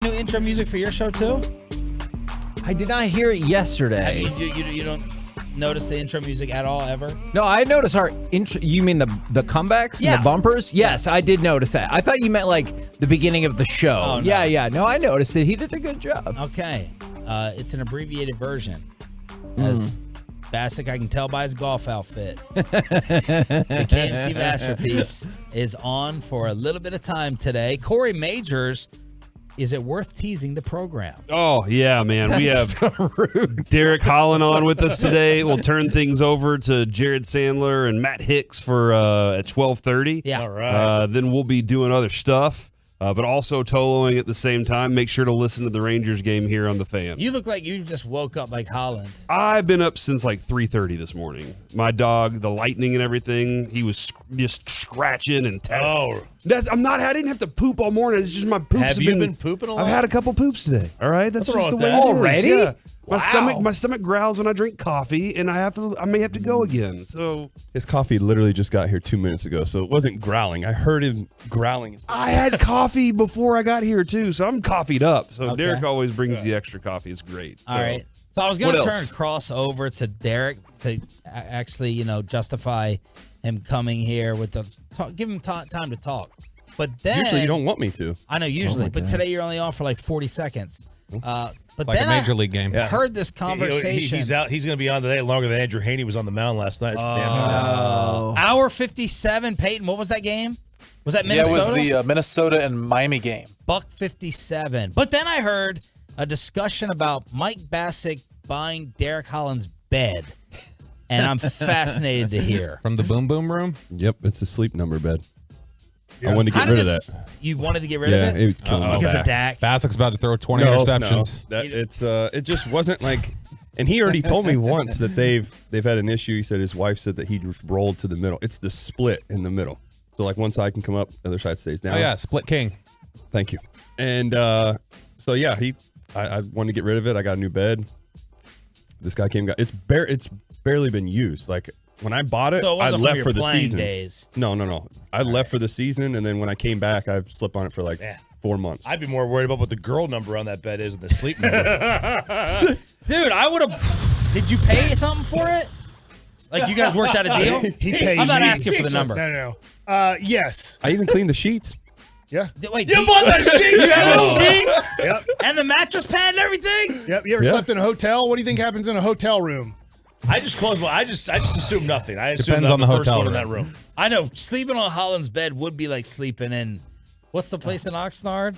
new intro music for your show too? I did not hear it yesterday. You don't notice the intro music at all ever? No, I noticed our intro. You mean the comebacks and the bumpers? Yes, I did notice that. I thought you meant like the beginning of the show. Oh, no. Yeah. No, I noticed it. He did a good job. Okay. It's an abbreviated version. As Bassick, I can tell by his golf outfit. The KMC Masterpiece is on for a little bit of time today. Corey Majors, is it worth teasing the program? Oh, yeah, man. We have so rude. Derek Holland on with us today. We'll turn things over to Jared Sandler and Matt Hicks for at 12:30. Yeah. All right. Then we'll be doing other stuff, but also Toloing at the same time. Make sure to listen to the Rangers game here on The Fan. You look like you just woke up like Holland. I've been up since like 3:30 this morning. My dog, the lightning and everything, he was just scratching and I didn't have to poop all morning. It's just my poops Have you been pooping a lot? I've had a couple poops today. All right, that's What's just the wrong way with it that? is. Already? Yeah. My stomach growls when I drink coffee, and I may have to go again. So his coffee literally just got here 2 minutes ago, so it wasn't growling. I heard him growling. I had coffee before I got here too, so I'm coffeeed up. So Okay. Derek always brings the extra coffee. It's great. All right. So I was going to What turn else? cross over to Derek to actually, justify him coming here with give him time to talk. But then Usually you don't want me to. I know usually, Oh my but God. today you're only on for like 40 seconds. But like then a major league game. I heard this conversation. He's out. He's going to be on today longer than Andrew Haney was on the mound last night. Hour 57, Peyton. What was that game? Was that Minnesota? Yeah, it was the Minnesota and Miami game. Buck 57. But then I heard a discussion about Mike Bassick buying Derek Holland's bed. And I'm fascinated to hear. From the Boom Boom Room? Yep, it's a sleep number bed. I wanted to How get did rid this- of that. You wanted to get rid Yeah, of it? it was killing me. Because of Dak? Bassick's about to throw 20 interceptions. No, it just wasn't like, and he already told me once that they've had an issue. He said his wife said that he just rolled to the middle. It's the split in the middle. So like one side can come up, the other side stays down. Oh, yeah, split king. Thank you. And so yeah, I wanted to get rid of it. I got a new bed. This guy it's barely been used. Like when I bought it, So it I wasn't from left your for the playing season. days. No. I left for the season, and then when I came back, I slept on it for like 4 months. I'd be more worried about what the girl number on that bed is than the sleep number. Dude, I would have. Did you pay something for it? Like you guys worked out a deal? He paid I'm not you. asking for the number. No. Yes. I even cleaned the sheets. Yeah. Wait, You bought that sheet? You had the Oh. sheets? Yep. And the mattress pad and everything? Yep. You ever slept in a hotel? What do you think happens in a hotel room? I just closed my. I just assume nothing. I assume Depends I'm on the first hotel one in room. that room. I know. Sleeping on Holland's bed would be like sleeping in. What's the place in Oxnard?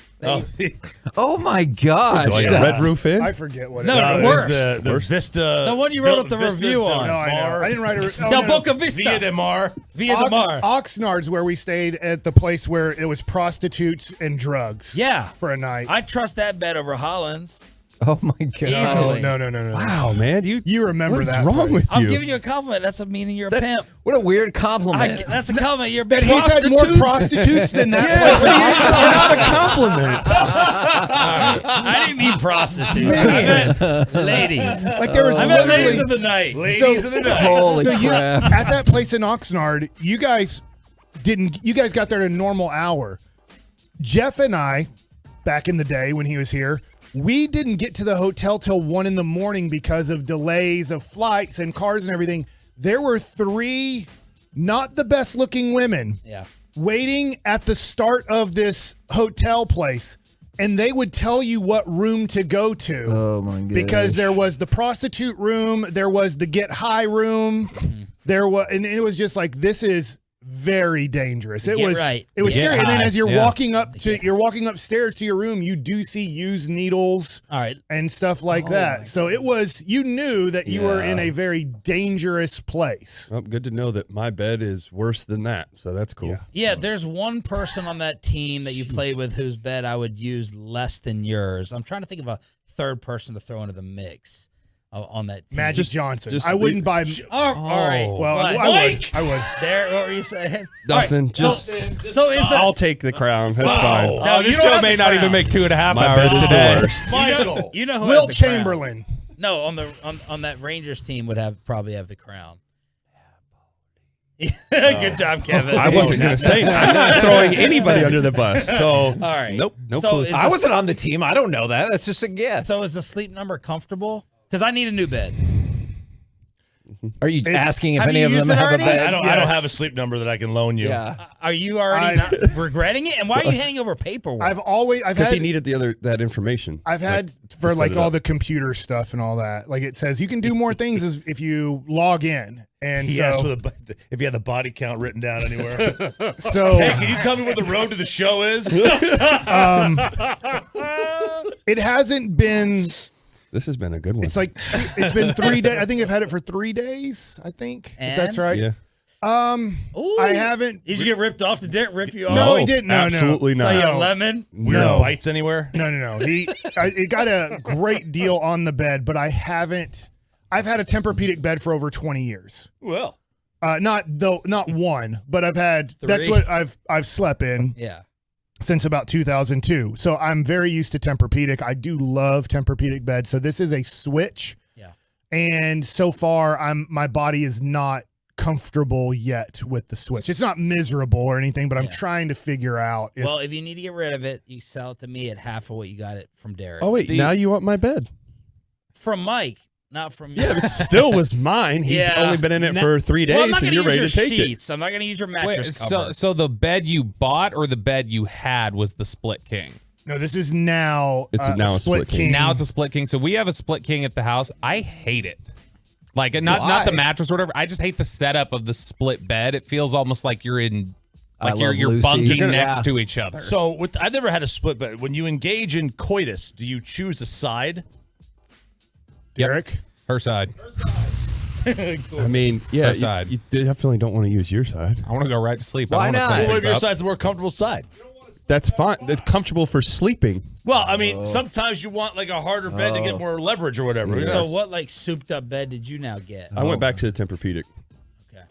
Oh my gosh. Like a red roof in? I forget what it No, is. the worst. The Vista. The one you wrote up the Vista review Del on. No, I know. Mar. I didn't write a No, Boca Vista. Villa de Mar. Villa de Mar. Oxnard's where we stayed at the place where it was prostitutes and drugs. Yeah. For a night. I trust that bed over Holland's. Oh my God. Easily. No. Wow, man, you remember what is that? wrong with I'm you? giving you a compliment. That's a meaning you're a pimp. What a weird compliment. That's a compliment. You're a That big he's had more prostitutes than that place. Not a compliment. I didn't mean prostitutes. I meant ladies. Like there was I meant literally ladies of the night. Ladies of the night. Holy so you, crap. at that place in Oxnard, you guys got there at a normal hour. Jeff and I, back in the day when he was here, we didn't get to the hotel till 1 a.m. because of delays of flights and cars and everything. There were 3 not the best looking women waiting at the start of this hotel place. And they would tell you what room to go to. Oh my goodness. Because there was the prostitute room, there was the get high room, and it was just like, this is very dangerous. It Get was right. it was Get scary. And then high. as you're Yeah. walking upstairs to your room, you do see used needles All right. and stuff like that. So it was, you knew that you were in a very dangerous place. Well, good to know that my bed is worse than that, so that's cool. Yeah, there's one person on that team that you play with whose bed I would use less than yours. I'm trying to think of a third person to throw into the mix on that team. Magic Johnson. I wouldn't buy. All right. Well, What? I would. There, what were you saying? Nothing. All right, Just so is the I'll take the crown. That's fine. No, this you don't show have may the not crown. even make 2.5 My hours bed is today. the worst. Michael. You know who Wilt has the crown. Chamberlain. No, on that Rangers team would probably have the crown. Good job, Kevin. I wasn't going to say I'm not throwing anybody under the bus. So, all right. Nope. No So clue. is I wasn't on the team. I don't know that. That's just a guess. So is the sleep number comfortable? Because I need a new bed. Are you asking if have any you of them used it have a already? bed? I don't have a sleep number that I can loan you. Yeah. Are you already not regretting it? And why are you handing over paperwork? I've Because had he needed that information. I've had for like all the computer stuff and all that. Like it says you can do more things if you log in. And He so asked if you had the body count written down anywhere. So hey, can you tell me where the road to the show is? It hasn't been. This has been a good one. It's like it's been 3 days. I think I've had it for 3 days. I think if that's right. Yeah. I haven't. Did you get ripped off? Did Derek rip you off? No, he didn't. No, absolutely no. not. So you lemon? Weird bites anywhere? No. It got a great deal on the bed, but I haven't. I've had a Tempur-Pedic bed for over 20 years. Well, not one, but I've had. 3. That's what I've slept in. Yeah. Since about 2002. So I'm very used to Tempur-Pedic. I do love Tempur-Pedic bed. So this is a switch. Yeah. And so far my body is not comfortable yet with the switch. It's not miserable or anything, but I'm trying to figure out If you need to get rid of it, you sell it to me at half of what you got it from Derek. Oh, wait. Now you want my bed? From Mike. Not from Yeah, but it still was mine. He's only been in it for 3 days, and you're ready to take sheets. I'm not going to use your mattress cover. So the bed you bought or the bed you had was the split king? No, this is now It's now a split king. Now it's a split king. So we have a split king at the house. I hate it. Like not the mattress or whatever. I just hate the setup of the split bed. It feels almost like you're in you're bunking next to each other. So I've never had a split bed. When you engage in coitus, do you choose a side? Derek? Her side. I mean, yeah, Her side. you definitely don't want to use your side. I want to go right to sleep. Why I don't wanna not? clean What things if your up. side's the more comfortable side? That's fine. That's comfortable for sleeping. Well, I mean, sometimes you want like a harder bed to get more leverage or whatever. Yeah. So what like souped up bed did you now get? I went back to the Tempur-Pedic. Okay.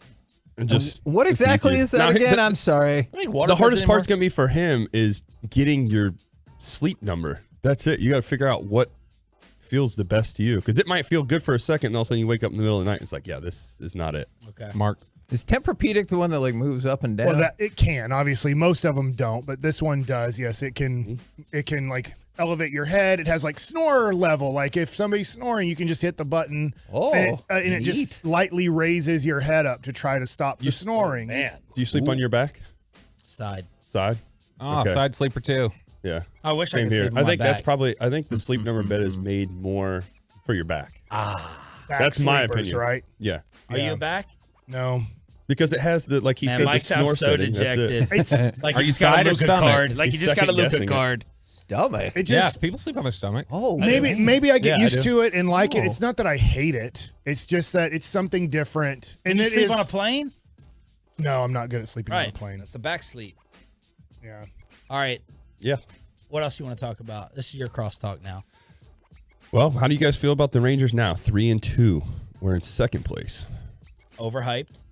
And just What it's exactly easier. is that again? I'm sorry. The hardest part's going to be for him is getting your sleep number. That's it. You got to figure out what feels the best to you, because it might feel good for a second, and all of a sudden you wake up in the middle of the night and it's like, yeah, this is not it. Okay. Mark. Is Tempur-Pedic the one that like moves up and down? Well, that it can. Obviously, most of them don't, but this one does. Yes, it can. It can like elevate your head. It has like snorer level. Like if somebody's snoring, you can just hit the button. And it just lightly raises your head up to try to stop the snoring. Man, do you sleep on your back? Side. Oh, side sleeper too. Yeah. I wish I Same could here. sleep on I my think that's back. probably. I think the sleep number bed is made more for your back. Back That's my sleepers, opinion. right? Yeah. Are you back? No. Because it has the, like he Man, said, Mike the snore sounds so setting. That's dejected. it. It's Like Are you you just got side a or Luka stomach? card. Like He's you just got a Luka second-guessing it. card. Stomach. It Yeah, just people sleep on their stomach. Oh, maybe I get Yeah, I used do. to it and like it. It's not that I hate it. It's just that it's something different. Can And you it sleep is. on a plane? No, I'm not good at sleeping on a Right. plane. That's the back sleep. Yeah. All right. Yeah. What else you want to talk about? This is your crosstalk now. Well, how do you guys feel about the Rangers now? 3-2. We're in second place. Overhyped.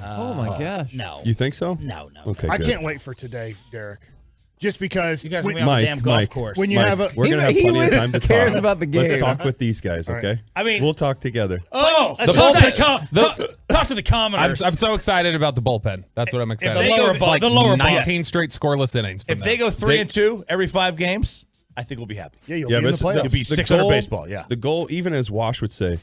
Oh my gosh. No. You think so? No. Okay. I good. can't wait for today, Derek. Just because You guys are when, going to be on the damn golf Mike, course. when you Mike, have a we're gonna have He plenty of time to cares talk. about the Let's game. talk with these guys, okay? I mean, We'll talk together. Oh, The talk to bullpen- talk to the commoners. I'm so excited about the bullpen. That's what I'm excited they about. go- It's like the lower 19 boss. straight scoreless innings. From if they go 3-2 every 5 games, I think we'll be happy. yeah, you'll Yeah, be in but the playoffs. You'll be 600 baseball, yeah. The goal, even as Wash would say,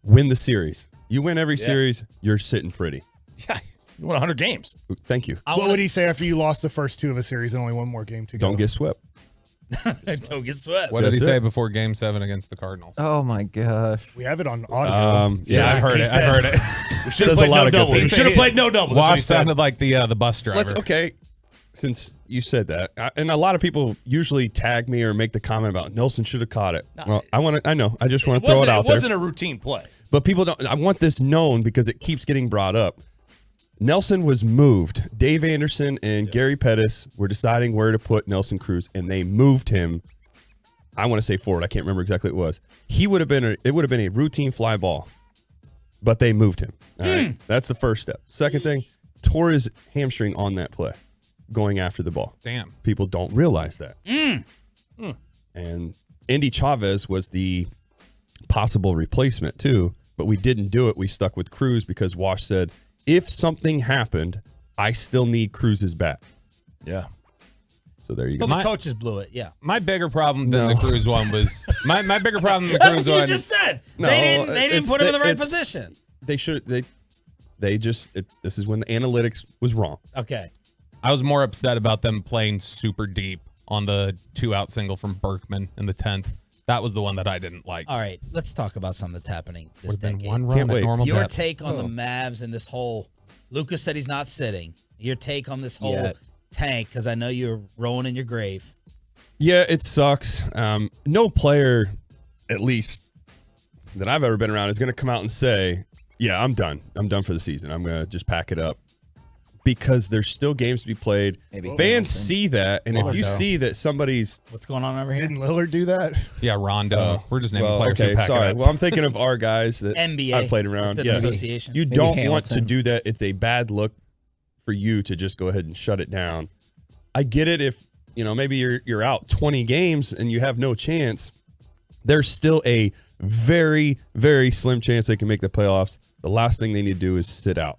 win the series. You win every series, you're sitting pretty. Yeah, you won 100 games. Thank you. What would he say after you lost the first 2 of a series and only one more game to go? Don't get swept. Don't get swept. What did he That's say it. before Game 7 against the Cardinals? Oh my gosh. We have it on audio. Yeah, I've heard he it. said- I've heard it. We should have Says a played lot no of good doubles. We things. should have played no doubles. That's what he Wash said. sounded like the bus driver. Let's okay. Since you said that, and a lot of people usually tag me or make the comment about Nelson should have caught it. Well, I know. I just want to throw it out It wasn't there. a routine play. But people don't. I want this known because it keeps getting brought up. Nelson was moved. Dave Anderson and Gary Pettis were deciding where to put Nelson Cruz, and they moved him. I want to say forward. I can't remember exactly what it was. He would have been. It would have been a routine fly ball, but they moved him. All right, that's the first step. Second thing, tore his hamstring on that play, going after the ball. Damn. People don't realize that. And Andy Chavez was the possible replacement too, but we didn't do it. We stuck with Cruz because Wash said if something happened, I still need Cruz's bat. Yeah. So there you So go. the coaches blew it. Yeah. My bigger problem than the Cruz one was my bigger problem than the Cruz That's what one. you just said. No, they didn't put him in the right it's- position. They should. This is when the analytics was wrong. Okay. I was more upset about them playing super deep on the 2-out single from Berkman in the 10th. That was the one that I didn't like. All right, let's talk about something that's happening this decade. One run at normal Your depth. take on the Mavs and this whole Lucas said he's not sitting. Your take on this whole tank, because I know you're rolling in your grave. Yeah, it sucks. No player, at least that I've ever been around, is going to come out and say, "Yeah, I'm done. I'm done for the season. I'm going to just pack it up." Because there's still games to be played. Fans see that, and if you see that somebody's what's going on over here, Didn't Lillard do that? Yeah, Rondo. We're just naming well, players okay, who pack sorry. it up. Well, I'm thinking of our guys that NBA. I've played around. It's an Yes. association. You Maybe don't want Hamilton. to do that. It's a bad look for you to just go ahead and shut it down. I get it if maybe you're out 20 games and you have no chance. There's still a very, very slim chance they can make the playoffs. The last thing they need to do is sit out.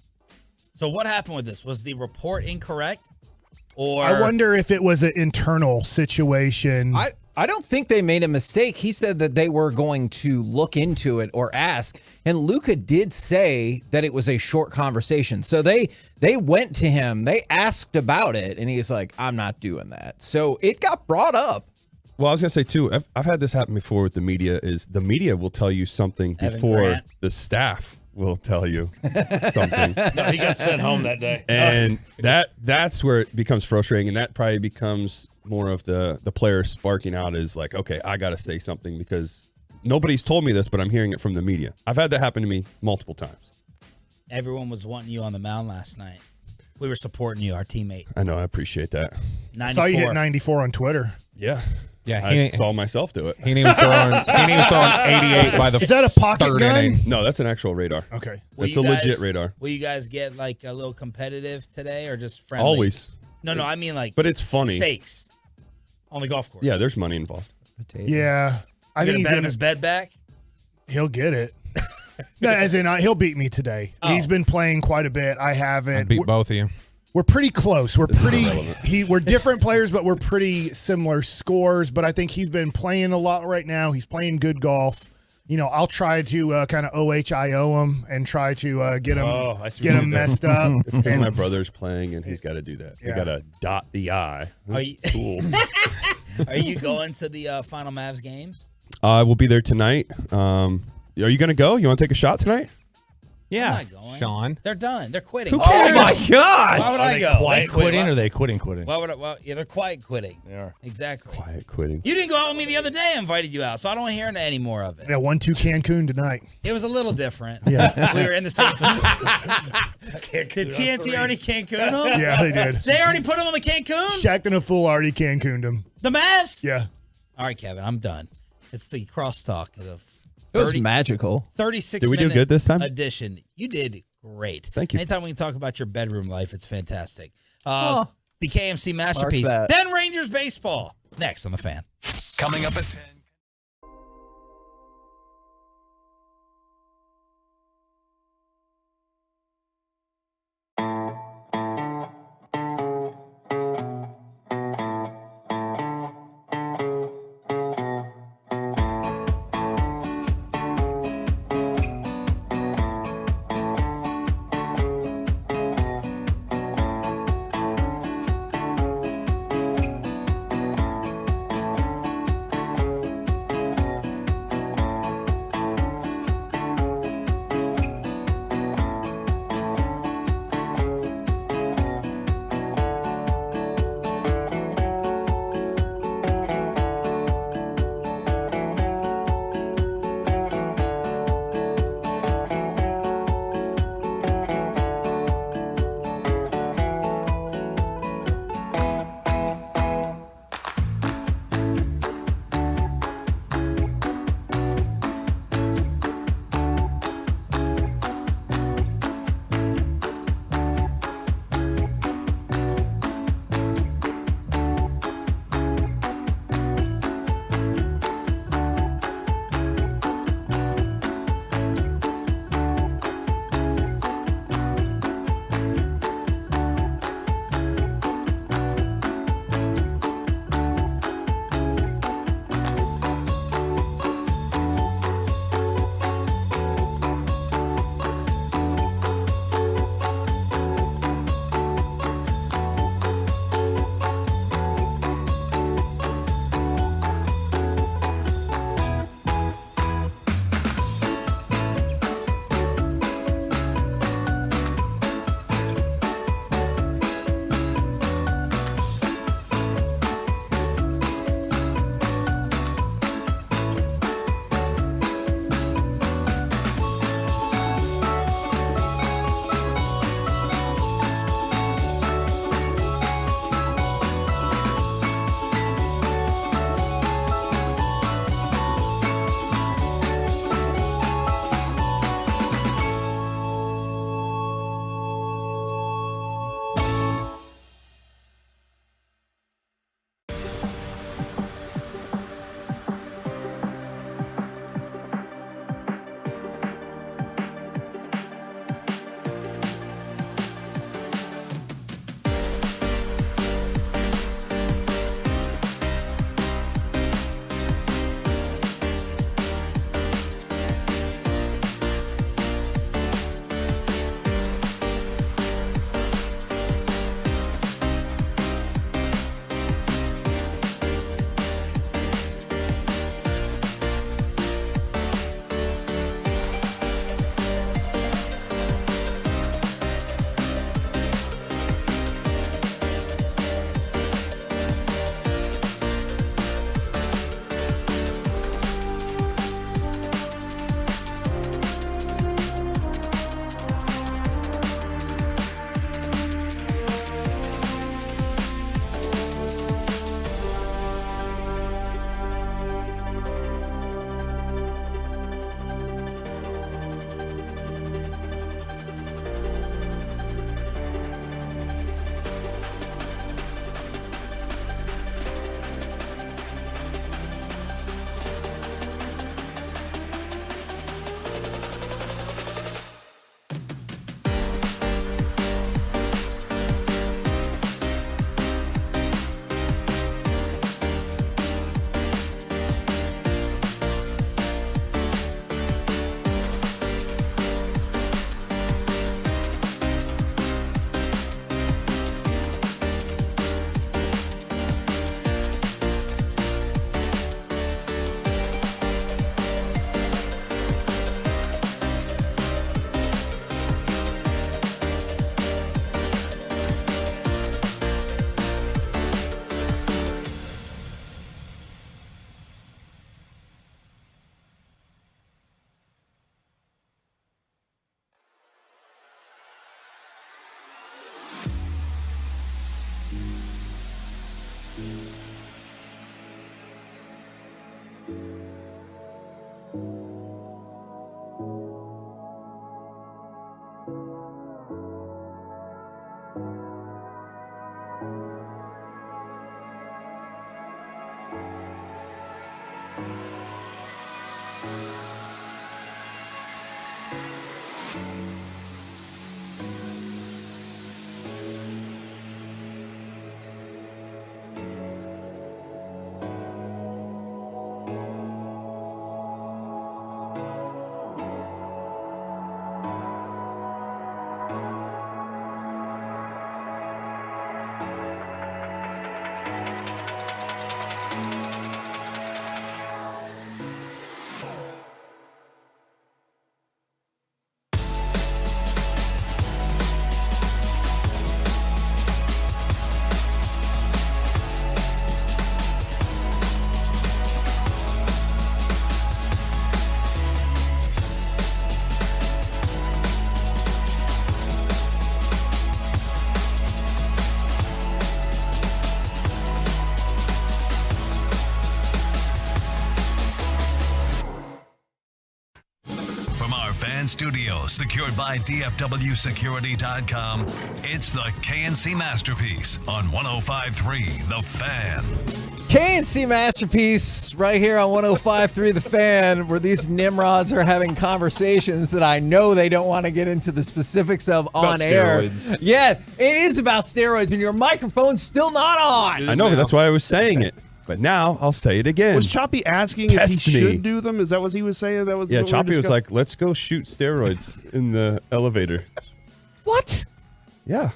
So what happened with this? Was the report incorrect? Or I wonder if it was an internal situation. I don't think they made a mistake. He said that they were going to look into it or ask. And Luka did say that it was a short conversation. So they went to him. They asked about it. And he was like, I'm not doing that. So it got brought up. Well, I was going to say, too, I've had this happen before with the media, is the media will tell you something Evan before Grant. the staff will tell you something. No, he got sent home that day. And that's where it becomes frustrating, and that probably becomes more of the player sparking out is like, okay, I got to say something because nobody's told me this, but I'm hearing it from the media. I've had that happen to me multiple times. everyone was wanting you on the mound last night. We were supporting you, our teammate. I know, I appreciate that. 94. Saw you hit 94 on Twitter. Yeah. Yeah, I saw myself do it. He was throwing 88 by the Is that a pocket third gun? inning. No, that's an actual radar. Okay. It's a legit radar. Will you guys get like a little competitive today or just friendly? Always. No, I mean like But it's funny. stakes on the golf course. Yeah, there's money involved. Yeah. I think He's he's bet him gonna, his bed back. he'll get it. No, as in, he'll beat me today. Oh. He's been playing quite a bit. I haven't. I beat both of you. We're pretty close. We're This is pretty. irrelevant. We're different players, but we're pretty similar scores. But I think he's been playing a lot right now. He's playing good golf. You know, I'll try to kind of OHIO him and try to get him I see get what him you did. messed up. It's because And- my brother's playing and he's got to do that. You Yeah. got to dot the I. Are you, Cool. are you going to the final Mavs games? We'll be there tonight. Are you going to go? You want to take a shot tonight? Yeah, I'm not going. Sean. They're done. They're quitting. Who cares? Oh my God! Why would Are I they go? quiet They quit. quitting Why- or are they quitting? Why would I? Well, yeah, they're quiet quitting. They are. Exactly. Quiet quitting. You didn't go out with me the other day. I invited you out, so I don't want to hear any more of it. Yeah, 1-2 Cancun tonight. It was a little different. Yeah. We were in the same facility. Did TNT already Cancun them? Yeah, they did. They already put him on the Cancun? Shaq and a fool already Cancuned him. The Mavs? Yeah. All right, Kevin, I'm done. It's the crosstalk of the It was magical. 36 Did we do minute good this time? edition. You did great. Thank you. Anytime we can talk about your bedroom life, it's fantastic. Oh. The KMC masterpiece. that. Then Rangers baseball. Next on The Fan. Coming up at 10. From our fan studio, secured by DFWsecurity.com, it's the KNC Masterpiece on 105.3 The Fan. KNC Masterpiece right here on 105.3 The Fan, where these nimrods are having conversations that I know they don't want to get into the specifics of on air. steroids. Yeah, it is about steroids, and your microphone's still not on. I know, that's why I was saying it. But now I'll say it again. Was Choppy asking Test if he me. should do them? Is that what he was saying? That was Yeah, what we were Choppy was discussing? like, let's go shoot steroids in the elevator. What? Yeah.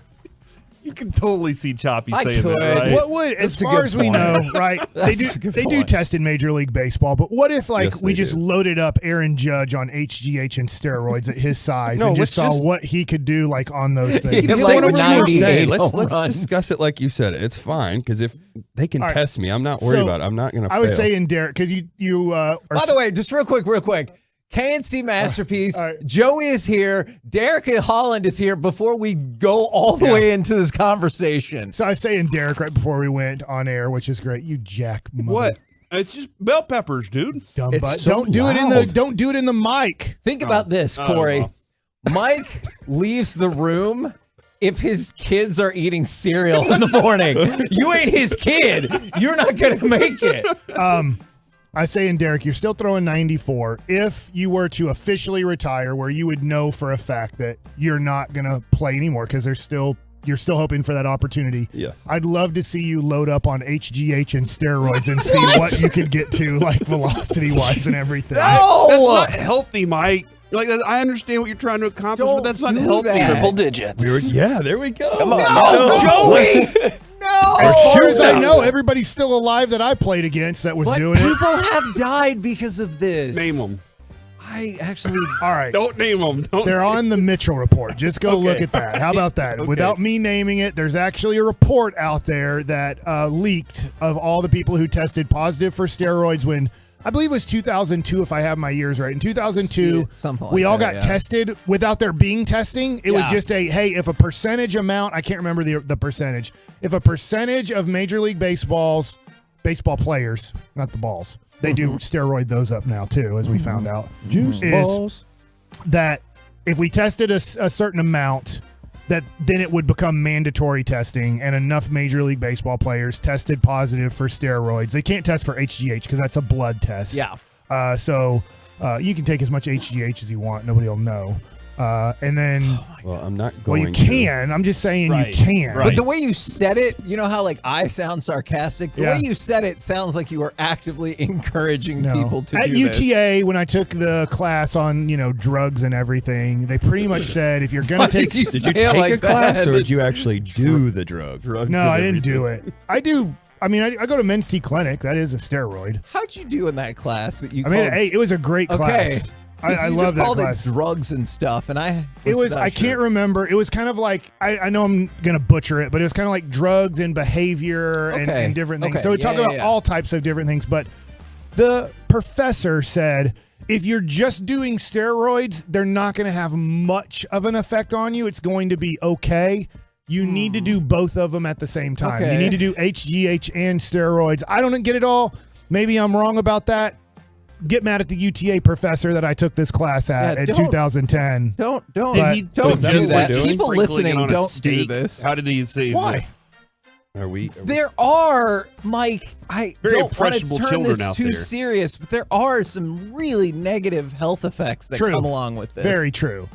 You can totally see Choppy I saying could. that, right? What would, as That's a far good as we point. know, right? That's a good they do point. test in Major League Baseball, but what if Yes, we they just do. loaded up Aaron Judge on HGH and steroids at his size No, and just let's saw just- what he could do on those things? He's Yeah, like whatever you 98 say. Let's home run. discuss it like you said it. It's fine because if they can All right. test me, I'm not worried So, about it. I'm not going to fail. I was saying, Derek, because you are By the way, just real quick. KNC Masterpiece. All right. Joey is here. Derek Holland is here before we go all the way into this conversation. So I was saying Derek right before we went on air, which is great. You jack mother What? It's just bell peppers, dude. dumb It's butt. so Don't do it in loud. the don't do it in the mic. Think about this, Corey. well. Mike leaves the room if his kids are eating cereal in the morning. You ain't his kid. You're not going to make it. I say in Derek, you're still throwing 94. If you were to officially retire, where you would know for a fact that you're not going to play anymore because you're still hoping for that opportunity. Yes. I'd love to see you load up on HGH and steroids and see what you could get to, like velocity wise and everything. No! That's not healthy, Mike. Like, I understand what you're trying to accomplish, but that's not do healthy. that. Triple digits. There we go. Come on. Joey! No! As far as I know, everybody's still alive that I played against that was But doing it. people have died because of this. Name them. I actually... All right. Don't name them. They're on the Mitchell report. Just go look at that. How about that? Without me naming it, there's actually a report out there that leaked of all the people who tested positive for steroids when, I believe it was 2002, if I have my years right. In 2002, Yeah, something like we all that, got yeah. tested without there being testing. It was Yeah. just hey, if a percentage amount, I can't remember the percentage, if a percentage of Major League baseball players, not the balls, they do steroid those up now too, as we found out. Juice balls. That if we tested a certain amount, that then it would become mandatory testing, and enough Major League Baseball players tested positive for steroids. They can't test for HGH because that's a blood test. Yeah. So you can take as much HGH as you want. Nobody will know. And then, Well, I'm not well, going you can. I'm just saying you can. But the way you said it, you know how like I sound sarcastic? The way you said it sounds like you are actively encouraging people to At do UTA, when I took the class on, drugs and everything, they pretty much said if you're going to take... Did you take a class or did you actually do the drugs? No, I didn't do it. I do... I mean, I go to Men's T Clinic. That is a steroid. How'd you do in that class that you I mean, called- hey, it was a great class. I you love just that called class. it drugs and stuff, and I can't remember. It was kind of like, I know I'm going to butcher it, but it was kind of like drugs and behavior and different things. Okay. So we talk about all types of different things, but the professor said, if you're just doing steroids, they're not going to have much of an effect on you. It's going to be okay. You need to do both of them at the same time. Okay. You need to do HGH and steroids. I don't get it all. Maybe I'm wrong about that. Get mad at the UTA professor that I took this class at in 2010. Don't But- do that. People listening, on a don't do steak? this. How did he say? Why? Are we? There are, Mike, I Very don't want to impressionable turn children this out too there. serious, but there are some really negative health effects that True. come along with this. Very true.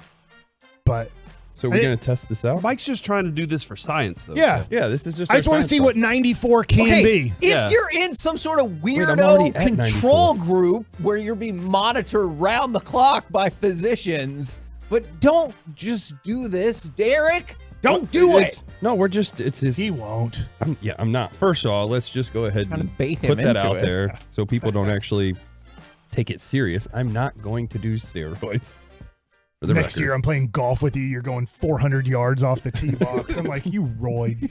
But So we're going to test this out? Mike's just trying to do this for science, though. yeah. Yeah, this is just I just want to see what 94 can Okay, be. if you're in some sort of I'm weirdo already at control group where you're being monitored round the clock by physicians, but don't just do this, Derek. Don't do it. No, we're just, it's his. He won't. I'm not. First of all, let's just go ahead Trying to and bait him put that into out it. there so people don't actually take it serious. I'm not going to do steroids. For the Next record. year, I'm playing golf with you. You're going 400 yards off the tee box. I'm like, you roid.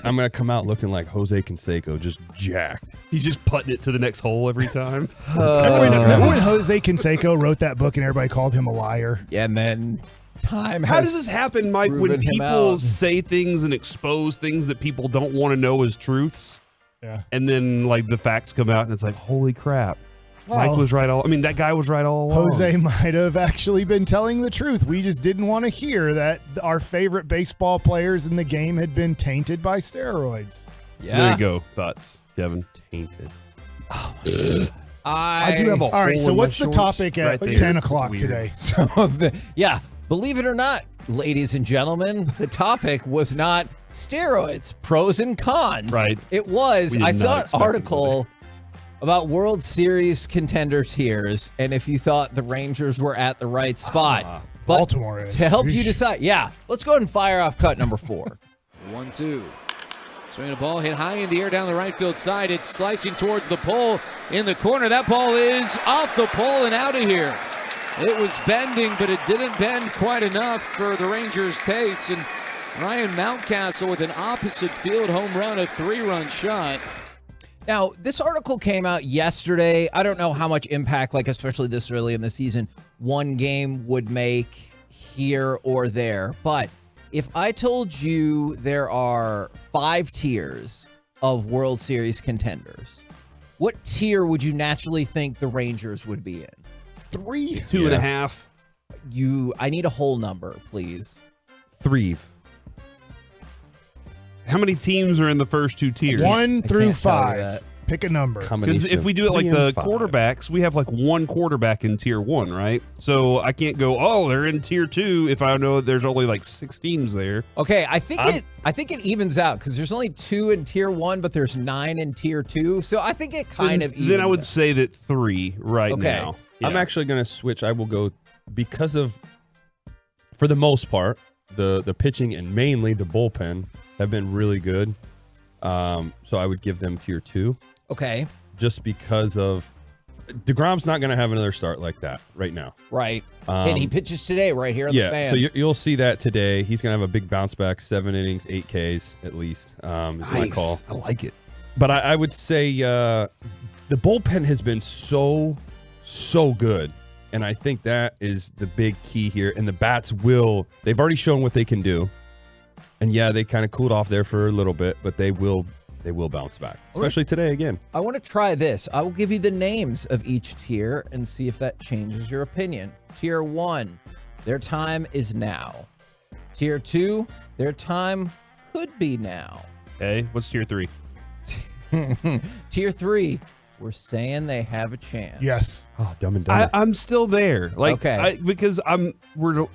I'm going to come out looking like Jose Canseco, just jacked. He's just putting it to the next hole every time. Remember when Jose Canseco wrote that book and everybody called him a liar? Yeah, and then time How has does this happen, Mike, when proven him people out. say things and expose things that people don't want to know as truths? Yeah. And then, like, the facts come out and it's like, holy crap. Mike Well, was right that guy was right all along. Jose might have actually been telling the truth. We just didn't want to hear that our favorite baseball players in the game had been tainted by steroids. There you go. Thoughts, Kevin. Tainted. I do have a All right, hole so in my what's the shorts topic at right there. 10 It's o'clock weird. today? So, believe it or not, ladies and gentlemen, the topic was not steroids, pros and cons. Right. It was, We did I saw not an expect it article about World Series contender tiers, and if you thought the Rangers were at the right spot. But Baltimore is. to help you Yeesh. decide, let's go ahead and fire off cut number 4. 1-2. Swinging a ball hit high in the air down the right field side. It's slicing towards the pole in the corner. That ball is off the pole and out of here. It was bending, but it didn't bend quite enough for the Rangers' taste. And Ryan Mountcastle with an opposite field home run, a 3-run shot. Now, this article came out yesterday. I don't know how much impact, especially this early in the season, one game would make here or there. But if I told you there are 5 tiers of World Series contenders, what tier would you naturally think the Rangers would be in? 3. 2.5. I need a whole number, please. 3. How many teams are in the first 2 tiers? 1 through can't tell you 5. that. Pick a number. Because if we do it like the quarterbacks, we have like one quarterback in tier 1, right? So I can't go, they're in tier 2 if I know there's only like 6 teams there. Okay, I think it evens out because there's only 2 in tier 1, but there's 9 in tier 2. So I think it kind of evens. Then I would out. say that 3 right Okay. now. I'm actually going to switch. I will go because of, for the most part, the pitching and mainly the bullpen have been really good. So I would give them tier 2. Okay. Just because of DeGrom's not going to have another start like that right now. Right. And he pitches today right here on the fan. So you'll see that today. He's going to have a big bounce back, 7 innings, 8 Ks at least is my call. I like it. But I would say the bullpen has been so good. And I think that is the big key here. And the bats they've already shown what they can do. And yeah, they kind of cooled off there for a little bit, but they will bounce back, especially today again. I want to try this. I will give you the names of each tier and see if that changes your opinion. Tier 1, their time is now. Tier 2, their time could be now. Okay, what's tier 3? Tier 3, we're saying they have a chance. Yes. Oh, Dumb and Dumber. I'm still there. Okay. Because we're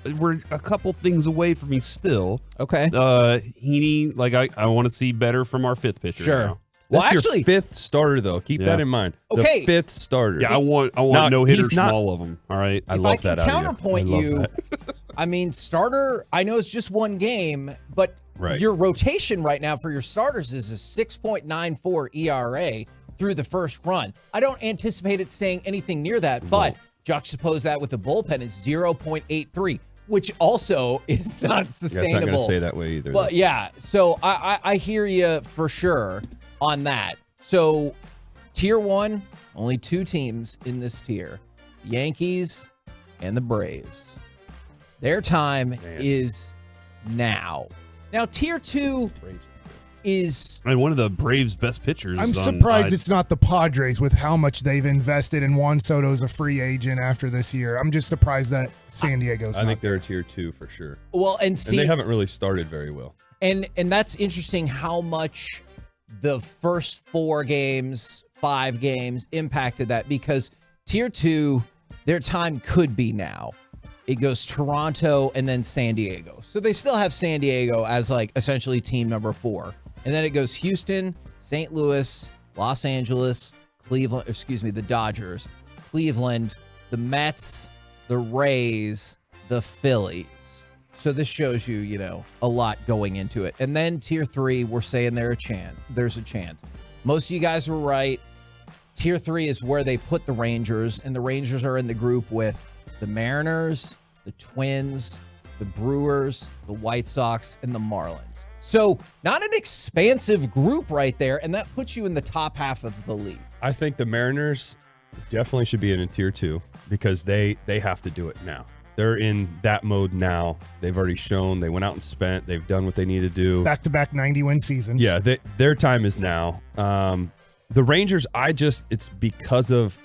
a couple things away from me still. Okay. Heaney, I want to see better from our 5th pitcher. Sure. Now. Well, That's actually, your 5th starter, though. Keep that in mind. Okay. The 5th starter. Yeah, I want Now, no hitters he's not- from all of them. All right. I if love I can that out of you. counterpoint I love you, that. I mean, starter, I know it's just one game, but Right. your rotation right now for your starters is a 6.94 ERA through the first run. I don't anticipate it staying anything near that, but juxtapose that with the bullpen, it's 0.83, which also is not sustainable. Yeah, it's not going to stay that way either. But yeah, so I hear you for sure on that. So tier 1, only 2 teams in this tier, Yankees and the Braves. Their time is now. Now, tier 2 is... And one of the Braves' best pitchers. I'm surprised it's not the Padres with how much they've invested, and Juan Soto's a free agent after this year. I'm just surprised that San Diego's I think they're a tier 2 for sure. Well, and they haven't really started very well. And that's interesting how much the first 4 games, 5 games impacted that, because tier 2, their time could be now. It goes Toronto and then San Diego. So they still have San Diego as like essentially team number 4. And then it goes Houston, St. Louis, Los Angeles, Cleveland, the Dodgers, Cleveland, the Mets, the Rays, the Phillies. So this shows you, a lot going into it. And then tier 3, we're saying there's a chance. Most of you guys were right. Tier 3 is where they put the Rangers, and the Rangers are in the group with the Mariners, the Twins, the Brewers, the White Sox, and the Marlins. So not an expansive group right there, and that puts you in the top half of the league. I think the Mariners definitely should be in tier 2 because they have to do it now. They're in that mode now. They've already shown. They went out and spent. They've done what they need to do. Back-to-back 90-win seasons. Yeah, their time is now. The Rangers, it's because of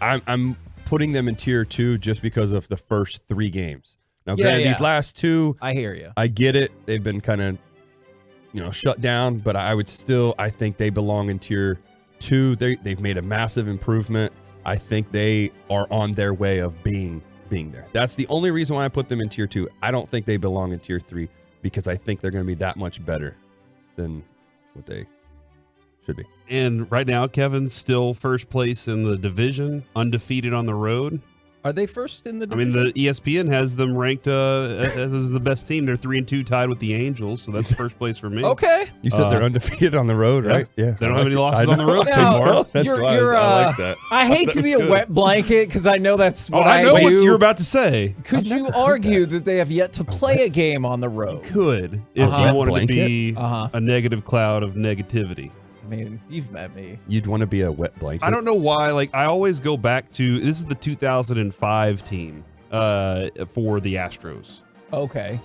I'm putting them in tier 2 just because of the first 3 games. Now, granted, these last 2, I hear you. I get it. They've been kind of, shut down, but I think they belong in tier 2. They've made a massive improvement. I think they are on their way of being there. That's the only reason why I put them in tier 2. I don't think they belong in tier 3 because I think they're going to be that much better than what they should be. And right now, Kevin's still first place in the division, undefeated on the road. Are they first in the division? I mean, the ESPN has them ranked as the best team. They're 3-2 tied with the Angels, so that's first place for me. Okay. You said they're undefeated on the road, right? Yeah. They don't have any losses on the road Now, anymore. That's why I like that. I hate to be a wet blanket because I know that's what I know what do. you're about to say. Could you argue that they have yet to play a game on the road? Could, if you wanted to be a negative cloud of negativity. I mean, you've met me. You'd want to be a wet blanket. I don't know why. I always go back to, this is the 2005 team for the Astros. Okay.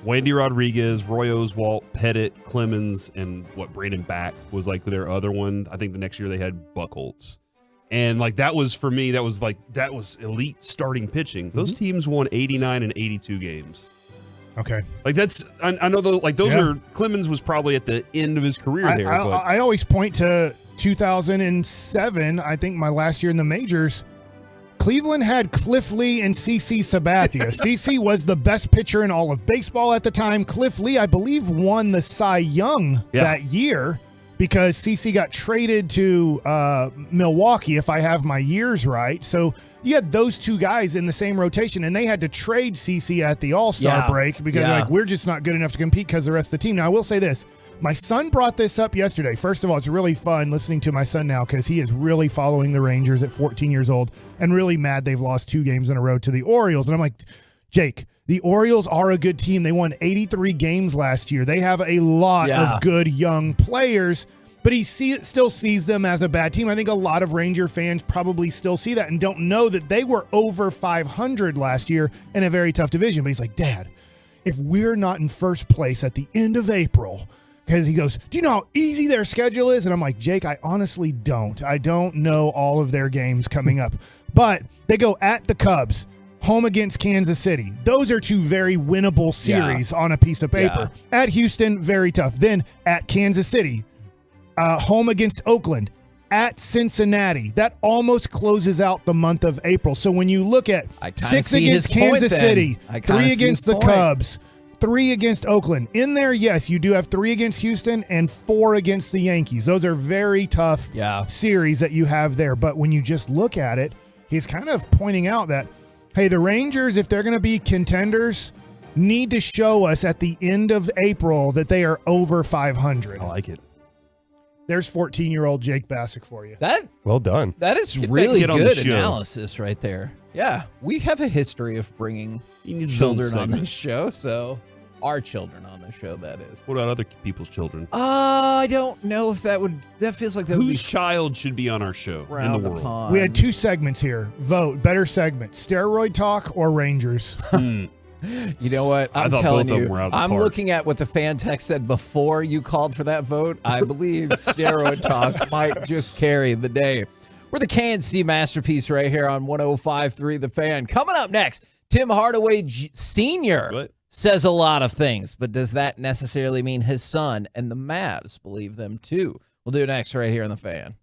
Wandy Rodriguez, Roy Oswalt, Pettit, Clemens, and Brandon Back was their other one. I think the next year they had Buchholz. And that was, for me, that was elite starting pitching. Those teams won 89 and 82 games. Okay. I know those are, Clemens was probably at the end of his career there. I always point to 2007, I think my last year in the majors. Cleveland had Cliff Lee and CC Sabathia. CC was the best pitcher in all of baseball at the time. Cliff Lee, I believe, won the Cy Young that year because CC got traded to Milwaukee, if I have my years right. So you had those 2 guys in the same rotation, and they had to trade CC at the All-Star break because we're just not good enough to compete because the rest of the team. Now, I will say this. My son brought this up yesterday. First of all, it's really fun listening to my son now because he is really following the Rangers at 14 years old and really mad they've lost 2 games in a row to the Orioles. And I'm like, Jake, the Orioles are a good team. They won 83 games last year. They have a lot of good young players, but he still sees them as a bad team. I think a lot of Ranger fans probably still see that and don't know that they were over 500 last year in a very tough division. But he's like, Dad, if we're not in first place at the end of April, because he goes, do you know how easy their schedule is? And I'm like, Jake, I honestly don't. I don't know all of their games coming up. But they go at the Cubs, home against Kansas City. Those are 2 very winnable series on a piece of paper. At Houston, very tough. Then at Kansas City, home against Oakland, at Cincinnati. That almost closes out the month of April. So when you look at 6 against Kansas City, 3 against the Cubs, 3 against Oakland. In there, yes, you do have 3 against Houston and 4 against the Yankees. Those are very tough series that you have there. But when you just look at it, he's kind of pointing out that, hey, the Rangers, if they're going to be contenders, need to show us at the end of April that they are over 500. I like it. There's 14-year-old Jake Bassick for you. Well done. That is really good analysis right there. Yeah, we have a history of bringing children on this show, so our children on the show, that is. What about other people's children? I don't know if that feels like that would be. Whose child should be on our show in the world? We had 2 segments here. Vote, better segment, Steroid Talk or Rangers? You know what? I I'm thought telling both of you. them were out of the I'm park. looking at what the fan text said before you called for that vote. I believe Steroid Talk might just carry the day. We're the KNC masterpiece right here on 105.3 The Fan. Coming up next, Tim Hardaway Sr. says a lot of things, but does that necessarily mean his son and the Mavs believe them too? We'll do it next right here on The Fan.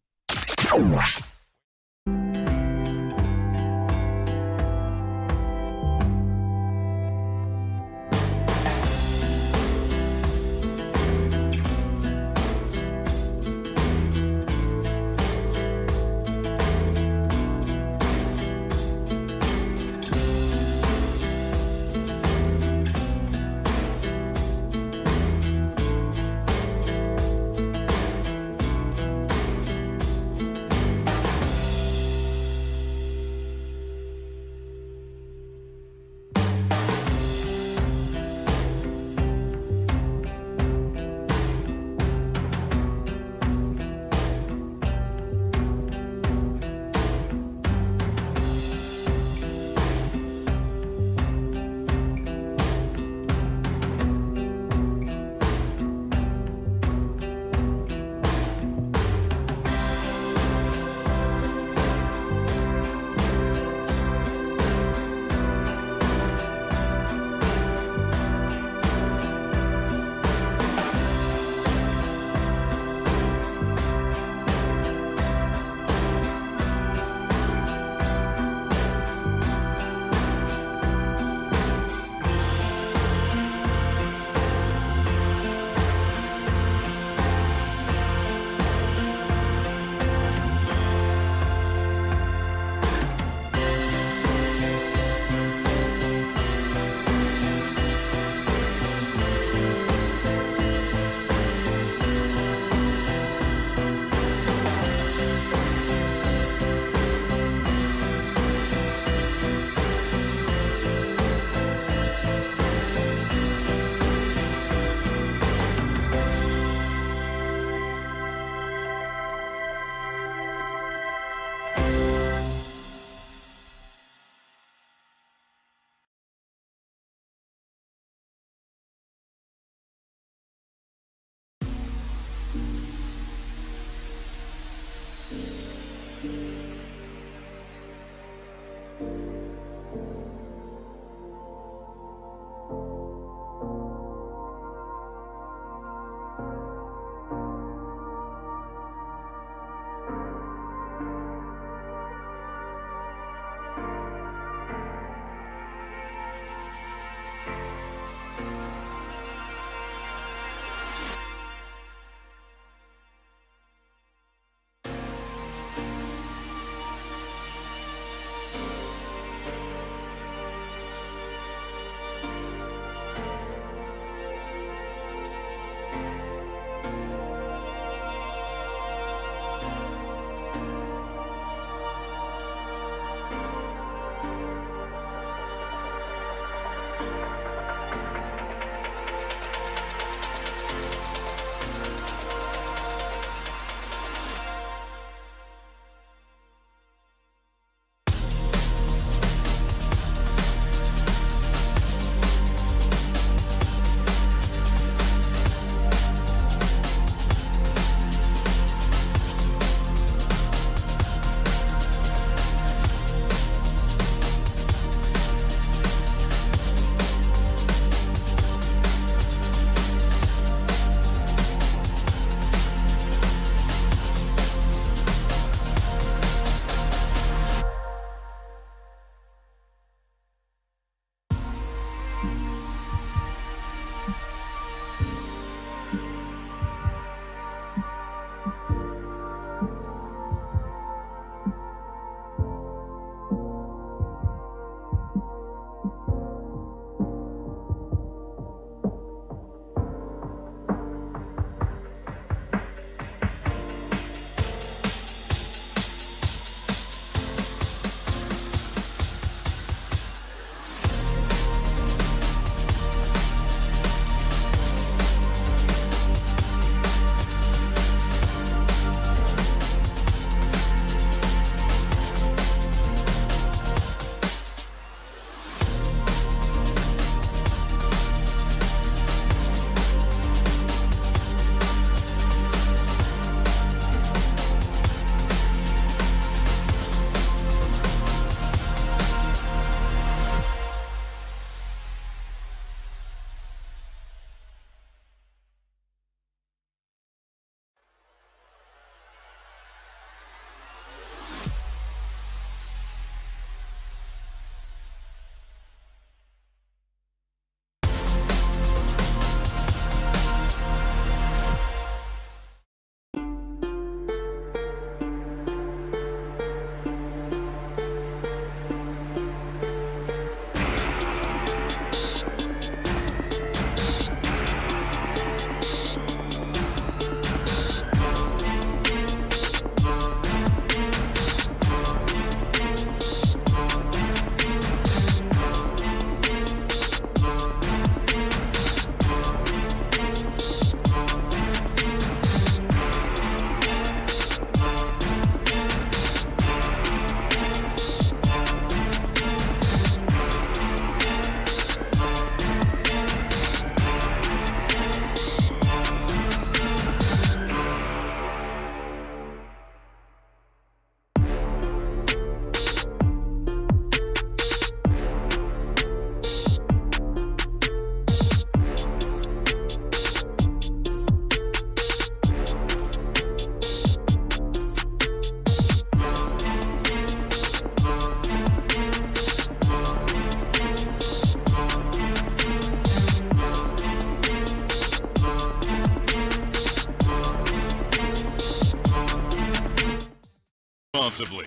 responsibly.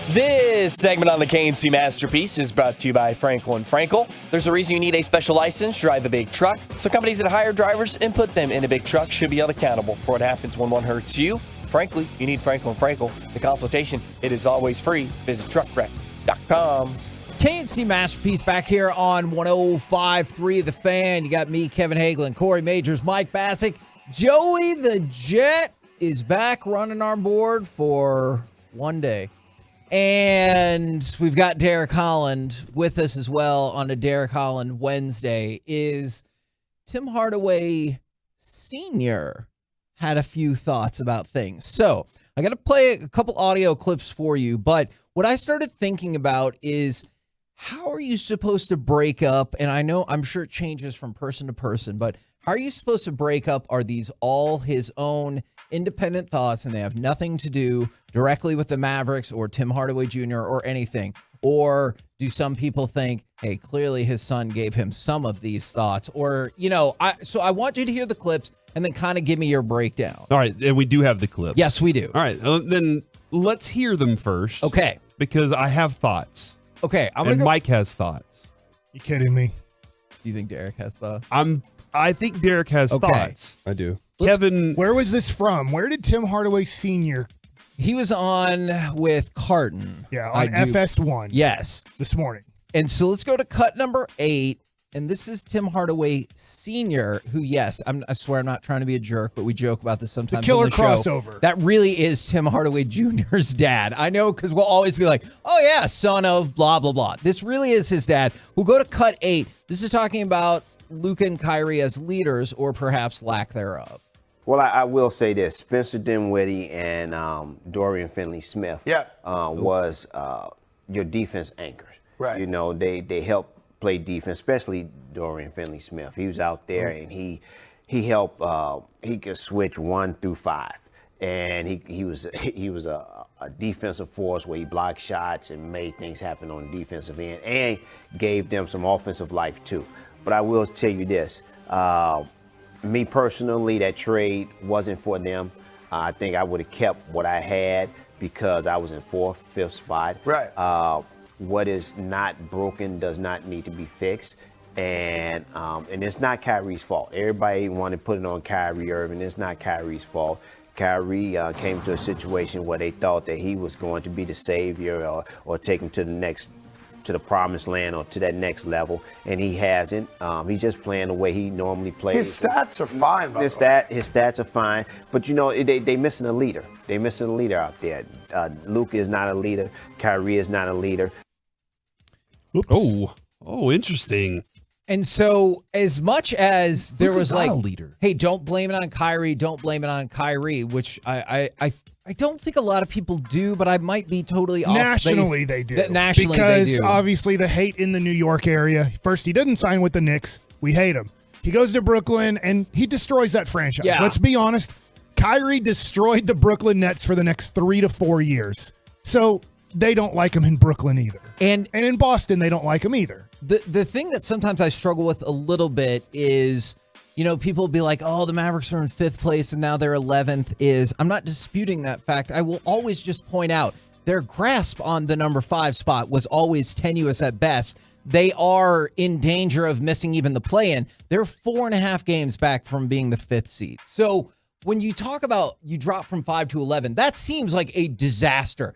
This segment on the KNC Masterpiece is brought to you by Frankel & Frankel. There's a reason you need a special license to drive a big truck. So companies that hire drivers and put them in a big truck should be held accountable for what happens when one hurts you. Frankly, you need Frankel & Frankel. The consultation, it is always free. Visit truckwreck.com. KNC Masterpiece back here on 105.3 The Fan. You got me, Kevin Hagelin, Corey Majors, Mike Bassick. Joey the Jet is back running our board for one day. And we've got Derek Holland with us as well on a Derek Holland Wednesday. Is Tim Hardaway Sr. had a few thoughts about things. So I got to play a couple audio clips for you. But what I started thinking about is, how are you supposed to break up? And I'm sure it changes from person to person, but how are you supposed to break up? Are these all his own independent thoughts and they have nothing to do directly with the Mavericks or Tim Hardaway Jr. or anything? Or do some people think, hey, clearly his son gave him some of these thoughts? Or, so I want you to hear the clips and then kind of give me your breakdown. All right, and we do have the clips. Yes, we do. All right, then let's hear them first. Okay. Because I have thoughts. Okay, Mike has thoughts. You kidding me? Do you think Derek has thoughts? I think Derek has thoughts. I do. Kevin, where was this from? Where did Tim Hardaway Sr. He was on with Carton. Yeah, on FS1. Yes. This morning. And so let's go to cut number 8. And this is Tim Hardaway Sr., who, yes, I swear I'm not trying to be a jerk, but we joke about this sometimes. The killer on the show. crossover. That really is Tim Hardaway Jr.'s dad. I know, because we'll always be like, oh, yeah, son of blah, blah, blah. This really is his dad. We'll go to cut 8. This is talking about Luka and Kyrie as leaders, or perhaps lack thereof. Well, I will say this. Spencer Dinwiddie and Dorian Finney-Smith was your defense anchors. Right. They help play defense, especially Dorian Finney-Smith. He was out there and he helped. He could switch 1 through 5, and he was a defensive force where he blocked shots and made things happen on the defensive end, and gave them some offensive life too. But I will tell you this. Me personally, that trade wasn't for them. I think I would have kept what I had because I was in 4th, 5th spot. Right. What is not broken does not need to be fixed. And it's not Kyrie's fault. Everybody wanted to put it on Kyrie Irving. It's not Kyrie's fault. Kyrie came to a situation where they thought that he was going to be the savior or take him to the promised land or to that next level, and he hasn't. He's just playing the way he normally plays. His stats are fine, His stats are fine, but they missing a leader. They missing a leader out there. Luka is not a leader. Kyrie is not a leader. Oops. Oh, interesting. And so, as much as there Luka's was like, not a leader. hey, don't blame it on Kyrie, don't blame it on Kyrie, which I don't think a lot of people do, but I might be totally off. Nationally, they do. Nationally, because they do. Obviously the hate in the New York area. First, he didn't sign with the Knicks. We hate him. He goes to Brooklyn, and he destroys that franchise. Yeah. Let's be honest. Kyrie destroyed the Brooklyn Nets for the next 3 to 4 years. So they don't like him in Brooklyn either. And in Boston, they don't like him either. The thing that sometimes I struggle with a little bit is, people be like, oh, the Mavericks are in 5th place and now they're 11th. I'm not disputing that fact. I will always just point out their grasp on the number 5 spot was always tenuous at best. They are in danger of missing even the play-in. They're 4.5 games back from being the 5th seed. So when you talk about you drop from 5 to 11, that seems like a disaster.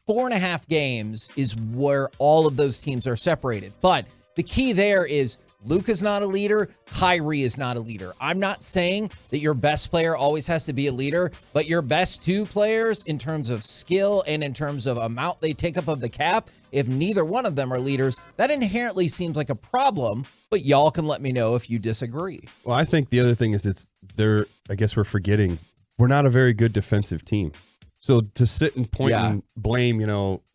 4.5 games is where all of those teams are separated. But the key there is Luka's not a leader. Kyrie is not a leader. I'm not saying that your best player always has to be a leader, but your best 2 players in terms of skill and in terms of amount they take up of the cap, if neither one of them are leaders, that inherently seems like a problem, but y'all can let me know if you disagree. Well, I think the other thing is I guess we're forgetting we're not a very good defensive team. So to sit and point and blame,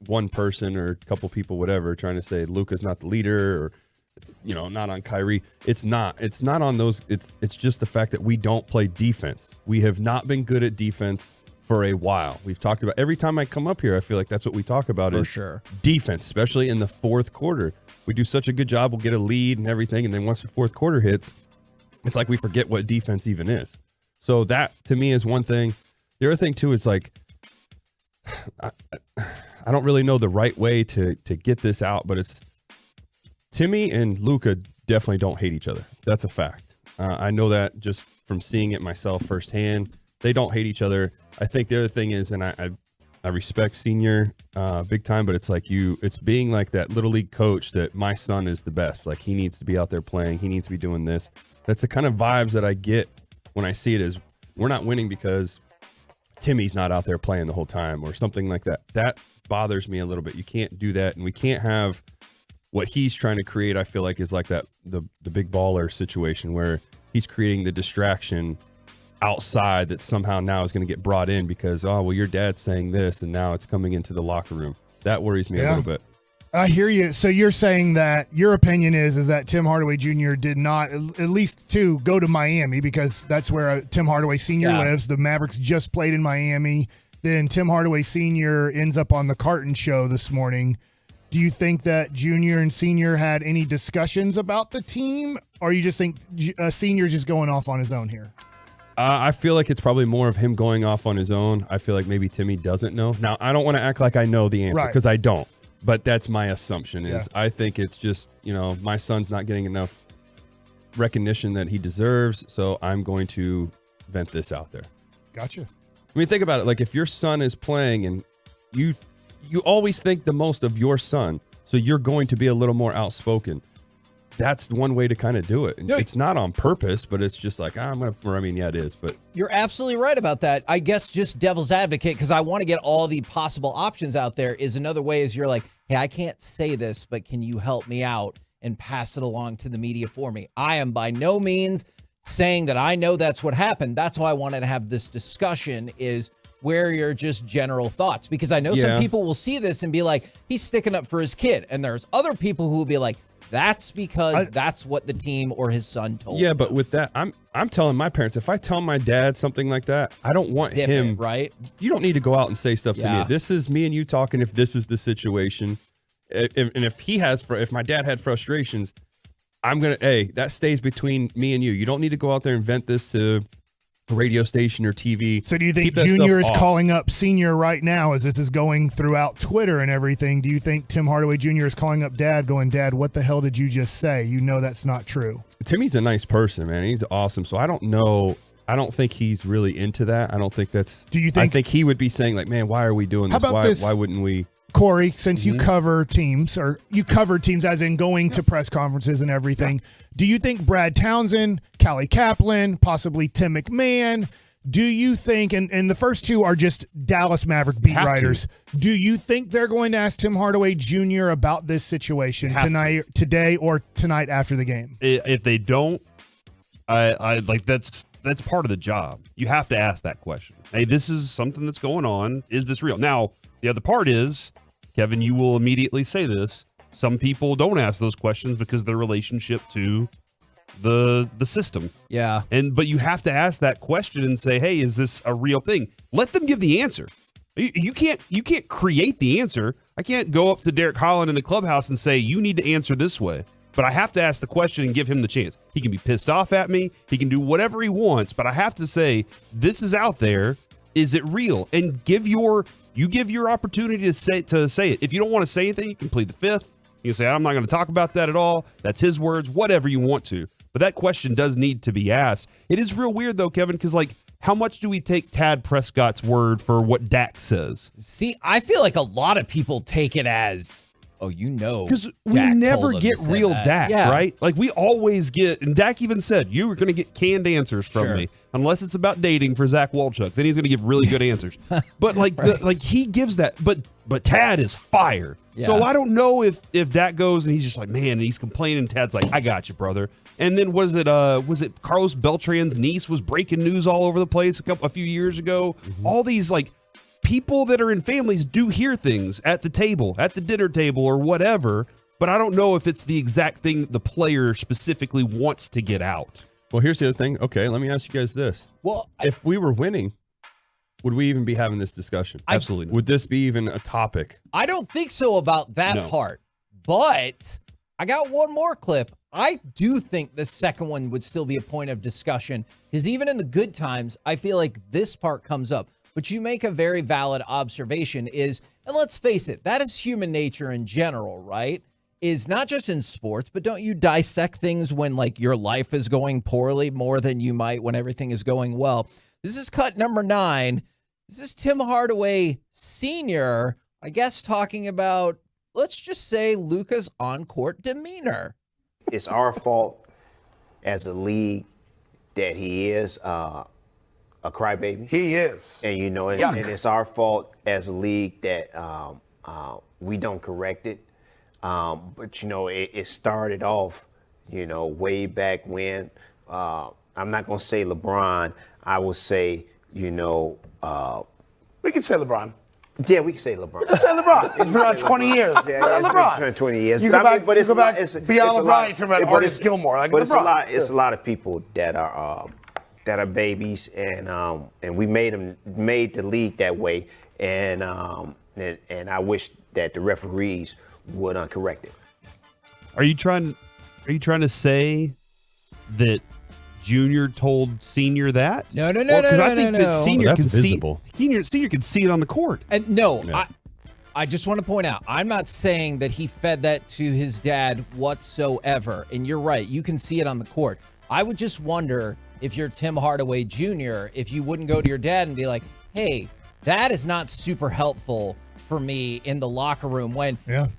one person or a couple people, whatever, trying to say Luka's not the leader or it's, not on Kyrie. It's not on those. It's just the fact that we don't play defense. We have not been good at defense for a while. We've talked about every time I come up here, I feel like that's what we talk about For is sure. defense, especially in the 4th quarter. We do such a good job. We'll get a lead and everything. And then once the 4th quarter hits, it's like we forget what defense even is. So that to me is one thing. The other thing too is like, I don't really know the right way to get this out, but it's Timmy and Luka definitely don't hate each other. That's a fact. I know that just from seeing it myself firsthand. They don't hate each other. I think the other thing is, and I respect Senior big time, but it's like it's being like that little league coach that my son is the best. Like he needs to be out there playing. He needs to be doing this. That's the kind of vibes that I get when I see it is we're not winning because Timmy's not out there playing the whole time or something like that. That bothers me a little bit. You can't do that. And we can't have what he's trying to create. I feel like is like that, the big baller situation where he's creating the distraction outside that somehow now is going to get brought in because, oh, well, your dad's saying this and now it's coming into the locker room. That worries me a little bit. I hear you. So you're saying that your opinion is that Tim Hardaway Jr. did not, at least to go to Miami because that's where Tim Hardaway Sr. lives. The Mavericks just played in Miami. Then Tim Hardaway Sr. ends up on the Carton show this morning. Do you think that Junior and Senior had any discussions about the team, or you just think Senior's just going off on his own here? I feel like it's probably more of him going off on his own. I feel like maybe Timmy doesn't know. Now, I don't want to act like I know the answer because I don't. But that's my assumption is I think it's just, my son's not getting enough recognition that he deserves. So I'm going to vent this out there. Gotcha. I mean, think about it. Like if your son is playing and you always think the most of your son. So you're going to be a little more outspoken. That's one way to kind of do it. And it's not on purpose, but it's just like, it is. But you're absolutely right about that. I guess just devil's advocate, because I want to get all the possible options out there, is another way is you're like, hey, I can't say this, but can you help me out and pass it along to the media for me? I am by no means saying that I know that's what happened. That's why I wanted to have this discussion is where your just general thoughts, because I know some people will see this and be like, he's sticking up for his kid. And there's other people who will be like, that's because that's what the team or his son told him. But with that, I'm telling my parents, if I tell my dad something like that, I don't want him. Right? You don't need to go out and say stuff to me. This is me and you talking. If this is the situation, and if my dad had frustrations, that stays between me and you. You don't need to go out there and vent this to a radio station or TV. So do you think Junior is calling up Senior right now as this is going throughout Twitter and everything? Do you think Tim Hardaway Jr. is calling up Dad going, Dad, what the hell did you just say? You know that's not true. Timmy's a nice person, man. He's awesome. So I don't know. I don't think he's really into that. I don't think that's. Do you think? I think he would be saying like, man, why are we doing this? Why wouldn't we? Corey, since you cover teams, or you cover teams as in going to press conferences and everything, do you think Brad Townsend, Callie Kaplan, possibly Tim McMahon, do you think, and the first two are just Dallas Maverick beat writers, do you think they're going to ask Tim Hardaway Jr. about this situation today or tonight after the game? If they don't, I like that's part of the job. You have to ask that question. Hey, this is something that's going on. Is this real? Now, the other part is, Kevin, you will immediately say this. Some people don't ask those questions because of their relationship to the system. Yeah. But you have to ask that question and say, hey, is this a real thing? Let them give the answer. You can't create the answer. I can't go up to Derek Holland in the clubhouse and say, you need to answer this way. But I have to ask the question and give him the chance. He can be pissed off at me. He can do whatever he wants, but I have to say, this is out there. Is it real? And give your opportunity to say it. If you don't want to say anything, you can plead the fifth. You can say, I'm not going to talk about that at all. That's his words, whatever you want to. But that question does need to be asked. It is real weird, though, Kevin, because, how much do we take Tad Prescott's word for what Dak says? See, I feel like a lot of people take it as, because we never get real Dak, right? Like we always get, and Dak even said, you were going to get canned answers from me, unless it's about dating for Zach Walchuk. Then he's going to give really good answers. But he gives that, but Tad is fire. Yeah. So I don't know if Dak goes and he's just like, man, and he's complaining. Tad's like, I got you, brother. And then was it Carlos Beltran's niece was breaking news all over the place a few years ago? Mm-hmm. All these people that are in families do hear things at the table, at the dinner table or whatever, but I don't know if it's the exact thing the player specifically wants to get out. Well, here's the other thing. Okay, let me ask you guys this. Well, if we were winning, would we even be having this discussion? Absolutely not. Would this be even a topic? I don't think so about that part, but I got one more clip. I do think the second one would still be a point of discussion because even in the good times, I feel like this part comes up. But you make a very valid observation and let's face it, that is human nature in general, right? Is not just in sports, but don't you dissect things when like your life is going poorly more than you might when everything is going well? This is cut number 9. This is Tim Hardaway Sr., I guess, talking about, let's just say, Luka's on-court demeanor. It's our fault as a league that he is a crybaby. He is. And, and it's our fault as a league that we don't correct it. But, it started off, way back when. I'm not going to say LeBron. I will say, we can say LeBron. Yeah, we can say LeBron. Let's say LeBron. It's been around 20 years. Yeah, LeBron. Been 20 years. You go back, beyond LeBron, you turn about Artis Gilmore. Like but LeBron. It's a lot of people that are babies, and we made the league that way, and I wish that the referees would correct it. Are you trying to say that Junior told Senior that? No. Because I think that Senior can visible. Senior can see it on the court. And no. I just want to point out, I'm not saying that he fed that to his dad whatsoever. And you're right, you can see it on the court. I would just wonder if you're Tim Hardaway Jr., if you wouldn't go to your dad and be like, hey, that is not super helpful for me in the locker room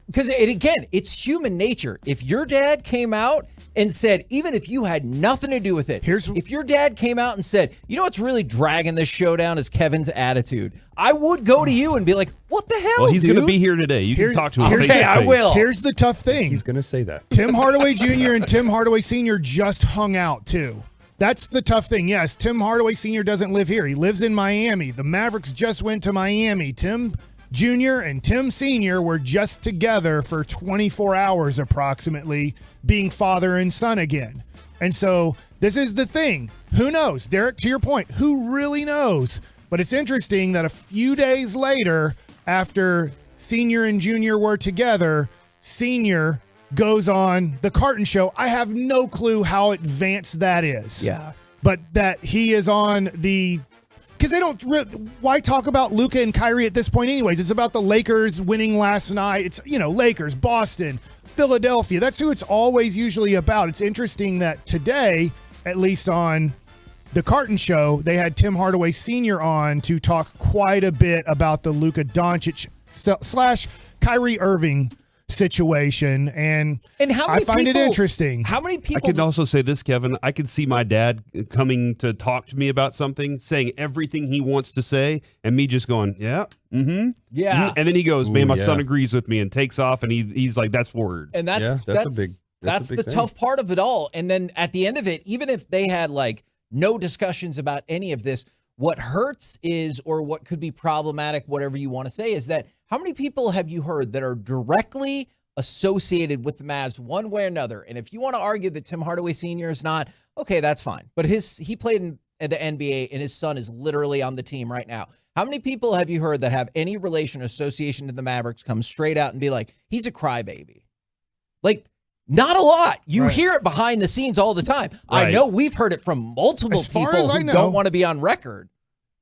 because again, it's human nature. If your dad came out and said, even if you had nothing to do with it, if your dad came out and said, what's really dragging this show down is Kevin's attitude, I would go to you and be like, what the hell, Well, he's going to be here today. You can talk to him face-to-face. I will. Here's the tough thing. He's going to say that. Tim Hardaway Jr. and Tim Hardaway Sr. just hung out, too. That's the tough thing. Yes, Tim Hardaway Sr. doesn't live here. He lives in Miami. The Mavericks just went to Miami. Tim Jr. and Tim Sr. were just together for 24 hours approximately, being father and son again. And so this is the thing. Who knows? Derek, to your point, who really knows? But it's interesting that a few days later, after Senior and Junior were together, Senior goes on the Carton Show. I have no clue how advanced that is. Yeah. But that he is on the... Because they don't... Why talk about Luka and Kyrie at this point anyways? It's about the Lakers winning last night. It's, Lakers, Boston, Philadelphia. That's who it's always usually about. It's interesting that today, at least on the Carton Show, they had Tim Hardaway Sr. on to talk quite a bit about the Luka Doncic / Kyrie Irving situation, and how many I find people, it interesting. How many people? I can also say this, Kevin. I could see my dad coming to talk to me about something, saying everything he wants to say, and me just going, yeah, and then he goes, man, my son agrees with me, and takes off, and he's like, that's word. And that's the tough part of it all. And then at the end of it, even if they had like no discussions about any of this, what hurts is, or what could be problematic, whatever you want to say, is that how many people have you heard that are directly associated with the Mavs one way or another? And if you want to argue that Tim Hardaway Sr. is not, okay, that's fine. But he played in the NBA, and his son is literally on the team right now. How many people have you heard that have any relation or association to the Mavericks come straight out and be like, he's a crybaby? Like, not a lot. You hear it behind the scenes all the time. Right. I know we've heard it from multiple people who don't want to be on record.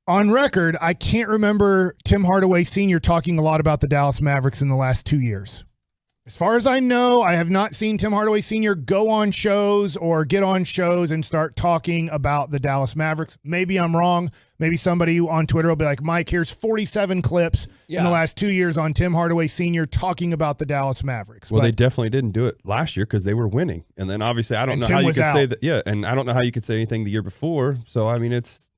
On record, I can't remember Tim Hardaway Sr. talking a lot about the Dallas Mavericks in the last 2 years. As far as I know, I have not seen Tim Hardaway Sr. go on shows or get on shows and start talking about the Dallas Mavericks. Maybe I'm wrong. Maybe somebody on Twitter will be like, Mike, here's 47 clips in the last 2 years on Tim Hardaway Sr. talking about the Dallas Mavericks. Well, they definitely didn't do it last year because they were winning. And then obviously I don't know how you could say that. Yeah, and I don't know how you could say anything the year before. So, I mean, it's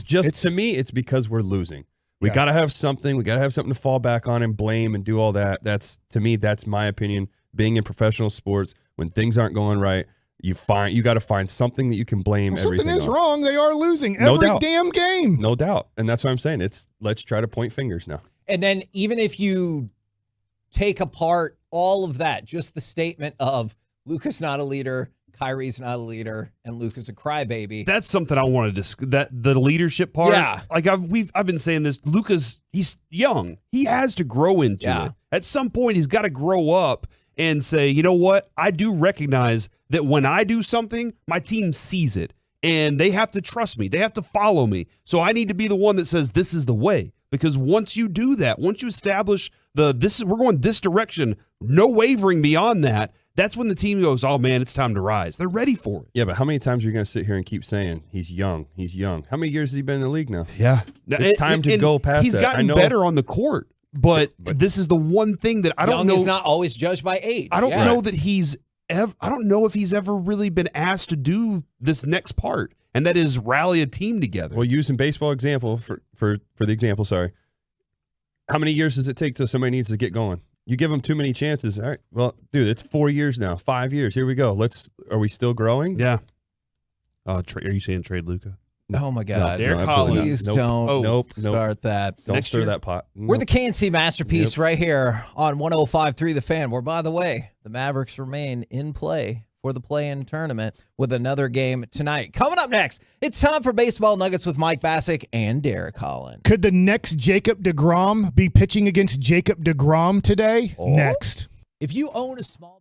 just, to me, it's because we're losing. We got to have something. We got to have something to fall back on and blame and do all that. That's, to me, that's my opinion. Being in professional sports, when things aren't going right, you got to find something that you can blame everything on. Something is wrong. They are losing every damn game. No doubt. And that's what I'm saying. Let's try to point fingers now. And then even if you take apart all of that, just the statement of Luka's not a leader, Kyrie's not a leader, and Luka's a crybaby. That's something I want to discuss. That the leadership part. Yeah. Like I've been saying this. He's young. He has to grow into it. At some point, he's got to grow up and say, you know what? I do recognize that when I do something, my team sees it. and they have to trust me. They have to follow me. So I need to be the one that says this is the way. Because once you do that, once you establish we're going this direction, no wavering beyond that, that's when the team goes, oh man, it's time to rise. They're ready for it. Yeah, but how many times are you going to sit here and keep saying he's young? He's young. How many years has he been in the league now? Yeah. It's time to go past that. He's gotten better on the court, but this is the one thing that I don't know. Young is not always judged by age. I don't know that I don't know if he's ever really been asked to do this next part, and that is rally a team together. Well, using baseball example for the example, sorry. How many years does it take till somebody needs to get going? You give them too many chances. All right, well, dude, it's 4 years now, 5 years. Here we go. Are we still growing? Yeah. Are you saying trade Luka? Oh my God! Derek Collins. Please don't start that. Don't Next stir year? that pot. We're the KNC Masterpiece right here on 105.3 The Fan. Where, by the way, the Mavericks remain in play for the play-in tournament with another game tonight. Coming up next, it's time for Baseball Nuggets with Mike Bassick and Derek Holland. Could the next Jacob deGrom be pitching against Jacob deGrom today? Next. If you own a small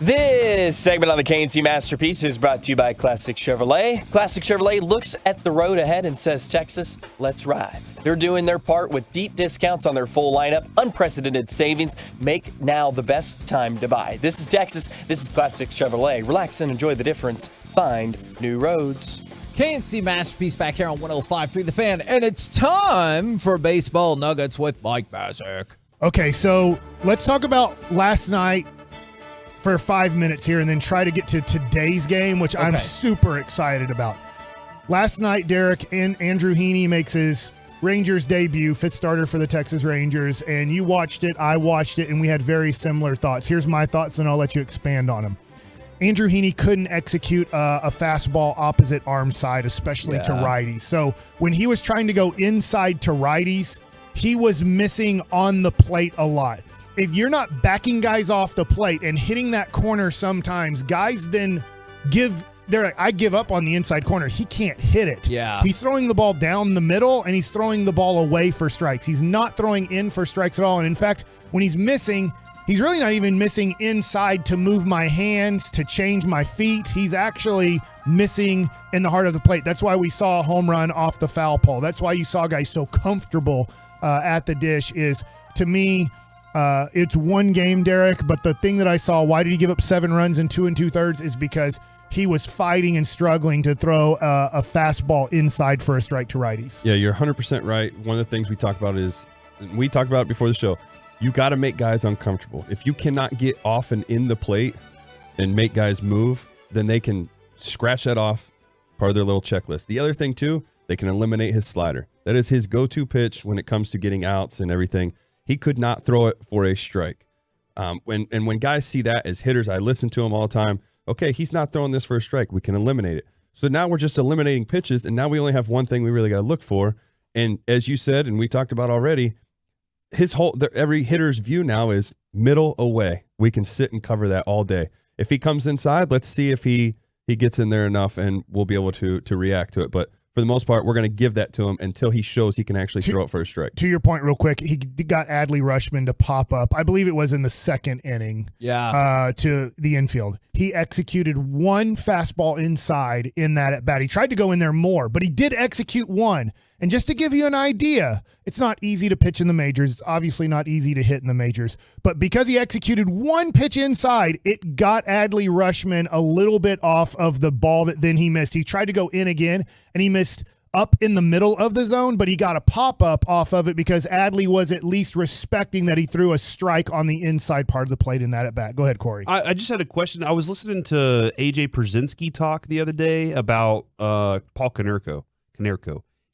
This segment on the KNC Masterpiece is brought to you by Classic Chevrolet. Classic Chevrolet looks at the road ahead and says, Texas, let's ride. They're doing their part with deep discounts on their full lineup, unprecedented savings. Make now the best time to buy. This is Texas. This is Classic Chevrolet. Relax and enjoy the difference. Find new roads. KNC Masterpiece back here on 105.3 The Fan, and it's time for Baseball Nuggets with Mike Bassick. Okay, so let's talk about last night for 5 minutes here and then try to get to today's game, which I'm super excited about. Last night, Derek and Andrew Heaney makes his Rangers debut, fifth starter for the Texas Rangers, and you watched it, I watched it, and we had very similar thoughts. Here's my thoughts, and I'll let you expand on them. Andrew Heaney couldn't execute a fastball opposite arm side, especially to righties. So when he was trying to go inside to righties, he was missing on the plate a lot. If you're not backing guys off the plate and hitting that corner sometimes, guys then they're like, I give up on the inside corner. He can't hit it. Yeah. He's throwing the ball down the middle, and he's throwing the ball away for strikes. He's not throwing in for strikes at all. And in fact, when he's missing, he's really not even missing inside to move my hands, to change my feet. He's actually missing in the heart of the plate. That's why we saw a home run off the foul pole. That's why you saw guys so comfortable at the dish. Is, to me, it's one game, Derek, but the thing that I saw, why did he give up 7 runs in 2 2/3, is because he was fighting and struggling to throw a fastball inside for a strike to righties. Yeah, you're 100% right. One of the things we talked about is, we talked about it before the show, you got to make guys uncomfortable. If you cannot get off and in the plate and make guys move, then they can scratch that off, part of their little checklist. The other thing, too, they can eliminate his slider. That is his go-to pitch when it comes to getting outs and everything. He could not throw it for a strike. When guys see that as hitters, I listen to them all the time. Okay, he's not throwing this for a strike. We can eliminate it. So now we're just eliminating pitches, and now we only have one thing we really got to look for. And as you said, and we talked about already, every hitter's view now is middle away. We can sit and cover that all day. If he comes inside, let's see if he gets in there enough, and we'll be able to react to it. But for the most part, we're going to give that to him until he shows he can actually throw it for a strike. To your point real quick, he got Adley Rutschman to pop up. I believe it was in the second inning to the infield. He executed one fastball inside in that at bat. He tried to go in there more, but he did execute one. And just to give you an idea, it's not easy to pitch in the majors. It's obviously not easy to hit in the majors. But because he executed one pitch inside, it got Adley Rutschman a little bit off of the ball that then he missed. He tried to go in again, and he missed up in the middle of the zone, but he got a pop-up off of it because Adley was at least respecting that he threw a strike on the inside part of the plate in that at-bat. Go ahead, Corey. I just had a question. I was listening to A.J. Pierzynski talk the other day about Paul Konerko.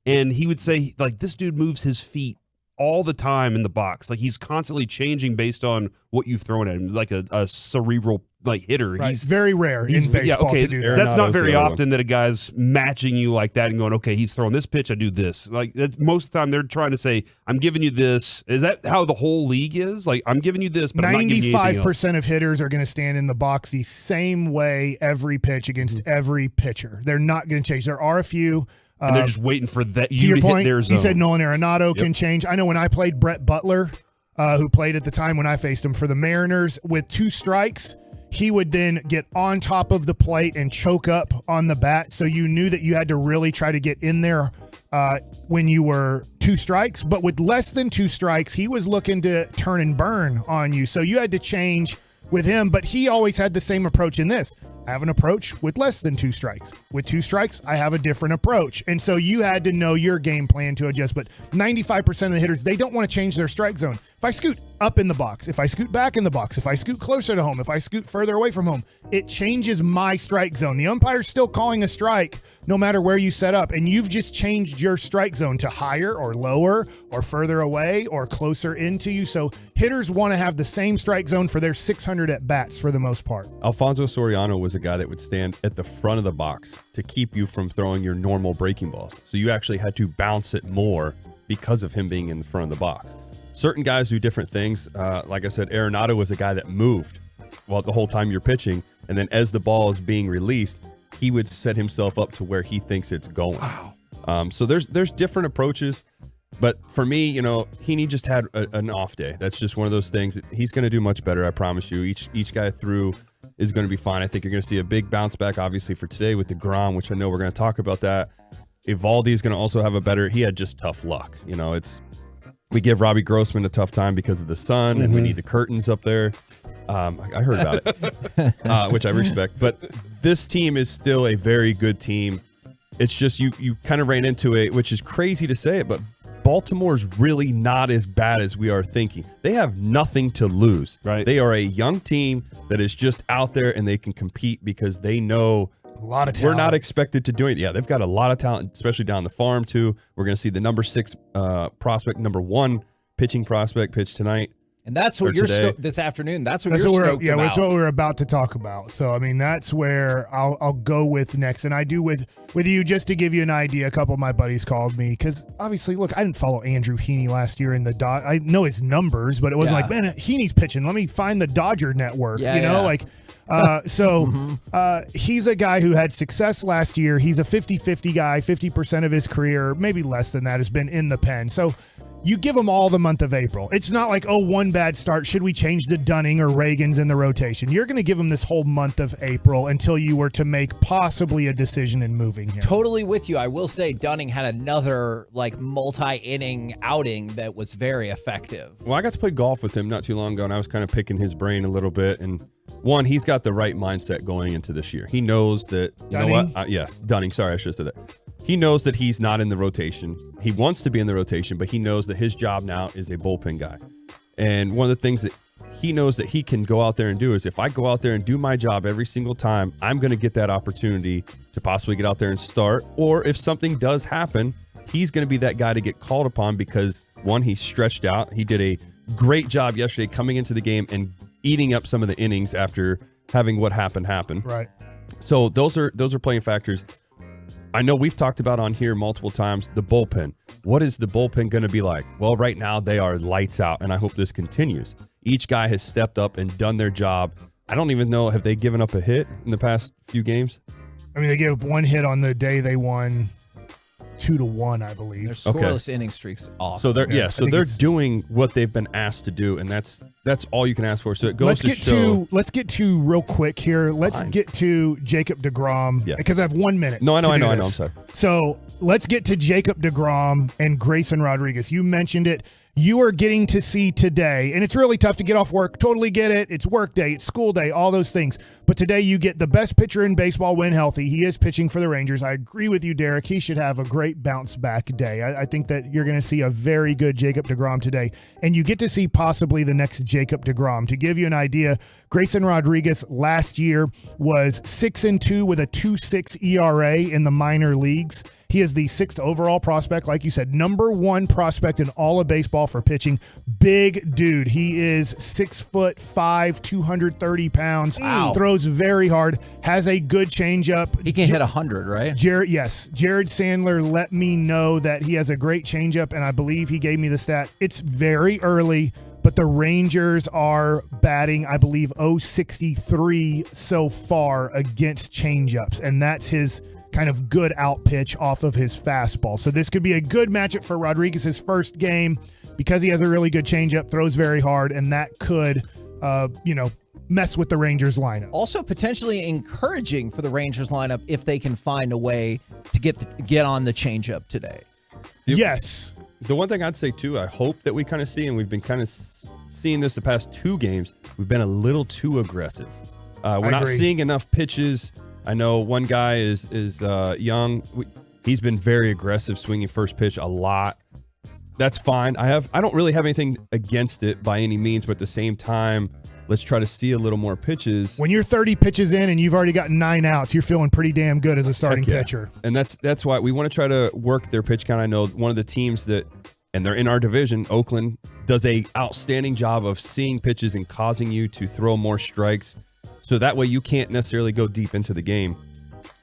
And he would say, like, this dude moves his feet all the time in the box. Like, he's constantly changing based on what you've thrown at him, like a cerebral hitter. Right. He's very rare in baseball to do that. That's not very often that a guy's matching you like that and going, okay, he's throwing this pitch, I do this. Like, most of the time they're trying to say, I'm giving you this. Is that how the whole league is? Like, I'm giving you this, but I'm not giving you anything else. 95% of hitters are going to stand in the box the same way every pitch against every pitcher. They're not going to change. There are a few. And they're just waiting for that. To your to point, hit their zone. you said Nolan Arenado can change. I know when I played Brett Butler, who played at the time when I faced him for the Mariners, with 2 strikes, he would then get on top of the plate and choke up on the bat. So you knew that you had to really try to get in there when you were 2 strikes. But with less than 2 strikes, he was looking to turn and burn on you. So you had to change with him. But he always had the same approach in this. I have an approach with less than 2 strikes. With 2 strikes, I have a different approach. And so you had to know your game plan to adjust. But 95% of the hitters, they don't want to change their strike zone. If I scoot up in the box, if I scoot back in the box, if I scoot closer to home, if I scoot further away from home, it changes my strike zone. The umpire's still calling a strike no matter where you set up. And you've just changed your strike zone to higher or lower or further away or closer into you. So hitters want to have the same strike zone for their 600 at-bats for the most part. Alfonso Soriano was a guy that would stand at the front of the box to keep you from throwing your normal breaking balls. So you actually had to bounce it more because of him being in the front of the box. Certain guys do different things. Like I said, Arenado was a guy that moved the whole time you're pitching. And then as the ball is being released, he would set himself up to where he thinks it's going. Wow. So there's different approaches. But for me, Heaney just had an off day. That's just one of those things. He's going to do much better, I promise you. Each guy threw is going to be fine. I think you're going to see a big bounce back, obviously, for today with DeGrom, which I know we're going to talk about that. Evaldi is going to also have he had just tough luck. We give Robbie Grossman a tough time because of the sun, and we need the curtains up there. I heard about it, which I respect. But this team is still a very good team. It's just you kind of ran into it, which is crazy to say it, but Baltimore's really not as bad as we are thinking. They have nothing to lose. Right? They are a young team that is just out there, and they can compete because they know a lot of talent. We're not expected to do it. Yeah, they've got a lot of talent, especially down the farm, too. We're going to see the number 6 prospect, number 1 pitching prospect pitch tonight. And that's what you're this afternoon. That's what you're stoked about. That's what we're about to talk about. So, I mean, that's where I'll go with next. And I do with you, just to give you an idea, a couple of my buddies called me because obviously, look, I didn't follow Andrew Heaney last year in the I know his numbers, but it wasn't like, man, Heaney's pitching. Let me find the Dodger network, he's a guy who had success last year. He's a 50-50 guy. 50% of his career, maybe less than that, has been in the pen. So you give him all the month of April. It's not like, one bad start. Should we change to Dunning or Reagan's in the rotation? You're going to give him this whole month of April until you were to make possibly a decision in moving him. Totally with you. I will say Dunning had another multi-inning outing that was very effective. Well, I got to play golf with him not too long ago, and I was kind of picking his brain a little bit. And one, he's got the right mindset going into this year. He knows that, Dunning? Yes, Dunning. Sorry, I should have said that. He knows that he's not in the rotation. He wants to be in the rotation, but he knows that his job now is a bullpen guy. And one of the things that he knows that he can go out there and do is if I go out there and do my job every single time, I'm going to get that opportunity to possibly get out there and start. Or if something does happen, he's going to be that guy to get called upon because, one, he's stretched out. He did a great job yesterday coming into the game and eating up some of the innings after having what happened happen. Right. So those are playing factors. I know we've talked about on here multiple times the bullpen. What is the bullpen going to be like? Well, right now they are lights out, and I hope this continues. Each guy has stepped up and done their job. I don't even know, have they given up a hit in the past few games? I mean, they gave up 1 hit on the day they won 2-1, I believe. Their scoreless inning streak's awesome. So they're doing what they've been asked to do, and that's all you can ask for. So it goes to show. Let's get to real quick here. Let's get to Jacob deGrom because I have 1 minute. No, I know. I'm sorry. So let's get to Jacob deGrom and Grayson Rodriguez. You mentioned it. You are getting to see today, and it's really tough to get off work. Totally get it. It's work day, it's school day, all those things. But today you get the best pitcher in baseball when healthy. He is pitching for the Rangers. I agree with you, Derek. He should have a great bounce back day. I think that you're going to see a very good Jacob deGrom today, and you get to see possibly the next Jacob deGrom. To give you an idea, Grayson Rodriguez last year was 6-2 with a 2.6 ERA in the minor leagues. He is the 6th overall prospect. Like you said, number 1 prospect in all of baseball for pitching. Big dude. He is 6'5", 230 pounds. Wow. Throws very hard. Has a good changeup. He can hit 100, right? Jared Sandler let me know that he has a great changeup, and I believe he gave me the stat. It's very early, but the Rangers are batting, I believe, .063 so far against changeups, and that's his kind of good out pitch off of his fastball. So this could be a good matchup for Rodriguez's first game because he has a really good changeup, throws very hard, and that could, mess with the Rangers lineup. Also potentially encouraging for the Rangers lineup if they can find a way to get on the changeup today. Yes. The one thing I'd say, too, I hope that we kind of see, and we've been kind of seeing this the past 2 games, we've been a little too aggressive. We're not seeing enough pitches. I know one guy is young. He's been very aggressive, swinging first pitch a lot. That's fine. I don't really have anything against it by any means, but at the same time, let's try to see a little more pitches. When you're 30 pitches in and you've already gotten 9 outs, you're feeling pretty damn good as a starting pitcher. And that's why we want to try to work their pitch count. I know one of the teams and they're in our division, Oakland, does a outstanding job of seeing pitches and causing you to throw more strikes. So that way you can't necessarily go deep into the game,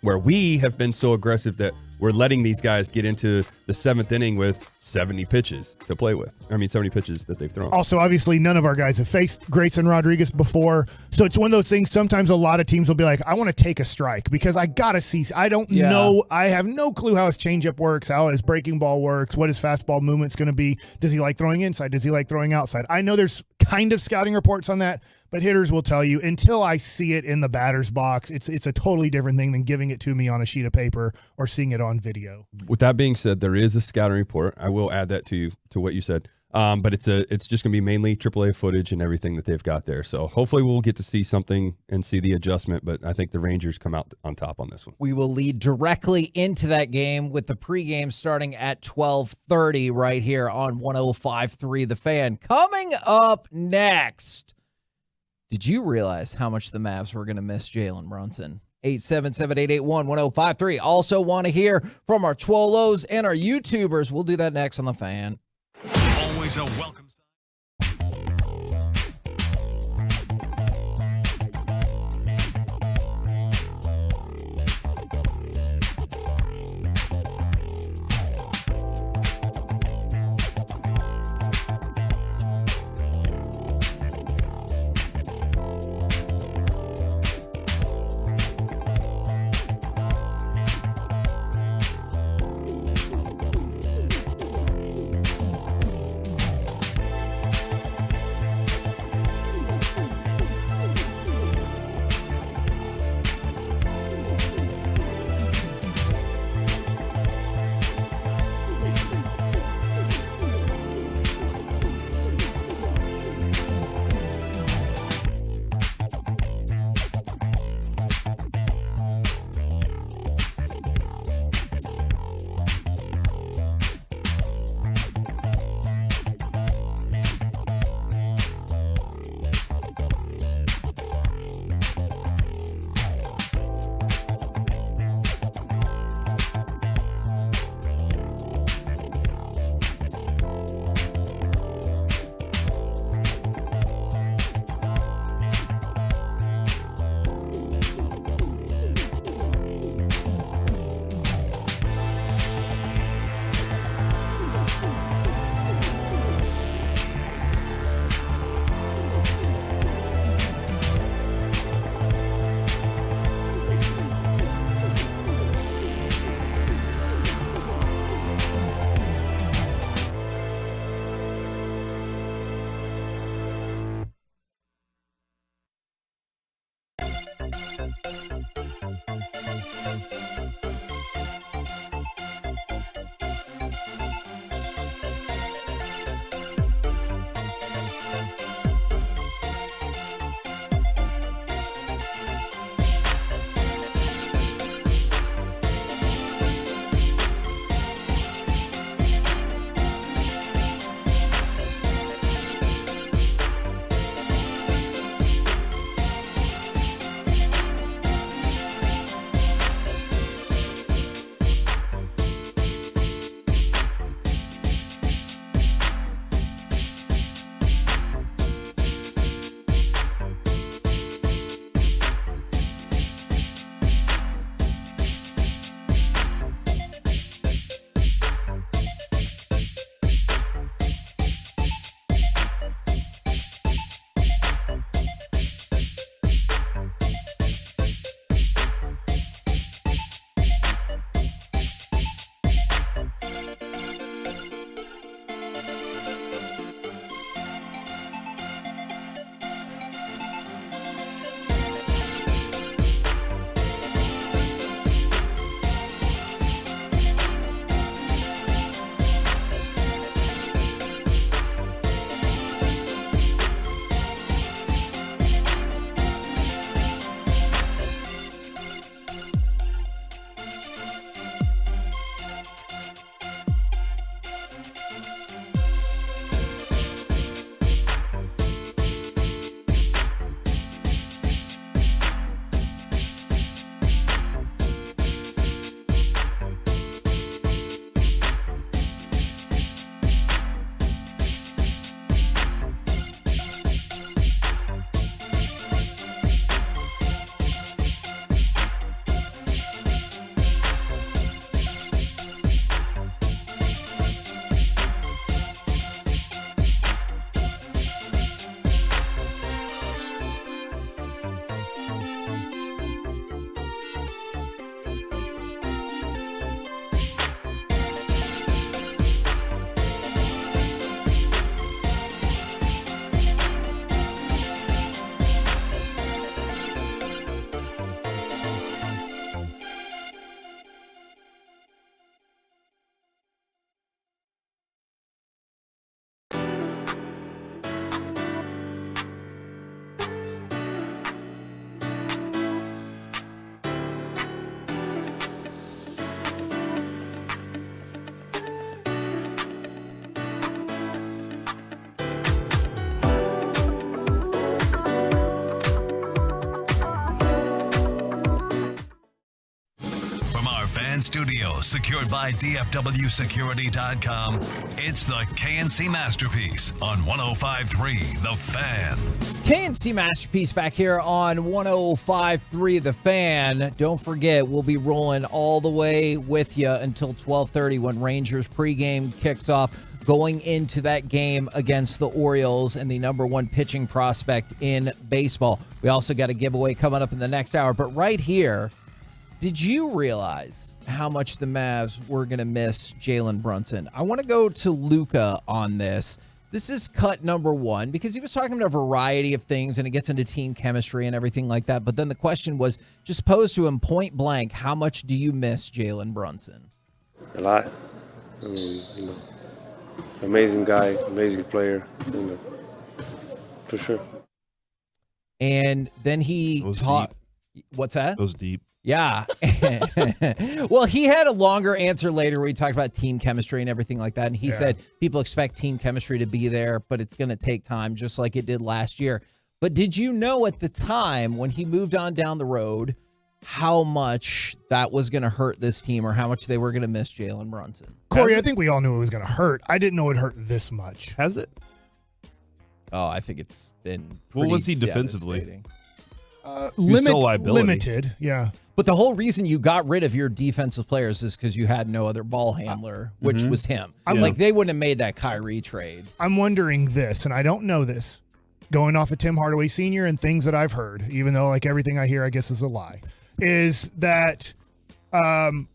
where we have been so aggressive that we're letting these guys get into the 7th inning with 70 pitches to play with. 70 pitches that they've thrown. Also, obviously, none of our guys have faced Grayson Rodriguez before. So it's one of those things. Sometimes a lot of teams will be like, I want to take a strike because I got to see. I don't know. I have no clue how his changeup works, how his breaking ball works, what his fastball movement's going to be. Does he like throwing inside? Does he like throwing outside? I know there's kind of scouting reports on that, but hitters will tell you until I see it in the batter's box, it's a totally different thing than giving it to me on a sheet of paper or seeing it on video. With that being said, there is a scouting report. I will add that to what you said. But it's just going to be mainly AAA footage and everything that they've got there. So hopefully we'll get to see something and see the adjustment, but I think the Rangers come out on top on this one. We will lead directly into that game with the pregame starting at 12:30 right here on 105.3 The Fan. Coming up next, did you realize how much the Mavs were going to miss Jalen Brunson? 877-881-1053. Also want to hear from our Cholos and our YouTubers. We'll do that next on The Fan. Always a welcome. From our fan studio, secured by DFWsecurity.com, it's the KNC Masterpiece on 105.3 The Fan. KNC Masterpiece back here on 105.3 The Fan. Don't forget, we'll be rolling all the way with you until 12:30 when Rangers pregame kicks off, going into that game against the Orioles and the number one pitching prospect in baseball. We also got a giveaway coming up in the next hour. But right here, did you realize how much the Mavs were going to miss Jalen Brunson? I want to go to Luka on this. This is cut number one because he was talking about a variety of things and it gets into team chemistry and everything like that. But then the question was just posed to him point blank, how much do you miss Jalen Brunson? A lot. I mean, amazing guy, amazing player, for sure. And then he taught. What's that? It was deep. Yeah. Well, he had a longer answer later where he talked about team chemistry and everything like that. And he said people expect team chemistry to be there, but it's going to take time just like it did last year. But did you know at the time when he moved on down the road how much that was going to hurt this team or how much they were going to miss Jalen Brunson? Corey, I think we all knew it was going to hurt. I didn't know it hurt this much. Has it? Oh, I think it's been What was he defensively? Limited, yeah. But the whole reason you got rid of your defensive players is because you had no other ball handler, which was him. Like, they wouldn't have made that Kyrie trade. I'm wondering this, and I don't know this, going off of Tim Hardaway Sr. and things that I've heard, even though like everything I hear, I guess is a lie, is that Jalen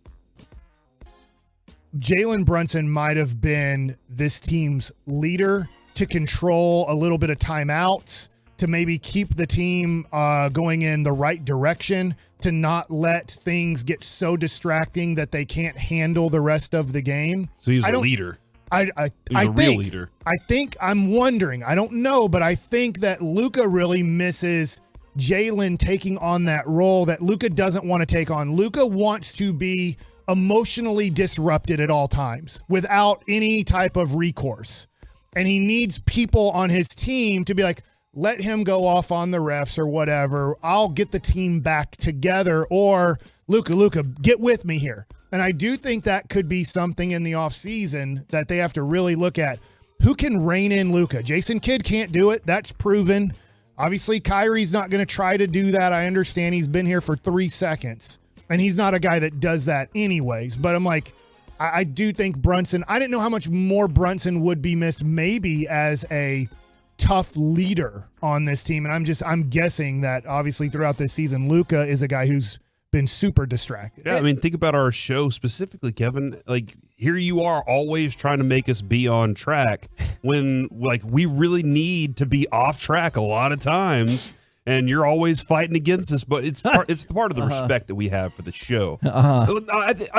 Brunson might have been this team's leader to control a little bit of timeouts, to maybe keep the team going in the right direction, to not let things get so distracting that they can't handle the rest of the game. So he's a leader. He's a real leader. I think, I'm wondering, I don't know, but I think that Luka really misses Jalen taking on that role that Luka doesn't want to take on. Luka wants to be emotionally disrupted at all times without any type of recourse. And he needs people on his team to be like, let him go off on the refs or whatever. I'll get the team back together, or Luka, get with me here. And I do think that could be something in the offseason that they have to really look at. Who can rein in Luka? Jason Kidd can't do it. That's proven. Obviously, Kyrie's not going to try to do that. I understand he's been here for 3 seconds, and he's not a guy that does that anyways. But I'm like, I do think Brunson, I didn't know how much more Brunson would be missed maybe as a tough leader on this team. And I'm guessing that obviously throughout this season, Luka is a guy who's been super distracted. Yeah, I mean, think about our show specifically, Kevin. Like, here you are always trying to make us be on track when, like, we really need to be off track a lot of times, and you're always fighting against us. But it's part of the respect that we have for the show. I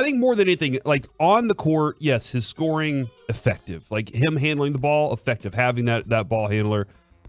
think more than anything, like, on the court, yes, his scoring, effective. Like, him handling the ball, effective. Having that ball handler,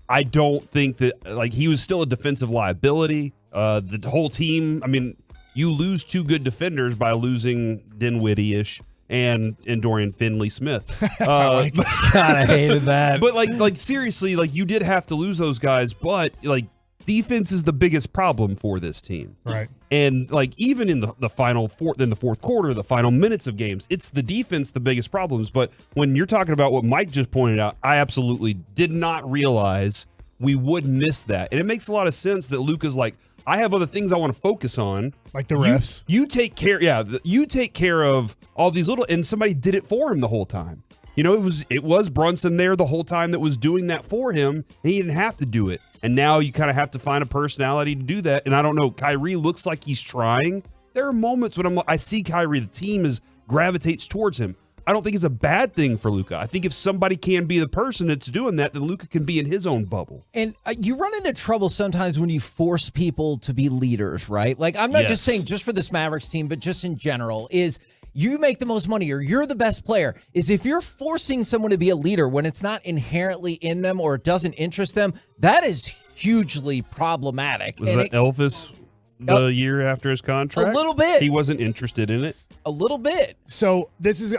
I don't think that, like, he was still a defensive liability. The whole team, I mean, you lose 2 good defenders by losing Dinwiddie-ish and Dorian Finley-Smith. God, I hated that. But like seriously, like, you did have to lose those guys, but like, defense is the biggest problem for this team. Right. And like, even in the fourth quarter, the final minutes of games, it's the defense the biggest problems. But when you're talking about what Mike just pointed out, I absolutely did not realize we would miss that. And it makes a lot of sense that Luka's like, I have other things I want to focus on. Like the refs. You take care. Yeah. You take care of all these little, and somebody did it for him the whole time. You know, it was Brunson there the whole time that was doing that for him, and he didn't have to do it. And now you kind of have to find a personality to do that. And I don't know, Kyrie looks like he's trying. There are moments when I see Kyrie, the team gravitates towards him. I don't think it's a bad thing for Luka. I think if somebody can be the person that's doing that, then Luka can be in his own bubble. And you run into trouble sometimes when you force people to be leaders, right? Like, I'm not just saying just for this Mavericks team, but just in general, is you make the most money or you're the best player, is if you're forcing someone to be a leader when it's not inherently in them or it doesn't interest them, that is hugely problematic. Was that Elvis the year after his contract? A little bit. He wasn't interested in it. A little bit. So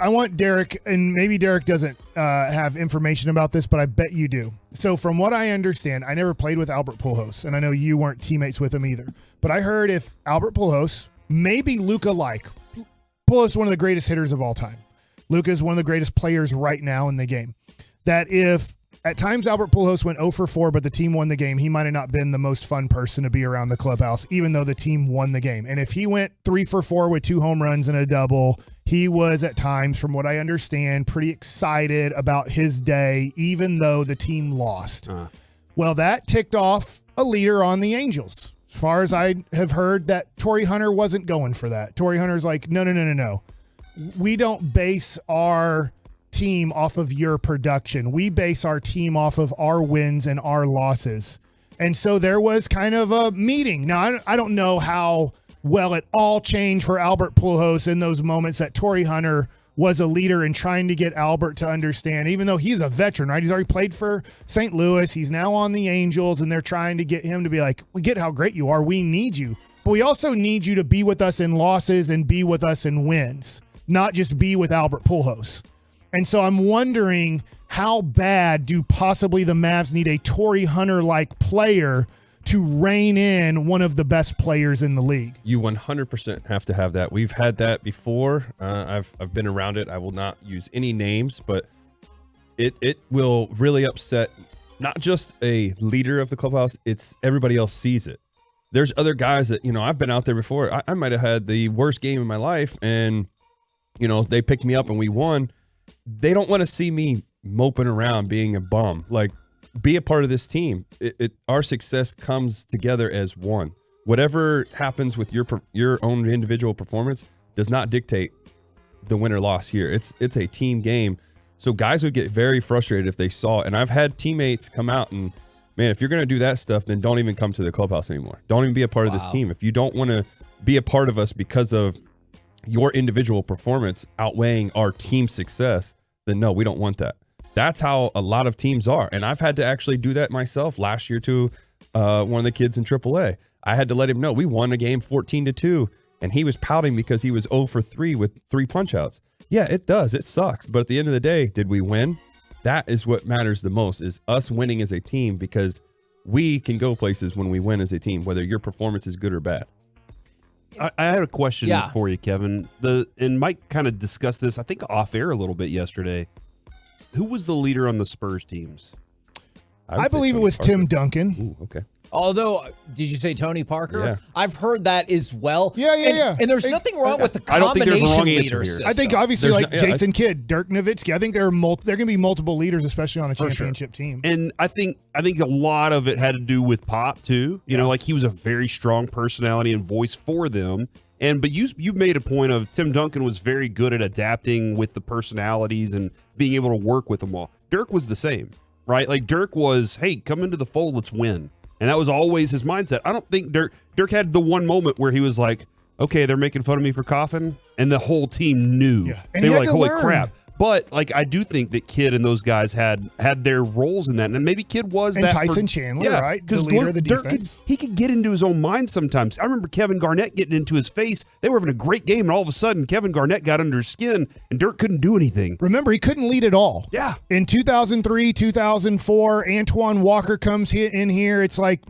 I want Derek, and maybe Derek doesn't have information about this, but I bet you do. So from what I understand, I never played with Albert Pujols, and I know you weren't teammates with him either. But I heard if Albert Pujols, maybe Luka-like, Pujols is one of the greatest hitters of all time. Luka is one of the greatest players right now in the game. That if at times Albert Pujols went 0 for 4, but the team won the game, he might have not been the most fun person to be around the clubhouse, even though the team won the game. And if he went 3 for 4 with 2 home runs and a double, he was at times, from what I understand, pretty excited about his day, even though the team lost. Well, that ticked off a leader on the Angels. As far as I have heard, that Torrey Hunter wasn't going for that. Torrey Hunter's like, no. We don't base our team off of your production. We base our team off of our wins and our losses. And so there was kind of a meeting. Now, I don't know how well it all changed for Albert Pujols in those moments that Torrey Hunter was a leader in trying to get Albert to understand, even though he's a veteran, right? He's already played for St. Louis. He's now on the Angels, and they're trying to get him to be like, we get how great you are. We need you. But we also need you to be with us in losses and be with us in wins, not just be with Albert Pujols. And so I'm wondering, how bad do possibly the Mavs need a Torrey Hunter-like player to rein in one of the best players in the league? You 100% have to have that. We've had that before. I've been around it. I will not use any names, but it will really upset not just a leader of the clubhouse. It's everybody else sees it. There's other guys that, I've been out there before. I might have had the worst game of my life, and, they picked me up and we won. They don't want to see me moping around being a bum. Like, be a part of this team. Our success comes together as one. Whatever happens with your own individual performance does not dictate the win or loss here. It's a team game. So guys would get very frustrated if they saw it. And I've had teammates come out and, man, if you're going to do that stuff, then don't even come to the clubhouse anymore. Don't even be a part of this team. If you don't want to be a part of us because of your individual performance outweighing our team success, then no, we don't want that. That's how a lot of teams are. And I've had to actually do that myself last year to one of the kids in AAA. I had to let him know we won a game 14-2, and he was pouting because he was 0 for 3 with 3 punch-outs. Yeah, it does. It sucks. But at the end of the day, did we win? That is what matters the most, is us winning as a team, because we can go places when we win as a team, whether your performance is good or bad. I had a question for you, Kevin. And Mike kind of discussed this, I think, off air a little bit yesterday. Who was the leader on the Spurs teams? I believe it was Tim Duncan. Ooh, okay. Although, did you say Tony Parker? Yeah. I've heard that as well. Yeah. And there's nothing wrong with the combination leader system. I think obviously Jason Kidd, Dirk Nowitzki. I think there are going to be multiple leaders, especially on a championship team. And I think a lot of it had to do with Pop too. You know, like he was a very strong personality and voice for them. But you made a point of Tim Duncan was very good at adapting with the personalities and being able to work with them all. Dirk was the same, right? Like Dirk was, hey, come into the fold, let's win. And that was always his mindset. I don't think Dirk had the one moment where he was like, okay, they're making fun of me for coughing. And the whole team knew. Yeah. And they were like, holy learn. crap. But like, I do think that Kidd and those guys had their roles in that, and maybe Kidd was and that. Tyson Chandler, right? Because Dirk could get into his own mind sometimes. I remember Kevin Garnett getting into his face. They were having a great game, and all of a sudden, Kevin Garnett got under his skin, and Dirk couldn't do anything. Remember, he couldn't lead at all. Yeah. In 2003, 2004, Antoine Walker comes in here. It's like,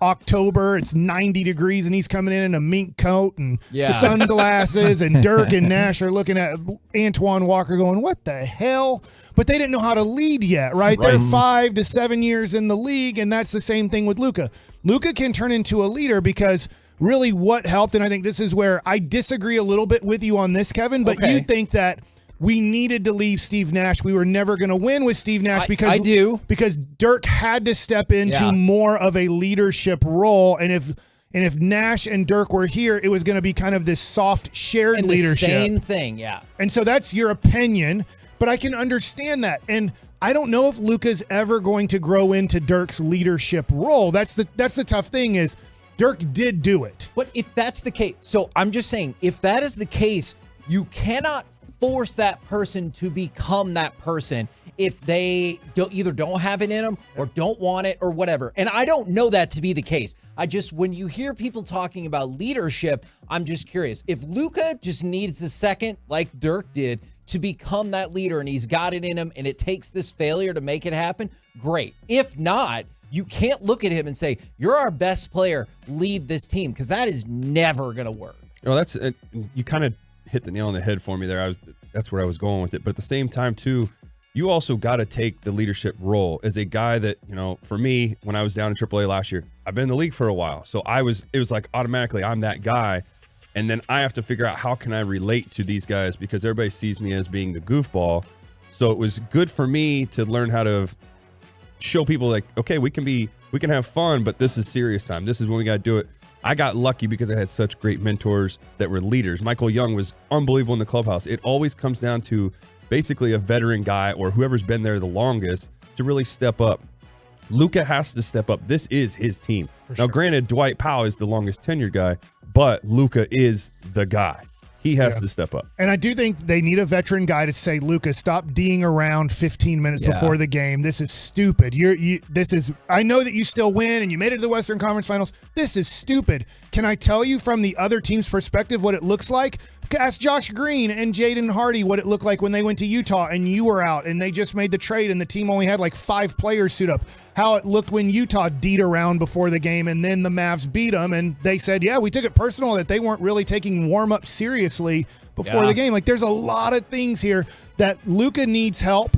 October. It's 90 degrees, and he's coming in a mink coat and sunglasses, and Dirk and Nash are looking at Antoine Walker going, what the hell? But they didn't know how to lead yet, right? They're 5 to 7 years in the league, and that's the same thing with Luka. Luka can turn into a leader because really what helped, and I think this is where I disagree a little bit with you on this, Kevin, but you think that we needed to leave Steve Nash. We were never going to win with Steve Nash because Dirk had to step into more of a leadership role, and if Nash and Dirk were here, it was going to be kind of this soft shared leadership. Same thing, yeah. And so that's your opinion, but I can understand that. And I don't know if Luka's ever going to grow into Dirk's leadership role. That's the tough thing is Dirk did do it. But if that's the case, so I'm just saying, if that is the case, you cannot force that person to become that person if they don't have it in them or don't want it or whatever. And I don't know that to be the case. When you hear people talking about leadership, I'm just curious. If Luka just needs a second, like Dirk did, to become that leader and he's got it in him and it takes this failure to make it happen, great. If not, you can't look at him and say, you're our best player, lead this team, because that is never going to work. Well, you kind of hit the nail on the head for me there. That's where I was going with it. But at the same time, too, you also got to take the leadership role as a guy that, for me, when I was down in AAA last year, I've been in the league for a while. So it was like automatically I'm that guy. And then I have to figure out how can I relate to these guys because everybody sees me as being the goofball. So it was good for me to learn how to show people like, okay, we can have fun, but this is serious time. This is when we got to do it. I got lucky because I had such great mentors that were leaders. Michael Young was unbelievable in the clubhouse. It always comes down to basically a veteran guy or whoever's been there the longest to really step up. Luka has to step up. This is his team. Now, granted, Dwight Powell is the longest tenured guy, but Luka is the guy. He has to step up. And I do think they need a veteran guy to say, Luka, stop D'ing around 15 minutes before the game. This is stupid. I know that you still win and you made it to the Western Conference Finals. This is stupid. Can I tell you from the other team's perspective what it looks like? Ask Josh Green and Jaden Hardy what it looked like when they went to Utah and you were out and they just made the trade and the team only had like 5 players suit up. How it looked when Utah D'd around before the game and then the Mavs beat them and they said, we took it personal that they weren't really taking warm-up seriously before the game. Like there's a lot of things here that Luka needs help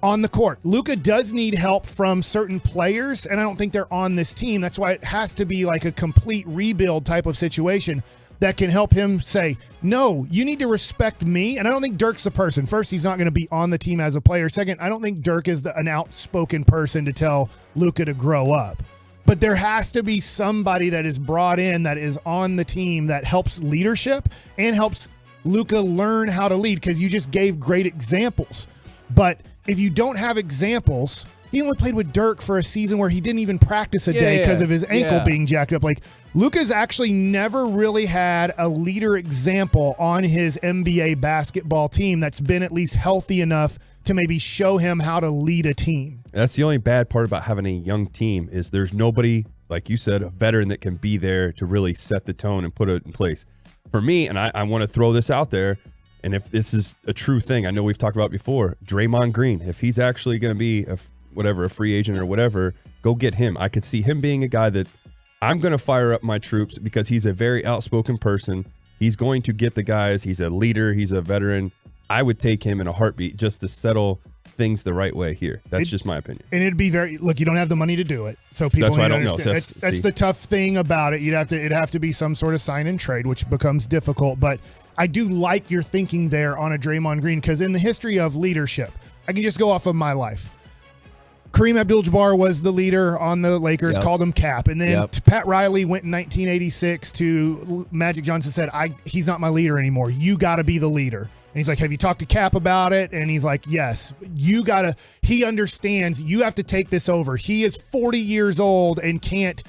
on the court. Luka does need help from certain players and I don't think they're on this team. That's why it has to be like a complete rebuild type of situation that can help him say, no, you need to respect me. And I don't think Dirk's the person. First, he's not going to be on the team as a player. Second, I don't think Dirk is an outspoken person to tell Luka to grow up. But there has to be somebody that is brought in that is on the team that helps leadership and helps Luka learn how to lead because you just gave great examples. But if you don't have examples, he only played with Dirk for a season where he didn't even practice a day because of his ankle being jacked up. Like Luka's actually never really had a leader example on his NBA basketball team that's been at least healthy enough to maybe show him how to lead a team. That's the only bad part about having a young team is there's nobody, like you said, a veteran that can be there to really set the tone and put it in place. For me, and I want to throw this out there, and if this is a true thing, I know we've talked about before, Draymond Green, if he's actually going to be a free agent or whatever, go get him. I could see him being a guy that I'm going to fire up my troops because he's a very outspoken person. He's going to get the guys. He's a leader. He's a veteran. I would take him in a heartbeat just to settle things the right way here. That's just my opinion. And it'd be look, you don't have the money to do it. So people that's why I don't know. That's the tough thing about it. It'd have to be some sort of sign and trade, which becomes difficult. But I do like your thinking there on a Draymond Green because in the history of leadership, I can just go off of my life. Kareem Abdul-Jabbar was the leader on the Lakers, called him Cap. And then Pat Riley went in 1986 to Magic Johnson said, he's not my leader anymore. You got to be the leader. And he's like, have you talked to Cap about it? And he's like, yes. He understands you have to take this over. He is 40 years old and can't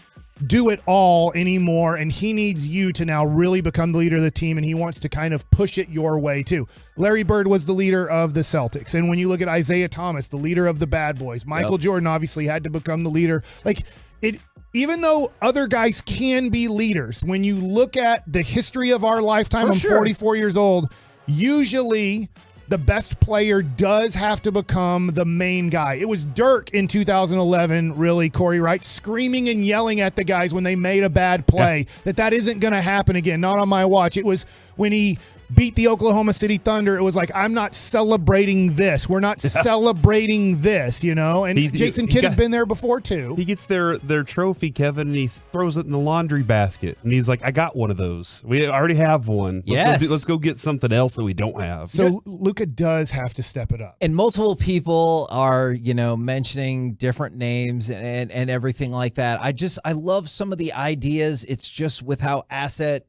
do it all anymore, and he needs you to now really become the leader of the team, and he wants to kind of push it your way too. Larry Bird was the leader of the Celtics, and when you look at Isaiah Thomas, the leader of the Bad Boys, Michael Jordan obviously had to become the leader. Like it, even though other guys can be leaders, when you look at the history of our lifetime, I'm 44 years old, usually the best player does have to become the main guy. It was Dirk in 2011, really, Corey, right? Screaming and yelling at the guys when they made a bad play, that isn't going to happen again, not on my watch. It was when he beat the Oklahoma City Thunder, it was like, I'm not celebrating this. We're not celebrating this, And Jason Kidd had been there before, too. He gets their trophy, Kevin, and he throws it in the laundry basket. And he's like, I got one of those. We already have one. Let's go get something else that we don't have. So Luka does have to step it up. And multiple people are, mentioning different names and everything like that. I love some of the ideas. It's just with how asset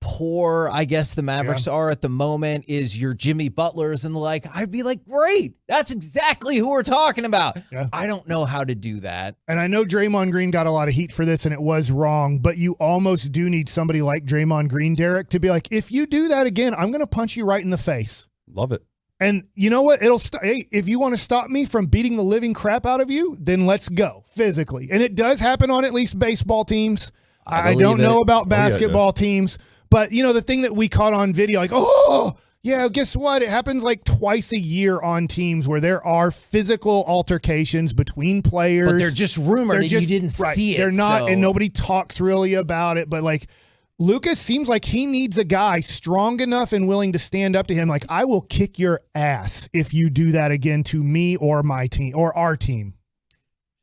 poor, I guess, the Mavericks are at the moment, is your Jimmy Butlers and the like. I'd be like, great. That's exactly who we're talking about. Yeah. I don't know how to do that. And I know Draymond Green got a lot of heat for this and it was wrong, but you almost do need somebody like Draymond Green, Derek, to be like, if you do that again, I'm going to punch you right in the face. Love it. And you know what? Hey, if you want to stop me from beating the living crap out of you, then let's go physically. And it does happen on at least baseball teams. I don't know about basketball teams. But, the thing that we caught on video, like, guess what? It happens like twice a year on teams where there are physical altercations between players. But they're just rumored and you didn't see it. They're not, and nobody talks really about it. But, like, Lucas seems like he needs a guy strong enough and willing to stand up to him. Like, I will kick your ass if you do that again to me or my team or our team.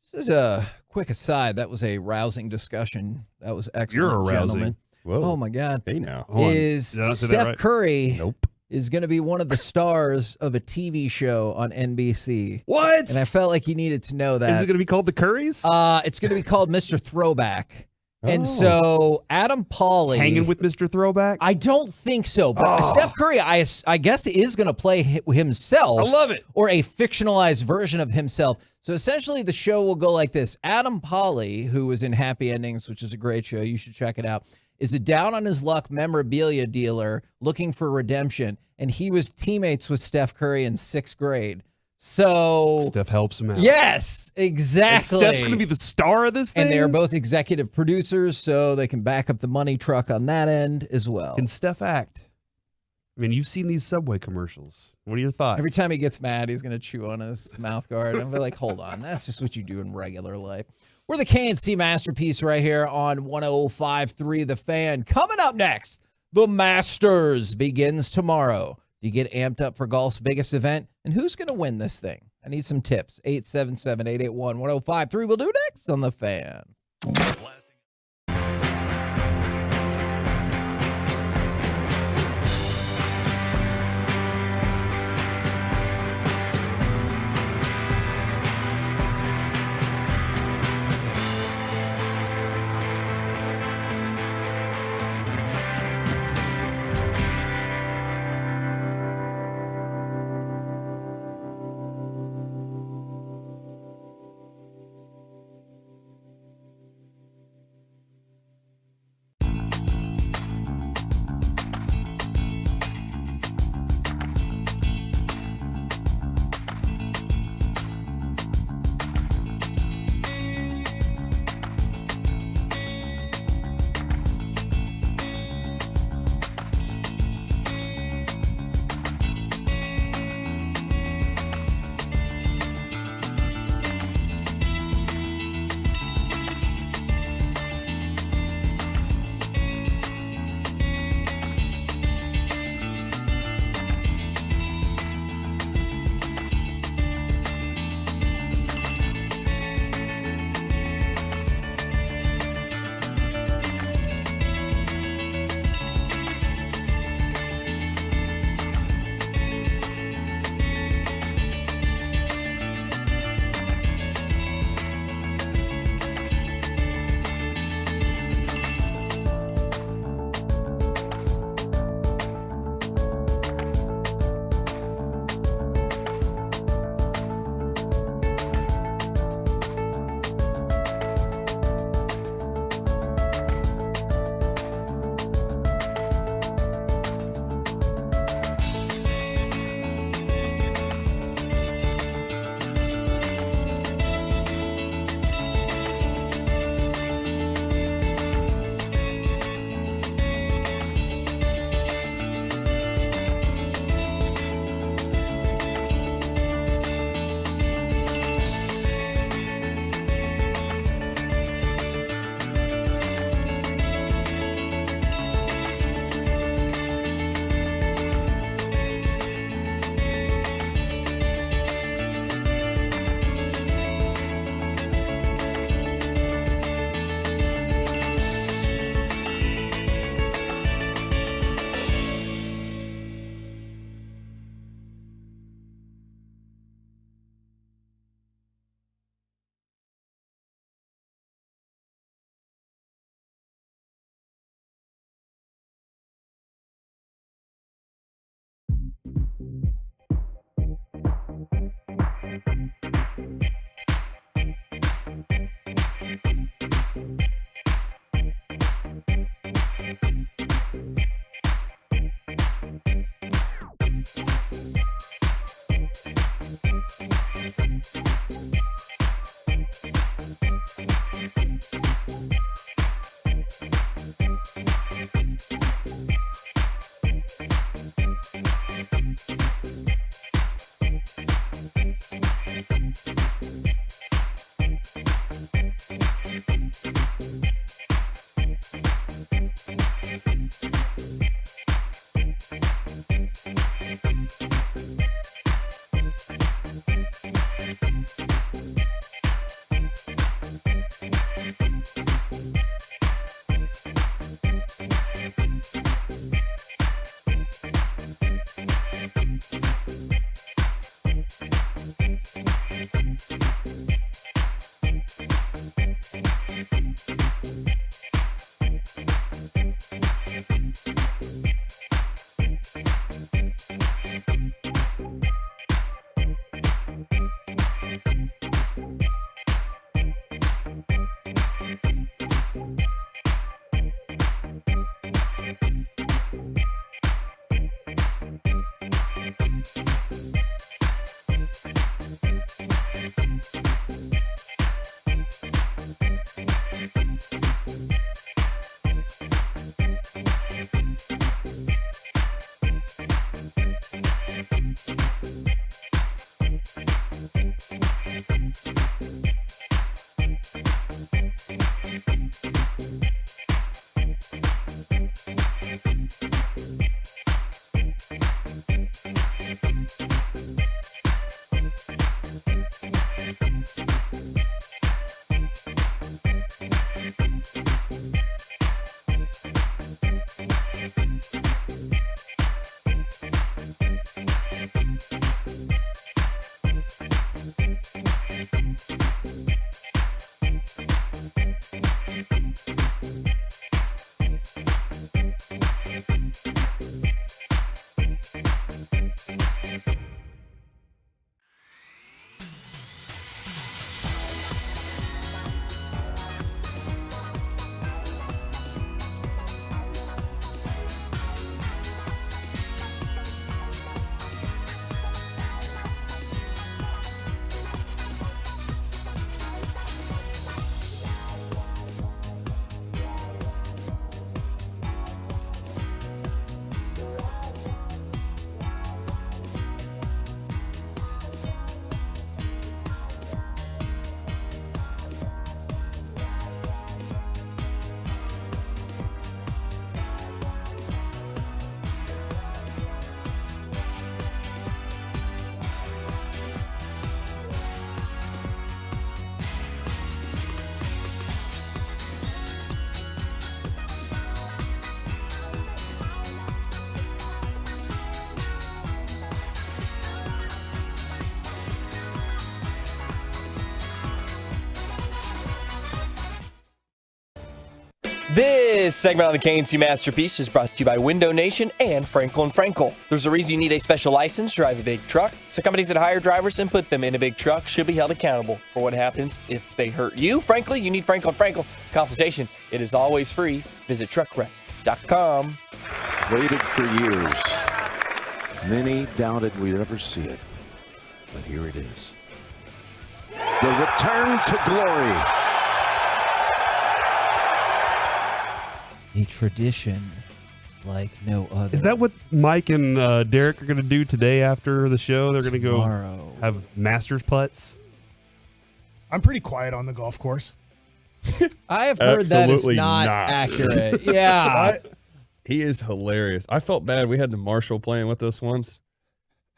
This is a quick aside. That was a rousing discussion. That was excellent, You're arousing. gentlemen. Whoa. Oh, my God. Hey, now. Is Did I say that Steph right? Curry Nope. is going to be one of the stars of a TV show on NBC. What? And I felt like you needed to know that. Is it going to be called the Currys? It's going to be called Mr. Throwback. Oh. And so Adam Pauly. Hanging with Mr. Throwback? I don't think so. But Steph Curry, I guess, is going to play himself. I love it. Or a fictionalized version of himself. So essentially the show will go like this. Adam Pauly, who was in Happy Endings, which is a great show, you should check it out, is a down-on-his-luck memorabilia dealer looking for redemption. And he was teammates with Steph Curry in 6th grade. So Steph helps him out. Yes, exactly. And Steph's going to be the star of this thing? And they're both executive producers, so they can back up the money truck on that end as well. Can Steph act? I mean, you've seen these Subway commercials. What are your thoughts? Every time he gets mad, he's going to chew on his mouth guard. I'm like, hold on. That's just what you do in regular life. We're the KNC Masterpiece right here on 105.3 The Fan. Coming up next, the Masters begins tomorrow. Do you get amped up for golf's biggest event? And who's going to win this thing? I need some tips. 877-881-1053. We'll do next on The Fan. This segment on the KNC Masterpiece is brought to you by Window Nation and Frankel & Frankel. There's a reason you need a special license to drive a big truck, so companies that hire drivers and put them in a big truck should be held accountable for what happens if they hurt you. Frankly, you need Frankel & Frankel consultation. It is always free. Visit truckwreck.com. Waited for years. Many doubted we'd ever see it, but here it is. The return to glory. A tradition like no other. Is that what Mike and Derek are going to do today after the show? They're going to go have Masters putts? I'm pretty quiet on the golf course. I have heard that is Absolutely not accurate. Yeah. He is hilarious. I felt bad. We had the Marshall playing with us once,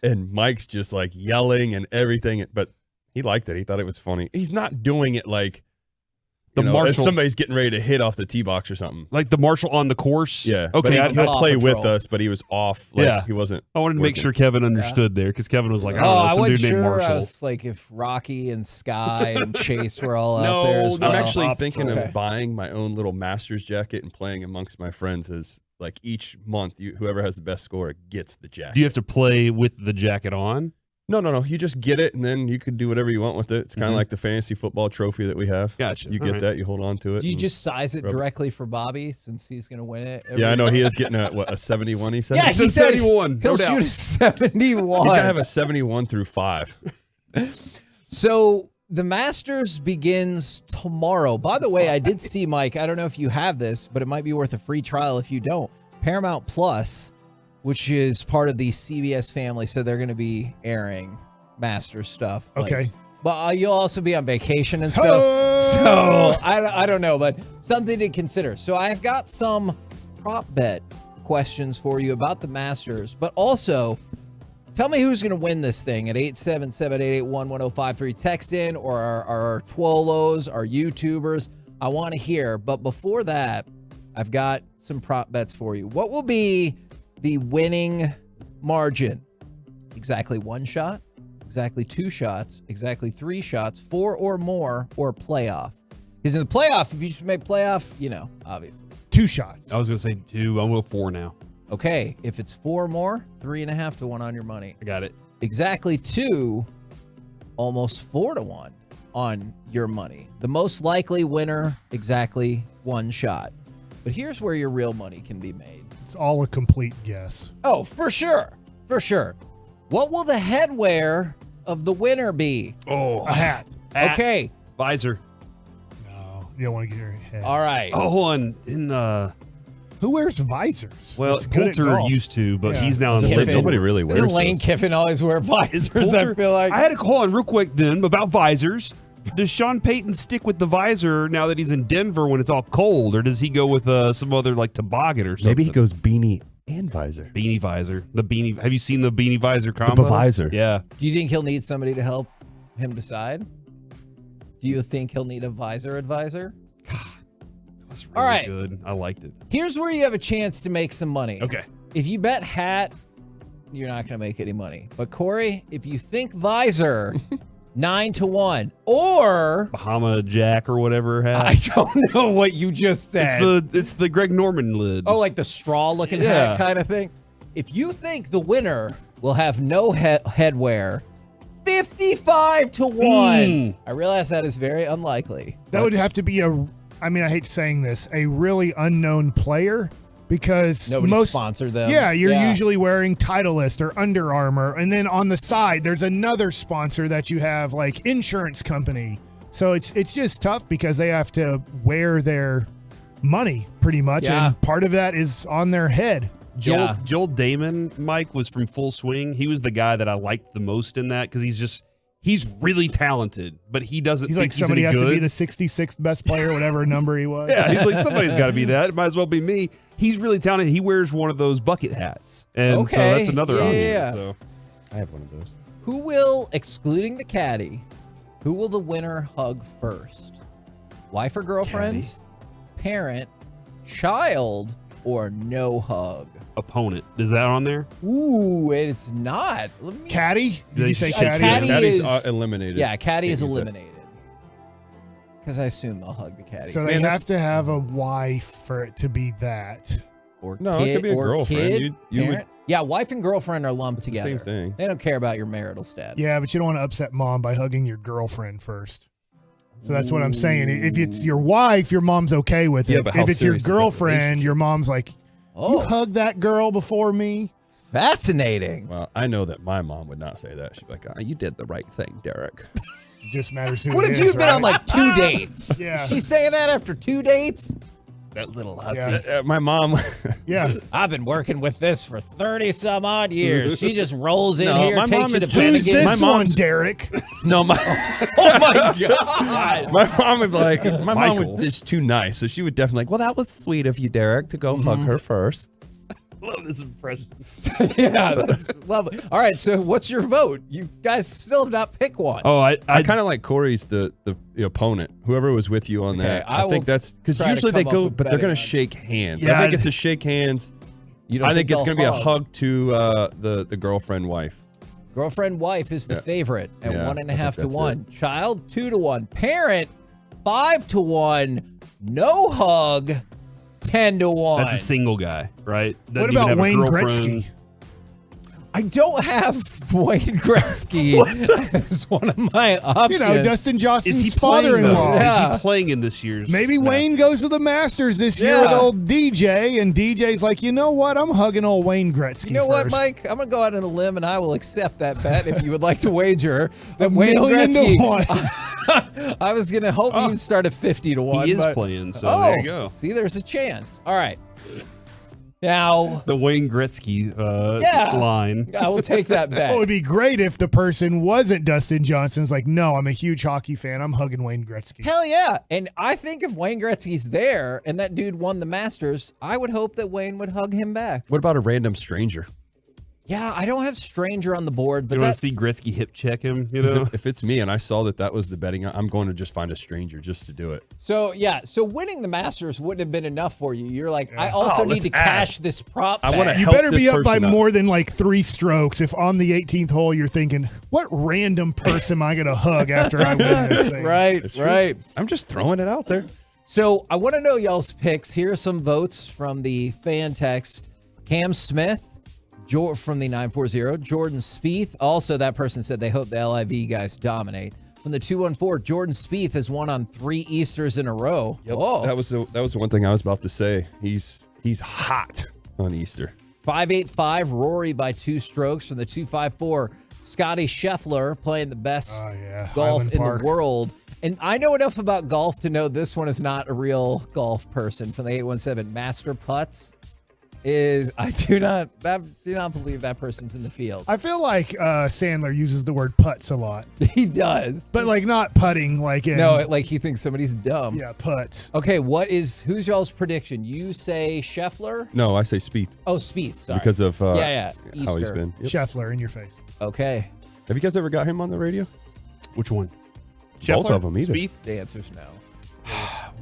and Mike's just like yelling and everything, but he liked it. He thought it was funny. He's not doing it like The Marshall, as somebody's getting ready to hit off the tee box or something. Like the Marshall on the course? Yeah. Okay. But he'll play with us, but he was off. Like, yeah. He wasn't. I wanted to make sure Kevin understood there because Kevin was like, I don't know, I some wasn't dude named sure. Marshall. I was like, if Rocky and Sky and Chase were all No, out there as well. I'm actually thinking Okay. of buying my own little Masters jacket and playing amongst my friends as like each month, whoever has the best score gets the jacket. Do you have to play with the jacket on? No. You just get it, and then you can do whatever you want with it. It's kind of like the fantasy football trophy that we have. Gotcha. You All get right. that, you hold on to it. Do you and just size it rub directly for Bobby since he's going to win it? Yeah, I know. He is getting a 71, he said? Yeah, he said 71. He'll no shoot doubt. a 71. He's got to have a 71 through 5. So the Masters begins tomorrow. By the way, I did see, Mike, I don't know if you have this, but it might be worth a free trial if you don't. Paramount Plus, which is part of the CBS family, so they're going to be airing Masters stuff. Okay. But you'll also be on vacation and stuff. So I don't know, but something to consider. So I've got some prop bet questions for you about the Masters, but also tell me who's going to win this thing at 877-881-1053. Text in, or our Twolos, our YouTubers. I want to hear. But before that, I've got some prop bets for you. What will be the winning margin? Exactly one shot, exactly two shots, exactly three shots, 4 or more, or playoff. Because in the playoff, if you just make playoff, obviously. 2 shots. I was going to say 2. I'm going 4 now. Okay, if it's 4 or more, 3.5 to 1 on your money. I got it. Exactly 2, almost 4 to 1 on your money. The most likely winner, exactly 1 shot. But here's where your real money can be made. It's all a complete guess. Oh, for sure. For sure. What will the headwear of the winner be? Oh, A hat. Okay. Visor. No, you don't want to get your head. All right. Oh, hold on. Who wears visors? Well, That's good at Coulter golf. used to, but Yeah. he's now in the Kiffin. league. Nobody really wears Doesn't Lane those. Kiffin always wear visors, I feel like? I had to hold on real quick then about visors. Does Sean Payton stick with the visor now that he's in Denver when it's all cold, or does he go with some other like toboggan or something? Maybe he goes beanie and visor. Beanie visor. The beanie. Have you seen the beanie visor combo? The visor. Yeah. Do you think he'll need somebody to help him decide? Do you think he'll need a visor advisor? That's really All right. good. I liked it. Here's where you have a chance to make some money. Okay. If you bet hat, you're not going to make any money. But Corey, if you think visor, 9 to 1, or Bahama Jack or whatever hat. I don't know what you just said. It's the Greg Norman lid. Oh, like the straw looking Yeah. hat kind of thing. If you think the winner will have no headwear, 55 to 1. I realize that is very unlikely. That would have to be I hate saying this, a really unknown player, because Nobody sponsored them. Yeah, you're Yeah. usually wearing Titleist or Under Armour, and then on the side there's another sponsor that you have, like insurance company. So it's just tough because they have to wear their money pretty much, Yeah. and part of that is on their head. Joel Damon, Mike, was from Full Swing. He was the guy that I liked the most in that because he's really talented, but he doesn't He's think like he's somebody any has good. to be the 66th best player, whatever number he was. Yeah, he's like, somebody's got to be that. It might as well be me. He's really talented. He wears one of those bucket hats. And so that's another option. Yeah. So I have one of those. Who will, excluding the caddy, who will the winner hug first? Wife or girlfriend, parent, child, or no hug? Opponent. Is that on there? Ooh, it's not. Caddy? Did you say Caddy? caddy? Caddy Caddy's is eliminated. Yeah, caddy is Can't use that. eliminated. Because I assume they'll hug the caddy. So they have to have a wife for it to be that. Or No, kid, it could be a or girlfriend. Kid, You would- parent. Yeah, wife and girlfriend are lumped It's the together. same thing. They don't care about your marital status. Yeah, but you don't want to upset mom by hugging your girlfriend first. So that's what I'm saying. If it's your wife, your mom's okay with it. Yeah, but how if it's your serious is that girlfriend, relationship? your mom's like, you hugged that girl before me? Fascinating. Well, I know that my mom would not say that. She'd be like, you did the right thing, Derek. It just matters who What it if is, you've been right? on like 2 dates? Yeah. She's saying that after 2 dates? That little Yeah. My mom. Yeah. I've been working with this for 30 some odd years. She just rolls in No, here, my takes mom you is to just- bed Who's again. this My one, mom's- Derek? No, my Oh my God. my mom would be like, my mom Michael. is too nice, so she would definitely like, well, that was sweet of you, Derek, to go hug her first. Love this impression. Yeah, that's lovely. All right, so what's your vote? You guys still have not picked one. Oh, I kind of like Corey's the opponent, whoever was with you on that. Okay, I I think will that's because try to usually they come up go, with but they're betting going odds. to shake hands. Yeah, I think I'd- it's a shake hands. You don't I think it's they'll going to be a hug? hug to the girlfriend wife. Girlfriend wife is the Yeah. favorite at Yeah, 1.5 I to think that's 1. Child 2 to 1. Parent 5 to 1. No hug 10 to 1. That's a single guy, right? Doesn't What even about have a Wayne girlfriend. Gretzky? I don't have Wayne Gretzky as one of my options. You know, Dustin Is Johnson's he playing though? father-in-law. Yeah. Is he playing in this year's? Maybe Wayne goes to the Masters this year Yeah. with old DJ, and DJ's like, you know what? I'm hugging old Wayne Gretzky. You know what, first. Mike? I'm going to go out on a limb, and I will accept that bet if you would like to wager that Wayne $1,000,000 to Gretzky. 1. I was going to hope you'd start at 50 to 1. He is but- playing, so oh, there you go. See, there's a chance. All right. Now, The Wayne Gretzky Yeah. line. I will take that bet. It would be great if the person wasn't Dustin Johnson. It's like, no, I'm a huge hockey fan. I'm hugging Wayne Gretzky. Hell yeah. And I think if Wayne Gretzky's there and that dude won the Masters, I would hope that Wayne would hug him back. What about a random stranger? Yeah, I don't have stranger on the board, but You want that, to see Gretzky hip check him? You 'Cause know, if it's me and I saw that was the betting, I'm going to just find a stranger just to do it. so winning the Masters wouldn't have been enough for you. You're like, I also need let's to add. cash this prop. I wanna bet. You help better this be up by person up. more than like 3 strokes if on the 18th hole you're thinking, what random person am I going to hug after I win this thing? Right, It's true. right. I'm just throwing it out there. So I want to know y'all's picks. Here are some votes from the fan text. Cam Smith, from the 940, Jordan Spieth. Also, that person said they hope the LIV guys dominate. From the 214, Jordan Spieth has won on 3 Easters in a row. Yep. Oh, That was the one thing I was about to say. He's hot on Easter. 585, Rory by 2 strokes. From the 254, Scotty Scheffler playing the best golf Highland in Park. the world. And I know enough about golf to know this one is not a real golf person. From the 817, Master Putts I do not believe that person's in the field. I feel like Sandler uses the word putts a lot. He does. But like not putting like in. No, like he thinks somebody's dumb. Yeah, putts. Okay, who's y'all's prediction? You say Scheffler? No, I say Spieth. Oh, Spieth, sorry. Because of yeah, how he's Easter. been. Yep. Scheffler in your face. Okay. Have you guys ever got him on the radio? which one? Both Scheffler? of them either. Spieth? The answer's no.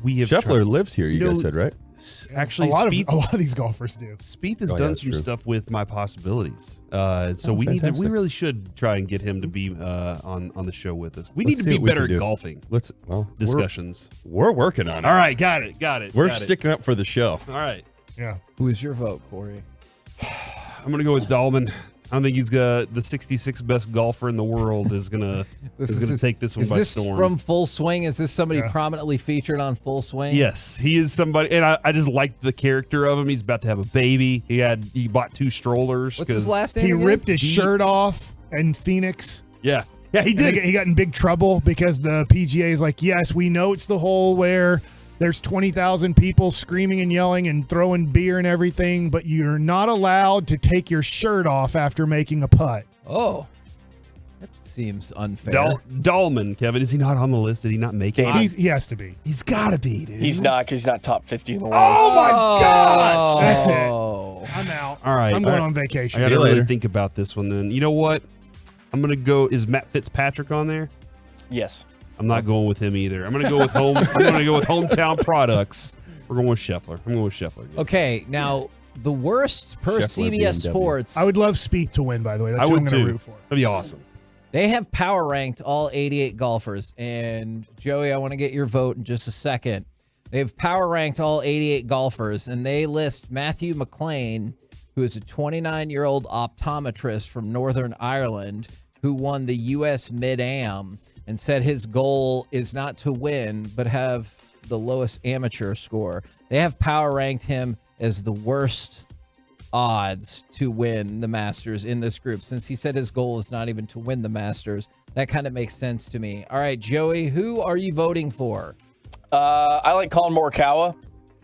We have Scheffler tried- lives here, you guys said, right? Actually, a lot Spieth, of these golfers do. Spieth has Oh, yeah, done that's some true. stuff with my possibilities. So we fantastic. really should try and get him to be on the show with us. We Let's need to see be what we better can at do. golfing. Discussions. Discussions. We're working on it. All right, got it. We're got it. sticking up for the show. All right. Yeah. Who is your vote, Corey? I'm gonna go with Dahlman. I don't think he's the 66th best golfer in the world is gonna take this one is by this storm. from Full Swing? Is this somebody Yeah. prominently featured on Full Swing? Yes, he is somebody, and I just like the character of him. He's about to have a baby. He bought 2 strollers. What's his 'cause last name He again? ripped his shirt off in Phoenix. Yeah, he And did. He got in big trouble because the PGA is like, yes, we know it's the hole where there's 20,000 people screaming and yelling and throwing beer and everything, but you're not allowed to take your shirt off after making a putt. Oh, that seems unfair. Dahlman, Kevin, is he not on the list? Did he not make it? He has to be. He's got to be, dude. He's not, because he's not top 50 in the world. Oh my gosh! That's it. I'm out. All right, I'm going on vacation. I got to See you really later. think about this one. Then you know what? I'm gonna go. Is Matt Fitzpatrick on there? Yes. I'm not going with him either. I'm gonna go with home. I'm gonna go with hometown products. We're going with Scheffler. I'm going with Scheffler. Okay, now the worst per Scheffler CBS BMW. Sports. I would love Spieth to win, by the way. That's I who I'm would going to too. root for. That'd be awesome. They have power ranked all 88 golfers. And Joey, I want to get your vote in just a second. They've power ranked all 88 golfers, and they list Matthew McLean, who is a 29-year-old optometrist from Northern Ireland who won the U.S. Mid-Am and said his goal is not to win, but have the lowest amateur score. They have power ranked him as the worst odds to win the Masters in this group. Since he said his goal is not even to win the Masters, that kind of makes sense to me. All right, Joey, who are you voting for? I like Colin Morikawa.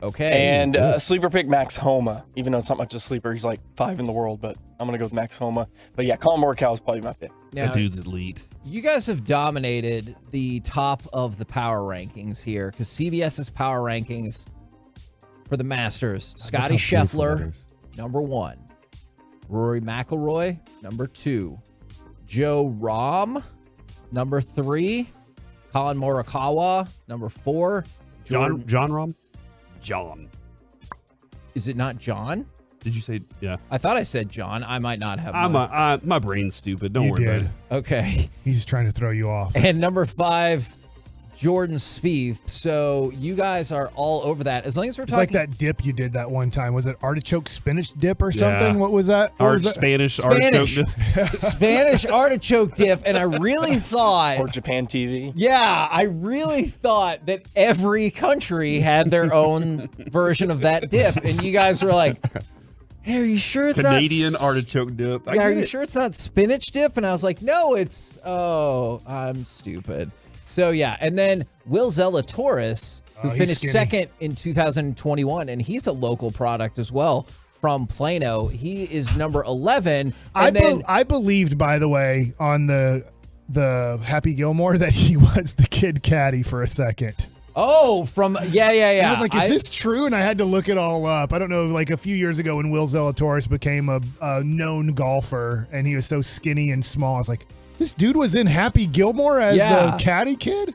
Okay. And sleeper pick Max Homa, even though it's not much of a sleeper. He's like 5 in the world, but I'm going to go with Max Homa. But yeah, Colin Morikawa is probably my pick. Now, that dude's elite. You guys have dominated the top of the power rankings here because CBS's power rankings for the Masters. Scotty Scheffler, number 1. Rory McIlroy, number 2. Joe Rahm, number 3. Colin Morikawa, number 4. John Rahm? John. Is it not John? Did you say, yeah? I thought I said John. I might not have. My brain's stupid. Don't You worry did. about it. Okay. He's trying to throw you off. And number 5, Jordan Spieth. So you guys are all over that. As long as we're It's talking. like that dip you did that one time. Was it artichoke spinach dip or something? What was that? What was that? Spanish artichoke dip. Spanish artichoke dip. And I really thought. Or Japan TV. Yeah, I really thought that every country had their own version of that dip. And you guys were like, hey, are you sure it's Canadian not artichoke dip. Yeah, are you sure it's not spinach dip? And I was like, no, I'm stupid. So yeah, and then Will Zalatoris, who finished second in 2021, and he's a local product as well from Plano. He is number 11. I believed, by the way, on the Happy Gilmore that he was the kid caddy for a second. Oh, yeah. And I was like, is this true? And I had to look it all up. I don't know, like a few years ago when Will Zalatoris became a known golfer and he was so skinny and small, I was like, this dude was in Happy Gilmore as the caddy kid?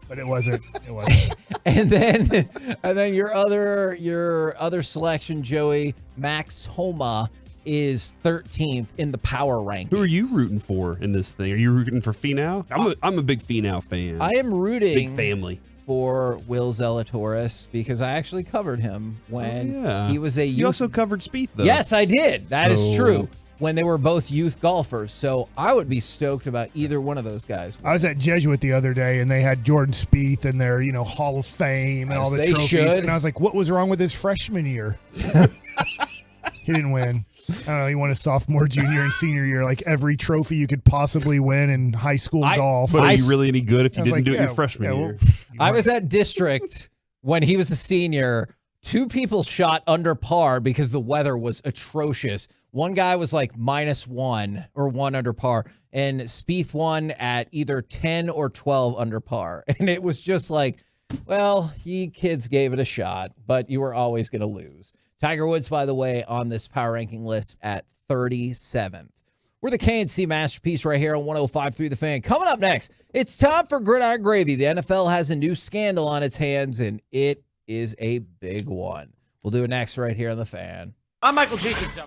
But it wasn't. It wasn't. and then your other selection, Joey, Max Homa, is 13th in the power rankings. Who are you rooting for in this thing? Are you rooting for Finau? I'm a big Finau fan. I am rooting big family for Will Zalatoris because I actually covered him when he was a youth. You also covered Spieth, though. Yes, I did. That is true. When they were both youth golfers. So I would be stoked about either one of those guys. I was at Jesuit the other day and they had Jordan Spieth in their, Hall of Fame and all the trophies. And I was like, what was wrong with his freshman year? He didn't win. I don't know. He won his sophomore, junior, and senior year, like every trophy you could possibly win in high school golf. But are you really any good if you didn't do it your freshman year? I was at District when he was a senior. 2 people shot under par because the weather was atrocious. One guy was like -1 or 1 under par, and Spieth won at either 10 or 12 under par. And it was just like, well, you kids gave it a shot, but you were always going to lose. Tiger Woods, by the way, on this power ranking list at 37th. We're the KNC Masterpiece right here on 105.3 The Fan. Coming up next, it's time for Gridiron Gravy. The NFL has a new scandal on its hands, and it is a big one. We'll do it next right here on The Fan. I'm Michael Jenkins.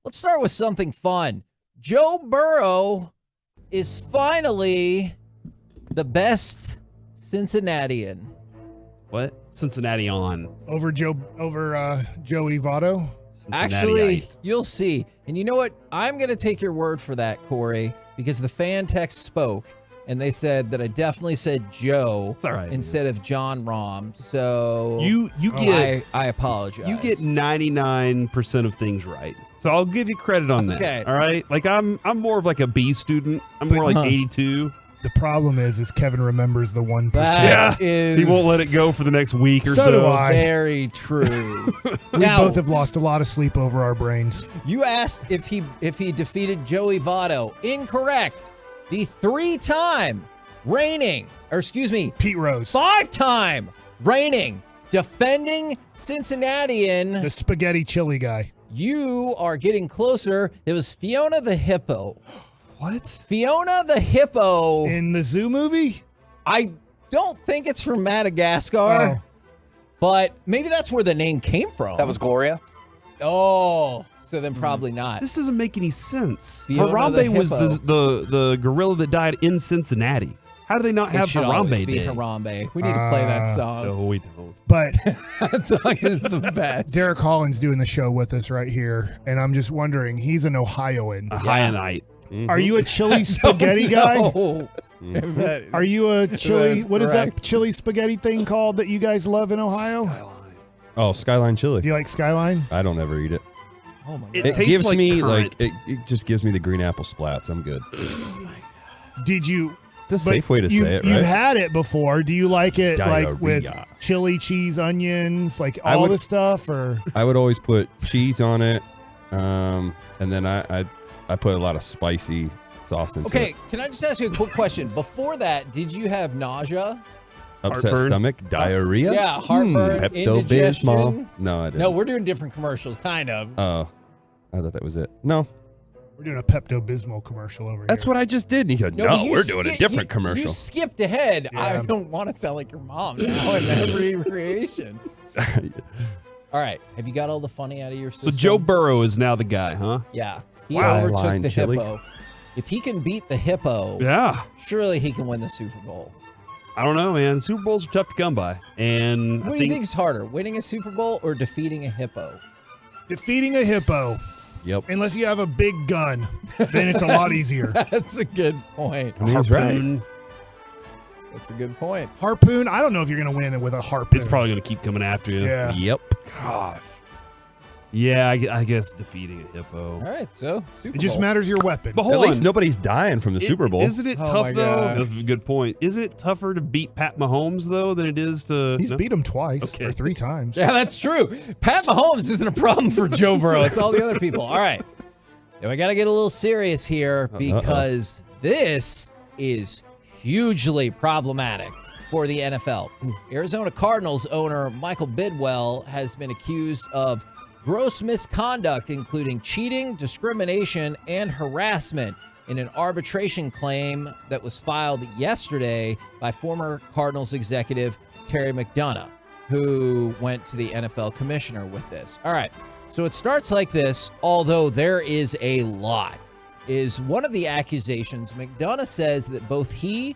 let's start with something fun. Joe Burrow is finally the best Cincinnatian. What? Cincinnati on. Over Joey Votto? Actually, you'll see. And you know what? I'm going to take your word for that, Corey, because the fan text spoke, and they said that I definitely said Joe instead of John Rahm. So you get I apologize. You get 99% of things right. So I'll give you credit on that. Okay. All right. Like I'm more of like a B student. I'm more like 82. The problem is Kevin remembers the 1%. That he won't let it go for the next week or so. So do I. Very true. We both have lost a lot of sleep over our brains. You asked if he defeated Joey Votto. Incorrect. The 3-time reigning, or excuse me, Pete Rose. 5-time reigning, defending Cincinnatian. The spaghetti chili guy. You are getting closer. It was Fiona the Hippo. What? Fiona the Hippo. In the zoo movie? I don't think it's from Madagascar, Oh. but maybe that's where the name came from. That was Gloria. Oh, so then probably not. This doesn't make any sense. Fiona the Harambe was Hippo. the gorilla that died in Cincinnati. How do they not have It should always Harambe be Day? Harambe. We need to play that song. No, we don't. But that song is the best. Derek Holland's doing the show with us right here, and I'm just wondering, he's an Ohioan. Ohioanite. Are you a chili spaghetti guy? No. Are you a chili? That's What is that correct. chili spaghetti thing called that you guys love in Ohio? Oh, Skyline chili. Do you like Skyline? I don't ever eat it. Oh my god! It It tastes gives like me currant. it just gives me the green apple splats. I'm good. Did you? It's a safe way to say it, You've right? had it before. Do you like it like with Diarrhea. chili, cheese, onions, like I all would- this stuff, or? I would always put cheese on it, and then I put a lot of spicy sauce into Okay, it. can I just ask you a quick question? Before that, did you have nausea? Upset Heartburn? stomach, diarrhea. Yeah, heartburn, Pepto-Bismol. indigestion? No, I didn't. No, we're doing different commercials, kind of. Oh, I thought that was it. No, We're doing a Pepto-Bismol commercial over that's here. what I just did. And he goes, but no, you we're doing a skip- different You commercial. skipped ahead. I Yeah. don't want to sound like your mom now in every creation. All right, have you got all the funny out of your So system? Joe Burrow is now the guy, huh? Yeah, he Wow. overtook Line the chili. hippo. If he can beat the hippo, Yeah. surely he can win the Super Bowl. I don't know, man. Super Bowls are tough to come by. And What I do you think is harder, winning a Super Bowl or defeating a hippo? Defeating a hippo, Yep. unless you have a big gun, then it's a lot easier. That's a good point. I mean, he's right. Harpoon, That's a good point. Harpoon, I don't know if you're going to win it with a harpoon. it's probably going to keep coming after you. Yeah. Yep. Gosh. Yeah, I guess defeating a hippo. All right, so Super It just Bowl. matters your weapon. But hold At least on. nobody's dying from the Super Bowl. Isn't it Oh tough my though? gosh. That's a good point. Isn't it tougher to beat Pat Mahomes though than it is to? He's no? beat him twice Okay. or 3 times. Yeah, that's true. Pat Mahomes isn't a problem for Joe Burrow. It's all the other people. All right. Now we got to get a little serious here because this is hugely problematic for the NFL. Arizona Cardinals owner Michael Bidwell has been accused of gross misconduct, including cheating, discrimination, and harassment in an arbitration claim that was filed yesterday by former Cardinals executive Terry McDonough, who went to the NFL commissioner with this. All right, so it starts like this, although there is a lot. Is one of the accusations, McDonough says that both he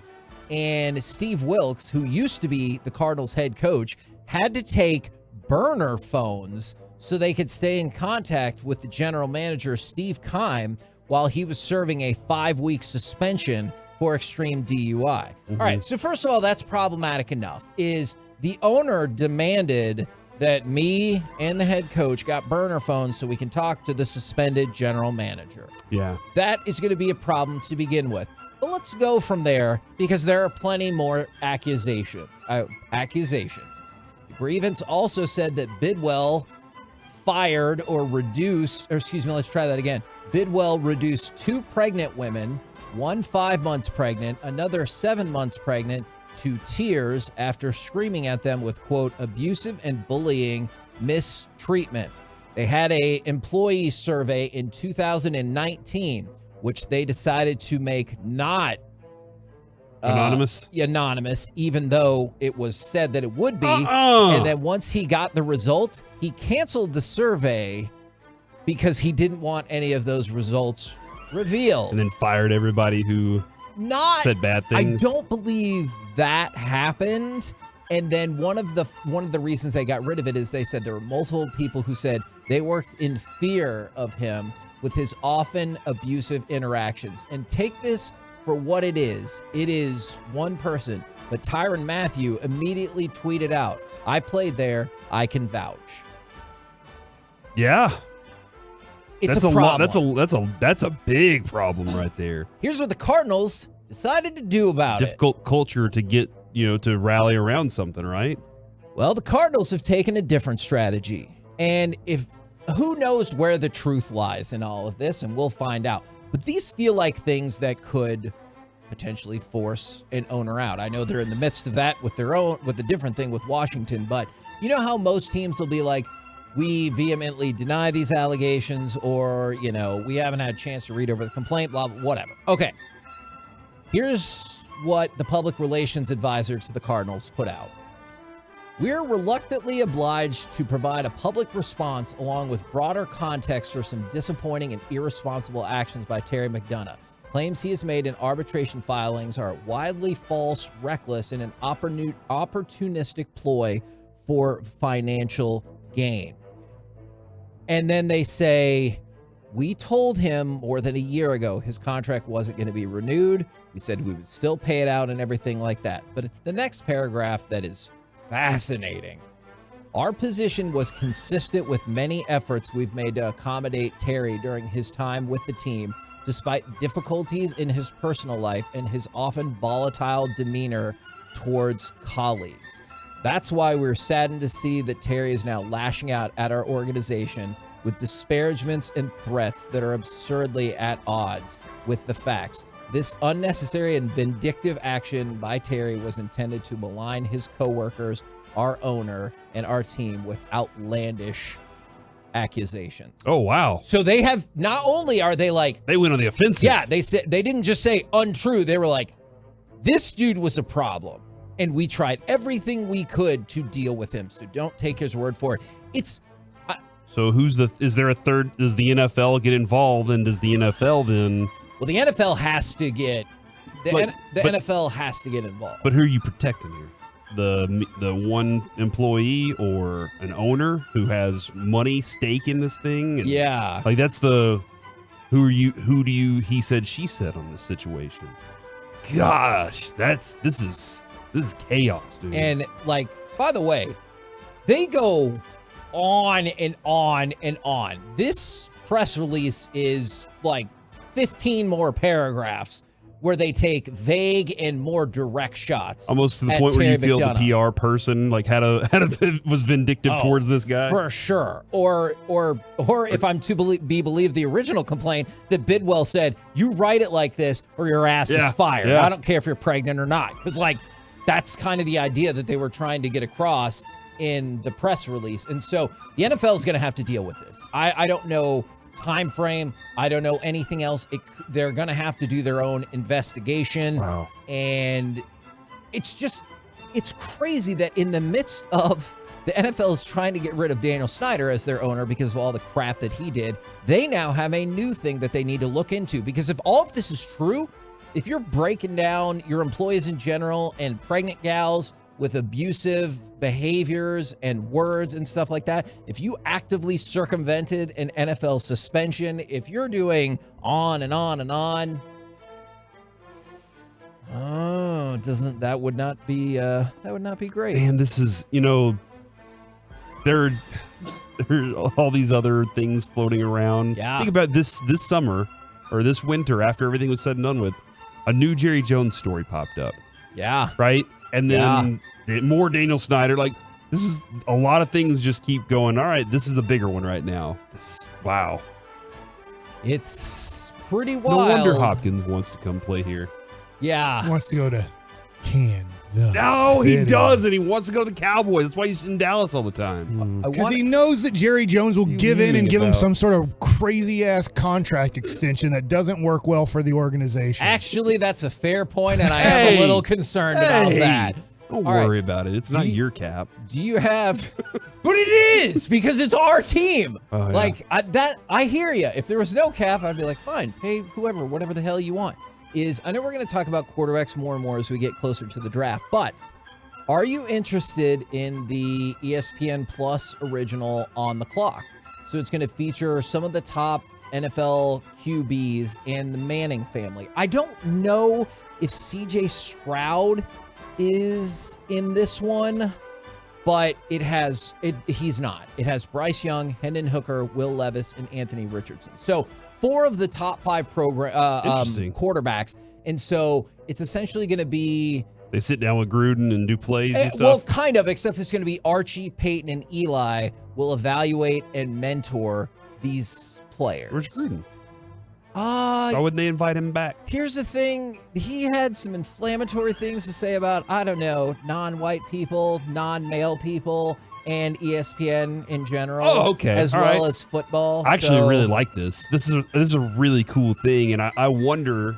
and Steve Wilkes, who used to be the Cardinals head coach, had to take burner phones so they could stay in contact with the general manager, Steve Keim, while he was serving a 5-week suspension for extreme DUI. All right, so first of all, that's problematic enough. Is the owner demanded that me and the head coach got burner phones so we can talk to the suspended general manager. Yeah. That is going to be a problem to begin with. But let's go from there because there are plenty more accusations. The grievance also said that Bidwell fired or reduced, or excuse me, let's try that again. Bidwell reduced 2 pregnant women, one 5 months pregnant, another 7 months pregnant, to tears after screaming at them with, quote, abusive and bullying mistreatment. They had a employee survey in 2019, which they decided to make not Anonymous? Anonymous, even though it was said that it would be. Uh-uh. And then once he got the results, he canceled the survey because he didn't want any of those results revealed. And then fired everybody who said bad things. I don't believe that happened. And then one of the reasons they got rid of it is they said there were multiple people who said They worked in fear of him with his often abusive interactions. And take this for what it is. It is one person. But Tyrann Mathieu immediately tweeted out, "I played there. I can vouch." Yeah. It's that's a problem. That's a big problem right there. Here's what the Cardinals decided to do about Difficult culture to get, to rally around something, right? Well, the Cardinals have taken a different strategy. And who knows where the truth lies in all of this, and we'll find out. But these feel like things that could potentially force an owner out. I know they're in the midst of that with a different thing with Washington, but you know how most teams will be like, we vehemently deny these allegations, or, we haven't had a chance to read over the complaint, blah, blah, whatever. Okay. Here's what the public relations advisor to the Cardinals put out. We're reluctantly obliged to provide a public response along with broader context for some disappointing and irresponsible actions by Terry McDonough. Claims he has made in arbitration filings are widely false, reckless, and an opportunistic ploy for financial gain. And then they say, we told him more than a year ago his contract wasn't going to be renewed. We said we would still pay it out and everything like that. But it's the next paragraph that is fascinating. Our position was consistent with many efforts we've made to accommodate Terry during his time with the team, despite difficulties in his personal life and his often volatile demeanor towards colleagues. That's why we're saddened to see that Terry is now lashing out at our organization with disparagements and threats that are absurdly at odds with the facts. This unnecessary and vindictive action by Terry was intended to malign his coworkers, our owner, and our team with outlandish accusations. Oh, wow. So they have, not only are they like, they went on the offensive. Yeah, they didn't just say untrue. They were like, this dude was a problem, and we tried everything we could to deal with him. So don't take his word for it. So is there a third? Does the NFL get involved, and does the NFL then? Well, the NFL has to get NFL has to get involved. But who are you protecting here? The one employee or an owner who has money stake in this thing? And yeah, like that's the who do you he said she said on this situation? Gosh, this is chaos, dude. And like, by the way, they go on and on and on. This press release is like 15 more paragraphs where they take vague and more direct shots. Almost to the point where you feel the PR person like was vindictive towards this guy. For sure. Or if I'm to be believed the original complaint that Bidwell said, you write it like this or your ass is fired. Yeah. I don't care if you're pregnant or not. Because like that's kind of the idea that they were trying to get across in the press release. And so the NFL is going to have to deal with this. I don't know time frame. I don't know anything else. They're going to have to do their own investigation. Wow. And it's crazy that in the midst of the NFL is trying to get rid of Daniel Snyder as their owner because of all the crap that he did, they now have a new thing that they need to look into. Because if all of this is true, if you're breaking down your employees in general and pregnant gals with abusive behaviors and words and stuff like that, if you actively circumvented an NFL suspension, if you're doing on and on and on, that would not be great. Man, this is, there are all these other things floating around. Yeah. Think about this summer or this winter after everything was said and done with, a new Jerry Jones story popped up. Yeah. Right? And then more Daniel Snyder. Like, this is a lot of things just keep going. All right, this is a bigger one right now. Wow. It's pretty wild. No wonder Hopkins wants to come play here. Yeah. He wants to go to Kansas. No, he City. does, and he wants to go to the Cowboys. That's why he's in Dallas all the time. Because he knows that Jerry Jones will give in and give him some sort of crazy-ass contract extension that doesn't work well for the organization. Actually, that's a fair point, and I am a little concerned about that. Don't worry about it. It's not your cap. Do you have... But it is, because it's our team. Oh, yeah. Like, I hear you. If there was no cap, I'd be like, fine, pay whoever, whatever the hell you want. I know we're going to talk about quarterbacks more and more as we get closer to the draft, but are you interested in the ESPN Plus original On the Clock? So it's going to feature some of the top NFL QBs and the Manning family. I don't know if CJ Stroud is in this one, but he's not. It has Bryce Young, Hendon Hooker, Will Levis, and Anthony Richardson. So 4 of the top 5 quarterbacks. And so it's essentially going to be... They sit down with Gruden and do plays and stuff? Well, kind of, except it's going to be Archie, Peyton, and Eli will evaluate and mentor these players. Where's Gruden? Why wouldn't they invite him back? Here's the thing. He had some inflammatory things to say about, I don't know, non-white people, non-male people, and ESPN in general. Oh, okay. As All well right. as football. I actually really like this. This is a really cool thing, and I wonder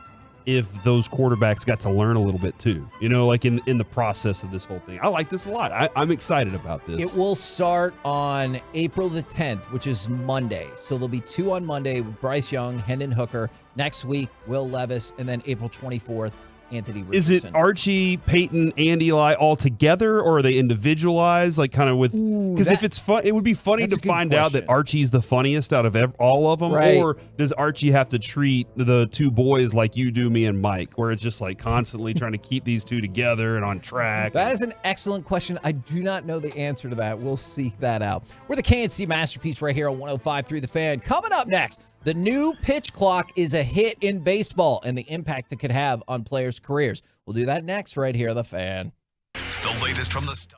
if those quarterbacks got to learn a little bit too, like in the process of this whole thing. I like this a lot. I'm excited about this. It will start on April the 10th, which is Monday. So there'll be 2 on Monday with Bryce Young, Hendon Hooker. Next week, Will Levis, and then April 24th, Anthony Richardson. Is it Archie, Peyton, and Eli all together, or are they individualized? Like kind of with, because if it's fun, it would be funny to find out that Archie's the funniest out of all of them, Right. or does Archie have to treat the 2 boys like you do me and Mike, where it's just like constantly trying to keep these 2 together and on track? That is an excellent question. I do not know the answer to that. We'll seek that out. We're the KNC Masterpiece right here on 105.3 The Fan. Coming up next, the new pitch clock is a hit in baseball and the impact it could have on players' careers. We'll do that next right here on The Fan. The latest from the Star.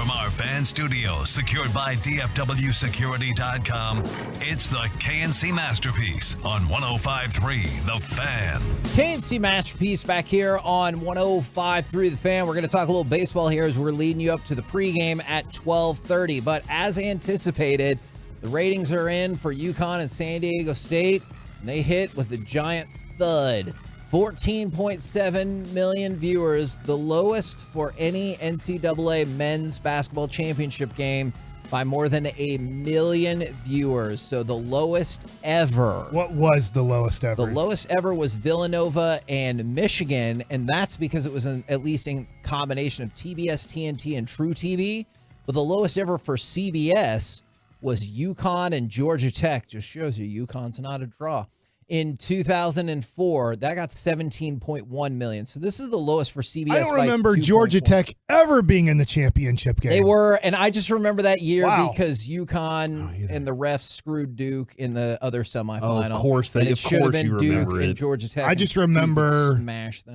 From our fan studio, secured by DFWsecurity.com, it's the KNC Masterpiece on 105.3 The Fan. KNC Masterpiece back here on 105.3 The Fan. We're going to talk a little baseball here as we're leading you up to the pregame at 12:30. But as anticipated, the ratings are in for UConn and San Diego State, and they hit with a giant thud. 14.7 million viewers, the lowest for any NCAA men's basketball championship game by more than 1 million viewers. So the lowest ever. What was the lowest ever? The lowest ever was Villanova and Michigan, and that's because it was at least in combination of TBS, TNT, and True TV. But the lowest ever for CBS was UConn and Georgia Tech. Just shows you UConn's not a draw. In 2004, that got 17.1 million. So this is the lowest for CBS. I don't remember Georgia Tech ever being in the championship game. They were, and I just remember that year because UConn and the refs screwed Duke in the other semifinal. Oh, of course, and it should have been Duke and Georgia Tech. I just remember,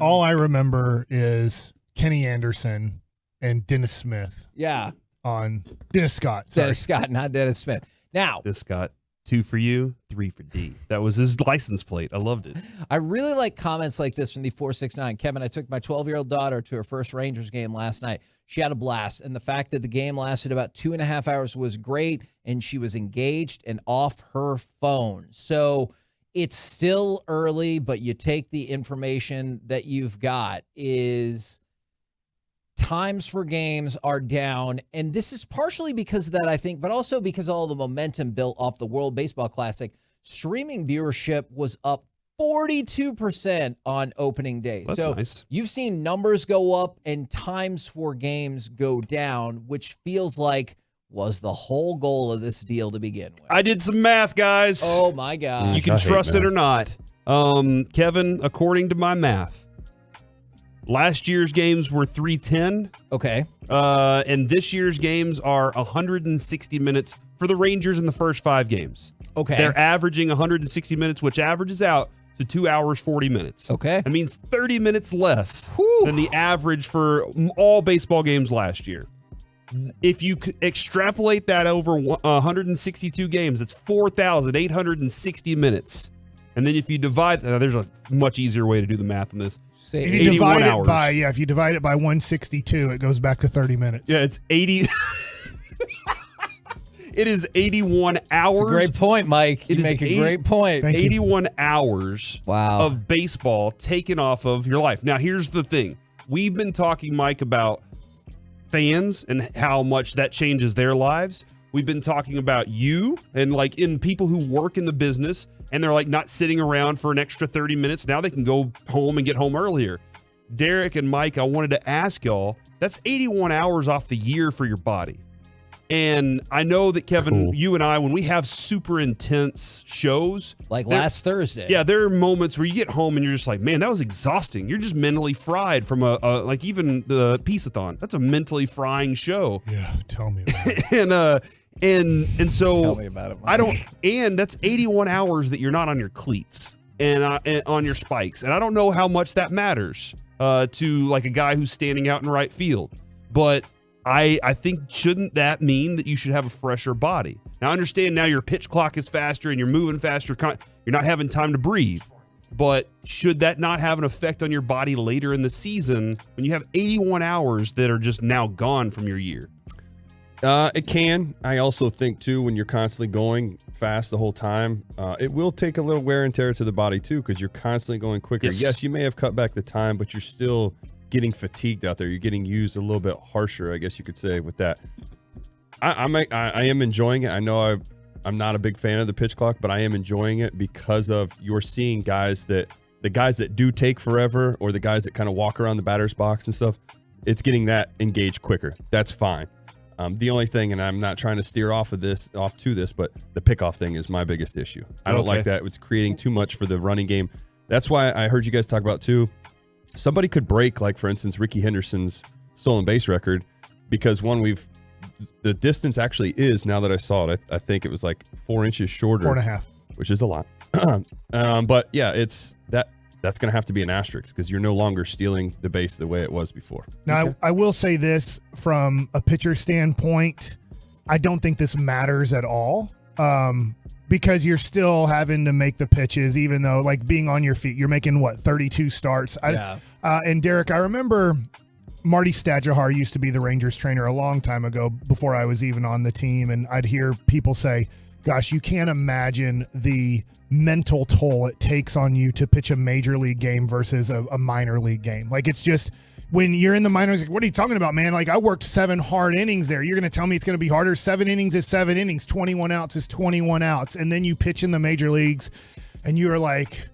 all I remember is Kenny Anderson and Dennis Smith. Yeah. On Dennis Scott. Sorry. Dennis Scott, not Dennis Smith. Now, Dennis Scott. 2 for you, 3 for D. That was his license plate. I loved it. I really like comments like this from the 469. Kevin, I took my 12-year-old daughter to her first Rangers game last night. She had a blast, and the fact that the game lasted about 2.5 hours was great, and she was engaged and off her phone. So it's still early, but you take the information that you've got is times for games are down, and this is partially because of that, I think, but also because all the momentum built off the World Baseball Classic. Streaming viewership was up 42% on opening day. That's so nice. You've seen numbers go up and times for games go down, which feels like was the whole goal of this deal to begin with. I did some math, guys. Oh, my God. You can trust it or not. Kevin, according to my math, last year's games were 310. Okay. And this year's games are 160 minutes for the Rangers in the first 5 games. Okay. They're averaging 160 minutes, which averages out to 2 hours, 40 minutes. Okay. That means 30 minutes less than the average for all baseball games last year. If you extrapolate that over 162 games, it's 4,860 minutes. And then if you divide, there's a much easier way to do the math on this. If you divide it by, if you divide it by 162, it goes back to 30 minutes. Yeah, it's 80. It is 81 hours. That's a great point, Mike. You make a great point. 81 hours of baseball taken off of your life. Now, here's the thing. We've been talking, Mike, about fans and how much that changes their lives. We've been talking about you and like in people who work in the business and they're like not sitting around for an extra 30 minutes. Now they can go home and get home earlier. Derek and Mike, I wanted to ask y'all, that's 81 hours off the year for your body. And I know that, Kevin, you and I, when we have super intense shows. Like last Thursday. Yeah, there are moments where you get home and you're just like, man, that was exhausting. You're just mentally fried from like even the Peace-a-thon. That's a mentally frying show. Yeah, tell me about it. And so Tell me about it, Mike. I don't, and that's 81 hours that you're not on your cleats and on your spikes. And I don't know how much that matters to like a guy who's standing out in right field. But I think, shouldn't that mean that you should have a fresher body? Now, I understand now your pitch clock is faster and you're moving faster. You're not having time to breathe. But should that not have an effect on your body later in the season when you have 81 hours that are just now gone from your year? It can. I also think, too, when you're constantly going fast the whole time, it will take a little wear and tear to the body, too, because you're constantly going quicker. Yes, you may have cut back the time, but you're still getting fatigued out there. You're getting used a little bit harsher, I guess you could say, with that. I am enjoying it. I know I'm not a big fan of the pitch clock, but I am enjoying it because of you're seeing the guys that do take forever, or the guys that kind of walk around the batter's box and stuff. It's getting that engaged quicker. That's fine. The only thing, and I'm not trying to steer off to this, but the pickoff thing is my biggest issue. I don't like that. It's creating too much for the running game. That's why I heard you guys talk about, too, somebody could break, like, for instance, Ricky Henderson's stolen base record because, the distance actually is, now that I saw it, I think it was like 4 inches shorter. 4.5. Which is a lot. But, yeah, it's that that's going to have to be an asterisk because you're no longer stealing the base the way it was before. Now, I will say this from a pitcher standpoint, I don't think this matters at all because you're still having to make the pitches, even though, like, being on your feet, you're making, 32 starts. Yeah. And, Derek, I remember Marty Stadjahar used to be the Rangers trainer a long time ago before I was even on the team, and I'd hear people say, gosh, you can't imagine the mental toll it takes on you to pitch a major league game versus a minor league game. Like, it's just when you're in the minors, like, what are you talking about, man? Like, I worked 7 hard innings there. You're going to tell me it's going to be harder? 7 innings is 7 innings. 21 outs is 21 outs. And then you pitch in the major leagues and you're like,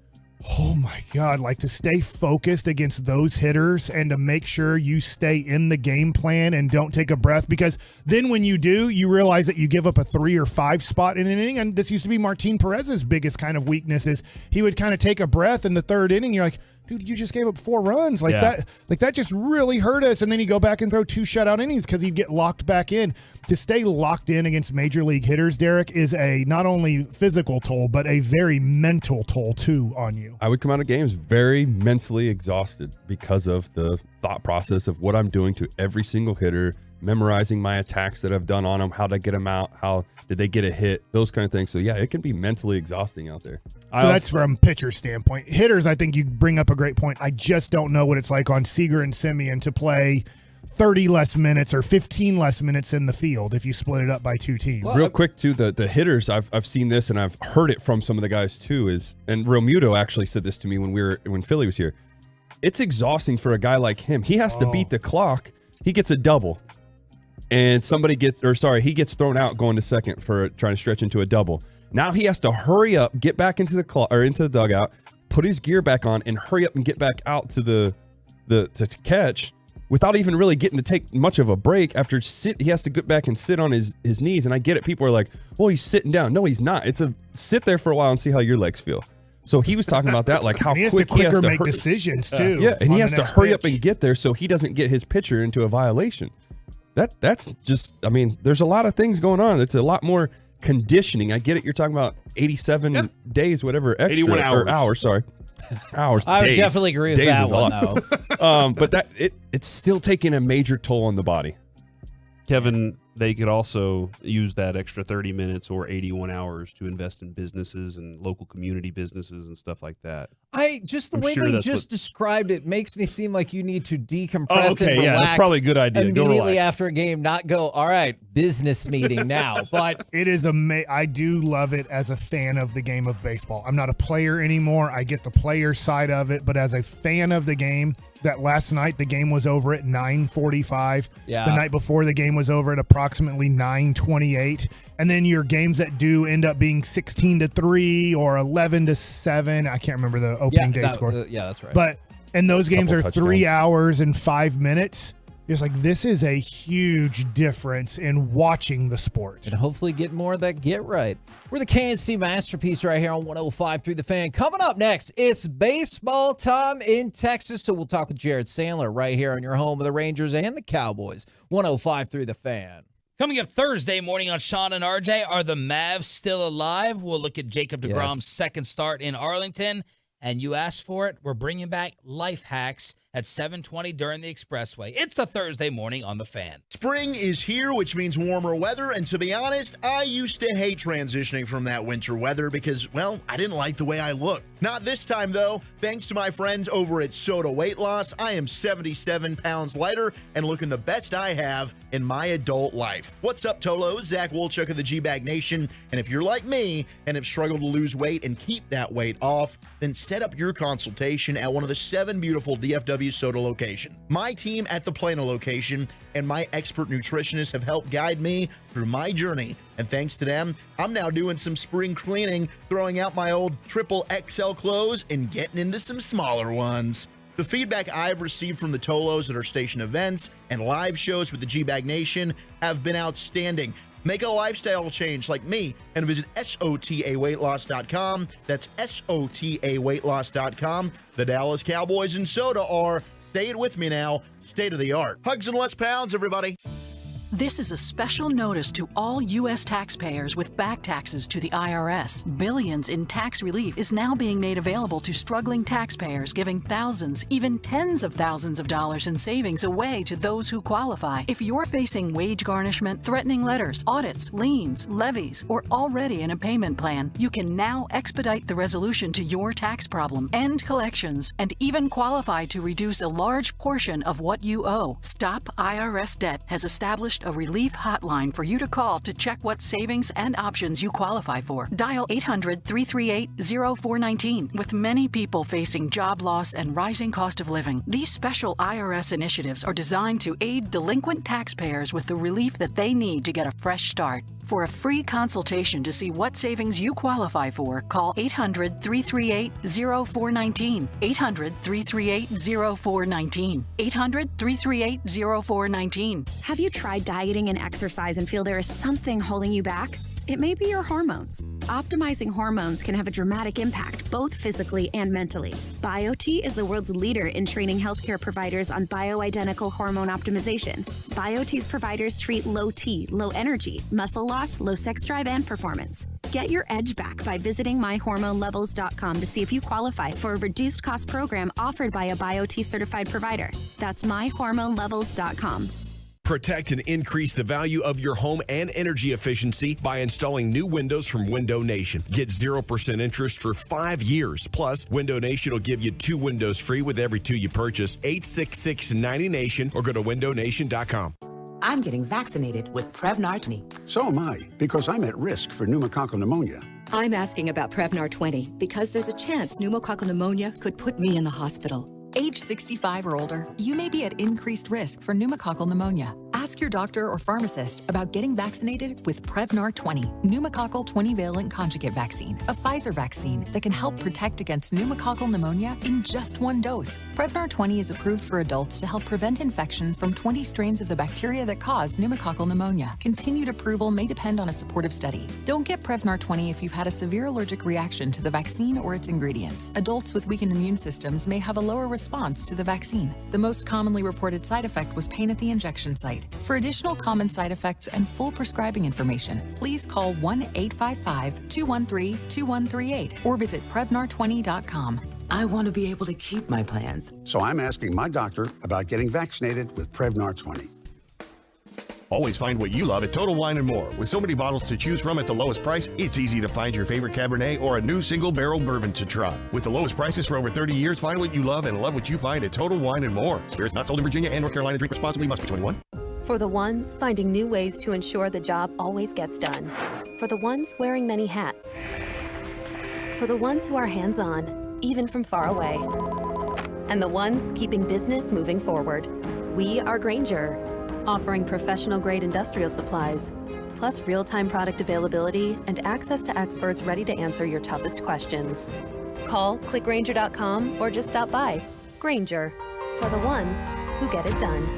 oh my God, like to stay focused against those hitters and to make sure you stay in the game plan and don't take a breath, because then when you do, you realize that you give up a 3 or 5 spot in an inning. And this used to be Martin Perez's biggest kind of weakness is he would kind of take a breath in the 3rd inning. You're like, dude, you just gave up 4 runs. Like that just really hurt us. And then you go back and throw 2 shutout innings because he'd get locked back in. To stay locked in against major league hitters, Derek, is a not only physical toll, but a very mental toll too on you. I would come out of games very mentally exhausted because of the thought process of what I'm doing to every single hitter, memorizing my attacks that I've done on them, how to get them out, how did they get a hit, those kind of things. So yeah, it can be mentally exhausting out there. So that's from pitcher standpoint. Hitters, I think you bring up a great point. I just don't know what it's like on Seager and Simeon to play 30 less minutes or 15 less minutes in the field if you split it up by 2 teams. Real quick too, the hitters, I've seen this and I've heard it from some of the guys too, and Realmuto actually said this to me when Philly was here. It's exhausting for a guy like him. He has to beat the clock. He gets a double. And he gets thrown out going to second for trying to stretch into a double. Now he has to hurry up, get back into the dugout, put his gear back on, and hurry up and get back out to to catch without even really getting to take much of a break. He has to get back and sit on his knees. And I get it. People are like, well, he's sitting down. No, he's not. It's a sit there for a while and see how your legs feel. So he was talking about that, like how he has quick to quicker he has to make decisions too. Yeah, and he has to hurry up and get there so he doesn't get his pitcher into a violation. That's just, I mean, there's a lot of things going on. It's a lot more conditioning. I get it. You're talking about 87 days, whatever, extra 81 hours. Or hours, sorry. Hours. I would days. definitely agree with days that is a one, lot. But it's still taking a major toll on the body. Kevin, they could also use that extra 30 minutes or 81 hours to invest in businesses and local community businesses and stuff like that. The way they just described it makes me seem like you need to decompress and relax. Yeah, that's probably a good idea. Immediately after a game, not go, all right, business meeting now. But it is I do love it as a fan of the game of baseball. I'm not a player anymore. I get the player side of it, but as a fan of the game, that last night the game was over at 9:45. Yeah. The night before the game was over at approximately 9:28. And then your games that do end up being 16-3 or 11-7. I can't remember the opening day score. Yeah, that's right. And those games are Couple 3 touchdowns. hours and 5 minutes. It's like, this is a huge difference in watching the sport. And hopefully get more of that get right. We're the KNC Masterpiece right here on 105 through the Fan. Coming up next, it's baseball time in Texas. So we'll talk with Jared Sandler right here on your home of the Rangers and the Cowboys. 105 through the Fan. Coming up Thursday morning on Sean and RJ, are the Mavs still alive? We'll look at Jacob deGrom's second start in Arlington. And you asked for it. We're bringing back life hacks at 7:20 during the Expressway. It's a Thursday morning on The Fan. Spring is here, which means warmer weather. And to be honest, I used to hate transitioning from that winter weather because, well, I didn't like the way I looked. Not this time, though. Thanks to my friends over at Soda Weight Loss, I am 77 pounds lighter and looking the best I have in my adult life. What's up, Tolos? Zach Wolchuk of the G-Bag Nation. And if you're like me and have struggled to lose weight and keep that weight off, then set up your consultation at one of the 7 beautiful DFW Soda locations. My team at the Plano location and my expert nutritionists have helped guide me through my journey. And thanks to them, I'm now doing some spring cleaning, throwing out my old triple XL clothes and getting into some smaller ones. The feedback I've received from the Tolos at our station events and live shows with the G-Bag Nation have been outstanding. Make a lifestyle change like me and visit SOTAweightloss.com. That's SOTAweightloss.com. The Dallas Cowboys and Soda are, say it with me now, state of the art. Hugs and less pounds, everybody. This is a special notice to all U.S. taxpayers with back taxes to the IRS. Billions in tax relief is now being made available to struggling taxpayers, giving thousands, even tens of thousands of dollars in savings away to those who qualify. If you're facing wage garnishment, threatening letters, audits, liens, levies, or already in a payment plan, you can now expedite the resolution to your tax problem, end collections, and even qualify to reduce a large portion of what you owe. Stop IRS Debt has established a relief hotline for you to call to check what savings and options you qualify for. Dial 800-338-0419. With many people facing job loss and rising cost of living, these special IRS initiatives are designed to aid delinquent taxpayers with the relief that they need to get a fresh start. For a free consultation to see what savings you qualify for, call 800-338-0419. 800-338-0419. 800-338-0419. Have you tried dieting and exercise and feel there is something holding you back? It may be your hormones. Optimizing hormones can have a dramatic impact, both physically and mentally. BioT is the world's leader in training healthcare providers on bioidentical hormone optimization. BioT's providers treat low T, low energy, muscle loss, low sex drive, and performance. Get your edge back by visiting myhormonelevels.com to see if you qualify for a reduced cost program offered by a BioT certified provider. That's myhormonelevels.com. Protect and increase the value of your home and energy efficiency by installing new windows from Window Nation. Get 0% interest for 5 years. Plus, Window Nation will give you 2 windows free with every 2 you purchase. 866-90Nation or go to windownation.com. I'm getting vaccinated with Prevnar 20. So am I, because I'm at risk for pneumococcal pneumonia. I'm asking about Prevnar 20 because there's a chance pneumococcal pneumonia could put me in the hospital. Age 65 or older, you may be at increased risk for pneumococcal pneumonia. Ask your doctor or pharmacist about getting vaccinated with Prevnar 20, pneumococcal 20-valent conjugate vaccine, a Pfizer vaccine that can help protect against pneumococcal pneumonia in just 1 dose. Prevnar 20 is approved for adults to help prevent infections from 20 strains of the bacteria that cause pneumococcal pneumonia. Continued approval may depend on a supportive study. Don't get Prevnar 20 if you've had a severe allergic reaction to the vaccine or its ingredients. Adults with weakened immune systems may have a lower response to the vaccine. The most commonly reported side effect was pain at the injection site. For additional common side effects and full prescribing information, please call 1-855-213-2138 or visit Prevnar20.com. I want to be able to keep my plans. So I'm asking my doctor about getting vaccinated with Prevnar 20. Always find what you love at Total Wine & More. With so many bottles to choose from at the lowest price, it's easy to find your favorite Cabernet or a new single-barrel bourbon to try. With the lowest prices for over 30 years, find what you love and love what you find at Total Wine & More. Spirits not sold in Virginia and North Carolina. Drink responsibly. Must be 21. For the ones finding new ways to ensure the job always gets done. For the ones wearing many hats. For the ones who are hands-on, even from far away. And the ones keeping business moving forward. We are Grainger, offering professional-grade industrial supplies, plus real-time product availability and access to experts ready to answer your toughest questions. Call, click Grainger.com, or just stop by. Grainger, for the ones who get it done.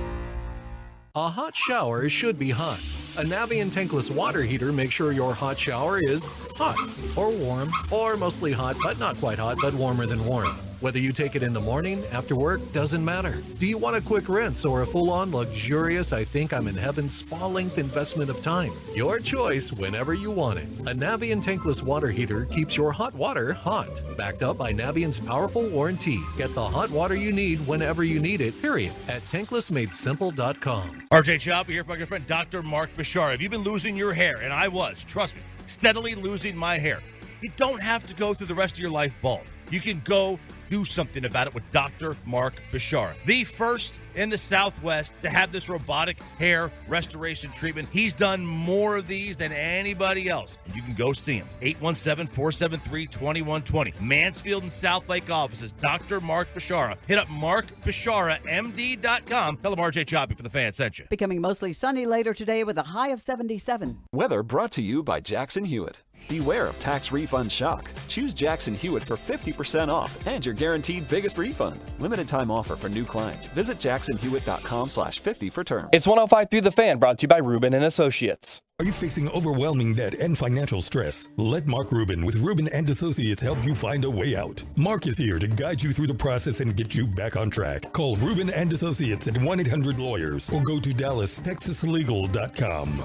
A hot shower should be hot. A Navien tankless water heater makes sure your hot shower is hot, or warm, or mostly hot, but not quite hot, but warmer than warm. Whether you take it in the morning, after work, doesn't matter. Do you want a quick rinse or a full-on luxurious, I think I'm in heaven spa-length investment of time? Your choice whenever you want it. A Navien tankless water heater keeps your hot water hot. Backed up by Navien's powerful warranty. Get the hot water you need whenever you need it, period, at tanklessmadesimple.com. RJ Chop here from my good friend Dr. Mark Bashar. Have you been losing your hair? And I was, trust me, steadily losing my hair. You don't have to go through the rest of your life bald. You can go do something about it with Dr. Mark Bashar, the first in the Southwest to have this robotic hair restoration treatment. He's done more of these than anybody else. You can go see him. 817-473-2120. Mansfield and South Lake offices. Dr. Mark Bashara. Hit up markbasharamd.com. Tell him RJ Choppy for the fan sent you. Becoming mostly sunny later today with a high of 77. Weather brought to you by Jackson Hewitt. Beware of tax refund shock. Choose Jackson Hewitt for 50% off and your guaranteed biggest refund. Limited time offer for new clients. Visit jacksonhewitt.com/50 for terms. It's 105.3 The Fan, brought to you by Rubin and Associates. Are you facing overwhelming debt and financial stress? Let Mark Rubin with Rubin and Associates help you find a way out. Mark is here to guide you through the process and get you back on track. Call Rubin and Associates at 1-800-LAWYERS or go to DallasTexasLegal.com.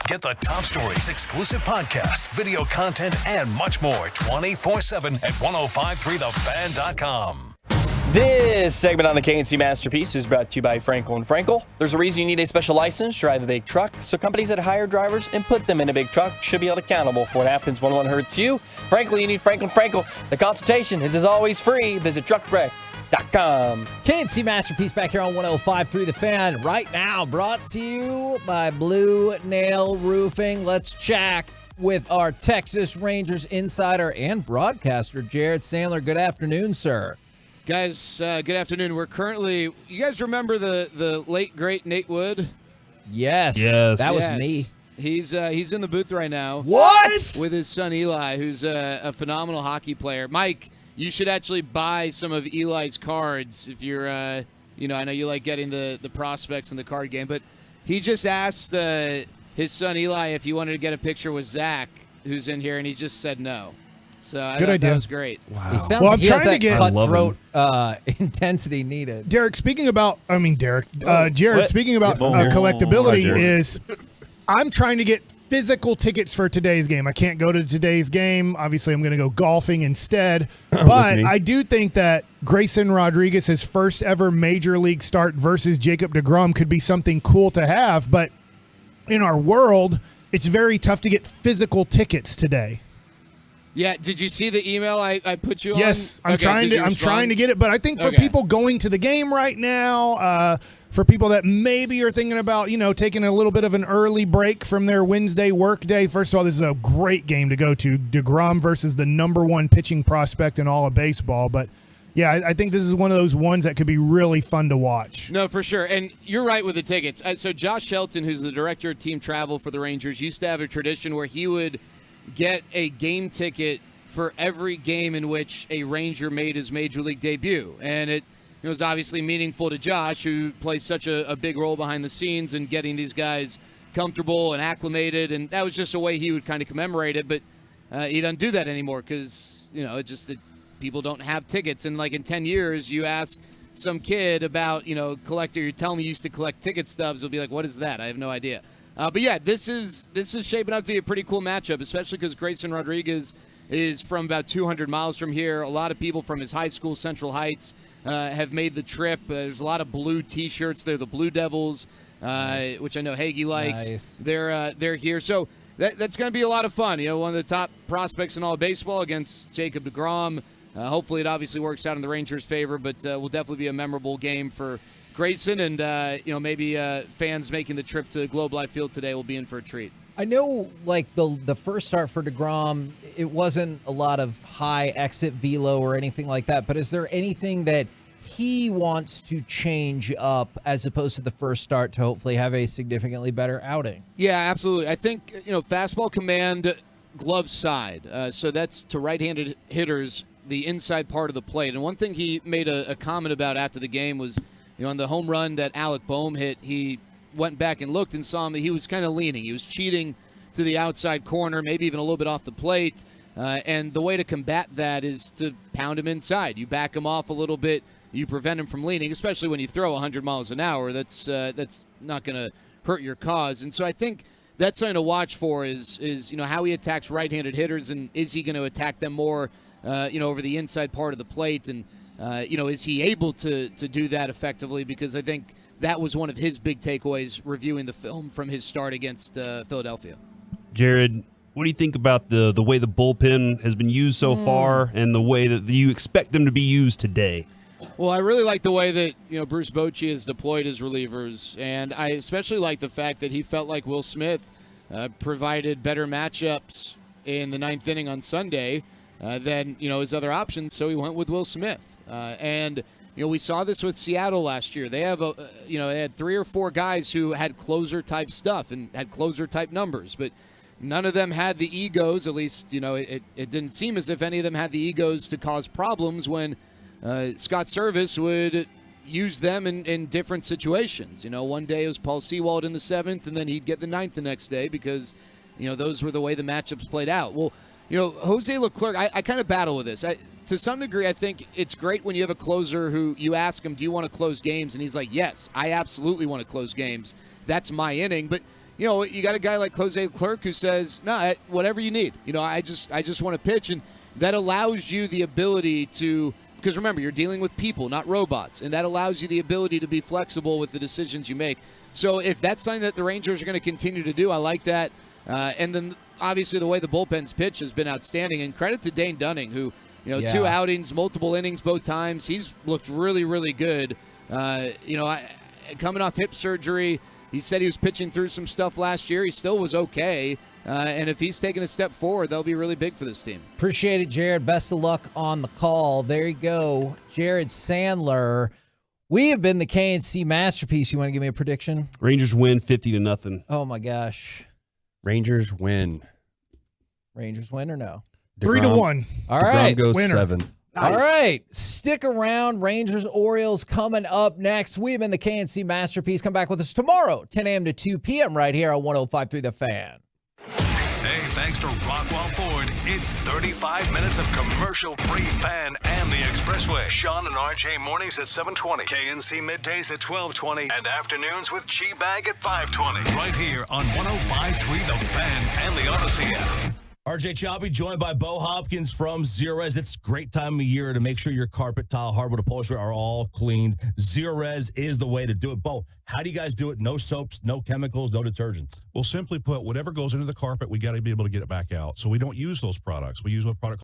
Get the top stories, exclusive podcasts, video content, and much more 24/7 at 1053thefan.com. This segment on the KNC Masterpiece is brought to you by Frankel & Frankel. There's a reason you need a special license to drive a big truck, so companies that hire drivers and put them in a big truck should be held accountable for what happens when one hurts you. Frankly, you need Frankel & Frankel. The consultation is as always free. Visit truckwreck.com. KNC Masterpiece back here on 105.3 The Fan. Right now, brought to you by Blue Nail Roofing. Let's chat with our Texas Rangers insider and broadcaster, Jared Sandler. Good afternoon, sir. Guys, good afternoon. We're currently, you guys remember the late, great Nate Wood? Yes. That was me. He's in the booth right now. What? With his son Eli, who's a phenomenal hockey player. Mike, you should actually buy some of Eli's cards if you're, I know you like getting the prospects in the card game, but he just asked his son Eli if you wanted to get a picture with Zach, who's in here, and he just said no. So I Good thought idea. that was great. Wow. He sounds like he has that cutthroat intensity needed. Jared, speaking about collectability is I'm trying to get physical tickets for today's game. I can't go to today's game. Obviously, I'm going to go golfing instead. But I do think that Grayson Rodriguez's first ever major league start versus Jacob deGrom could be something cool to have. But in our world, it's very tough to get physical tickets today. Yeah, did you see the email I put you on? Yes, I'm trying to get it, but I think for people going to the game right now, for people that maybe are thinking about, taking a little bit of an early break from their Wednesday work day, first of all, this is a great game to go to. DeGrom versus the number one pitching prospect in all of baseball, but yeah, I think this is one of those ones that could be really fun to watch. No, for sure. And you're right with the tickets. So Josh Shelton, who's the director of team travel for the Rangers, used to have a tradition where he would get a game ticket for every game in which a Ranger made his major league debut. And it was obviously meaningful to Josh, who plays such a big role behind the scenes in getting these guys comfortable and acclimated. And that was just a way he would kind of commemorate it. But he doesn't do that anymore because, it's just that people don't have tickets. And like in 10 years, you ask some kid about, collector, you tell me you used to collect ticket stubs, they'll be like, what is that? I have no idea. But yeah, this is shaping up to be a pretty cool matchup, especially because Grayson Rodriguez is from about 200 miles from here. A lot of people from his high school, Central Heights, have made the trip. There's a lot of blue T-shirts. They're the Blue Devils, which I know Hagee likes. Nice. They're here, so that's going to be a lot of fun. One of the top prospects in all of baseball against Jacob deGrom. Hopefully, it obviously works out in the Rangers' favor, but will definitely be a memorable game for Grayson, and maybe fans making the trip to Globe Life Field today will be in for a treat. I know, like the first start for deGrom, it wasn't a lot of high exit velo or anything like that. But is there anything that he wants to change up as opposed to the first start to hopefully have a significantly better outing? Yeah, absolutely. I think fastball command, glove side. So that's to right-handed hitters, the inside part of the plate. And one thing he made a comment about after the game was, on the home run that Alec Boehm hit, he went back and looked and saw him that he was kind of leaning. He was cheating to the outside corner, maybe even a little bit off the plate. And the way to combat that is to pound him inside. You back him off a little bit. You prevent him from leaning, especially when you throw 100 miles an hour. That's not going to hurt your cause. And so I think that's something to watch for is how he attacks right-handed hitters, and is he going to attack them more, over the inside part of the plate, and is he able to do that effectively? Because I think that was one of his big takeaways reviewing the film from his start against Philadelphia. Jared, what do you think about the way the bullpen has been used so far and the way that you expect them to be used today? Well, I really like the way that Bruce Bochy has deployed his relievers, and I especially like the fact that he felt like Will Smith provided better matchups in the ninth inning on Sunday than his other options, so he went with Will Smith. And we saw this with Seattle last year. They have they had 3 or 4 guys who had closer type stuff and had closer type numbers, but none of them had the egos, at least, it didn't seem as if any of them had the egos to cause problems when Scott Service would use them in different situations. One day it was Paul Sewald in the 7th, and then he'd get the 9th the next day because, those were the way the matchups played out. Well, Jose Leclerc, I kind of battle with this. To some degree, I think it's great when you have a closer who you ask him, do you want to close games? And he's like, yes, I absolutely want to close games. That's my inning. But, you got a guy like Jose Leclerc who says, no, whatever you need. I just want to pitch. And that allows you the ability to, because remember, you're dealing with people, not robots. And that allows you the ability to be flexible with the decisions you make. So if that's something that the Rangers are going to continue to do, I like that. And then obviously the way the bullpen's pitch has been outstanding. And credit to Dane Dunning, who, 2 outings, multiple innings both times. He's looked really, really good. Coming off hip surgery, he said he was pitching through some stuff last year. He still was okay. And if he's taking a step forward, that'll be really big for this team. Appreciate it, Jared. Best of luck on the call. There you go. Jared Sandler. We have been the KNC Masterpiece. You want to give me a prediction? Rangers win 50-0. Oh, my gosh. Rangers win. Rangers win or no? 3-1. All right. goes Winner. 7. All right. Stick around. Rangers, Orioles coming up next. We've been the KNC Masterpiece. Come back with us tomorrow, 10 a.m. to 2 p.m. right here on 105.3 The Fan. Hey, thanks to Rockwell Ford, it's 35 minutes of commercial-free Fan and the Expressway. Sean and RJ mornings at 7:20, KNC middays at 12:20, and afternoons with G-Bag at 5:20. Right here on 105.3 The Fan and the Odyssey app. RJ Choppy joined by Bo Hopkins from Zerez. It's a great time of year to make sure your carpet, tile, hardwood, upholstery are all cleaned. Zerez is the way to do it. Bo, how do you guys do it? No soaps, no chemicals, no detergents. Well, simply put, whatever goes into the carpet, we got to be able to get it back out. So we don't use those products. We use a product